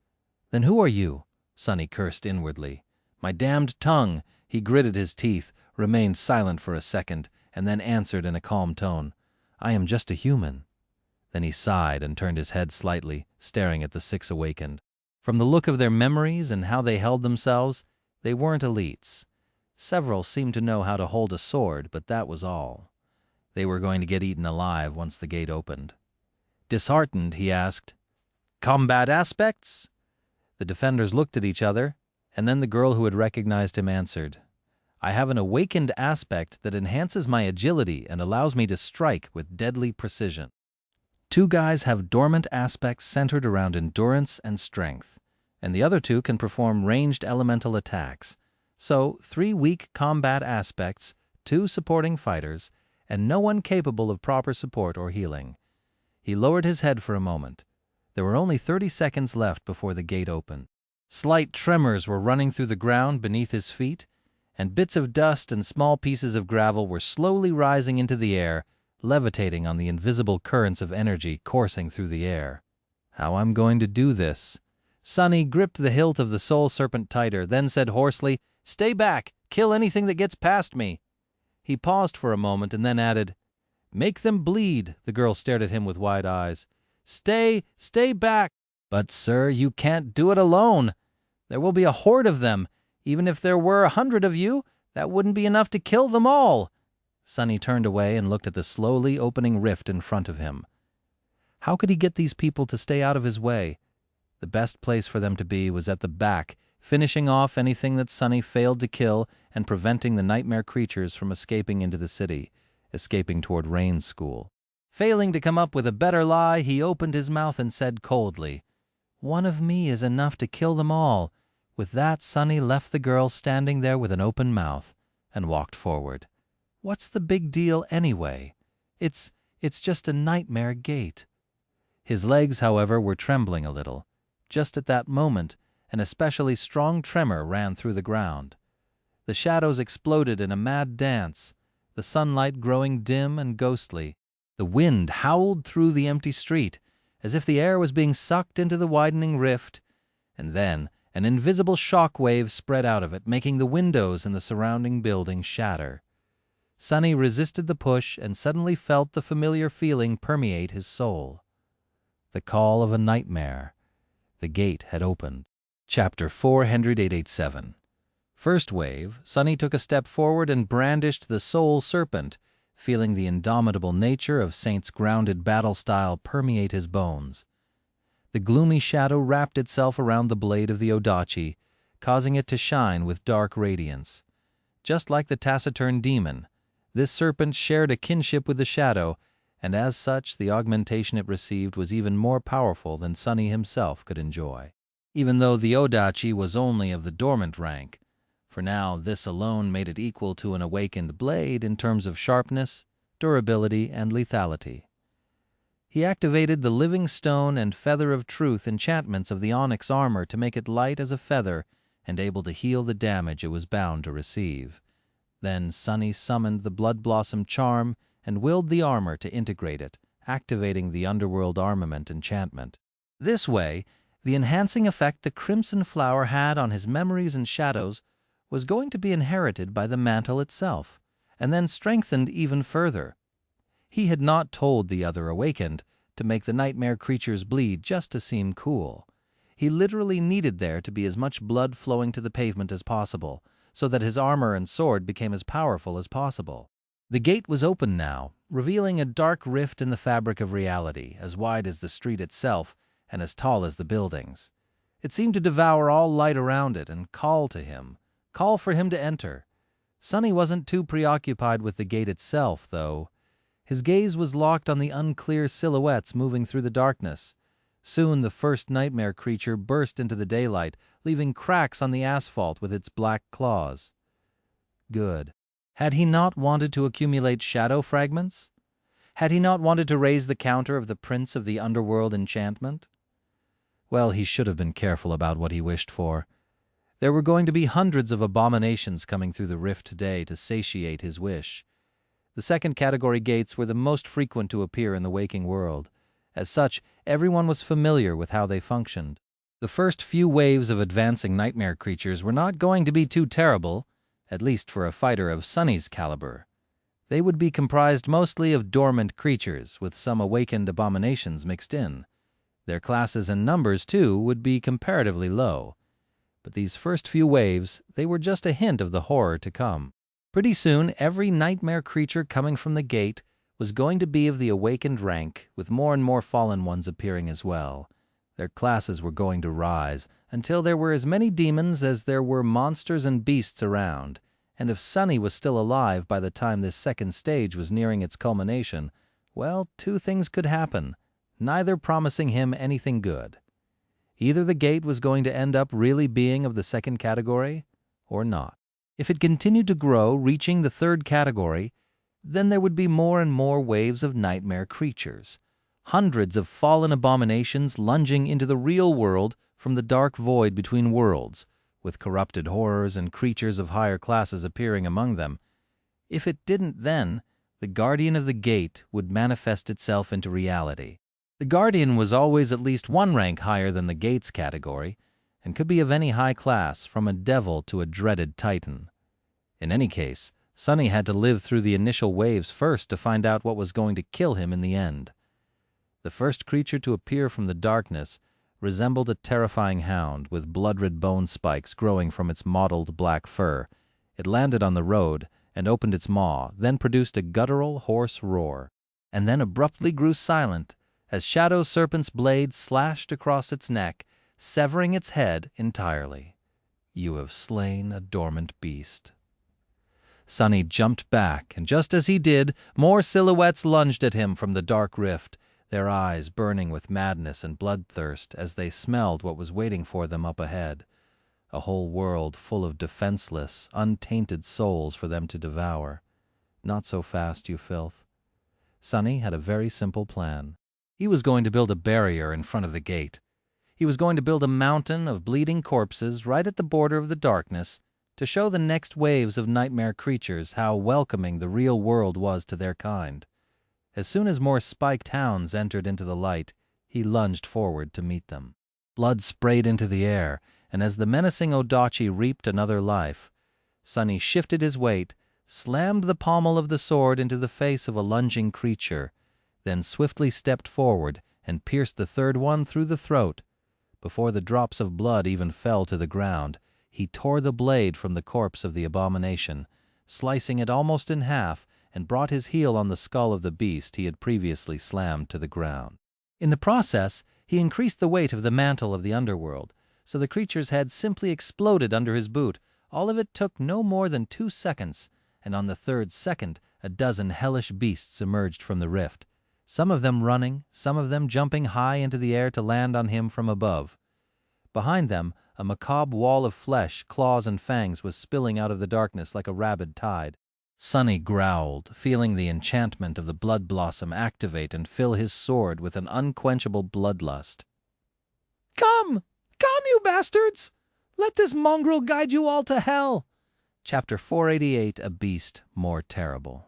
Then who are you? Sunny cursed inwardly. My damned tongue! He gritted his teeth, remained silent for a second, and then answered in a calm tone. I am just a human. Then he sighed and turned his head slightly, staring at the six awakened. From the look of their memories and how they held themselves, they weren't elites. Several seemed to know how to hold a sword, but that was all. They were going to get eaten alive once the gate opened. Disheartened, he asked, Combat aspects? The defenders looked at each other, and then the girl who had recognized him answered, I have an awakened aspect that enhances my agility and allows me to strike with deadly precision. Two guys have dormant aspects centered around endurance and strength, and the other two can perform ranged elemental attacks. So, 3 weak combat aspects, 2 supporting fighters, and no one capable of proper support or healing. He lowered his head for a moment. There were only 30 seconds left before the gate opened. Slight tremors were running through the ground beneath his feet, and bits of dust and small pieces of gravel were slowly rising into the air, levitating on the invisible currents of energy coursing through the air. How I'm going to do this? Sunny gripped the hilt of the soul serpent tighter, then said hoarsely, Stay back! Kill anything that gets past me! He paused for a moment and then added, Make them bleed! The girl stared at him with wide eyes. Stay back! But, sir, you can't do it alone. There will be a horde of them. Even if there were 100 of you, that wouldn't be enough to kill them all. Sunny turned away and looked at the slowly opening rift in front of him. How could he get these people to stay out of his way? The best place for them to be was at the back, finishing off anything that Sunny failed to kill and preventing the nightmare creatures from escaping into the city, escaping toward Rain's school. Failing to come up with a better lie, he opened his mouth and said coldly, One of me is enough to kill them all. With that, Sunny left the girl standing there with an open mouth and walked forward. What's the big deal anyway? It's just a nightmare gate. His legs, however, were trembling a little. Just at that moment, an especially strong tremor ran through the ground. The shadows exploded in a mad dance, the sunlight growing dim and ghostly. The wind howled through the empty street, as if the air was being sucked into the widening rift, and then an invisible shock wave spread out of it, making the windows in the surrounding building shatter. Sunny resisted the push and suddenly felt the familiar feeling permeate his soul. The call of a nightmare. The gate had opened. Chapter 487. First wave, Sunny took a step forward and brandished the soul serpent, feeling the indomitable nature of Saint's grounded battle style permeate his bones. The gloomy shadow wrapped itself around the blade of the Odachi, causing it to shine with dark radiance. Just like the taciturn demon, this serpent shared a kinship with the shadow, and as such the augmentation it received was even more powerful than Sunny himself could enjoy. Even though the Odachi was only of the dormant rank, for now this alone made it equal to an awakened blade in terms of sharpness, durability, and lethality. He activated the living stone and feather of truth enchantments of the onyx armor to make it light as a feather and able to heal the damage it was bound to receive. Then Sunny summoned the Blood Blossom charm and willed the armor to integrate it, activating the underworld armament enchantment. This way, The enhancing effect the crimson flower had on his memories and shadows was going to be inherited by the mantle itself, and then strengthened even further. He had not told the other awakened to make the nightmare creatures bleed just to seem cool. He literally needed there to be as much blood flowing to the pavement as possible, so that his armor and sword became as powerful as possible. The gate was open now, revealing a dark rift in the fabric of reality, as wide as the street itself and as tall as the buildings. It seemed to devour all light around it and call to him, call for him to enter. Sonny wasn't too preoccupied with the gate itself, though. His gaze was locked on the unclear silhouettes moving through the darkness. Soon the first nightmare creature burst into the daylight, leaving cracks on the asphalt with its black claws. Good. Had he not wanted to accumulate shadow fragments? Had he not wanted to raise the counter of the prince of the underworld enchantment? Well, he should have been careful about what he wished for. There were going to be hundreds of abominations coming through the rift today to satiate his wish. The second category gates were the most frequent to appear in the waking world. As such, everyone was familiar with how they functioned. The first few waves of advancing nightmare creatures were not going to be too terrible, at least for a fighter of Sonny's caliber. They would be comprised mostly of dormant creatures, with some awakened abominations mixed in. Their classes and numbers, too, would be comparatively low. But these first few waves, they were just a hint of the horror to come. Pretty soon, every nightmare creature coming from the gate was going to be of the awakened rank, with more and more fallen ones appearing as well. Their classes were going to rise, until there were as many demons as there were monsters and beasts around, and if Sonny was still alive by the time this second stage was nearing its culmination, well, two things could happen, neither promising him anything good. Either the gate was going to end up really being of the second category, or not. If it continued to grow, reaching the third category, then there would be more and more waves of nightmare creatures. Hundreds of fallen abominations lunging into the real world from the dark void between worlds, with corrupted horrors and creatures of higher classes appearing among them. If it didn't then, the guardian of the gate would manifest itself into reality. The guardian was always at least one rank higher than the gate's category, and could be of any high class, from a devil to a dreaded titan. In any case, Sonny had to live through the initial waves first to find out what was going to kill him in the end. The first creature to appear from the darkness resembled a terrifying hound with blood-red bone spikes growing from its mottled black fur. It landed on the road and opened its maw, then produced a guttural, hoarse roar, and then abruptly grew silent as Shadow Serpent's blade slashed across its neck, severing its head entirely. You have slain a dormant beast. Sonny jumped back, and just as he did, more silhouettes lunged at him from the dark rift, their eyes burning with madness and bloodthirst as they smelled what was waiting for them up ahead. A whole world full of defenseless, untainted souls for them to devour. Not so fast, you filth. Sonny had a very simple plan. He was going to build a barrier in front of the gate. He was going to build a mountain of bleeding corpses right at the border of the darkness to show the next waves of nightmare creatures how welcoming the real world was to their kind. As soon as more spiked hounds entered into the light, he lunged forward to meet them. Blood sprayed into the air, and as the menacing Odachi reaped another life, Sonny shifted his weight, slammed the pommel of the sword into the face of a lunging creature, then swiftly stepped forward and pierced the third one through the throat. Before the drops of blood even fell to the ground, he tore the blade from the corpse of the abomination, slicing it almost in half, and brought his heel on the skull of the beast he had previously slammed to the ground. In the process, he increased the weight of the mantle of the underworld, so the creature's head simply exploded under his boot. All of it took no more than 2 seconds, and on the third second, a dozen hellish beasts emerged from the rift, some of them running, some of them jumping high into the air to land on him from above. Behind them, a macabre wall of flesh, claws, and fangs was spilling out of the darkness like a rabid tide. Sonny growled, feeling the enchantment of the blood blossom activate and fill his sword with an unquenchable bloodlust. "Come! Come, you bastards! Let this mongrel guide you all to hell!" Chapter 488, A Beast More Terrible.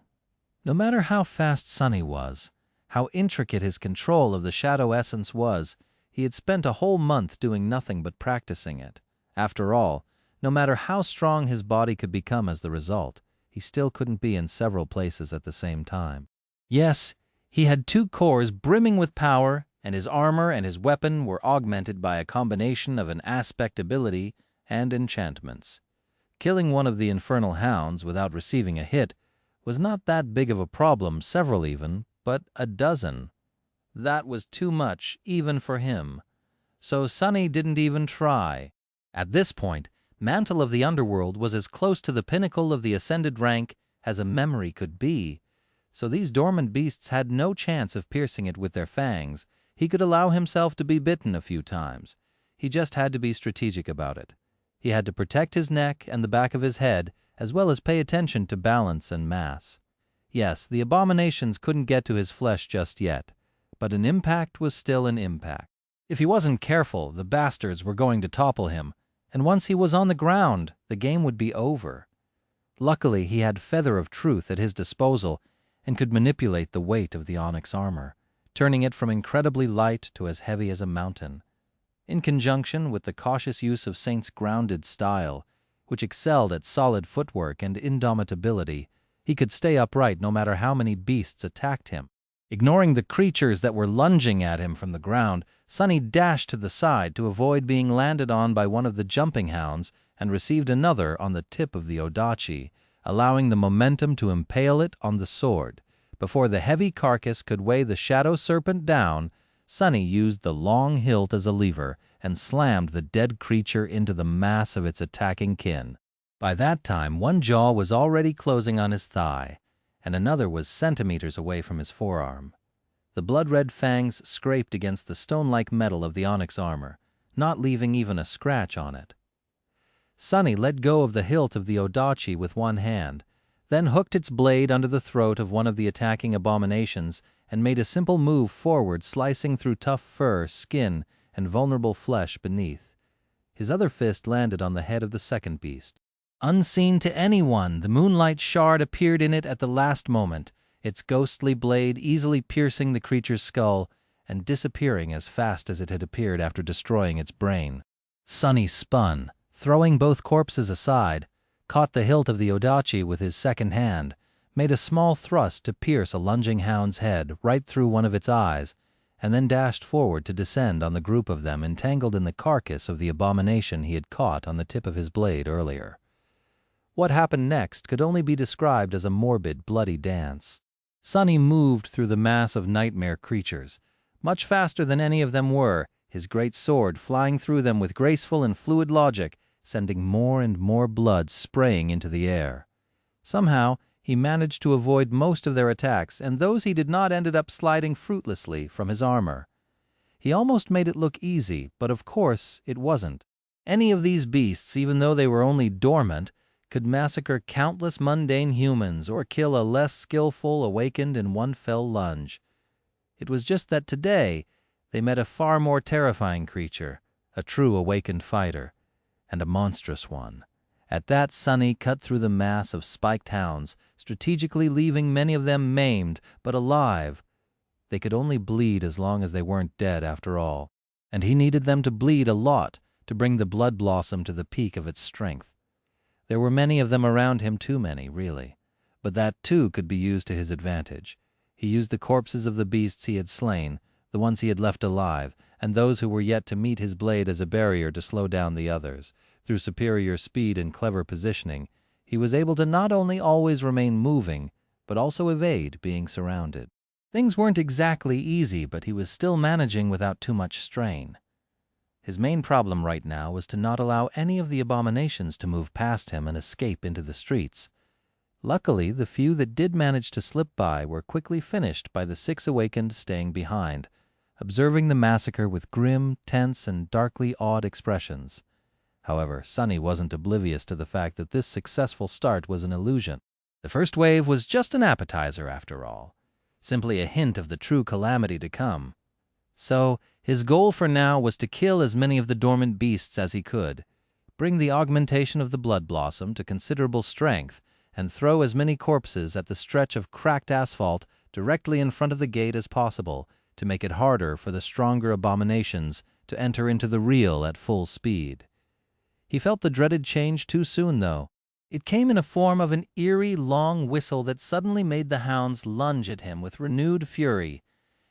No matter how fast Sonny was, how intricate his control of the shadow essence was, He had spent a whole month doing nothing but practicing it. After all, no matter how strong his body could become as the result, he still couldn't be in several places at the same time. Yes, he had 2 cores brimming with power, and his armor and his weapon were augmented by a combination of an aspect ability and enchantments. Killing one of the infernal hounds without receiving a hit was not that big of a problem, several even, but a dozen. That was too much, even for him. So Sonny didn't even try. At this point, Mantle of the Underworld was as close to the pinnacle of the ascended rank as a memory could be, so these dormant beasts had no chance of piercing it with their fangs. He could allow himself to be bitten a few times. He just had to be strategic about it. He had to protect his neck and the back of his head, as well as pay attention to balance and mass. Yes, the abominations couldn't get to his flesh just yet, but an impact was still an impact. If he wasn't careful, the bastards were going to topple him, and once he was on the ground, the game would be over. Luckily, he had Feather of Truth at his disposal and could manipulate the weight of the onyx armor, turning it from incredibly light to as heavy as a mountain. In conjunction with the cautious use of Saint's grounded style, which excelled at solid footwork and indomitability, he could stay upright no matter how many beasts attacked him. Ignoring the creatures that were lunging at him from the ground, Sonny dashed to the side to avoid being landed on by one of the jumping hounds and received another on the tip of the Odachi, allowing the momentum to impale it on the sword. Before the heavy carcass could weigh the shadow serpent down, Sonny used the long hilt as a lever and slammed the dead creature into the mass of its attacking kin. By that time, one jaw was already closing on his thigh, and another was centimeters away from his forearm. The blood-red fangs scraped against the stone-like metal of the onyx armor, not leaving even a scratch on it. Sonny let go of the hilt of the Odachi with one hand, then hooked its blade under the throat of one of the attacking abominations and made a simple move forward, slicing through tough fur, skin, and vulnerable flesh beneath. His other fist landed on the head of the second beast. Unseen to anyone, the moonlight shard appeared in it at the last moment, its ghostly blade easily piercing the creature's skull and disappearing as fast as it had appeared after destroying its brain. Sonny spun, throwing both corpses aside, caught the hilt of the Odachi with his second hand, made a small thrust to pierce a lunging hound's head right through one of its eyes, and then dashed forward to descend on the group of them entangled in the carcass of the abomination he had caught on the tip of his blade earlier. What happened next could only be described as a morbid, bloody dance. Sonny moved through the mass of nightmare creatures, much faster than any of them were, his great sword flying through them with graceful and fluid logic, sending more and more blood spraying into the air. Somehow, he managed to avoid most of their attacks, and those he did not ended up sliding fruitlessly from his armor. He almost made it look easy, but of course it wasn't. Any of these beasts, even though they were only dormant, could massacre countless mundane humans or kill a less skillful awakened in one fell lunge. It was just that today they met a far more terrifying creature, a true awakened fighter, and a monstrous one. At that, Sonny cut through the mass of spiked hounds, strategically leaving many of them maimed, but alive. They could only bleed as long as they weren't dead after all, and he needed them to bleed a lot to bring the blood blossom to the peak of its strength. There were many of them around him, too many, really, but that too could be used to his advantage. He used the corpses of the beasts he had slain, the ones he had left alive, and those who were yet to meet his blade as a barrier to slow down the others. Through superior speed and clever positioning, he was able to not only always remain moving, but also evade being surrounded. Things weren't exactly easy, but he was still managing without too much strain. His main problem right now was to not allow any of the abominations to move past him and escape into the streets. Luckily, the few that did manage to slip by were quickly finished by the 6 awakened staying behind, observing the massacre with grim, tense, and darkly awed expressions. However, Sonny wasn't oblivious to the fact that this successful start was an illusion. The first wave was just an appetizer, after all, simply a hint of the true calamity to come. So, his goal for now was to kill as many of the dormant beasts as he could, bring the augmentation of the blood blossom to considerable strength, and throw as many corpses at the stretch of cracked asphalt directly in front of the gate as possible, to make it harder for the stronger abominations to enter into the real at full speed. He felt the dreaded change too soon, though. It came in a form of an eerie, long whistle that suddenly made the hounds lunge at him with renewed fury.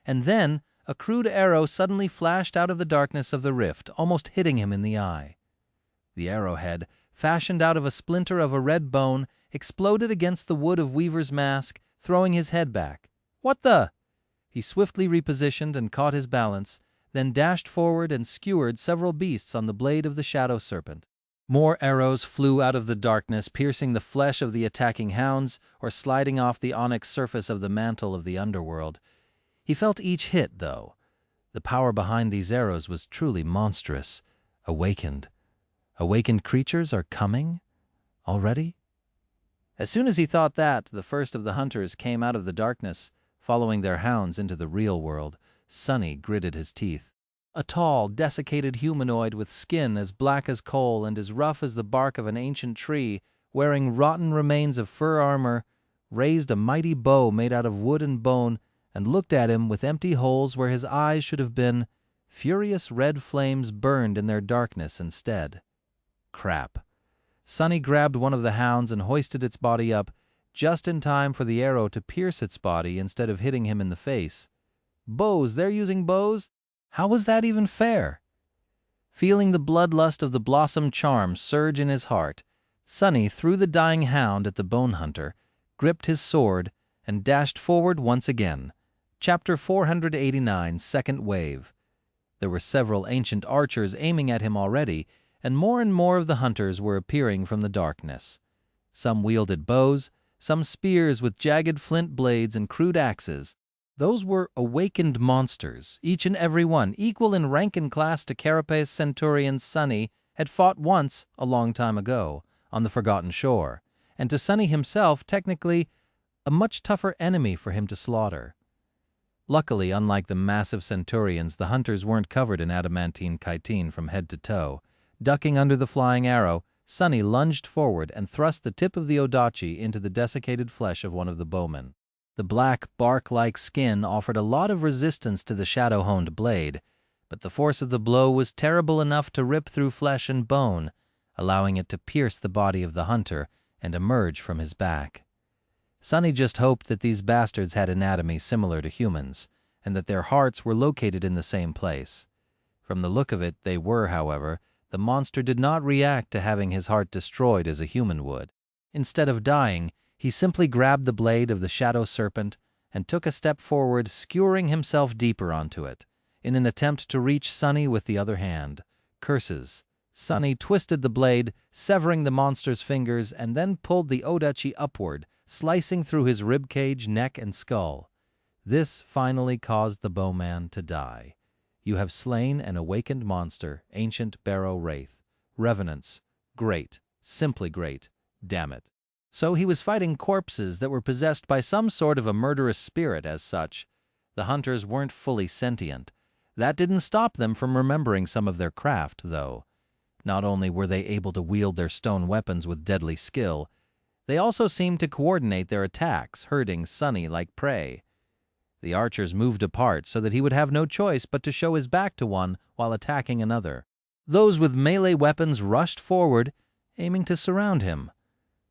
And then a crude arrow suddenly flashed out of the darkness of the rift, almost hitting him in the eye. The arrowhead, fashioned out of a splinter of a red bone, exploded against the wood of Weaver's mask, throwing his head back. "What the?" He swiftly repositioned and caught his balance, then dashed forward and skewered several beasts on the blade of the shadow serpent. More arrows flew out of the darkness, piercing the flesh of the attacking hounds or sliding off the onyx surface of the mantle of the underworld. He felt each hit, though. The power behind these arrows was truly monstrous. Awakened. Awakened creatures are coming? Already? As soon as he thought that, the first of the hunters came out of the darkness, following their hounds into the real world. Sonny gritted his teeth. A tall, desiccated humanoid with skin as black as coal and as rough as the bark of an ancient tree, wearing rotten remains of fur armor, raised a mighty bow made out of wood and bone and looked at him with empty holes where his eyes should have been. Furious red flames burned in their darkness instead. Crap. Sonny grabbed one of the hounds and hoisted its body up, just in time for the arrow to pierce its body instead of hitting him in the face. Bows, they're using bows? How was that even fair? Feeling the bloodlust of the blossom charm surge in his heart, Sonny threw the dying hound at the bone hunter, gripped his sword, and dashed forward once again. Chapter 489, Second Wave. There were several ancient archers aiming at him already, and more of the hunters were appearing from the darkness. Some wielded bows, some spears with jagged flint blades and crude axes. Those were awakened monsters, each and every one, equal in rank and class to Carapace Centurion Sonny, had fought once, a long time ago, on the Forgotten Shore, and to Sonny himself, technically, a much tougher enemy for him to slaughter. Luckily, unlike the massive centurions, the hunters weren't covered in adamantine chitin from head to toe. Ducking under the flying arrow, Sonny lunged forward and thrust the tip of the odachi into the desiccated flesh of one of the bowmen. The black, bark-like skin offered a lot of resistance to the shadow-honed blade, but the force of the blow was terrible enough to rip through flesh and bone, allowing it to pierce the body of the hunter and emerge from his back. Sonny just hoped that these bastards had anatomy similar to humans, and that their hearts were located in the same place. From the look of it, they were, however. The monster did not react to having his heart destroyed as a human would. Instead of dying, he simply grabbed the blade of the shadow serpent and took a step forward, skewering himself deeper onto it, in an attempt to reach Sonny with the other hand. Curses. Sonny twisted the blade, severing the monster's fingers, and then pulled the odachi upward, slicing through his ribcage, neck, and skull. This finally caused the bowman to die. You have slain an awakened monster, ancient barrow wraith. Revenants. Great. Simply great. Damn it. So he was fighting corpses that were possessed by some sort of a murderous spirit as such. The hunters weren't fully sentient. That didn't stop them from remembering some of their craft, though. Not only were they able to wield their stone weapons with deadly skill, they also seemed to coordinate their attacks, herding Sonny like prey. The archers moved apart so that he would have no choice but to show his back to one while attacking another. Those with melee weapons rushed forward, aiming to surround him.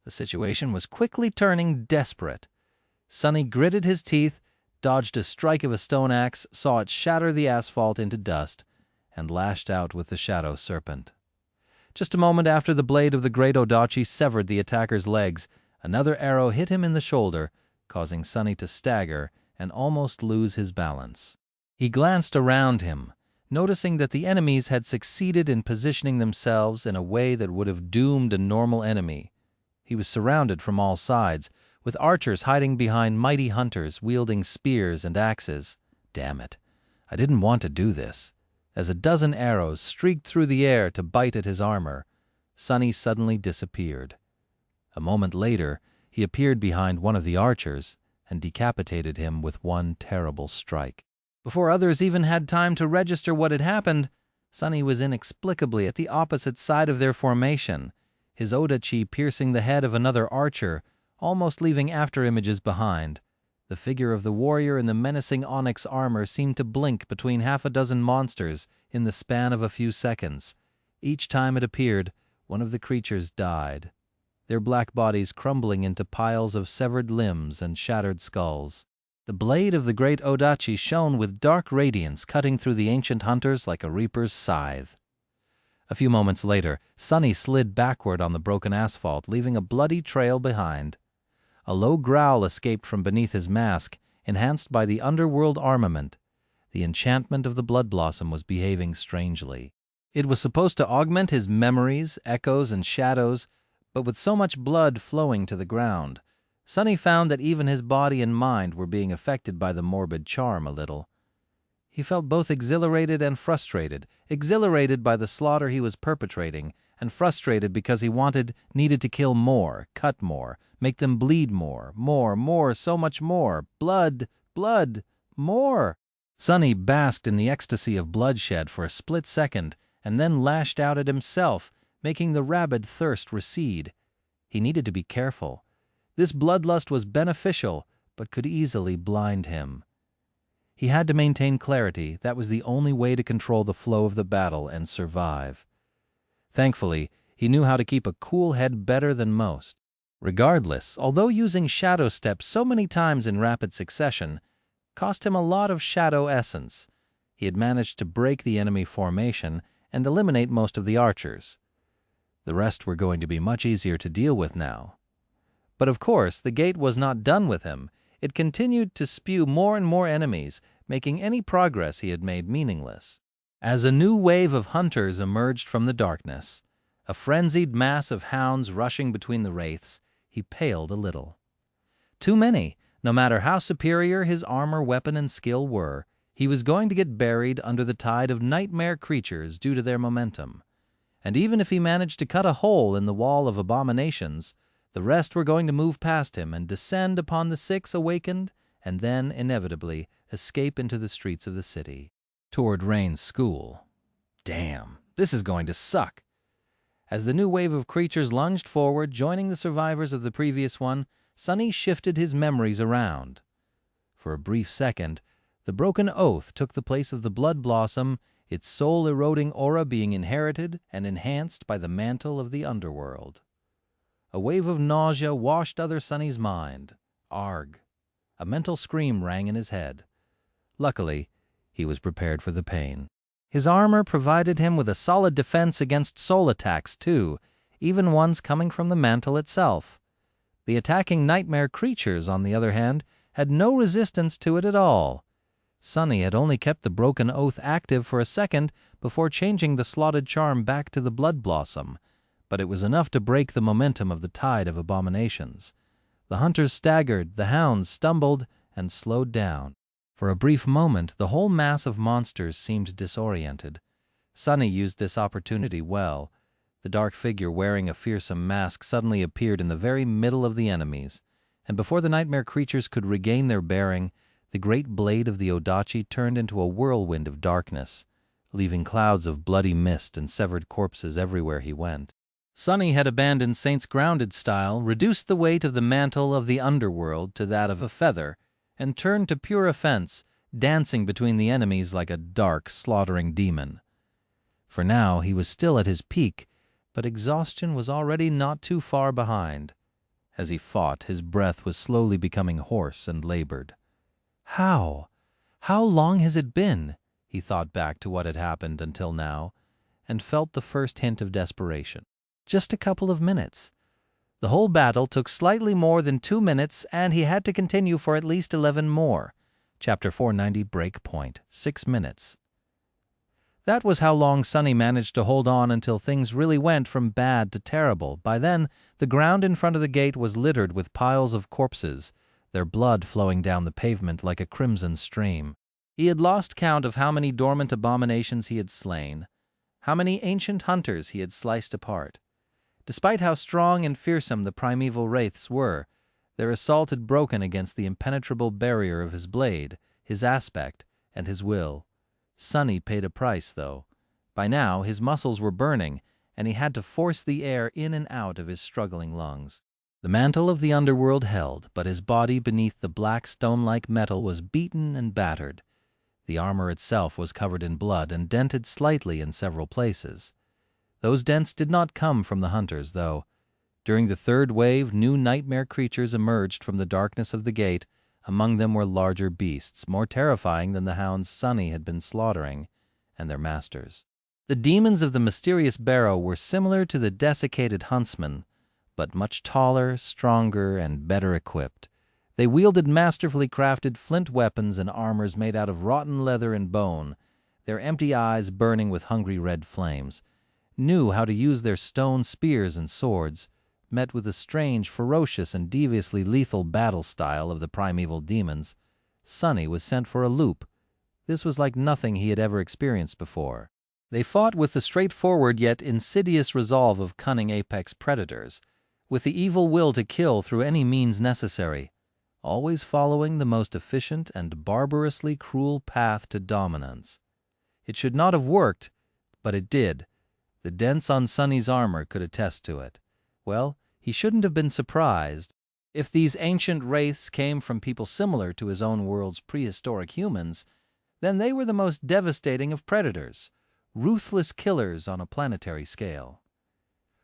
The situation was quickly turning desperate. Sonny gritted his teeth, dodged a strike of a stone axe, saw it shatter the asphalt into dust, and lashed out with the shadow serpent. Just a moment after the blade of the great odachi severed the attacker's legs, another arrow hit him in the shoulder, causing Sonny to stagger and almost lose his balance. He glanced around him, noticing that the enemies had succeeded in positioning themselves in a way that would have doomed a normal enemy. He was surrounded from all sides, with archers hiding behind mighty hunters wielding spears and axes. Damn it, I didn't want to do this. As a dozen arrows streaked through the air to bite at his armor, Sonny suddenly disappeared. A moment later, he appeared behind one of the archers and decapitated him with one terrible strike. Before others even had time to register what had happened, Sonny was inexplicably at the opposite side of their formation, his odachi piercing the head of another archer, almost leaving after-images behind. The figure of the warrior in the menacing onyx armor seemed to blink between half a dozen monsters in the span of a few seconds. Each time it appeared, one of the creatures died, their black bodies crumbling into piles of severed limbs and shattered skulls. The blade of the great Odachi shone with dark radiance, cutting through the ancient hunters like a reaper's scythe. A few moments later, Sunny slid backward on the broken asphalt, leaving a bloody trail behind. A low growl escaped from beneath his mask, enhanced by the underworld armament. The enchantment of the blood blossom was behaving strangely. It was supposed to augment his memories, echoes, and shadows, but with so much blood flowing to the ground, Sunny found that even his body and mind were being affected by the morbid charm a little. He felt both exhilarated and frustrated, exhilarated by the slaughter he was perpetrating, and frustrated because he needed to kill more, cut more, make them bleed more, so much more, blood, more. Sunny basked in the ecstasy of bloodshed for a split second, and then lashed out at himself, making the rabid thirst recede. He needed to be careful. This bloodlust was beneficial, but could easily blind him. He had to maintain clarity. That was the only way to control the flow of the battle and survive. Thankfully, he knew how to keep a cool head better than most. Regardless, although using shadow steps so many times in rapid succession cost him a lot of shadow essence, he had managed to break the enemy formation and eliminate most of the archers. The rest were going to be much easier to deal with now. But of course, the gate was not done with him. It continued to spew more and more enemies, making any progress he had made meaningless. As a new wave of hunters emerged from the darkness, a frenzied mass of hounds rushing between the wraiths, he paled a little. Too many. No matter how superior his armor, weapon, and skill were, he was going to get buried under the tide of nightmare creatures due to their momentum. And even if he managed to cut a hole in the wall of abominations, the rest were going to move past him and descend upon the 6 awakened, and then, inevitably, escape into the streets of the city. Toward Rain's school. Damn, this is going to suck. As the new wave of creatures lunged forward, joining the survivors of the previous one, Sunny shifted his memories around. For a brief second, the broken oath took the place of the blood blossom, its soul-eroding aura being inherited and enhanced by the mantle of the underworld. A wave of nausea washed Other Sunny's mind. Arg. A mental scream rang in his head. Luckily, he was prepared for the pain. His armor provided him with a solid defense against soul attacks, too, even ones coming from the mantle itself. The attacking nightmare creatures, on the other hand, had no resistance to it at all. Sunny had only kept the broken oath active for a second before changing the slotted charm back to the blood blossom, but it was enough to break the momentum of the tide of abominations. The hunters staggered, the hounds stumbled, and slowed down. For a brief moment, the whole mass of monsters seemed disoriented. Sunny used this opportunity well. The dark figure wearing a fearsome mask suddenly appeared in the very middle of the enemies, and before the nightmare creatures could regain their bearing, the great blade of the Odachi turned into a whirlwind of darkness, leaving clouds of bloody mist and severed corpses everywhere he went. Sunny had abandoned Saint's grounded style, reduced the weight of the mantle of the underworld to that of a feather, and turned to pure offense, dancing between the enemies like a dark, slaughtering demon. For now he was still at his peak, but exhaustion was already not too far behind. As he fought, his breath was slowly becoming hoarse and labored. How long has it been? He thought back to what had happened until now, and felt the first hint of desperation. Just a couple of minutes. The whole battle took slightly more than 2 minutes, and he had to continue for at least 11 more. Chapter 490, break point, 6 minutes. That was how long Sunny managed to hold on until things really went from bad to terrible. By then, the ground in front of the gate was littered with piles of corpses, their blood flowing down the pavement like a crimson stream. He had lost count of how many dormant abominations he had slain, how many ancient hunters he had sliced apart. Despite how strong and fearsome the primeval wraiths were, their assault had broken against the impenetrable barrier of his blade, his aspect, and his will. Sunny paid a price, though. By now, his muscles were burning, and he had to force the air in and out of his struggling lungs. The mantle of the underworld held, but his body beneath the black stone-like metal was beaten and battered. The armor itself was covered in blood and dented slightly in several places. Those dents did not come from the hunters, though. During the third wave, new nightmare creatures emerged from the darkness of the gate. Among them were larger beasts, more terrifying than the hounds Sonny had been slaughtering, and their masters. The demons of the mysterious barrow were similar to the desiccated huntsmen, but much taller, stronger, and better equipped. They wielded masterfully crafted flint weapons and armors made out of rotten leather and bone, their empty eyes burning with hungry red flames. Knew how to use their stone spears and swords, met with the strange, ferocious, and deviously lethal battle style of the primeval demons. Sonny was sent for a loop. This was like nothing he had ever experienced before. They fought with the straightforward yet insidious resolve of cunning apex predators, with the evil will to kill through any means necessary, always following the most efficient and barbarously cruel path to dominance. It should not have worked, but it did. The dents on Sonny's armor could attest to it. Well, he shouldn't have been surprised. If these ancient wraiths came from people similar to his own world's prehistoric humans, then they were the most devastating of predators, ruthless killers on a planetary scale.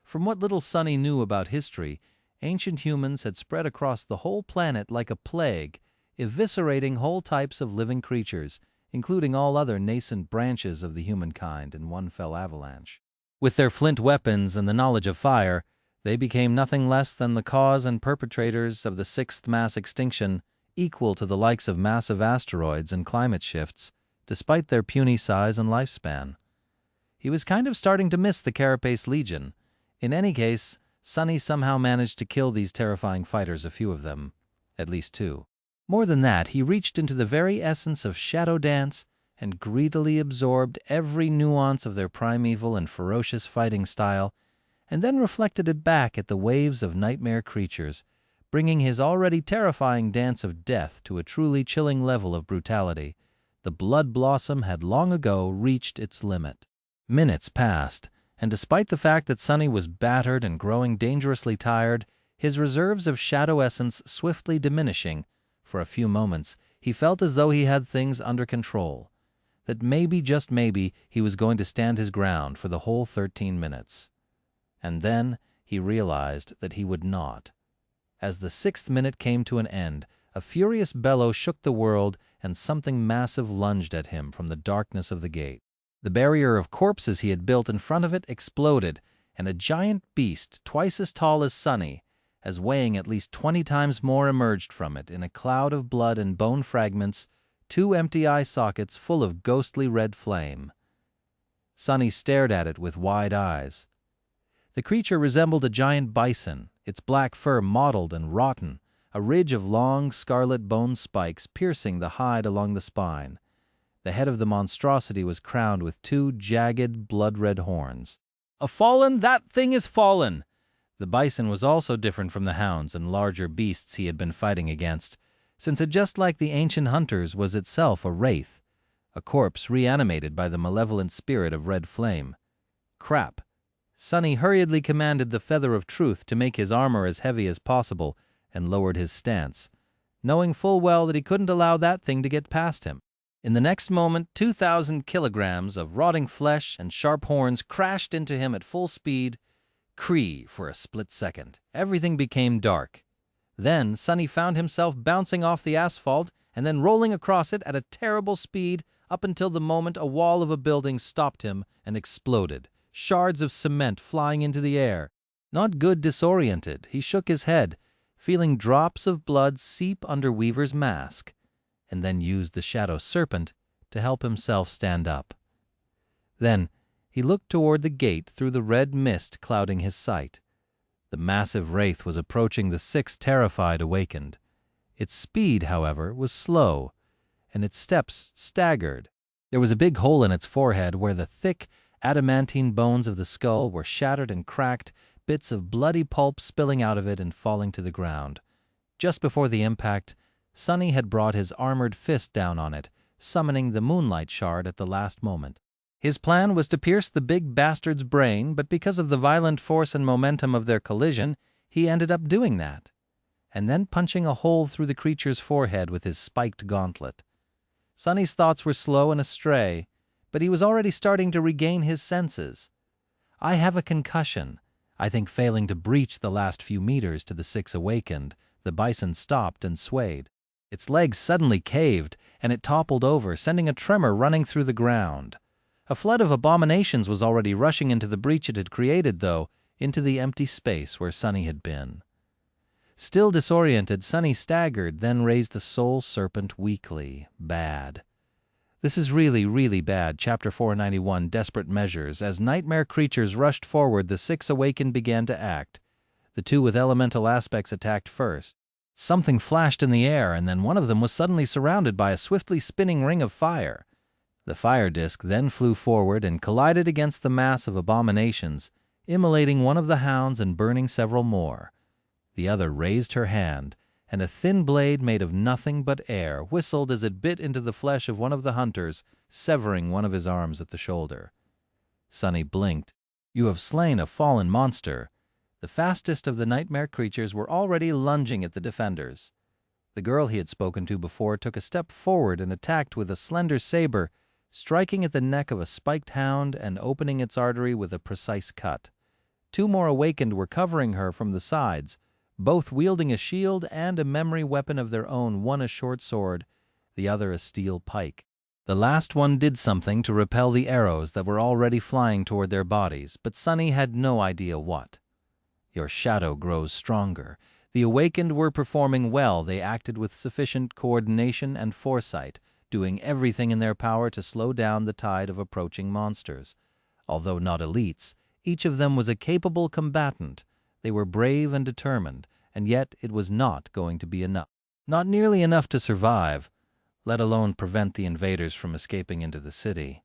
From what little Sonny knew about history, ancient humans had spread across the whole planet like a plague, eviscerating whole types of living creatures, including all other nascent branches of the humankind in one fell avalanche. With their flint weapons and the knowledge of fire, they became nothing less than the cause and perpetrators of the sixth mass extinction, equal to the likes of massive asteroids and climate shifts, despite their puny size and lifespan. He was kind of starting to miss the Carapace Legion. In any case, Sonny somehow managed to kill these terrifying fighters, a few of them, at least 2. More than that, he reached into the very essence of shadow dance and greedily absorbed every nuance of their primeval and ferocious fighting style, and then reflected it back at the waves of nightmare creatures, bringing his already terrifying dance of death to a truly chilling level of brutality. The blood blossom had long ago reached its limit. Minutes passed, and despite the fact that Sonny was battered and growing dangerously tired, his reserves of shadow essence swiftly diminishing, for a few moments he felt as though he had things under control, that maybe, just maybe, he was going to stand his ground for the whole 13 minutes. And then he realized that he would not. As the 6th minute came to an end, a furious bellow shook the world and something massive lunged at him from the darkness of the gate. The barrier of corpses he had built in front of it exploded, and a giant beast twice as tall as Sonny, as weighing at least 20 times more, emerged from it in a cloud of blood and bone fragments, 2 empty eye sockets full of ghostly red flame. Sonny stared at it with wide eyes. The creature resembled a giant bison, its black fur mottled and rotten, a ridge of long scarlet bone spikes piercing the hide along the spine. The head of the monstrosity was crowned with 2 jagged, blood-red horns. "A fallen! That thing is fallen!" The bison was also different from the hounds and larger beasts he had been fighting against, since it, just like the ancient hunters, was itself a wraith, a corpse reanimated by the malevolent spirit of red flame. Crap! Sonny hurriedly commanded the Feather of Truth to make his armor as heavy as possible and lowered his stance, knowing full well that he couldn't allow that thing to get past him. In the next moment, 2,000 kilograms of rotting flesh and sharp horns crashed into him at full speed. Cree for a split second. Everything became dark. Then Sonny found himself bouncing off the asphalt and then rolling across it at a terrible speed up until the moment a wall of a building stopped him and exploded, shards of cement flying into the air. Not good disoriented, he shook his head, feeling drops of blood seep under Weaver's mask, and then used the shadow serpent to help himself stand up. Then he looked toward the gate through the red mist clouding his sight. The massive wraith was approaching the 6 terrified awakened. Its speed, however, was slow, and its steps staggered. There was a big hole in its forehead where the thick, adamantine bones of the skull were shattered and cracked, bits of bloody pulp spilling out of it and falling to the ground. Just before the impact, Sonny had brought his armored fist down on it, summoning the moonlight shard at the last moment. His plan was to pierce the big bastard's brain, but because of the violent force and momentum of their collision, he ended up doing that, and then punching a hole through the creature's forehead with his spiked gauntlet. Sonny's thoughts were slow and astray, but he was already starting to regain his senses. "I have a concussion." I think failing to breach the last few meters to the six awakened, the bison stopped and swayed. Its legs suddenly caved, and it toppled over, sending a tremor running through the ground. A flood of abominations was already rushing into the breach it had created, though, into the empty space where Sonny had been. Still disoriented, Sonny staggered, then raised the soul serpent weakly. Bad. This is really, really bad. Chapter 491, Desperate Measures. As nightmare creatures rushed forward, the six awakened began to act. The two with elemental aspects attacked first. Something flashed in the air, and then one of them was suddenly surrounded by a swiftly spinning ring of fire. The fire disk then flew forward and collided against the mass of abominations, immolating one of the hounds and burning several more. The other raised her hand, and a thin blade made of nothing but air whistled as it bit into the flesh of one of the hunters, severing one of his arms at the shoulder. Sonny blinked. "You have slain a fallen monster." The fastest of the nightmare creatures were already lunging at the defenders. The girl he had spoken to before took a step forward and attacked with a slender saber, striking at the neck of a spiked hound and opening its artery with a precise cut. Two more awakened were covering her from the sides, both wielding a shield and a memory weapon of their own, one a short sword, the other a steel pike. The last one did something to repel the arrows that were already flying toward their bodies, but Sonny had no idea what. Your shadow grows stronger. The awakened were performing well. They acted with sufficient coordination and foresight, doing everything in their power to slow down the tide of approaching monsters. Although not elites, each of them was a capable combatant. They were brave and determined, and yet it was not going to be enough. Not nearly enough to survive, let alone prevent the invaders from escaping into the city.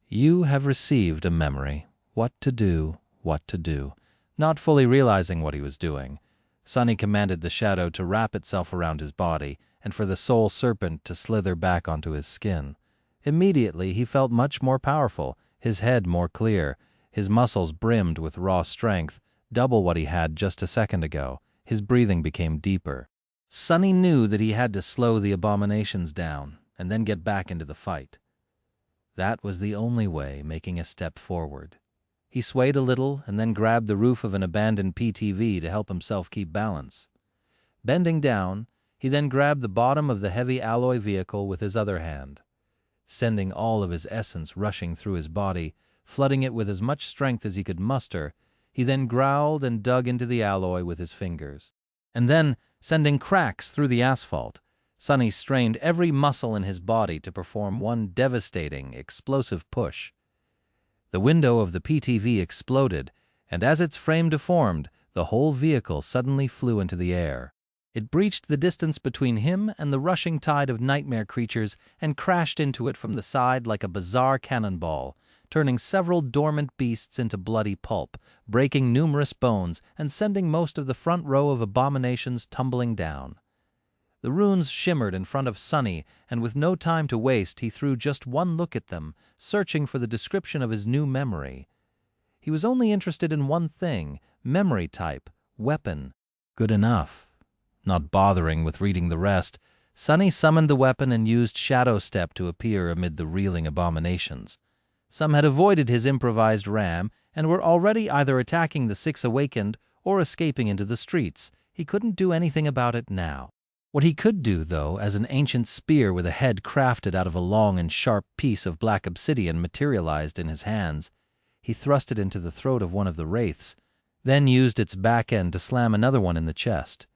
You have received a memory. What to do, what to do. Not fully realizing what he was doing, Sonny commanded the shadow to wrap itself around his body and for the soul serpent to slither back onto his skin. Immediately he felt much more powerful, his head more clear, his muscles brimmed with raw strength, double what he had just a second ago. His breathing became deeper. Sonny knew that he had to slow the abominations down and then get back into the fight. That was the only way, making a step forward. He swayed a little and then grabbed the roof of an abandoned PTV to help himself keep balance. Bending down, he then grabbed the bottom of the heavy alloy vehicle with his other hand. Sending all of his essence rushing through his body, flooding it with as much strength as he could muster, he then growled and dug into the alloy with his fingers. And then, sending cracks through the asphalt, Sonny strained every muscle in his body to perform one devastating, explosive push. The window of the PTV exploded, and as its frame deformed, the whole vehicle suddenly flew into the air. It breached the distance between him and the rushing tide of nightmare creatures and crashed into it from the side like a bizarre cannonball, turning several dormant beasts into bloody pulp, breaking numerous bones, and sending most of the front row of abominations tumbling down. The runes shimmered in front of Sonny, and with no time to waste, he threw just one look at them, searching for the description of his new memory. He was only interested in one thing: memory type, weapon. Good enough. Not bothering with reading the rest, Sonny summoned the weapon and used Shadow Step to appear amid the reeling abominations. Some had avoided his improvised ram and were already either attacking the six awakened or escaping into the streets. He couldn't do anything about it now. What he could do, though, as an ancient spear with a head crafted out of a long and sharp piece of black obsidian materialized in his hands, he thrust it into the throat of one of the wraiths, then used its back end to slam another one in the chest.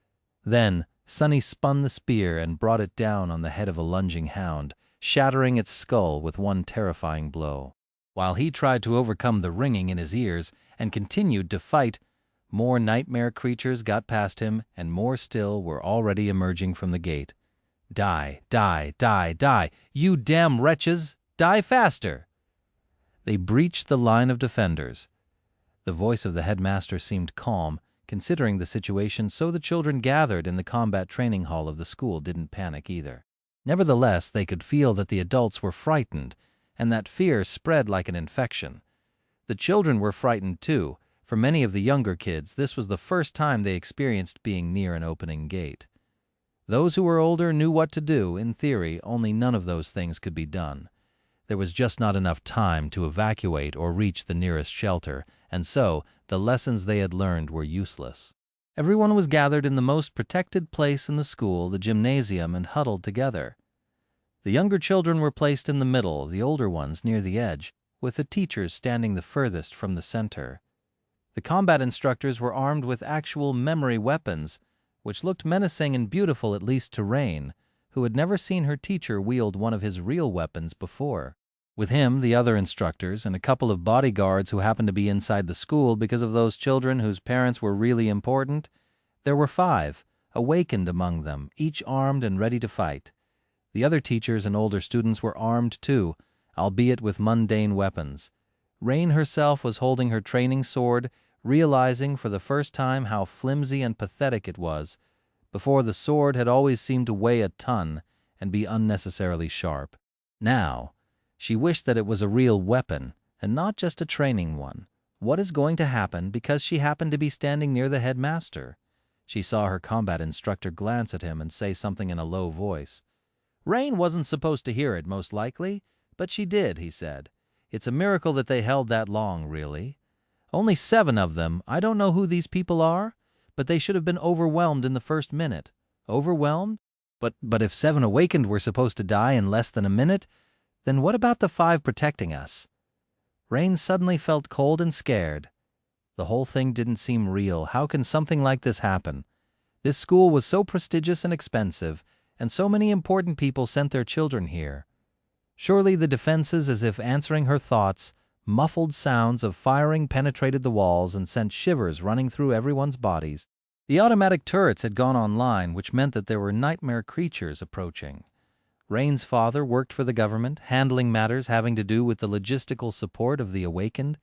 Then Sonny spun the spear and brought it down on the head of a lunging hound, shattering its skull with one terrifying blow. While he tried to overcome the ringing in his ears and continued to fight, more nightmare creatures got past him, and more still were already emerging from the gate. Die, die, die, die! You damn wretches! Die faster! They breached the line of defenders. The voice of the headmaster seemed calm, considering the situation, so the children gathered in the combat training hall of the school didn't panic either. Nevertheless, they could feel that the adults were frightened, and that fear spread like an infection. The children were frightened too, For many of the younger kids, this was the first time they experienced being near an opening gate. Those who were older knew what to do. In theory, only none of those things could be done. There was just not enough time to evacuate or reach the nearest shelter, and so the lessons they had learned were useless. Everyone was gathered in the most protected place in the school, the gymnasium, and huddled together. The younger children were placed in the middle, the older ones near the edge, with the teachers standing the furthest from the center. The combat instructors were armed with actual memory weapons, which looked menacing and beautiful at least to Rain, who had never seen her teacher wield one of his real weapons before. With him, the other instructors, and a couple of bodyguards who happened to be inside the school because of those children whose parents were really important, there were 5, awakened among them, each armed and ready to fight. The other teachers and older students were armed too, albeit with mundane weapons. Rain herself was holding her training sword, realizing for the first time how flimsy and pathetic it was. Before, the sword had always seemed to weigh a ton and be unnecessarily sharp. Now, she wished that it was a real weapon, and not just a training one. What is going to happen because she happened to be standing near the headmaster? She saw her combat instructor glance at him and say something in a low voice. Rain wasn't supposed to hear it, most likely, but she did, he said. It's a miracle that they held that long, really. Only 7 of them. I don't know who these people are, but they should have been overwhelmed in the first minute. Overwhelmed? But if 7 awakened were supposed to die in less than a minute, then what about the 5 protecting us? Rain suddenly felt cold and scared. The whole thing didn't seem real. How can something like this happen? This school was so prestigious and expensive, and so many important people sent their children here. Surely the defenses, as if answering her thoughts, muffled sounds of firing penetrated the walls and sent shivers running through everyone's bodies. The automatic turrets had gone online, which meant that there were nightmare creatures approaching. Rain's father worked for the government, handling matters having to do with the logistical support of the awakened,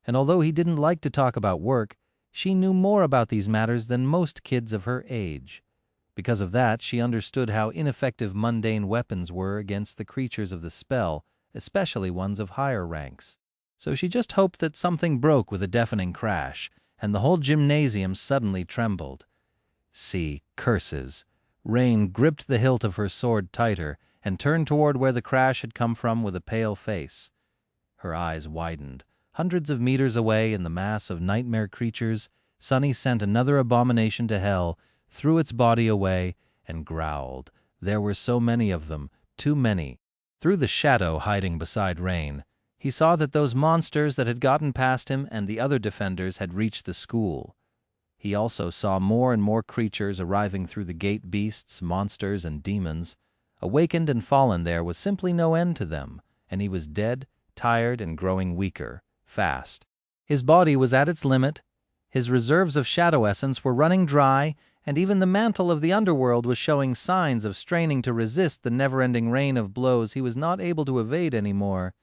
and although he didn't like to talk about work, she knew more about these matters than most kids of her age. Because of that, she understood how ineffective mundane weapons were against the creatures of the spell, especially ones of higher ranks. So she just hoped that something broke with a deafening crash, and the whole gymnasium suddenly trembled. See, curses. Rain gripped the hilt of her sword tighter and turned toward where the crash had come from with a pale face. Her eyes widened. Hundreds of meters away in the mass of nightmare creatures, Sunny sent another abomination to hell, threw its body away, and growled. There were so many of them, too many. Through the shadow hiding beside Rain, he saw that those monsters that had gotten past him and the other defenders had reached the school. He also saw more and more creatures arriving through the gate, beasts, monsters, and demons. Awakened and fallen there was simply no end to them, and he was dead, tired, and growing weaker, fast. His body was at its limit, his reserves of shadow essence were running dry, and even the mantle of the underworld was showing signs of straining to resist the never-ending rain of blows he was not able to evade anymore.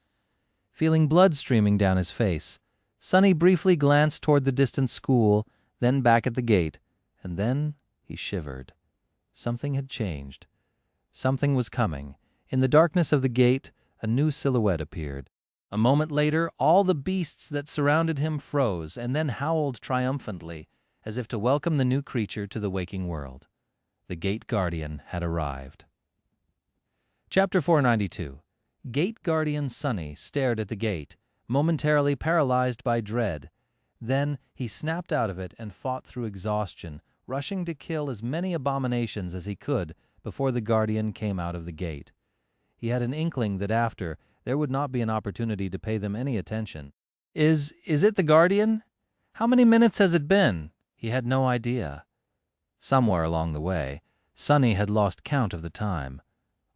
Feeling blood streaming down his face, Sunny briefly glanced toward the distant school, then back at the gate, and then he shivered. Something had changed. Something was coming. In the darkness of the gate, a new silhouette appeared. A moment later, all the beasts that surrounded him froze and then howled triumphantly, as if to welcome the new creature to the waking world. The Gate Guardian had arrived. Chapter 492. Gate Guardian Sunny stared at the gate, momentarily paralyzed by dread. Then he snapped out of it and fought through exhaustion, rushing to kill as many abominations as he could before the Guardian came out of the gate. He had an inkling that after, there would not be an opportunity to pay them any attention. Is it the Guardian? How many minutes has it been? He had no idea. Somewhere along the way, Sunny had lost count of the time.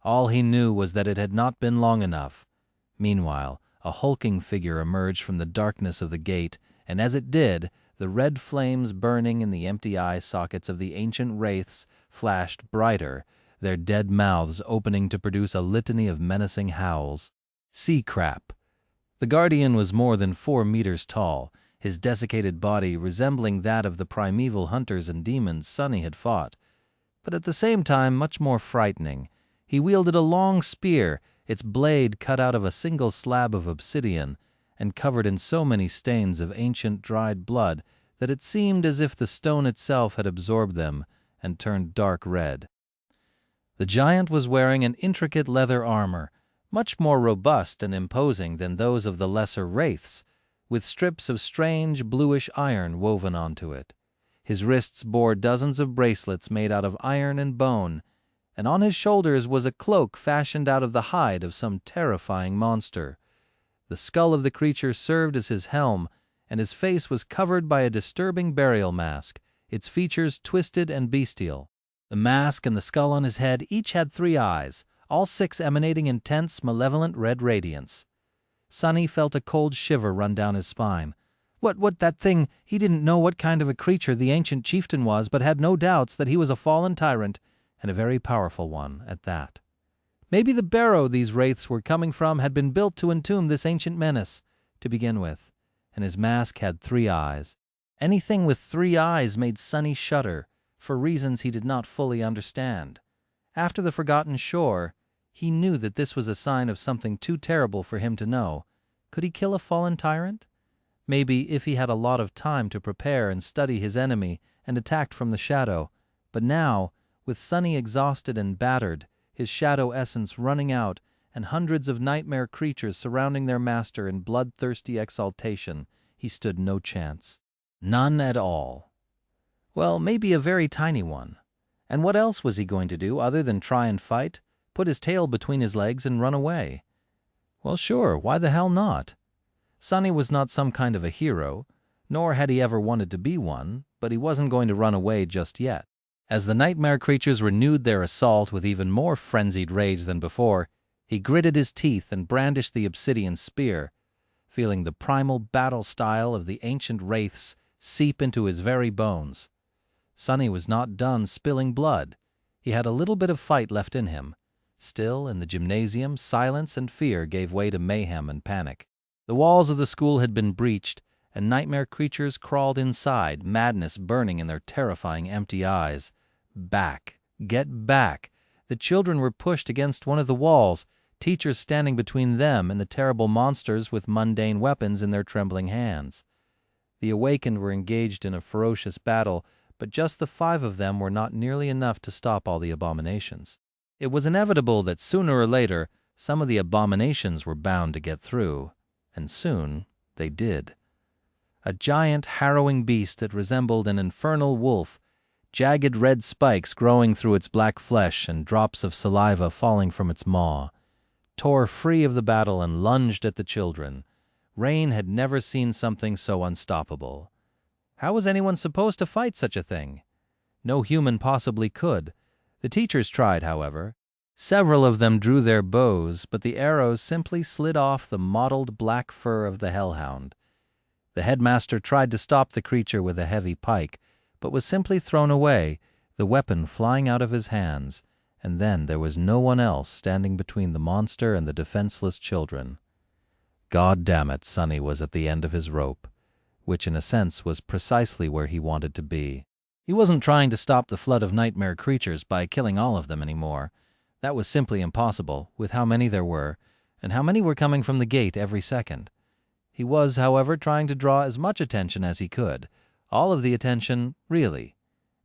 All he knew was that it had not been long enough. Meanwhile, a hulking figure emerged from the darkness of the gate, and as it did, the red flames burning in the empty eye sockets of the ancient wraiths flashed brighter, their dead mouths opening to produce a litany of menacing howls. Sea crap. The Guardian was more than 4 meters tall, his desiccated body resembling that of the primeval hunters and demons Sunny had fought, but at the same time much more frightening. He wielded a long spear, its blade cut out of a single slab of obsidian, and covered in so many stains of ancient dried blood that it seemed as if the stone itself had absorbed them and turned dark red. The giant was wearing an intricate leather armor, much more robust and imposing than those of the lesser wraiths, with strips of strange bluish iron woven onto it. His wrists bore dozens of bracelets made out of iron and bone, and on his shoulders was a cloak fashioned out of the hide of some terrifying monster. The skull of the creature served as his helm, and his face was covered by a disturbing burial mask, its features twisted and bestial. The mask and the skull on his head each had 3 eyes, all 6 emanating intense, malevolent red radiance. Sonny felt a cold shiver run down his spine. What, that thing? He didn't know what kind of a creature the ancient chieftain was, but had no doubts that he was a fallen tyrant, and a very powerful one at that. Maybe the barrow these wraiths were coming from had been built to entomb this ancient menace, to begin with, and his mask had 3 eyes. Anything with 3 eyes made Sonny shudder, for reasons he did not fully understand. After the Forgotten Shore, he knew that this was a sign of something too terrible for him to know. Could he kill a fallen tyrant? Maybe if he had a lot of time to prepare and study his enemy and attacked from the shadow. But now, with Sonny exhausted and battered, his shadow essence running out, and hundreds of nightmare creatures surrounding their master in bloodthirsty exaltation, he stood no chance. None at all. Well, maybe a very tiny one. And what else was he going to do other than try and fight, put his tail between his legs and run away? Well, sure, why the hell not? Sonny was not some kind of a hero, nor had he ever wanted to be one, but he wasn't going to run away just yet. As the nightmare creatures renewed their assault with even more frenzied rage than before, he gritted his teeth and brandished the obsidian spear, feeling the primal battle style of the ancient wraiths seep into his very bones. Sonny was not done spilling blood. He had a little bit of fight left in him. Still, in the gymnasium, silence and fear gave way to mayhem and panic. The walls of the school had been breached, and nightmare creatures crawled inside, madness burning in their terrifying empty eyes. Back! Get back! The children were pushed against one of the walls, teachers standing between them and the terrible monsters with mundane weapons in their trembling hands. The awakened were engaged in a ferocious battle, but just the 5 of them were not nearly enough to stop all the abominations. It was inevitable that sooner or later some of the abominations were bound to get through, and soon they did. A giant harrowing beast that resembled an infernal wolf, jagged red spikes growing through its black flesh and drops of saliva falling from its maw, tore free of the battle and lunged at the children. Rain had never seen something so unstoppable. How was anyone supposed to fight such a thing? No human possibly could. The teachers tried, however. Several of them drew their bows, but the arrows simply slid off the mottled black fur of the hellhound. The headmaster tried to stop the creature with a heavy pike, but was simply thrown away, the weapon flying out of his hands, and then there was no one else standing between the monster and the defenseless children. God damn it, Sonny was at the end of his rope, which in a sense was precisely where he wanted to be. He wasn't trying to stop the flood of nightmare creatures by killing all of them anymore. That was simply impossible, with how many there were, and how many were coming from the gate every second. He was, however, trying to draw as much attention as he could, all of the attention, really.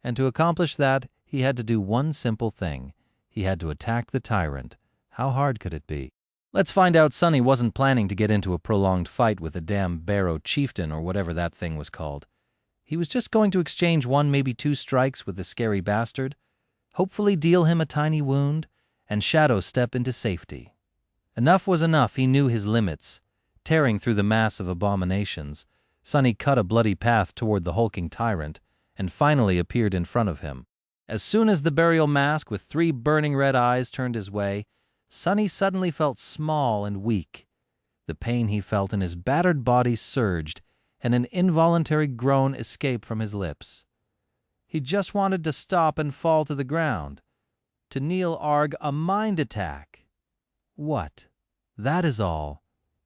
And to accomplish that, he had to do one simple thing. He had to attack the tyrant. How hard could it be? Let's find out Sonny wasn't planning to get into a prolonged fight with the damn barrow chieftain or whatever that thing was called. He was just going to exchange 1, maybe 2 strikes with the scary bastard, hopefully deal him a tiny wound, and shadow step into safety. Enough was enough, he knew his limits. Tearing through the mass of abominations, Sonny cut a bloody path toward the hulking tyrant, and finally appeared in front of him. As soon as the burial mask with 3 burning red eyes turned his way, Sonny suddenly felt small and weak. The pain he felt in his battered body surged, and an involuntary groan escaped from his lips. He just wanted to stop and fall to the ground. To kneel arg a mind attack. What? That is all.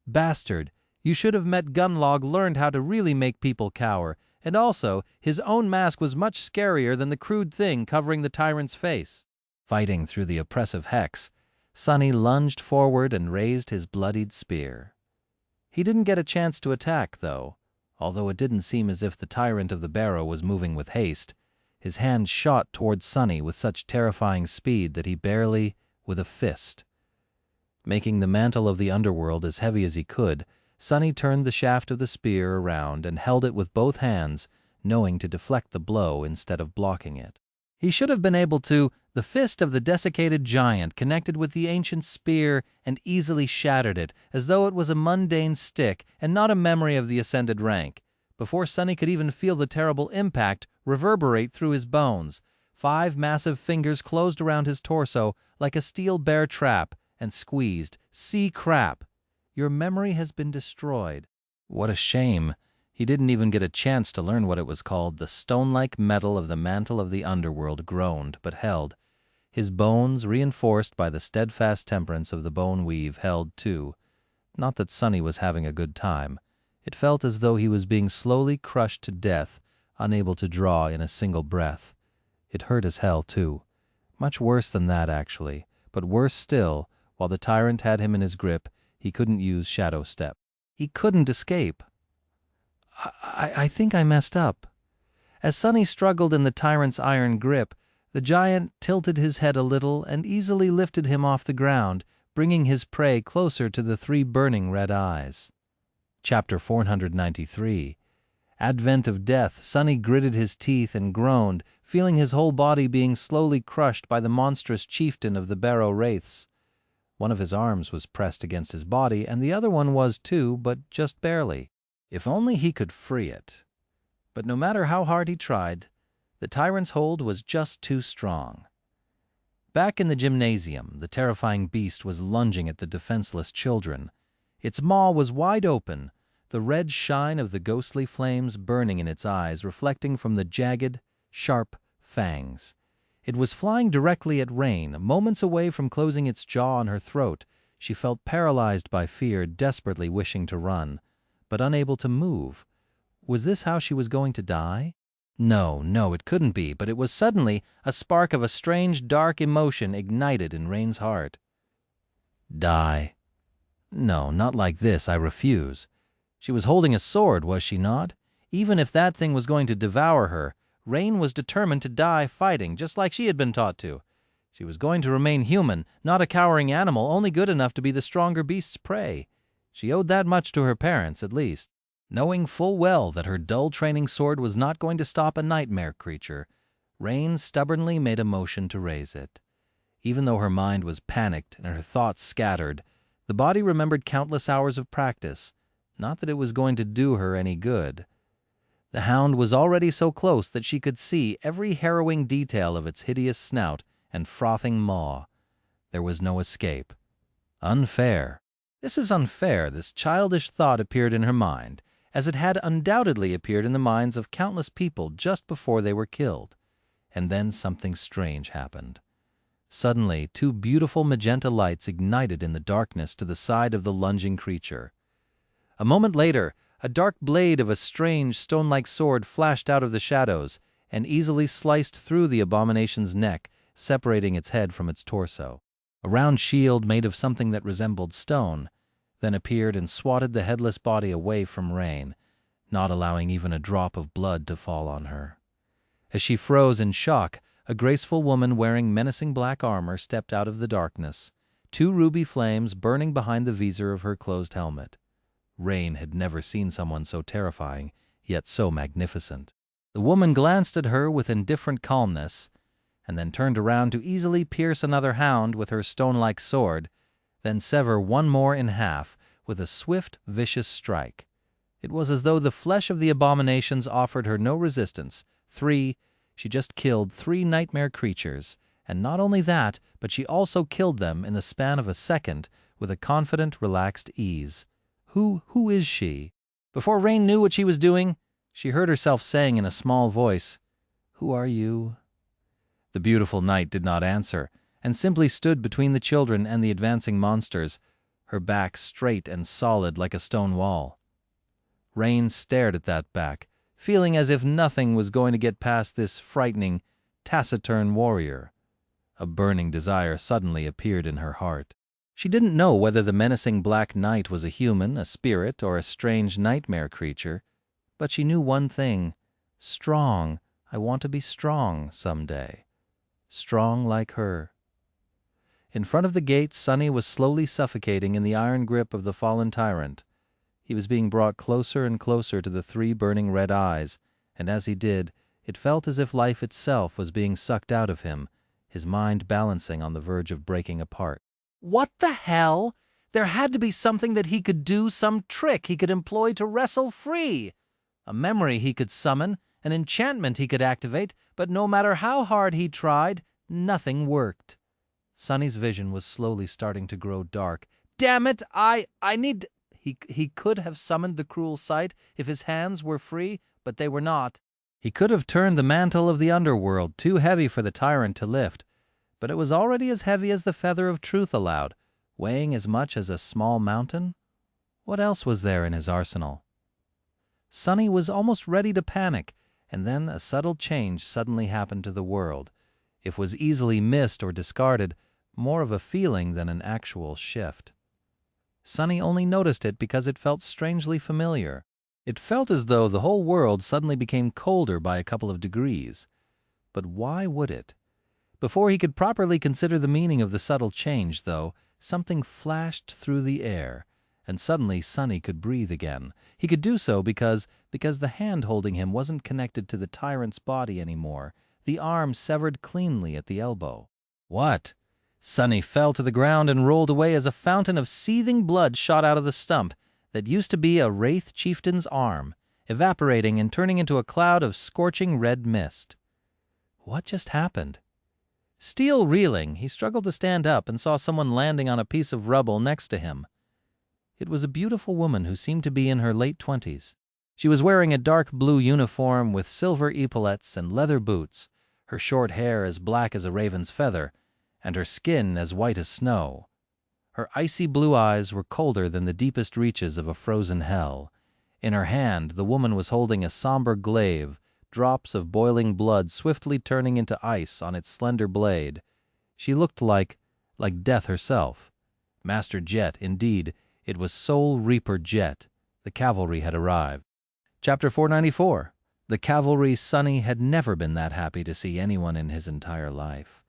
Bastard, you should have met Gunlog learned how to really make people cower, and also, his own mask was much scarier than the crude thing covering the tyrant's face. Fighting through the oppressive hex, Sonny lunged forward and raised his bloodied spear. He didn't get a chance to attack, though. Although it didn't seem as if the tyrant of the barrow was moving with haste, his hand shot towards Sunny with such terrifying speed that he barely, with a fist. Making the mantle of the underworld as heavy as he could, Sunny turned the shaft of the spear around and held it with both hands, knowing to deflect the blow instead of blocking it. He should have been able to. The fist of the desiccated giant connected with the ancient spear and easily shattered it, as though it was a mundane stick and not a memory of the ascended rank. Before Sunny could even feel the terrible impact reverberate through his bones, 5 massive fingers closed around his torso like a steel bear trap and squeezed. "See crap! Your memory has been destroyed." What a shame. He didn't even get a chance to learn what it was called. The stone-like metal of the mantle of the underworld groaned, but held. His bones, reinforced by the steadfast temperance of the bone weave, held too. Not that Sunny was having a good time. It felt as though he was being slowly crushed to death, unable to draw in a single breath. It hurt as hell, too. Much worse than that, actually. But worse still, while the tyrant had him in his grip, he couldn't use Shadow Step. He couldn't escape. I think I messed up. As Sunny struggled in the tyrant's iron grip, the giant tilted his head a little and easily lifted him off the ground, bringing his prey closer to the 3 burning red eyes. Chapter 493. Advent of Death. Sunny gritted his teeth and groaned, feeling his whole body being slowly crushed by the monstrous chieftain of the barrow wraiths. One of his arms was pressed against his body, and the other one was too, but just barely. If only he could free it. But no matter how hard he tried, the tyrant's hold was just too strong. Back in the gymnasium, the terrifying beast was lunging at the defenseless children. Its maw was wide open, the red shine of the ghostly flames burning in its eyes, reflecting from the jagged, sharp fangs. It was flying directly at Rain, moments away from closing its jaw on her throat. She felt paralyzed by fear, desperately wishing to run, but unable to move. Was this how she was going to die? No, it couldn't be, but it was suddenly a spark of a strange, dark emotion ignited in Rain's heart. Die? No, not like this, I refuse. She was holding a sword, was she not? Even if that thing was going to devour her, Rain was determined to die fighting, just like she had been taught to. She was going to remain human, not a cowering animal, only good enough to be the stronger beast's prey. She owed that much to her parents, at least. Knowing full well that her dull training sword was not going to stop a nightmare creature, Rain stubbornly made a motion to raise it. Even though her mind was panicked and her thoughts scattered, the body remembered countless hours of practice, not that it was going to do her any good. The hound was already so close that she could see every harrowing detail of its hideous snout and frothing maw. There was no escape. Unfair. This is unfair, this childish thought appeared in her mind, as it had undoubtedly appeared in the minds of countless people just before they were killed. And then something strange happened. Suddenly, 2 beautiful magenta lights ignited in the darkness to the side of the lunging creature. A moment later, a dark blade of a strange, stone-like sword flashed out of the shadows and easily sliced through the abomination's neck, separating its head from its torso. A round shield made of something that resembled stone then appeared and swatted the headless body away from Rain, not allowing even a drop of blood to fall on her. As she froze in shock, a graceful woman wearing menacing black armor stepped out of the darkness, 2 ruby flames burning behind the visor of her closed helmet. Rain had never seen someone so terrifying, yet so magnificent. The woman glanced at her with indifferent calmness, and then turned around to easily pierce another hound with her stone-like sword, then sever one more in half with a swift, vicious strike. It was as though the flesh of the abominations offered her no resistance. She just killed 3 nightmare creatures, and not only that, but she also killed them in the span of a second with a confident, relaxed ease. Who is she? Before Rain knew what she was doing, she heard herself saying in a small voice, "Who are you?" The beautiful knight did not answer, and simply stood between the children and the advancing monsters, her back straight and solid like a stone wall. Rain stared at that back, feeling as if nothing was going to get past this frightening, taciturn warrior. A burning desire suddenly appeared in her heart. She didn't know whether the menacing black knight was a human, a spirit, or a strange nightmare creature, but she knew one thing: strong. I want to be strong someday. Strong like her. In front of the gate, Sonny was slowly suffocating in the iron grip of the fallen tyrant. He was being brought closer and closer to the three burning red eyes, and as he did, it felt as if life itself was being sucked out of him, his mind balancing on the verge of breaking apart. What the hell? There had to be something that he could do, some trick he could employ to wrestle free. A memory he could summon, an enchantment he could activate, but no matter how hard he tried, nothing worked. Sonny's vision was slowly starting to grow dark. Damn it, I need... He could have summoned the cruel sight if his hands were free, but they were not. He could have turned the mantle of the underworld, too heavy for the tyrant to lift, but it was already as heavy as the feather of truth allowed, weighing as much as a small mountain. What else was there in his arsenal? Sonny was almost ready to panic, and then a subtle change suddenly happened to the world. It was easily missed or discarded, more of a feeling than an actual shift. Sonny only noticed it because it felt strangely familiar. It felt as though the whole world suddenly became colder by a couple of degrees. But why would it? Before he could properly consider the meaning of the subtle change, though, something flashed through the air, and suddenly Sonny could breathe again. He could do so because the hand holding him wasn't connected to the tyrant's body anymore, the arm severed cleanly at the elbow. What? Sonny fell to the ground and rolled away as a fountain of seething blood shot out of the stump that used to be a Wraith chieftain's arm, evaporating and turning into a cloud of scorching red mist. What just happened? Still reeling, he struggled to stand up and saw someone landing on a piece of rubble next to him. It was a beautiful woman who seemed to be in her late 20s. She was wearing a dark blue uniform with silver epaulettes and leather boots, her short hair as black as a raven's feather, and her skin as white as snow. Her icy blue eyes were colder than the deepest reaches of a frozen hell. In her hand, the woman was holding a somber glaive, drops of boiling blood swiftly turning into ice on its slender blade. She looked like death herself. Master Jet, indeed, it was Soul Reaper Jet. The cavalry had arrived. Chapter 494. The cavalry. Sonny had never been that happy to see anyone in his entire life.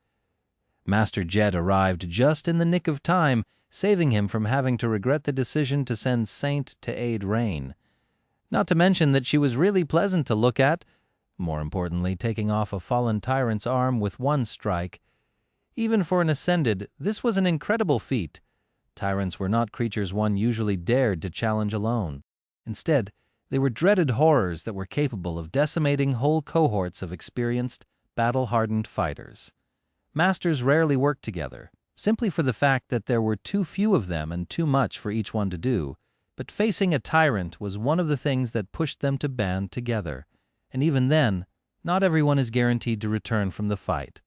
Master Jet arrived just in the nick of time, saving him from having to regret the decision to send Saint to aid Rain. Not to mention that she was really pleasant to look at, more importantly, taking off a fallen tyrant's arm with one strike. Even for an Ascended, this was an incredible feat. Tyrants were not creatures one usually dared to challenge alone. Instead, they were dreaded horrors that were capable of decimating whole cohorts of experienced, battle-hardened fighters. Masters rarely worked together, simply for the fact that there were too few of them and too much for each one to do, but facing a tyrant was one of the things that pushed them to band together. And even then, not everyone is guaranteed to return from the fight.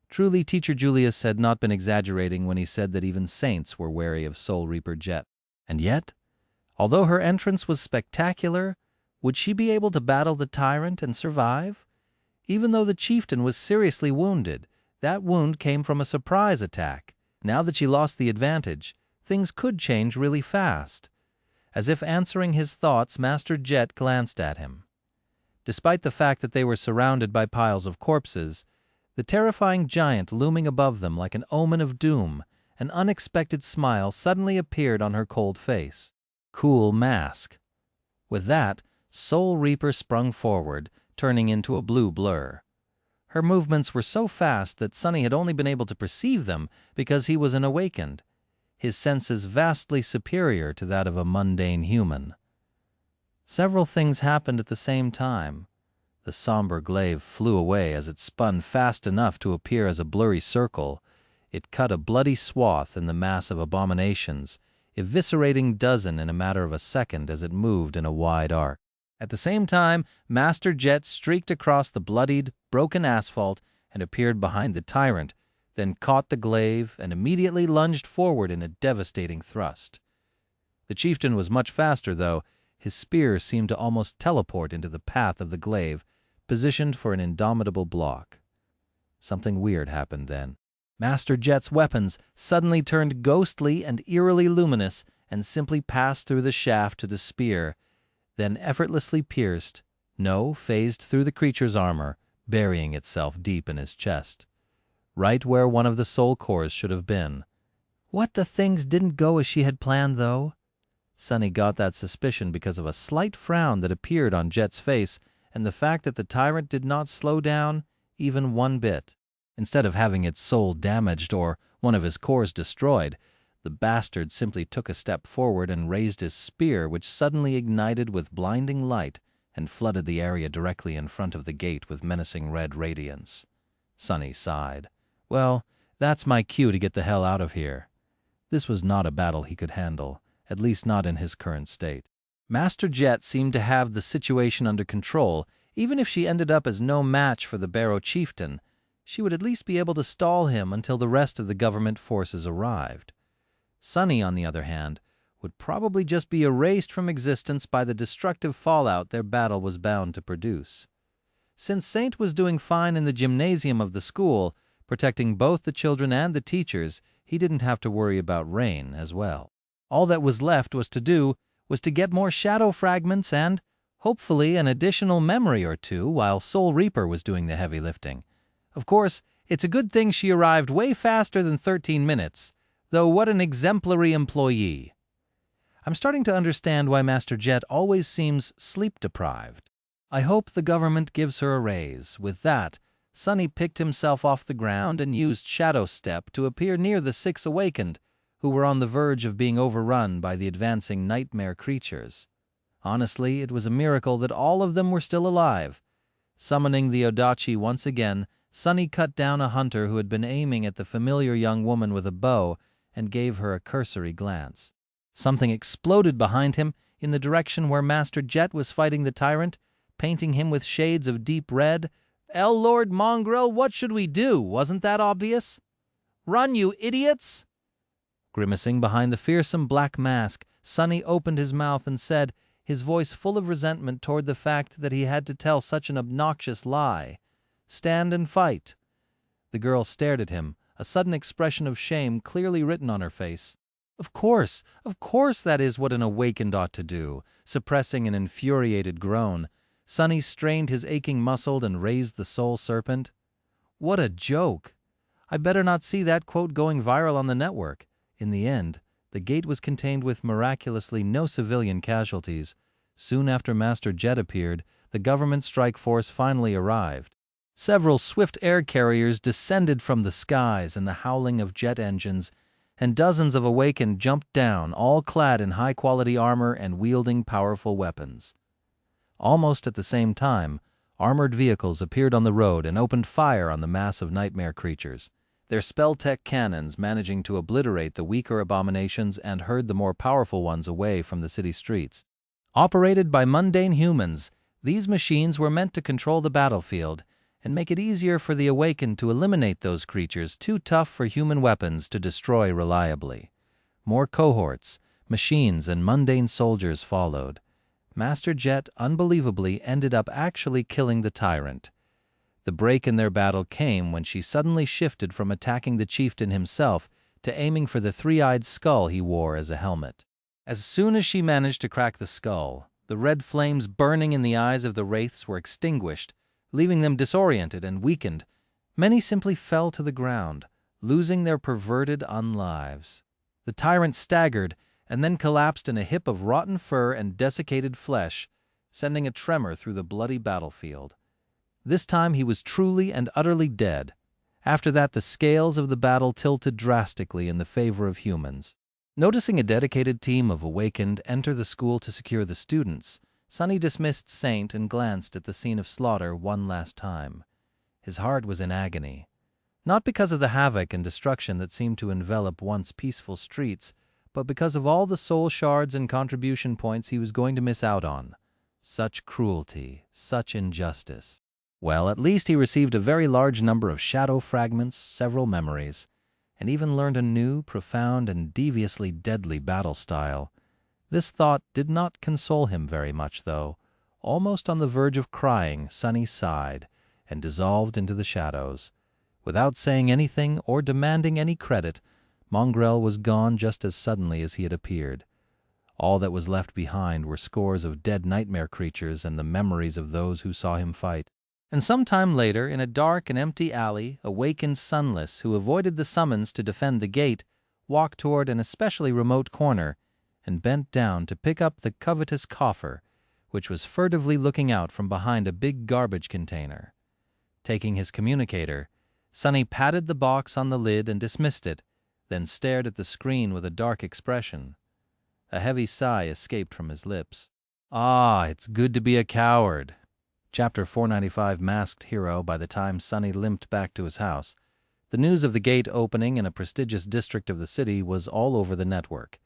Truly, Teacher Julius had not been exaggerating when he said that even saints were wary of Soul Reaper Jet. And yet, although her entrance was spectacular, would she be able to battle the tyrant and survive? Even though the chieftain was seriously wounded, that wound came from a surprise attack. Now that she lost the advantage, things could change really fast. As if answering his thoughts, Master Jet glanced at him. Despite the fact that they were surrounded by piles of corpses, the terrifying giant looming above them like an omen of doom, an unexpected smile suddenly appeared on her cold face. Cool mask. With that, Soul Reaper sprung forward, turning into a blue blur. Her movements were so fast that Sonny had only been able to perceive them because he was an awakened, his senses vastly superior to that of a mundane human. Several things happened at the same time. The somber glaive flew away as it spun fast enough to appear as a blurry circle. It cut a bloody swath in the mass of abominations, eviscerating dozen in a matter of a second as it moved in a wide arc. At the same time, Master Jet streaked across the bloodied, broken asphalt and appeared behind the tyrant, then caught the glaive and immediately lunged forward in a devastating thrust. The chieftain was much faster, though. His spear seemed to almost teleport into the path of the glaive, positioned for an indomitable block. Something weird happened then. Master Jet's weapons suddenly turned ghostly and eerily luminous and simply passed through the shaft to the spear, then effortlessly pierced, phased through the creature's armor, burying itself deep in his chest, right where one of the soul cores should have been. What the things didn't go as she had planned, though? Sunny got that suspicion because of a slight frown that appeared on Jet's face and the fact that the tyrant did not slow down even one bit. Instead of having its soul damaged or one of his cores destroyed, the bastard simply took a step forward and raised his spear, which suddenly ignited with blinding light and flooded the area directly in front of the gate with menacing red radiance. Sunny sighed. Well, that's my cue to get the hell out of here. This was not a battle he could handle, at least not in his current state. Master Jet seemed to have the situation under control. Even if she ended up as no match for the Barrow chieftain, she would at least be able to stall him until the rest of the government forces arrived. Sunny, on the other hand, would probably just be erased from existence by the destructive fallout their battle was bound to produce. Since Saint was doing fine in the gymnasium of the school, protecting both the children and the teachers, he didn't have to worry about Rain as well. All that was left was to get more shadow fragments and, hopefully, an additional memory or two while Soul Reaper was doing the heavy lifting. Of course, it's a good thing she arrived way faster than 13 minutes, though what an exemplary employee. I'm starting to understand why Master Jet always seems sleep-deprived. I hope the government gives her a raise. With that, Sunny picked himself off the ground and used Shadow Step to appear near the 6 awakened, who were on the verge of being overrun by the advancing nightmare creatures. Honestly, it was a miracle that all of them were still alive. Summoning the Odachi once again, Sunny cut down a hunter who had been aiming at the familiar young woman with a bow and gave her a cursory glance. Something exploded behind him in the direction where Master Jet was fighting the tyrant, painting him with shades of deep red. Lord Mongrel, what should we do? Wasn't that obvious? Run, you idiots! Grimacing behind the fearsome black mask, Sunny opened his mouth and said, his voice full of resentment toward the fact that he had to tell such an obnoxious lie, "Stand and fight." The girl stared at him, a sudden expression of shame clearly written on her face. Of course that is what an awakened ought to do. Suppressing an infuriated groan, Sunny strained his aching muscle and raised the soul serpent. What a joke! I better not see that quote going viral on the network. In the end, the gate was contained with miraculously no civilian casualties. Soon after Master Jet appeared, the government strike force finally arrived. Several swift air carriers descended from the skies in the howling of jet engines, and dozens of awakened jumped down, all clad in high-quality armor and wielding powerful weapons. Almost at the same time, armored vehicles appeared on the road and opened fire on the mass of nightmare creatures, their spell-tech cannons managing to obliterate the weaker abominations and herd the more powerful ones away from the city streets. Operated by mundane humans, these machines were meant to control the battlefield and make it easier for the awakened to eliminate those creatures too tough for human weapons to destroy reliably. More cohorts, machines, and mundane soldiers followed. Master Jet unbelievably ended up actually killing the tyrant. The break in their battle came when she suddenly shifted from attacking the chieftain himself to aiming for the three-eyed skull he wore as a helmet. As soon as she managed to crack the skull, the red flames burning in the eyes of the wraiths were extinguished, leaving them disoriented and weakened. Many simply fell to the ground, losing their perverted unlives. The tyrant staggered and then collapsed in a heap of rotten fur and desiccated flesh, sending a tremor through the bloody battlefield. This time he was truly and utterly dead. After that, the scales of the battle tilted drastically in the favor of humans. Noticing a dedicated team of awakened enter the school to secure the students, Sunny dismissed Saint and glanced at the scene of slaughter one last time. His heart was in agony, not because of the havoc and destruction that seemed to envelop once peaceful streets, but because of all the soul shards and contribution points he was going to miss out on. Such cruelty, such injustice. Well, at least he received a very large number of shadow fragments, several memories, and even learned a new, profound, and deviously deadly battle style. This thought did not console him very much, though. Almost on the verge of crying, Sunny sighed and dissolved into the shadows. Without saying anything or demanding any credit, Mongrel was gone just as suddenly as he had appeared. All that was left behind were scores of dead nightmare creatures and the memories of those who saw him fight. And some time later, in a dark and empty alley, a wakened Sunless, who avoided the summons to defend the gate, walked toward an especially remote corner and bent down to pick up the covetous coffer, which was furtively looking out from behind a big garbage container. Taking his communicator, Sonny patted the box on the lid and dismissed it, then stared at the screen with a dark expression. A heavy sigh escaped from his lips. Ah, it's good to be a coward. Chapter 495 masked hero by the time Sonny limped back to his house. The news of the gate opening in a prestigious district of the city was all over the network.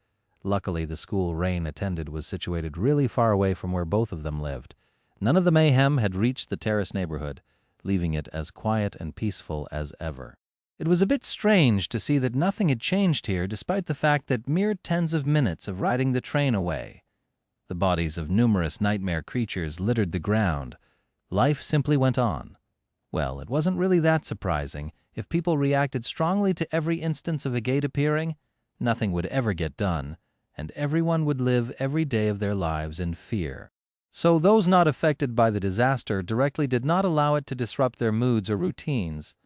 Luckily, the school Rain attended was situated really far away from where both of them lived. None of the mayhem had reached the terrace neighborhood, leaving it as quiet and peaceful as ever. It was a bit strange to see that nothing had changed here despite the fact that mere tens of minutes of riding the train away. The bodies of numerous nightmare creatures littered the ground. Life simply went on. Well, it wasn't really that surprising. If people reacted strongly to every instance of a gate appearing, nothing would ever get done, and everyone would live every day of their lives in fear. So those not affected by the disaster directly did not allow it to disrupt their moods or routines.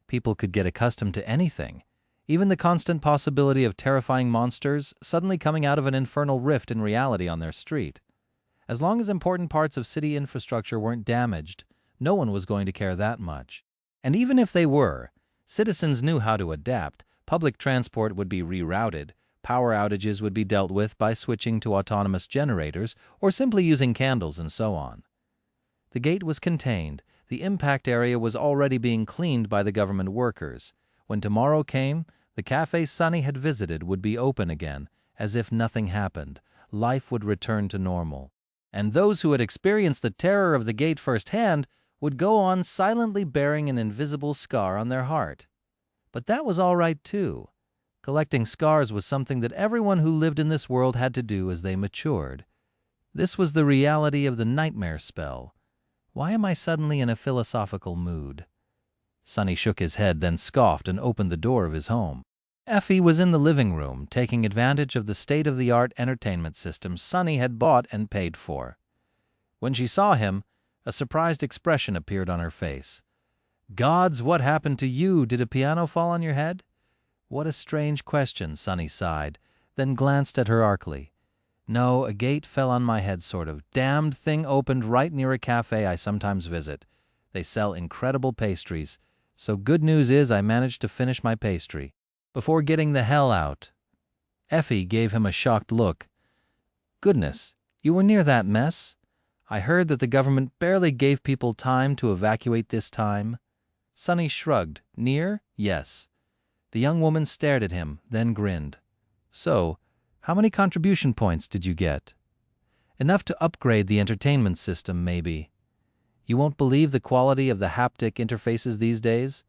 People could get accustomed to anything, even the constant possibility of terrifying monsters suddenly coming out of an infernal rift in reality on their street. As long as important parts of city infrastructure weren't damaged, no one was going to care that much. And even if they were, citizens knew how to adapt. Public transport would be rerouted, power outages would be dealt with by switching to autonomous generators or simply using candles and so on. The gate was contained. The impact area was already being cleaned by the government workers. When tomorrow came, the cafe Sonny had visited would be open again, as if nothing happened. Life would return to normal. And those who had experienced the terror of the gate firsthand would go on silently bearing an invisible scar on their heart. But that was all right, too. Collecting scars was something that everyone who lived in this world had to do as they matured. This was the reality of the nightmare spell. Why am I suddenly in a philosophical mood? Sonny shook his head, then scoffed and opened the door of his home. Effie was in the living room, taking advantage of the state-of-the-art entertainment system Sonny had bought and paid for. When she saw him, a surprised expression appeared on her face. "Gods, what happened to you? Did a piano fall on your head?" "What a strange question," Sonny sighed, then glanced at her arcly. "No, a gate fell on my head, sort of. Damned thing opened right near a cafe I sometimes visit. They sell incredible pastries, so good news is I managed to finish my pastry before getting the hell out." Effie gave him a shocked look. "Goodness, you were near that mess? I heard that the government barely gave people time to evacuate this time." Sonny shrugged. "Near? Yes." The young woman stared at him, then grinned. "So, how many contribution points did you get?" "Enough to upgrade the entertainment system, maybe." "You won't believe the quality of the haptic interfaces these days.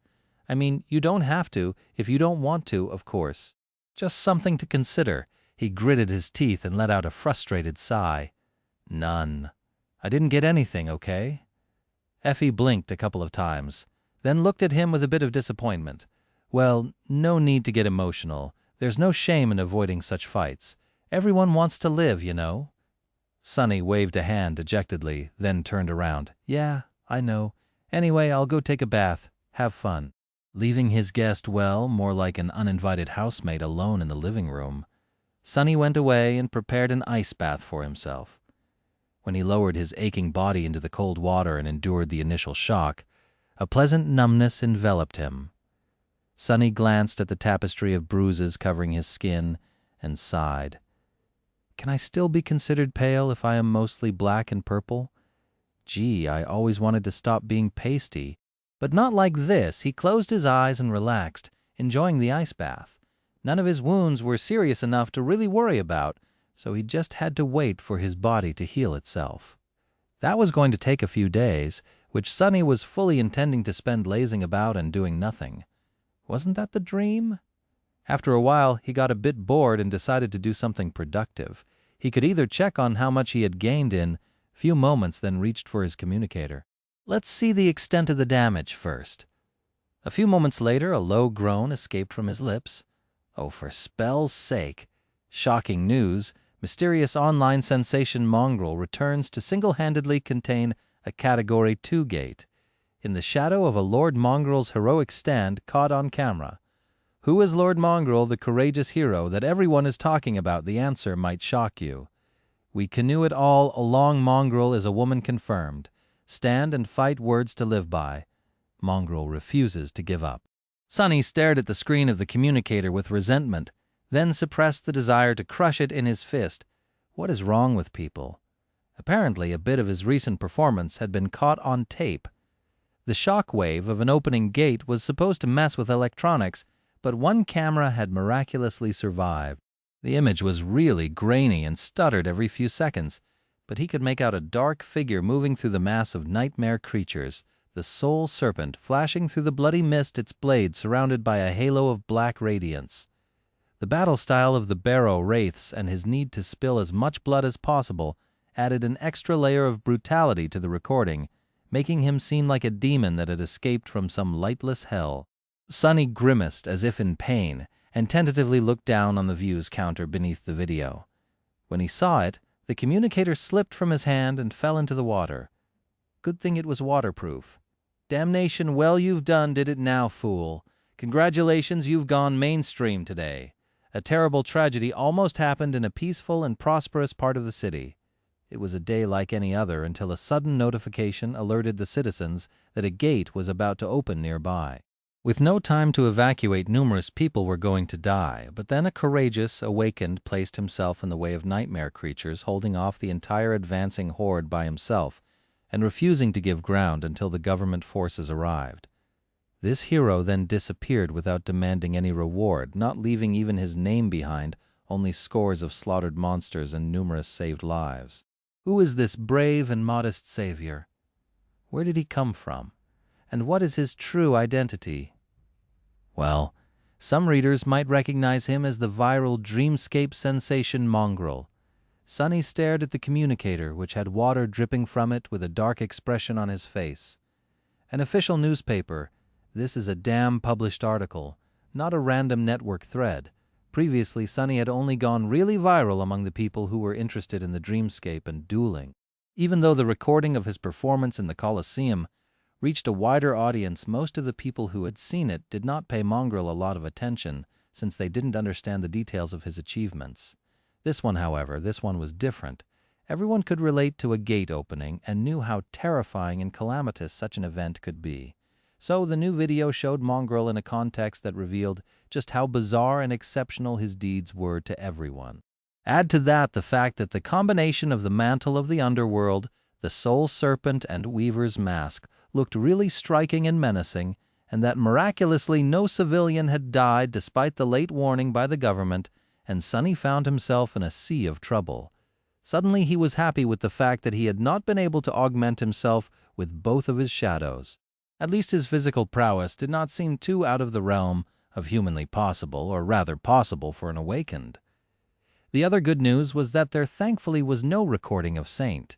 I mean, you don't have to, if you don't want to, of course. Just something to consider." He gritted his teeth and let out a frustrated sigh. "None. I didn't get anything, okay?" Effie blinked a couple of times, then looked at him with a bit of disappointment. "Well, no need to get emotional. There's no shame in avoiding such fights. Everyone wants to live, you know." Sonny waved a hand dejectedly, then turned around. "Yeah, I know. Anyway, I'll go take a bath. Have fun." Leaving his guest, well, more like an uninvited housemate alone in the living room, Sonny went away and prepared an ice bath for himself. When he lowered his aching body into the cold water and endured the initial shock, a pleasant numbness enveloped him. Sonny glanced at the tapestry of bruises covering his skin and sighed. Can I still be considered pale if I am mostly black and purple? Gee, I always wanted to stop being pasty. But not like this. He closed his eyes and relaxed, enjoying the ice bath. None of his wounds were serious enough to really worry about, so he just had to wait for his body to heal itself. That was going to take a few days, which Sonny was fully intending to spend lazing about and doing nothing. Wasn't that the dream? After a while, he got a bit bored and decided to do something productive. He could either check on how much he had gained in few moments, then reached for his communicator. Let's see the extent of the damage first. A few moments later, a low groan escaped from his lips. Oh, for spell's sake! Shocking news. Mysterious online sensation Mongrel returns to single-handedly contain a Category 2 gate, in the shadow of a Lord Mongrel's heroic stand caught on camera. Who is Lord Mongrel, the courageous hero that everyone is talking about? The answer might shock you. We canoe it all along. Mongrel is a woman confirmed. Stand and fight, words to live by. Mongrel refuses to give up. Sonny stared at the screen of the communicator with resentment, then suppressed the desire to crush it in his fist. What is wrong with people? Apparently, a bit of his recent performance had been caught on tape. The shock wave of an opening gate was supposed to mess with electronics, but one camera had miraculously survived. The image was really grainy and stuttered every few seconds, but he could make out a dark figure moving through the mass of nightmare creatures, the soul serpent flashing through the bloody mist, its blade surrounded by a halo of black radiance. The battle style of the Barrow wraiths and his need to spill as much blood as possible added an extra layer of brutality to the recording, making him seem like a demon that had escaped from some lightless hell. Sonny grimaced as if in pain and tentatively looked down on the views counter beneath the video. When he saw it, the communicator slipped from his hand and fell into the water. Good thing it was waterproof. Damnation, well you've done did it now, fool. Congratulations, you've gone mainstream today. A terrible tragedy almost happened in a peaceful and prosperous part of the city. It was a day like any other until a sudden notification alerted the citizens that a gate was about to open nearby. With no time to evacuate, numerous people were going to die, but then a courageous, awakened placed himself in the way of nightmare creatures, holding off the entire advancing horde by himself and refusing to give ground until the government forces arrived. This hero then disappeared without demanding any reward, not leaving even his name behind, only scores of slaughtered monsters and numerous saved lives. Who is this brave and modest savior? Where did he come from? And what is his true identity? Well, some readers might recognize him as the viral dreamscape sensation Mongrel. Sonny stared at the communicator, which had water dripping from it, with a dark expression on his face. An official newspaper. This is a damn published article, not a random network thread. Previously, Sonny had only gone really viral among the people who were interested in the dreamscape and dueling. Even though the recording of his performance in the Colosseum reached a wider audience, most of the people who had seen it did not pay Mongrel a lot of attention, since they didn't understand the details of his achievements. This one, however, was different. Everyone could relate to a gate opening and knew how terrifying and calamitous such an event could be. So the new video showed Mongrel in a context that revealed just how bizarre and exceptional his deeds were to everyone. Add to that the fact that the combination of the mantle of the underworld, the soul serpent, and Weaver's mask looked really striking and menacing, and that miraculously no civilian had died despite the late warning by the government, and Sonny found himself in a sea of trouble. Suddenly he was happy with the fact that he had not been able to augment himself with both of his shadows. At least his physical prowess did not seem too out of the realm of humanly possible, or rather possible for an awakened. The other good news was that there thankfully was no recording of Saint.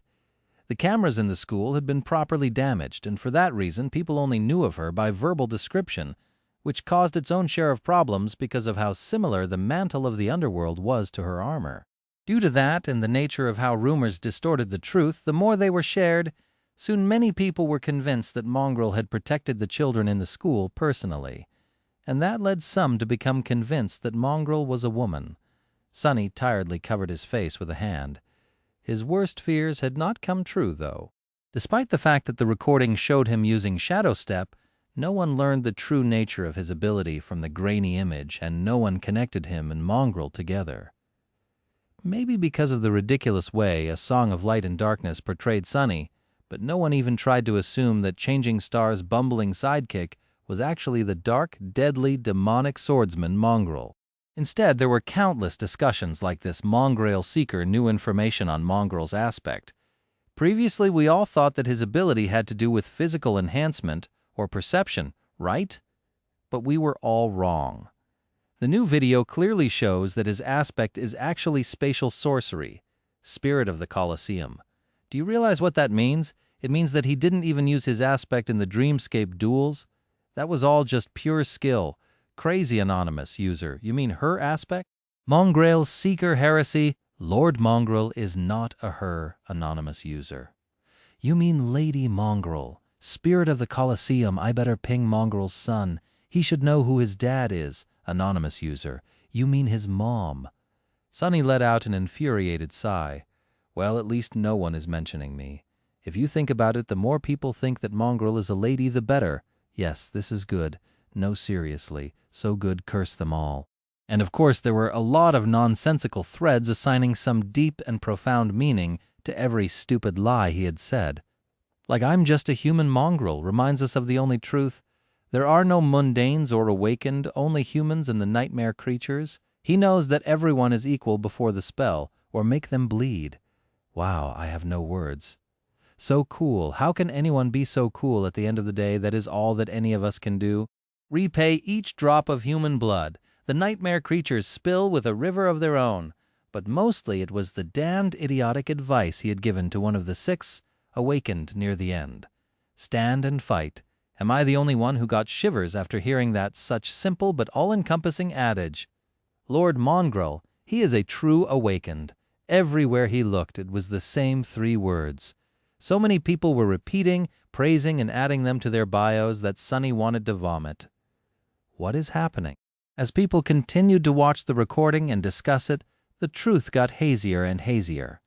The cameras in the school had been properly damaged, and for that reason people only knew of her by verbal description, which caused its own share of problems because of how similar the mantle of the underworld was to her armor. Due to that and the nature of how rumors distorted the truth, the more they were shared, soon many people were convinced that Mongrel had protected the children in the school personally, and that led some to become convinced that Mongrel was a woman. Sonny tiredly covered his face with a hand. His worst fears had not come true, though. Despite the fact that the recording showed him using Shadow Step, no one learned the true nature of his ability from the grainy image, and no one connected him and Mongrel together. Maybe because of the ridiculous way A Song of Light and Darkness portrayed Sonny, but no one even tried to assume that Changing Star's bumbling sidekick was actually the dark, deadly, demonic swordsman Mongrel. Instead, there were countless discussions like this. Mongrel Seeker knew information on Mongrel's aspect. Previously, we all thought that his ability had to do with physical enhancement or perception, right? But we were all wrong. The new video clearly shows that his aspect is actually spatial sorcery, spirit of the Colosseum. Do you realize what that means? It means that he didn't even use his aspect in the Dreamscape duels. That was all just pure skill. Crazy anonymous user. You mean her aspect? Mongrel seeker heresy. Lord Mongrel is not a her, anonymous user. You mean Lady Mongrel. Spirit of the Colosseum, I better ping Mongrel's son. He should know who his dad is, anonymous user. You mean his mom. Sonny let out an infuriated sigh. Well, at least no one is mentioning me. If you think about it, the more people think that Mongrel is a lady, the better. Yes, this is good. No, seriously. So good, curse them all. And of course there were a lot of nonsensical threads assigning some deep and profound meaning to every stupid lie he had said. Like I'm just a human mongrel reminds us of the only truth. There are no mundanes or awakened, only humans and the nightmare creatures. He knows that everyone is equal before the spell, or make them bleed. Wow, I have no words. So cool. How can anyone be so cool at the end of the day? That is all that any of us can do. Repay each drop of human blood. The nightmare creatures spill with a river of their own. But mostly it was the damned idiotic advice he had given to one of the 6 awakened near the end. Stand and fight. Am I the only one who got shivers after hearing that such simple but all-encompassing adage? Lord Mongrel, he is a true awakened. Everywhere he looked, it was the same 3 words. So many people were repeating, praising, and adding them to their bios that Sonny wanted to vomit. What is happening? As people continued to watch the recording and discuss it, the truth got hazier and hazier.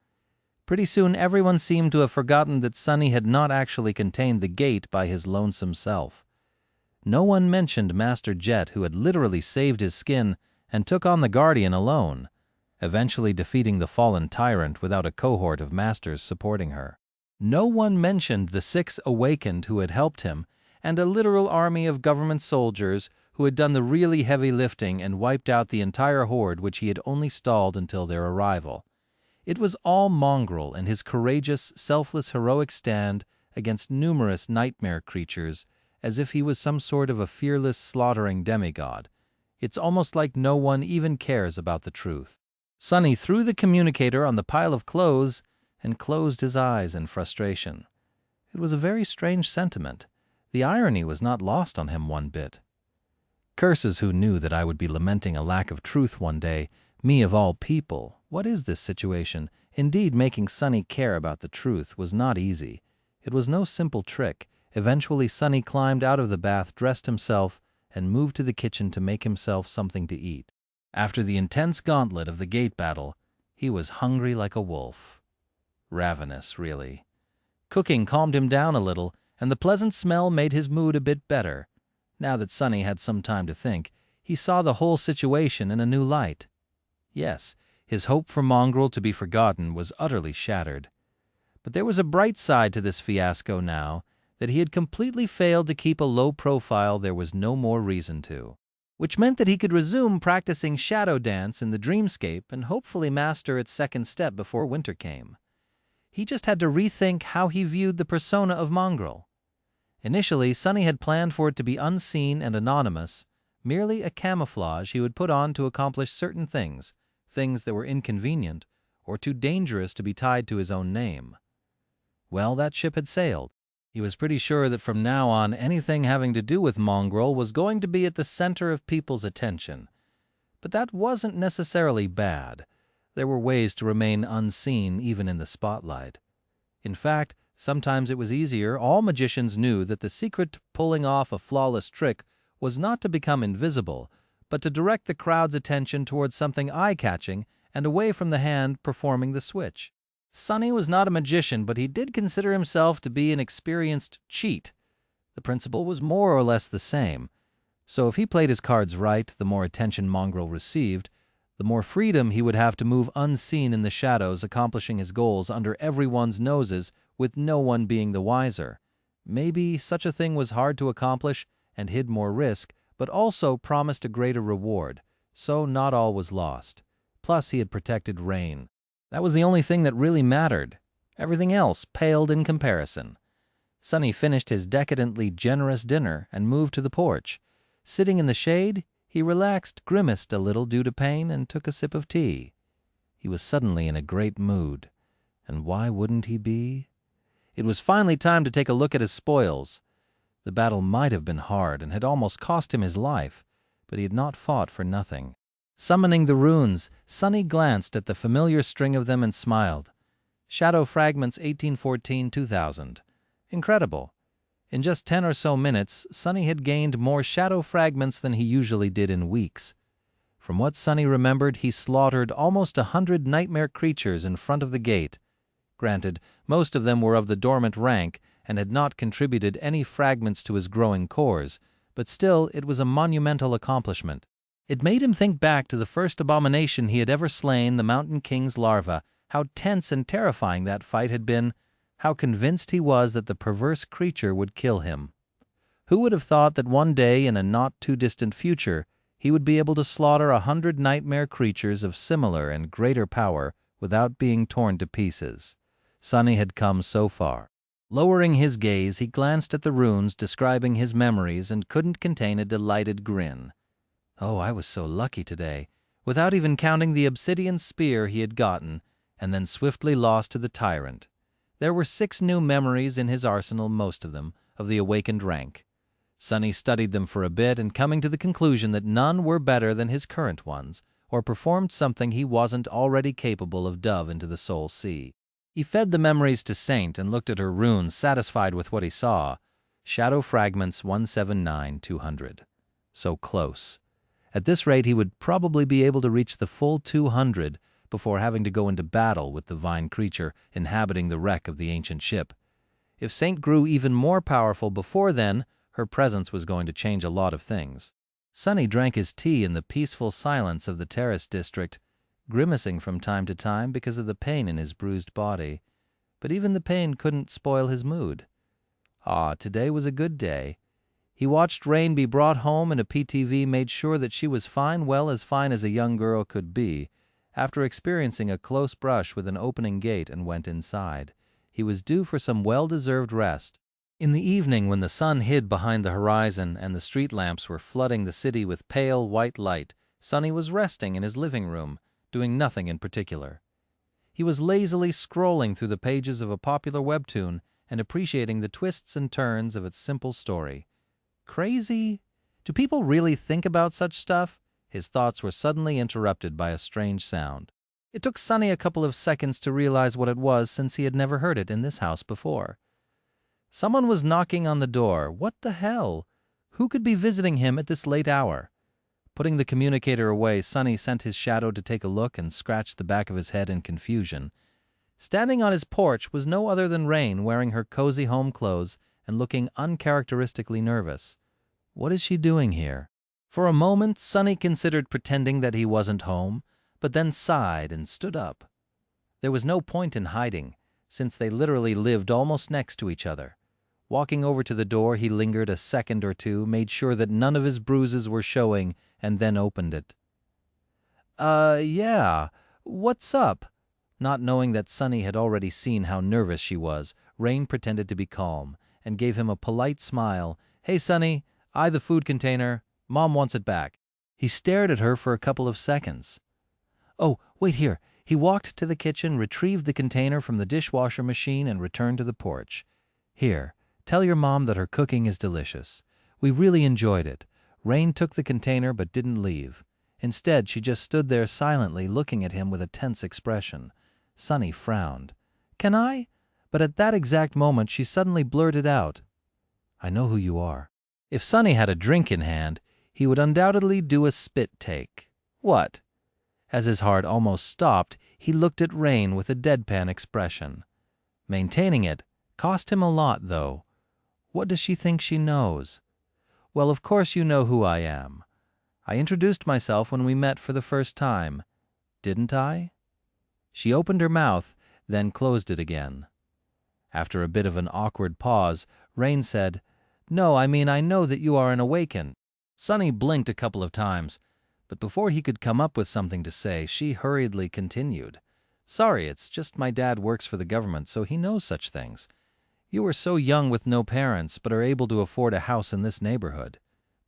Pretty soon everyone seemed to have forgotten that Sonny had not actually contained the gate by his lonesome self. No one mentioned Master Jet, who had literally saved his skin and took on the Guardian alone, eventually defeating the fallen tyrant without a cohort of masters supporting her. No one mentioned the 6 awakened who had helped him, and a literal army of government soldiers who had done the really heavy lifting and wiped out the entire horde which he had only stalled until their arrival. It was all Mongrel and his courageous, selfless, heroic stand against numerous nightmare creatures, as if he was some sort of a fearless, slaughtering demigod. It's almost like no one even cares about the truth. Sonny threw the communicator on the pile of clothes and closed his eyes in frustration. It was a very strange sentiment. The irony was not lost on him one bit. Curses, who knew that I would be lamenting a lack of truth one day, me of all people. What is this situation? Indeed, making Sonny care about the truth was not easy. It was no simple trick. Eventually Sonny climbed out of the bath, dressed himself, and moved to the kitchen to make himself something to eat. After the intense gauntlet of the gate battle, he was hungry like a wolf. Ravenous, really. Cooking calmed him down a little, and the pleasant smell made his mood a bit better. Now that Sonny had some time to think, he saw the whole situation in a new light. Yes, his hope for Mongrel to be forgotten was utterly shattered. But there was a bright side to this fiasco now. That he had completely failed to keep a low profile there was no more reason to. Which meant that he could resume practicing shadow dance in the dreamscape and hopefully master its second step before winter came. He just had to rethink how he viewed the persona of Mongrel. Initially, Sonny had planned for it to be unseen and anonymous, merely a camouflage he would put on to accomplish certain things, things that were inconvenient or too dangerous to be tied to his own name. Well, that ship had sailed. He was pretty sure that from now on anything having to do with Mongrel was going to be at the center of people's attention. But that wasn't necessarily bad. There were ways to remain unseen even in the spotlight. In fact, sometimes it was easier. All magicians knew that the secret to pulling off a flawless trick was not to become invisible, but to direct the crowd's attention towards something eye-catching and away from the hand performing the switch. Sonny was not a magician, but he did consider himself to be an experienced cheat. The principle was more or less the same. So if he played his cards right, the more attention Mongrel received, the more freedom he would have to move unseen in the shadows, accomplishing his goals under everyone's noses with no one being the wiser. Maybe such a thing was hard to accomplish and hid more risk, but also promised a greater reward, so not all was lost. Plus he had protected Rain. That was the only thing that really mattered. Everything else paled in comparison. Sonny finished his decadently generous dinner and moved to the porch. Sitting in the shade, he relaxed, grimaced a little due to pain, and took a sip of tea. He was suddenly in a great mood. And why wouldn't he be? It was finally time to take a look at his spoils. The battle might have been hard and had almost cost him his life, but he had not fought for nothing. Summoning the runes, Sunny glanced at the familiar string of them and smiled. Shadow Fragments 1814-2000. Incredible. In just 10 or so minutes, Sunny had gained more shadow fragments than he usually did in weeks. From what Sunny remembered, he slaughtered almost 100 nightmare creatures in front of the gate. Granted, most of them were of the dormant rank and had not contributed any fragments to his growing cores, but still it was a monumental accomplishment. It made him think back to the first abomination he had ever slain, the Mountain King's larva, how tense and terrifying that fight had been, how convinced he was that the perverse creature would kill him. Who would have thought that one day in a not-too-distant future he would be able to slaughter 100 nightmare creatures of similar and greater power without being torn to pieces? Sunny had come so far. Lowering his gaze, he glanced at the runes describing his memories and couldn't contain a delighted grin. Oh, I was so lucky today, without even counting the obsidian spear he had gotten, and then swiftly lost to the tyrant. There were 6 new memories in his arsenal, most of them of the awakened rank. Sunny studied them for a bit, and coming to the conclusion that none were better than his current ones, or performed something he wasn't already capable of, dove into the soul sea. He fed the memories to Saint and looked at her runes, satisfied with what he saw. Shadow Fragments 179-200. So close. At this rate, he would probably be able to reach the full 200 before having to go into battle with the vine creature inhabiting the wreck of the ancient ship. If Saint grew even more powerful before then, her presence was going to change a lot of things. Sunny drank his tea in the peaceful silence of the terrace district, grimacing from time to time because of the pain in his bruised body. But even the pain couldn't spoil his mood. Today was a good day. He watched Rain be brought home in a PTV, made sure that she was fine, well, as fine as a young girl could be. After experiencing a close brush with an opening gate, and went inside. He was due for some well-deserved rest. In the evening, when the sun hid behind the horizon and the street lamps were flooding the city with pale white light, Sunny was resting in his living room, doing nothing in particular. He was lazily scrolling through the pages of a popular webtoon and appreciating the twists and turns of its simple story. Crazy? Do people really think about such stuff? His thoughts were suddenly interrupted by a strange sound. It took Sunny a couple of seconds to realize what it was, since he had never heard it in this house before. Someone was knocking on the door. What the hell? Who could be visiting him at this late hour? Putting the communicator away, Sunny sent his shadow to take a look and scratched the back of his head in confusion. Standing on his porch was no other than Rain, wearing her cozy home clothes and looking uncharacteristically nervous. What is she doing here? For a moment, Sunny considered pretending that he wasn't home, but then sighed and stood up. There was no point in hiding, since they literally lived almost next to each other. Walking over to the door, he lingered a second or two, made sure that none of his bruises were showing, and then opened it. Yeah. What's up?" Not knowing that Sunny had already seen how nervous she was, Rain pretended to be calm and gave him a polite smile. "Hey, Sunny, the food container. Mom wants it back." He stared at her for a couple of seconds. "Oh, wait here." He walked to the kitchen, retrieved the container from the dishwasher machine, and returned to the porch. "Here, tell your mom that her cooking is delicious. We really enjoyed it." Rain took the container but didn't leave. Instead, she just stood there silently, looking at him with a tense expression. Sunny frowned. "Can I?" But at that exact moment, she suddenly blurted out, "I know who you are." If Sunny had a drink in hand, he would undoubtedly do a spit take. "What?" As his heart almost stopped, he looked at Rain with a deadpan expression. Maintaining it cost him a lot, though. What does she think she knows? "Well, of course you know who I am. I introduced myself when we met for the first time. Didn't I?" She opened her mouth, then closed it again. After a bit of an awkward pause, Rain said, "No, I mean, I know that you are an awakened." Sunny blinked a couple of times, but before he could come up with something to say, she hurriedly continued. "Sorry, it's just my dad works for the government, so he knows such things. You are so young with no parents, but are able to afford a house in this neighborhood.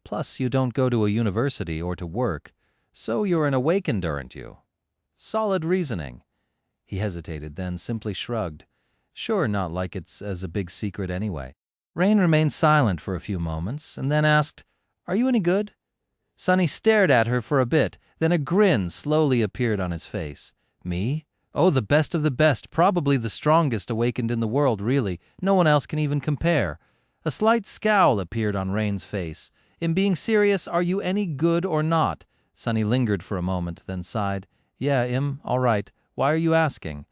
Plus, you don't go to a university or to work, so you're an awakened, aren't you?" Solid reasoning. He hesitated, then simply shrugged. "Sure, not like it's as a big secret anyway." Rain remained silent for a few moments and then asked, "Are you any good?" Sunny stared at her for a bit, then a grin slowly appeared on his face. "Me? Oh, the best of the best, probably the strongest awakened in the world, really. No one else can even compare." A slight scowl appeared on Rain's face. "In being serious, are you any good or not?" Sunny lingered for a moment, then sighed. "Yeah, all right. Why are you asking?"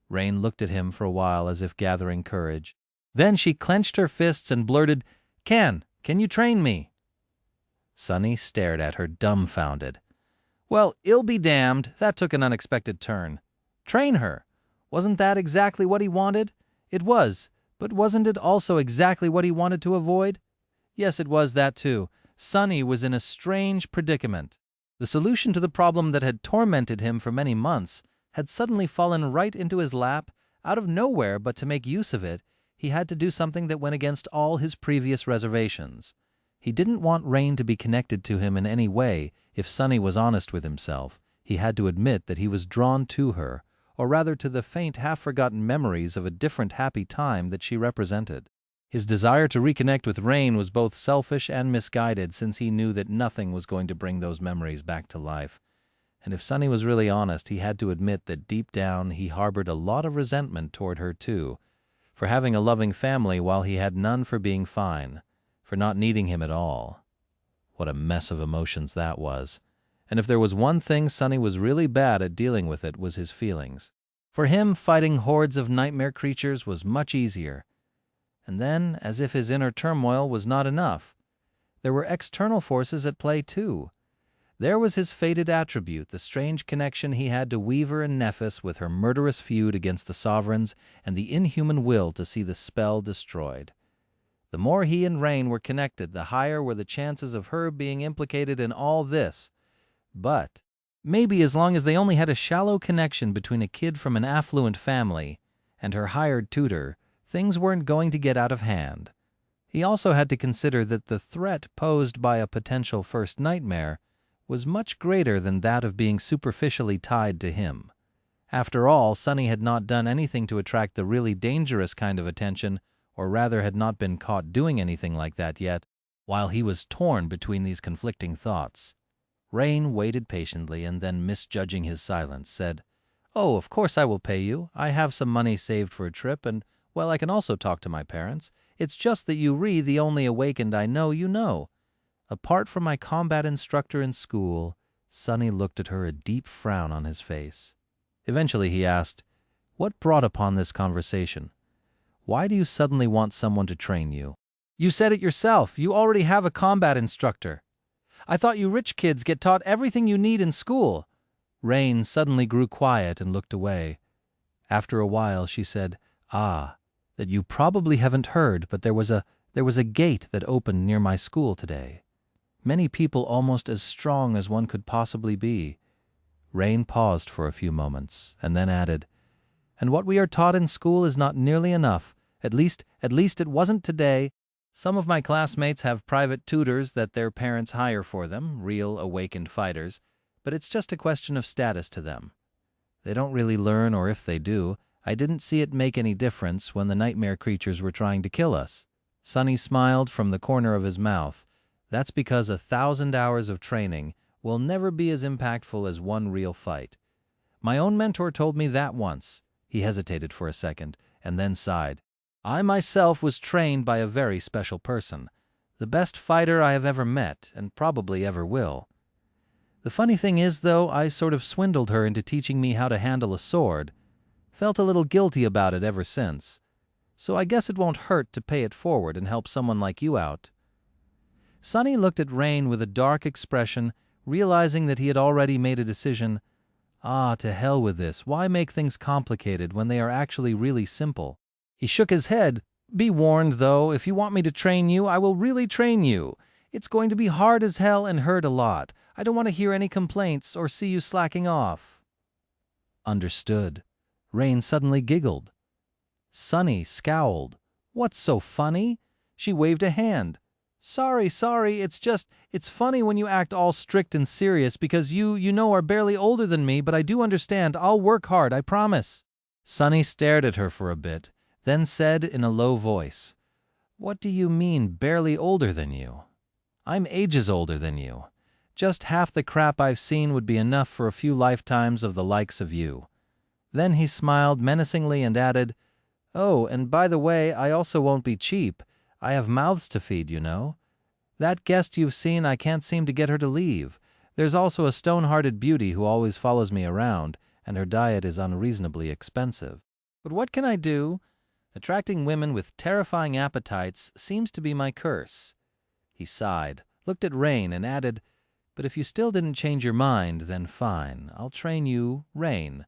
Rain looked at him for a while as if gathering courage. Then she clenched her fists and blurted, Can you train me?" Sunny stared at her dumbfounded. Well, ill be damned, that took an unexpected turn. Train her? Wasn't that exactly what he wanted? It was, but wasn't it also exactly what he wanted to avoid? Yes, it was that too. Sunny was in a strange predicament. The solution to the problem that had tormented him for many months had suddenly fallen right into his lap, out of nowhere, but to make use of it, he had to do something that went against all his previous reservations. He didn't want Rain to be connected to him in any way. If Sunny was honest with himself, he had to admit that he was drawn to her, or rather to the faint, half-forgotten memories of a different happy time that she represented. His desire to reconnect with Rain was both selfish and misguided, since he knew that nothing was going to bring those memories back to life. And if Sunny was really honest, he had to admit that deep down he harbored a lot of resentment toward her too, for having a loving family while he had none, for being fine, for not needing him at all. What a mess of emotions that was. And if there was one thing Sunny was really bad at dealing with, it was his feelings. For him, fighting hordes of nightmare creatures was much easier. And then, as if his inner turmoil was not enough, there were external forces at play too. There was his fated attribute, the strange connection he had to Weaver and Nephis, with her murderous feud against the sovereigns and the inhuman will to see the spell destroyed. The more he and Rain were connected, the higher were the chances of her being implicated in all this. But maybe as long as they only had a shallow connection between a kid from an affluent family and her hired tutor, things weren't going to get out of hand. He also had to consider that the threat posed by a potential first nightmare was much greater than that of being superficially tied to him. After all, Sunny had not done anything to attract the really dangerous kind of attention, or rather had not been caught doing anything like that yet, while he was torn between these conflicting thoughts. Rain waited patiently and then, misjudging his silence, said, "Oh, of course I will pay you. I have some money saved for a trip, and, well, I can also talk to my parents. It's just that you the only awakened I know you know. Apart from my combat instructor in school," Sunny looked at her, a deep frown on his face. Eventually he asked, "What brought upon this conversation? Why do you suddenly want someone to train you?" "You said it yourself. You already have a combat instructor. I thought you rich kids get taught everything you need in school." Rain suddenly grew quiet and looked away. After a while she said, "That you probably haven't heard, but there was a gate that opened near my school today. Many people almost as strong as one could possibly be." Rain paused for a few moments, and then added, "And what we are taught in school is not nearly enough. At least it wasn't today. Some of my classmates have private tutors that their parents hire for them, real awakened fighters, but it's just a question of status to them. They don't really learn, or if they do, I didn't see it make any difference when the nightmare creatures were trying to kill us." Sunny smiled from the corner of his mouth. "That's because 1,000 hours of training will never be as impactful as one real fight. My own mentor told me that once." He hesitated for a second, and then sighed. "I myself was trained by a very special person, the best fighter I have ever met, and probably ever will. The funny thing is, though, I sort of swindled her into teaching me how to handle a sword. Felt a little guilty about it ever since. So I guess it won't hurt to pay it forward and help someone like you out." Sunny looked at Rain with a dark expression, realizing that he had already made a decision. To hell with this. Why make things complicated when they are actually really simple? He shook his head. "Be warned, though, if you want me to train you, I will really train you. It's going to be hard as hell and hurt a lot. I don't want to hear any complaints or see you slacking off." "Understood." Rain suddenly giggled. Sunny scowled. "What's so funny?" She waved a hand. Sorry, it's funny when you act all strict and serious because you know are barely older than me, but I do understand. I'll work hard, I promise." Sunny stared at her for a bit, then said in a low voice, What do you mean, barely older than you? I'm ages older than you. Just half the crap I've seen would be enough for a few lifetimes of the likes of you." Then he smiled menacingly and added, "Oh, and by the way, I also won't be cheap. I have mouths to feed, you know. That guest you've seen, I can't seem to get her to leave. There's also a stone-hearted beauty who always follows me around, and her diet is unreasonably expensive. But what can I do? Attracting women with terrifying appetites seems to be my curse." He sighed, looked at Rain, and added, "But if you still didn't change your mind, then fine. I'll train you, Rain.